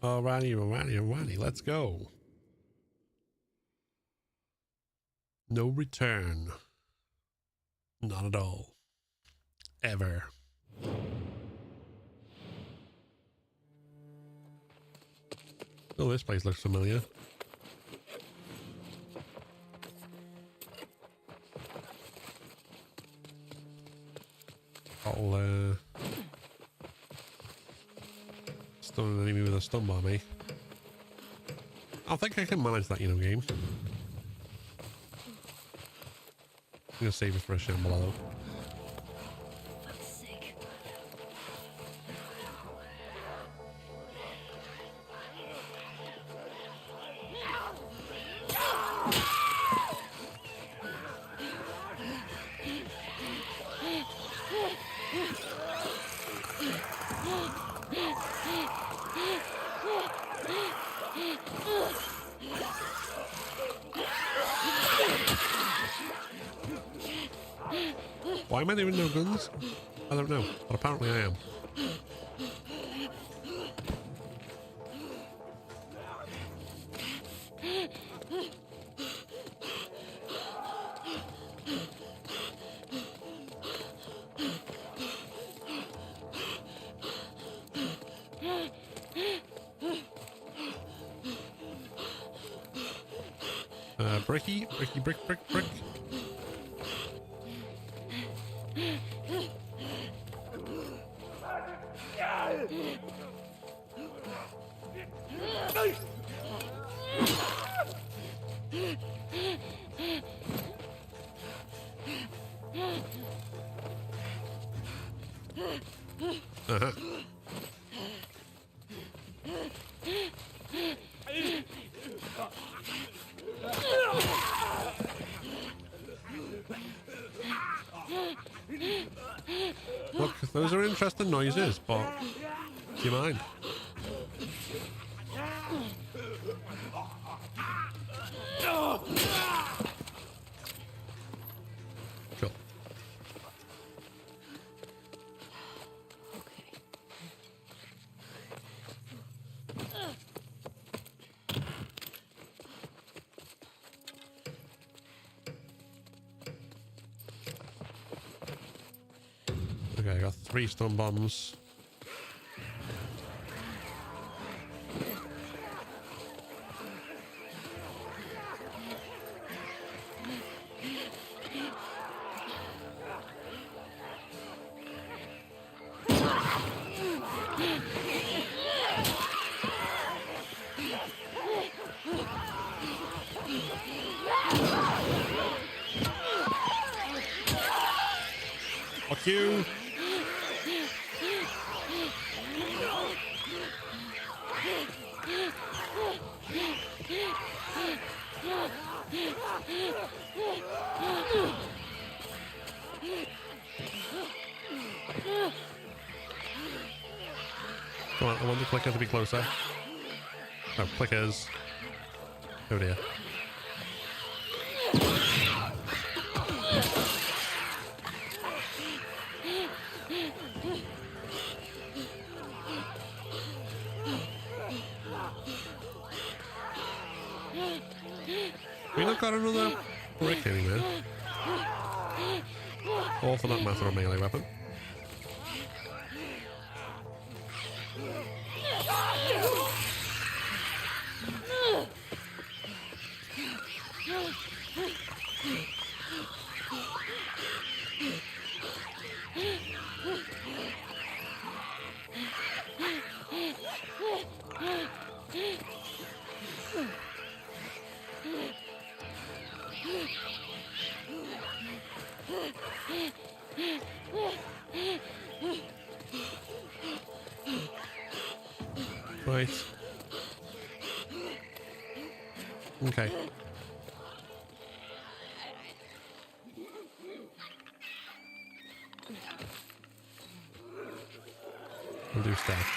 Alrighty. Let's go. No return. Not at all. Ever. Oh, this place looks familiar. I'll stun an enemy with a stun bomb, eh? I think I can manage that, you know, game. I'm gonna save it for a Shambhala though. Why am I doing no guns? I don't know, but apparently I am. Brick. Uh-huh. Look, those are interesting noises, but do you mind? Cool. Okay, I got 3 stun bombs. Fuck you. Come on, I want the clicker to be closer. Oh, clickers. Oh dear. We not got another brick anywhere. Or for that matter, a melee weapon. Right. Okay. We'll do stuff.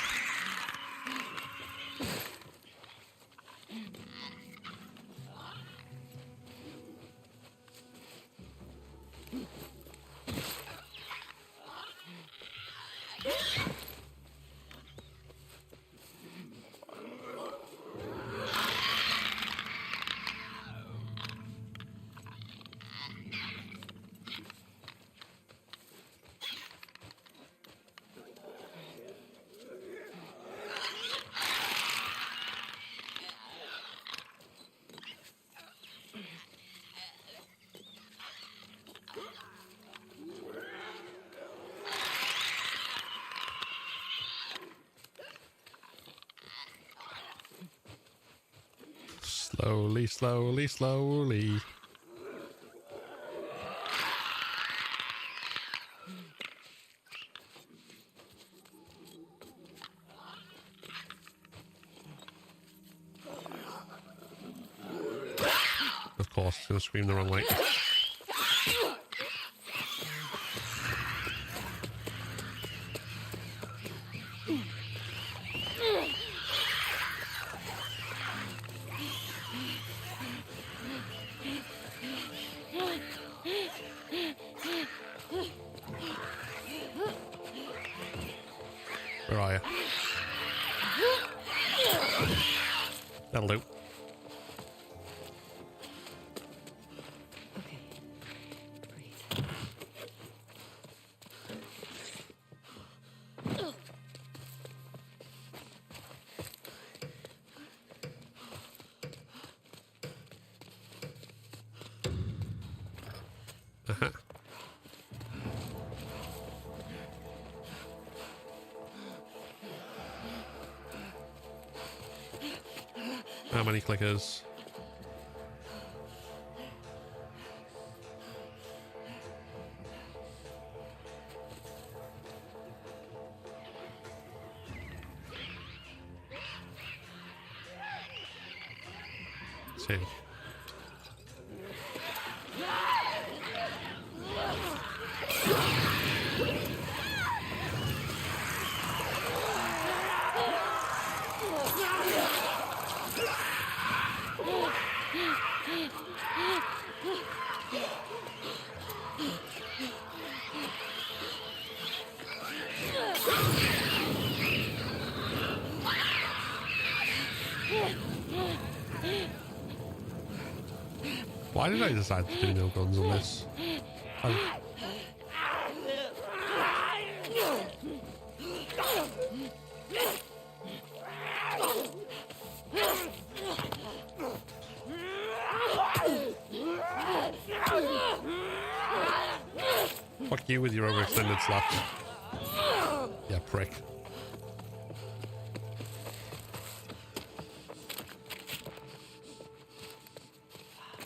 Slowly, slowly, slowly. Of course, it's going to scream the wrong way. Where are you? That'll do. Okay. Breathe. Uh-huh. How many clickers? Save. Why did I decide to do no guns on this? Fuck you with your overextended slaps. Yeah, prick.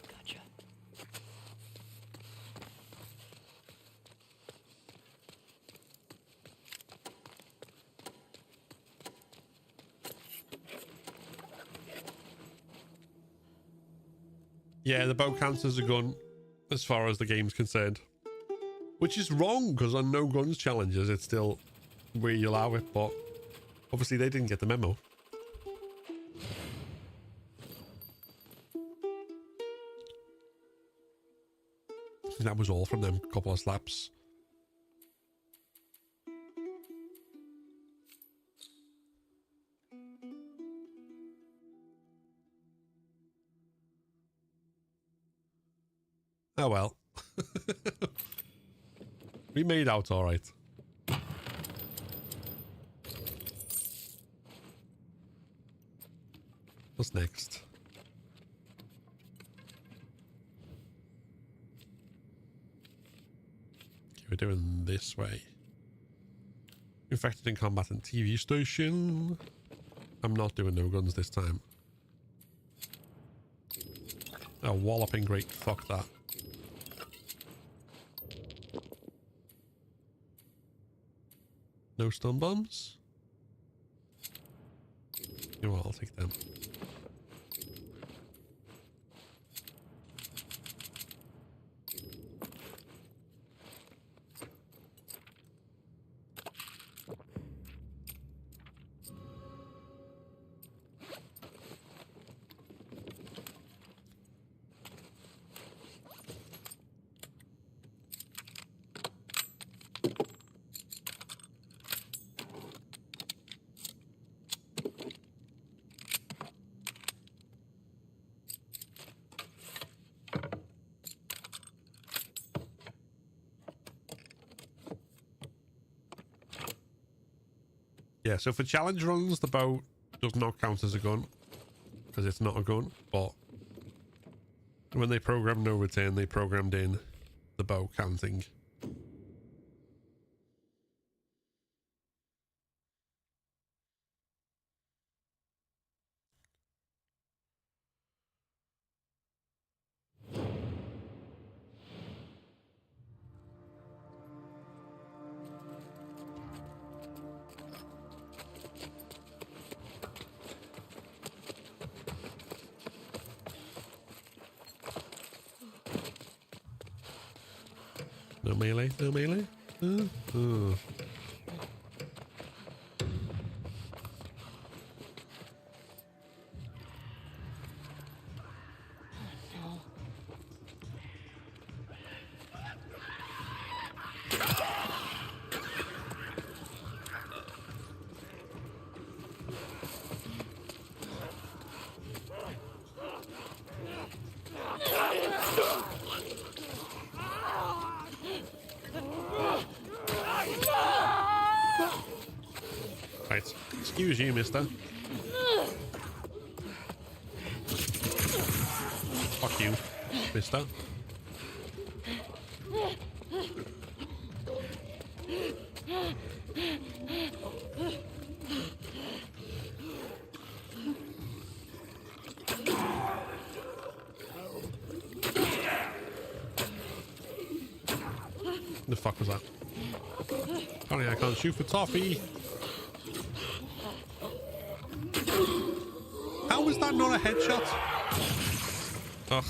Gotcha. Yeah, the bow counts as a gun as far as the game's concerned. Which is wrong, because on no guns challenges, it's still where you allow it, but obviously they didn't get the memo. That was all from them couple of slaps. Oh well. We made out all right. What's next? Okay, we're doing this way. Infected in combat and TV station. I'm not doing no guns this time. Oh, walloping great. Fuck that. No stun bombs? You know what, I'll take them. Yeah, so for challenge runs, the bow does not count as a gun, because it's not a gun, but when they programmed no return, they programmed in the bow counting. melee, no melee. Right, excuse you, mister. Fuck you, mister. The fuck was that? Apparently I can't shoot for toffee. How is that not a headshot? Ugh.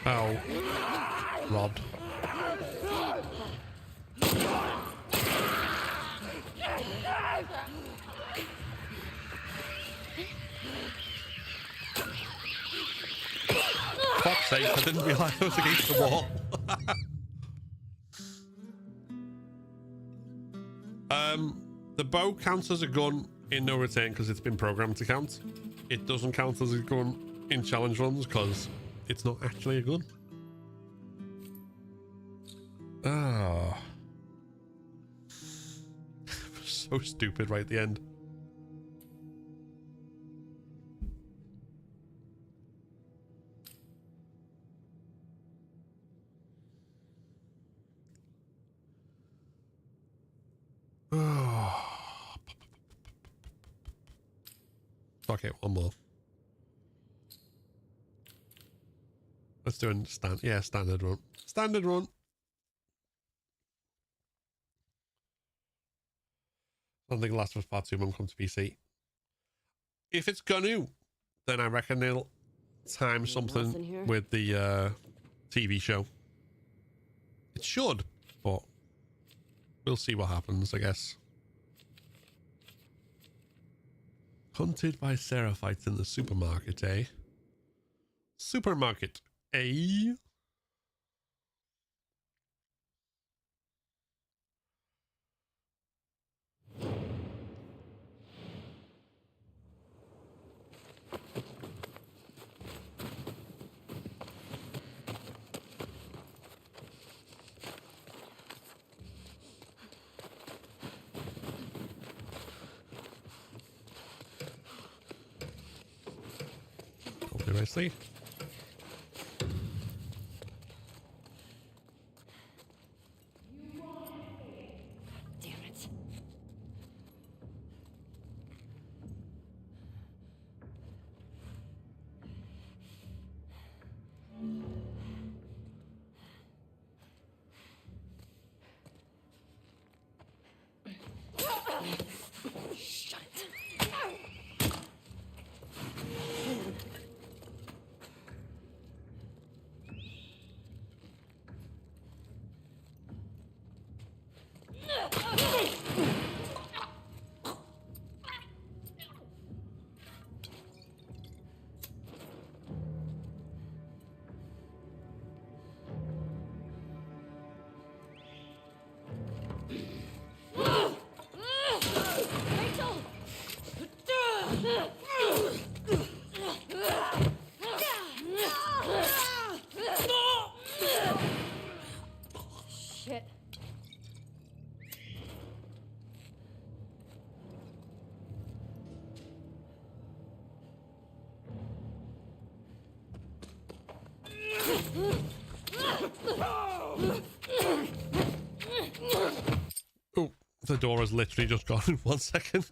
Ow. Robbed. Fuck's sake, I didn't realise I was against the wall. The bow counts as a gun in No Return because it's been programmed to count. It doesn't count as a gun in challenge runs because it's not actually a gun. Ah. So stupid right at the end. Okay, one more. Let's do a standard run. Standard run. I don't think Last of Us Part 2 won't come to PC. If it's gonna, then I reckon they'll time something with the TV show. It should, but we'll see what happens, I guess. Hunted by Seraphites in the supermarket, eh? Supermarket, eh? Nicely. Shit. Oh, the door has literally just gone in 1 second.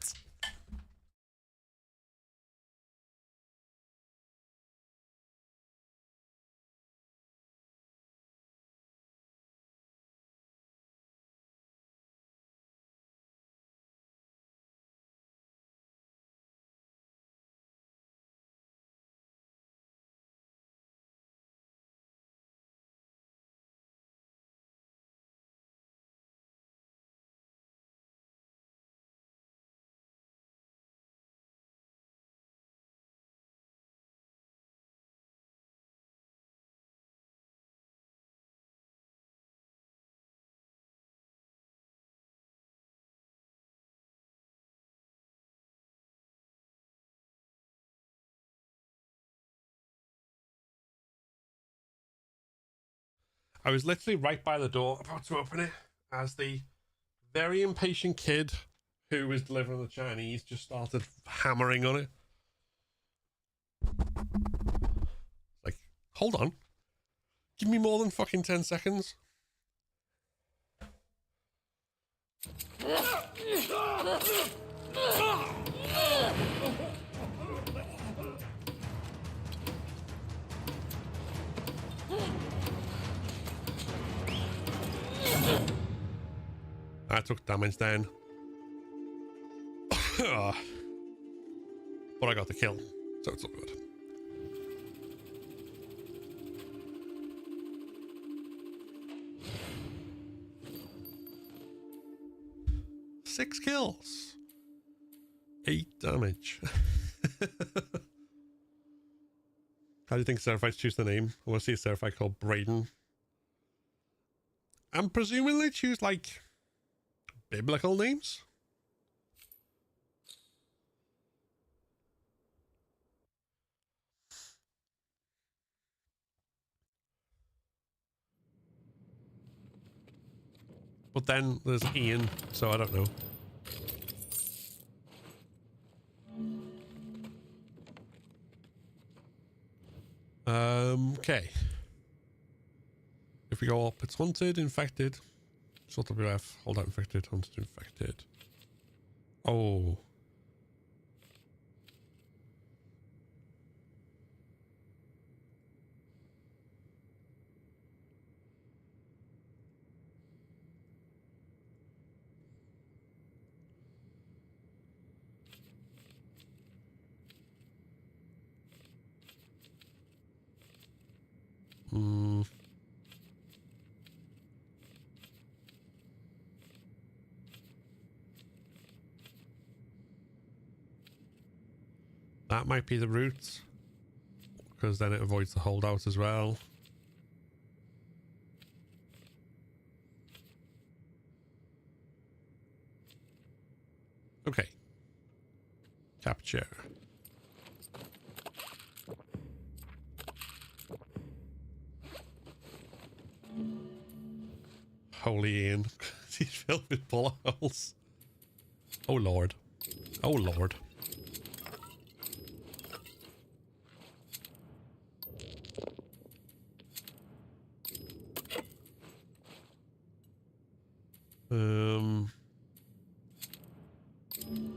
I was literally right by the door about to open it as the very impatient kid who was delivering the Chinese just started hammering on it. Like, hold on. Give me more than fucking 10 seconds. I took damage then. But I got the kill, so it's all good. Six kills. 8 damage. How do you think Seraphites choose the name? I want to see a Seraphite called Braden. I'm presuming they choose, like, biblical names? But then there's Ian, so I don't know. Okay. If we go up, it's hunted, infected. Short WF, hold out infected, hunted, infected. Oh. Hmm. That might be the route, because then it avoids the holdout as well. Okay. Capture. Holy Ian. He's filled with bullet holes. Oh Lord. Oh Lord.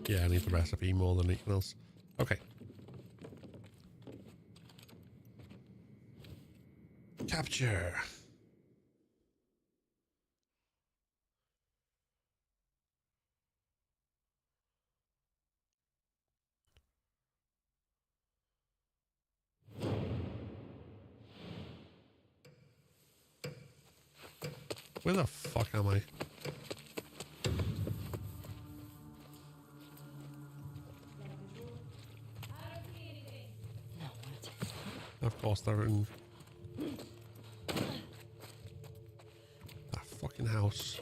Yeah, I need the recipe more than anything else. Okay. Capture. Where the fuck am I? Of course, they're in that fucking house.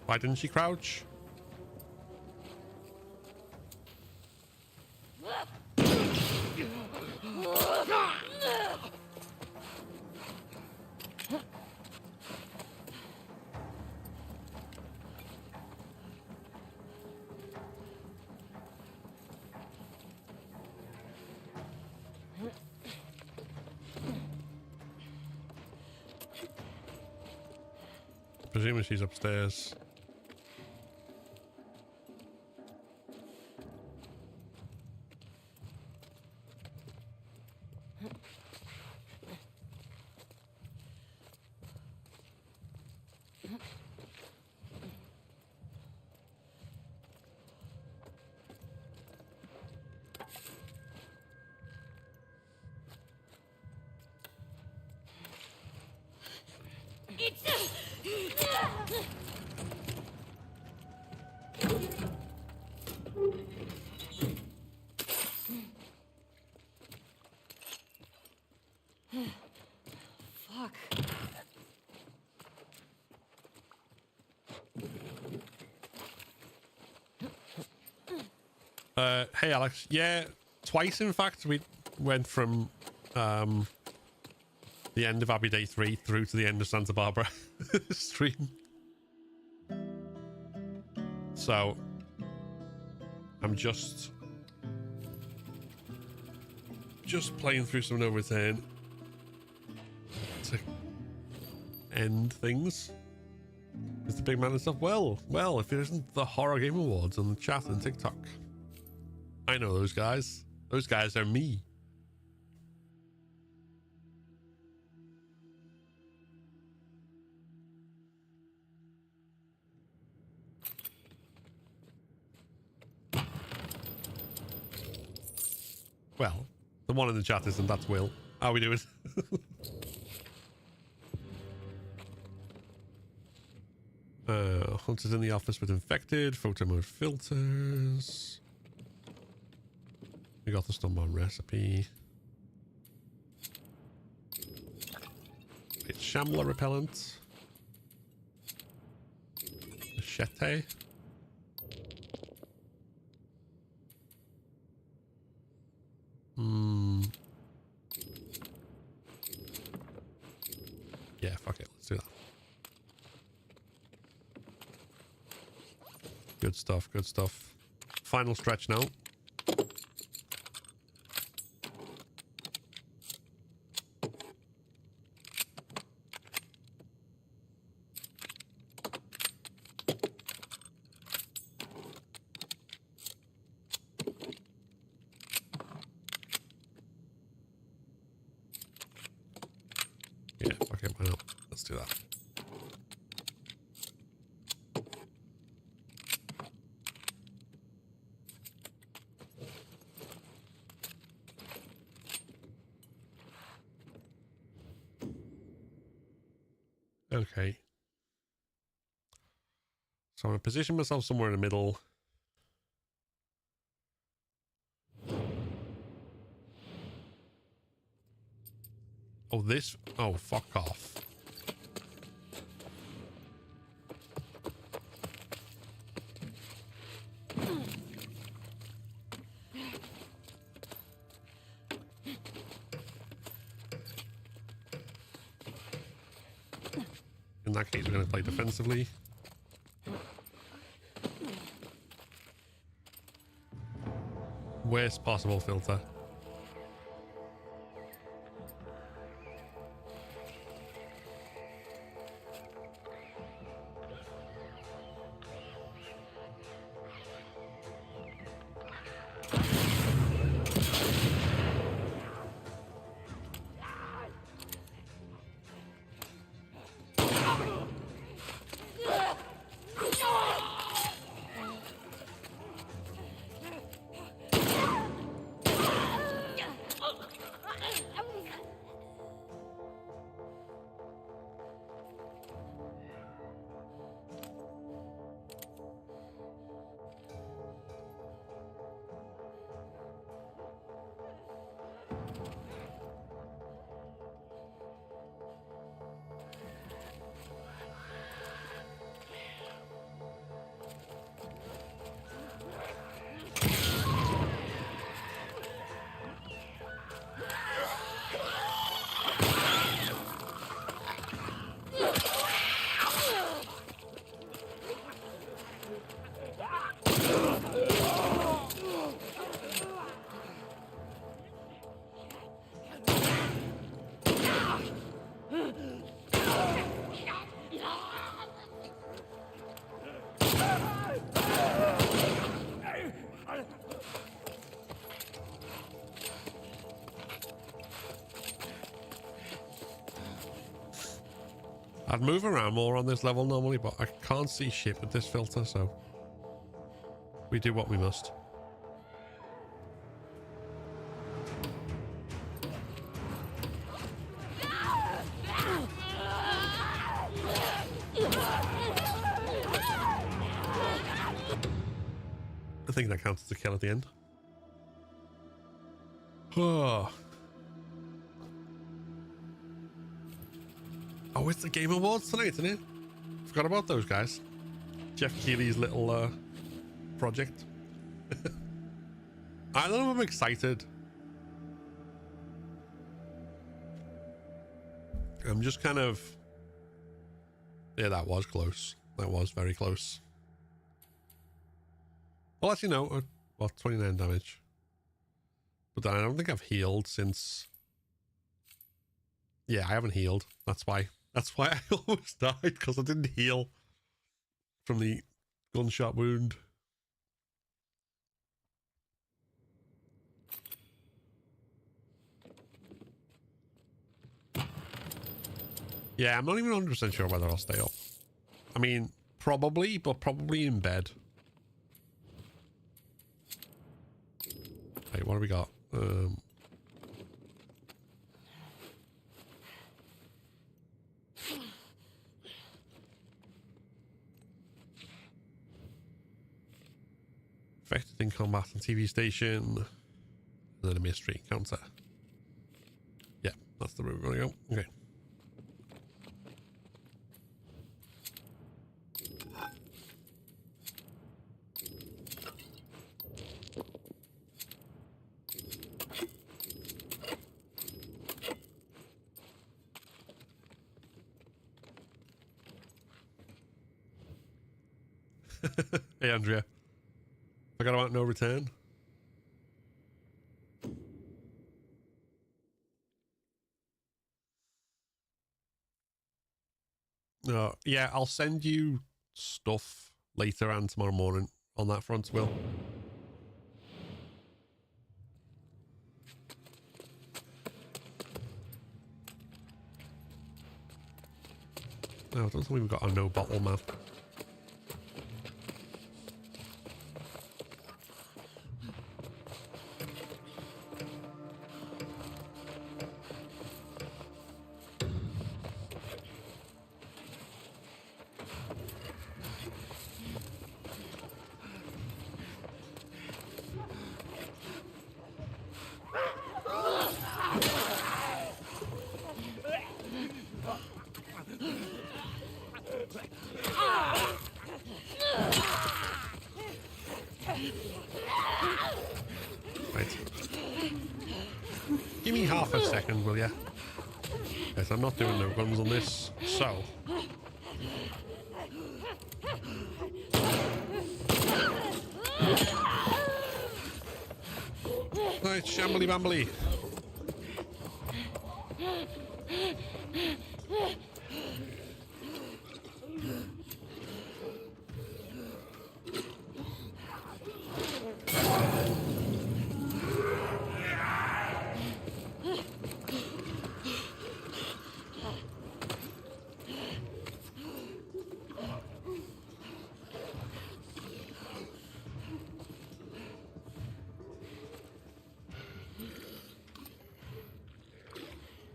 Why didn't she crouch? Presumably she's upstairs. Fuck. Hey Alex. Yeah, twice in fact we went from the end of Abbey Day 3 through to the end of Santa Barbara stream. So I'm just playing through some No Return to end things. Is the big man and stuff? Well, if it isn't the Horror Game Awards on the chat and TikTok. I know those guys. Those guys are me. Well, the one in the chat isn't, that's Will. How are we doing? Hunters in the office with infected, photo mode filters. We got the Stunborn recipe. It's Shambler repellent. Machete. Yeah, fuck it. Let's do that. Good stuff, good stuff. Final stretch now. Yeah, fuck it, why not? Let's do that. Okay. So I'm going to position myself somewhere in the middle. Oh, this... Oh, fuck off. In that case, we're going to play defensively. Worst possible filter. I'd move around more on this level normally, but I can't see shit with this filter, so we do what we must. I think that counts as a kill at the end. Oh, it's the Game Awards tonight, isn't it? Forgot about those guys. Jeff Keighley's little project. I don't know if I'm excited. I'm just kind of... Yeah, that was close. That was very close. Well, actually, no. Well, 29 damage. But I don't think I've healed since... Yeah, I haven't healed. That's why. That's why I almost died, because I didn't heal from the gunshot wound. Yeah, I'm not even 100% sure whether I'll stay up. I mean, probably, but probably in bed. Hey, what do we got? Affected in combat on TV station. And then a mystery counter. Yeah, that's the route we're going to go. Okay. Hey, Andrea. Forgot about no return. Yeah, I'll send you stuff later and tomorrow morning on that front, Will. No, I don't think we've got a no bottle map. Give me half a second, will ya? Yes, I'm not doing no guns on this, so Right, shambly bambly.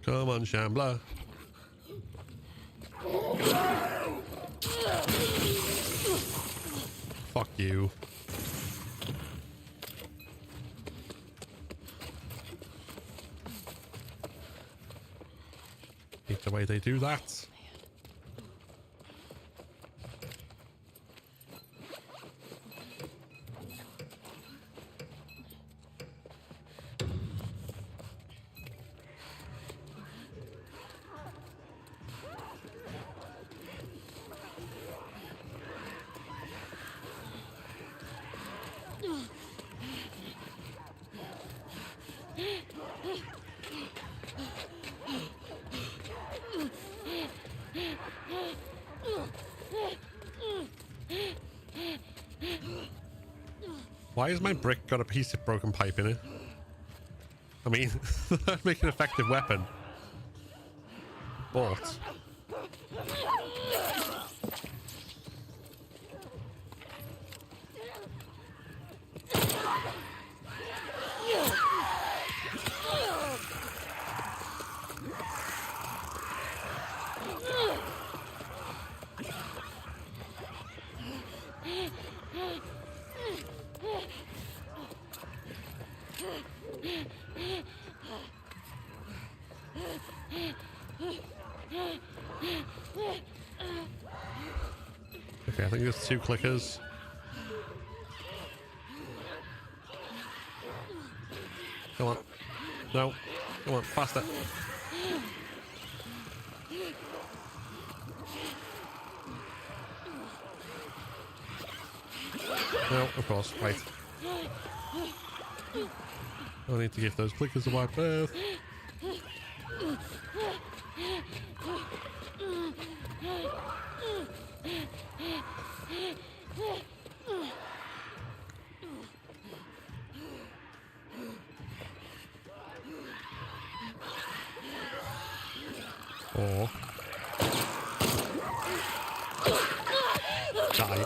Come on, Shambler. Fuck you. Hate the way they do that. Why has my brick got a piece of broken pipe in it? I mean, that'd make an effective weapon. But... Okay, I think there's 2 clickers. Come on. No. Come on, faster. No, of course, right. I need to give those clickers a wide berth. Or die.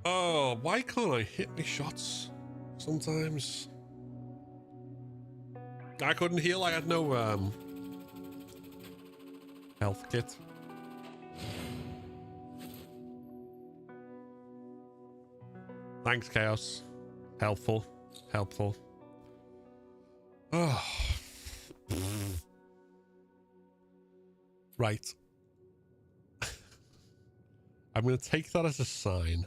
Oh, why can't I hit my shots sometimes? I couldn't heal. I had no health kit. Thanks, Chaos. Helpful. Helpful. Oh. Right. I'm going to take that as a sign.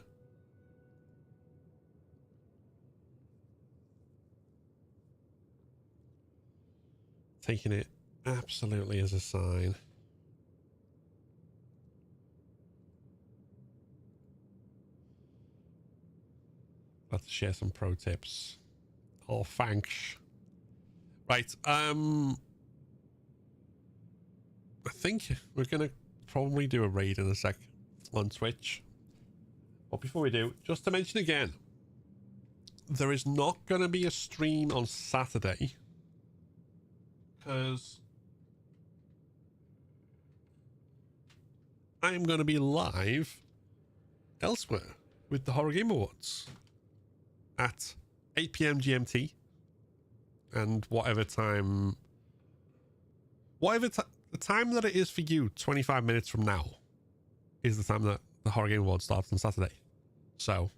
Taking it absolutely as a sign. About to share some pro tips. Oh, thanks. Right. I think we're going to probably do a raid in a sec on Twitch. But before we do, just to mention again, there is not going to be a stream on Saturday because I'm going to be live elsewhere with the Horror Game Awards at 8 PM GMT and whatever time the time that it is for you 25 minutes from now is the time that the Horror Game Awards starts on Saturday. So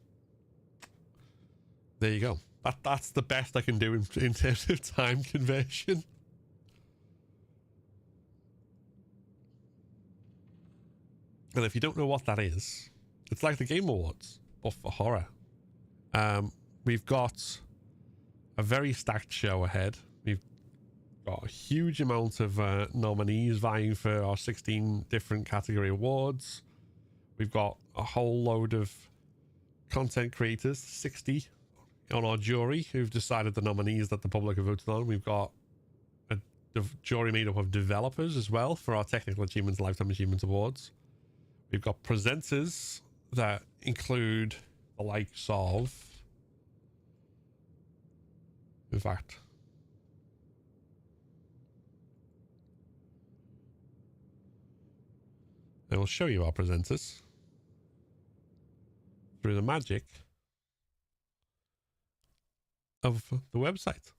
there you go. That's the best I can do in terms of time conversion. And if you don't know what that is, it's like the Game Awards, but for horror. We've got a very stacked show ahead. We've got a huge amount of nominees vying for our 16 different category awards. We've got a whole load of content creators, 60 on our jury, who've decided the nominees that the public have voted on. We've got a jury made up of developers as well for our Technical Achievements Lifetime Achievements Awards. We've got presenters that include the likes of... In fact... I will show you our presenters through the magic of the website.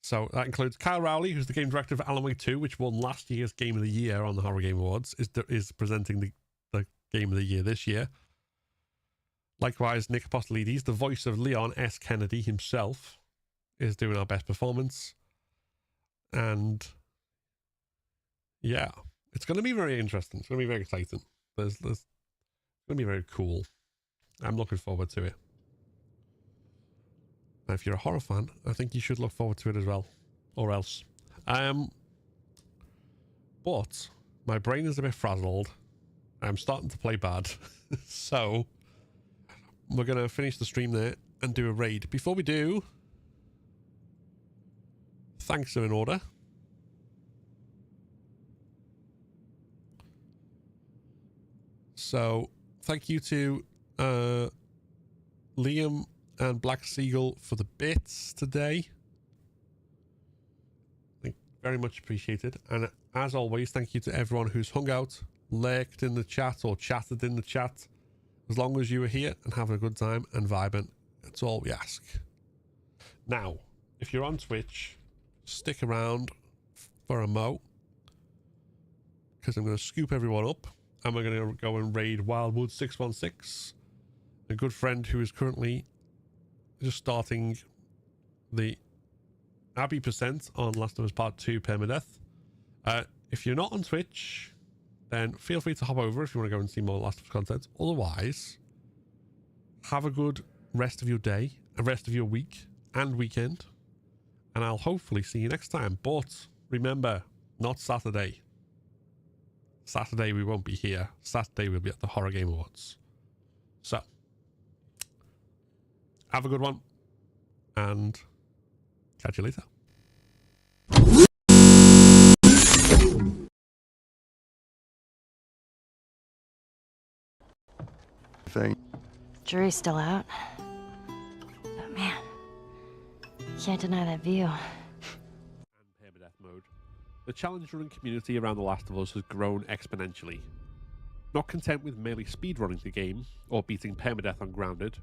So that includes Kyle Rowley, who's the game director of Alan Wake 2, which won last year's Game of the Year on the Horror Game Awards, is presenting the Game of the Year this year. Likewise, Nick Apostolides, the voice of Leon S. Kennedy himself, is doing our best performance. And yeah, it's going to be very interesting. It's going to be very exciting. It's going to be very cool. I'm looking forward to it. And if you're a horror fan, I think you should look forward to it as well, or else. But my brain is a bit frazzled. I'm starting to play bad, so we're going to finish the stream there and do a raid. Before we do, thanks are in order. So, thank you to Liam and Black Seagull for the bits today. Very much appreciated. And as always, thank you to everyone who's hung out, lurked in the chat, or chatted in the chat. As long as you were here and having a good time and vibing, that's all we ask. Now, if you're on Twitch, stick around for a mo, because I'm going to scoop everyone up and we're going to go and raid Wildwood 616, a good friend who is currently just starting the Abbey percent on Last of Us Part 2 permadeath. If you're not on Twitch, then feel free to hop over if you want to go and see more Last of Us content. Otherwise, have a good rest of your day, a rest of your week and weekend, and I'll hopefully see you next time. But remember, not Saturday. Saturday we won't be here. Saturday we'll be at the Horror Game Awards. So, have a good one, and catch you later. Jury's still out. But man, can't deny that view. And permadeath mode. The challenge-running community around The Last of Us has grown exponentially. Not content with merely speedrunning the game or beating permadeath on Grounded,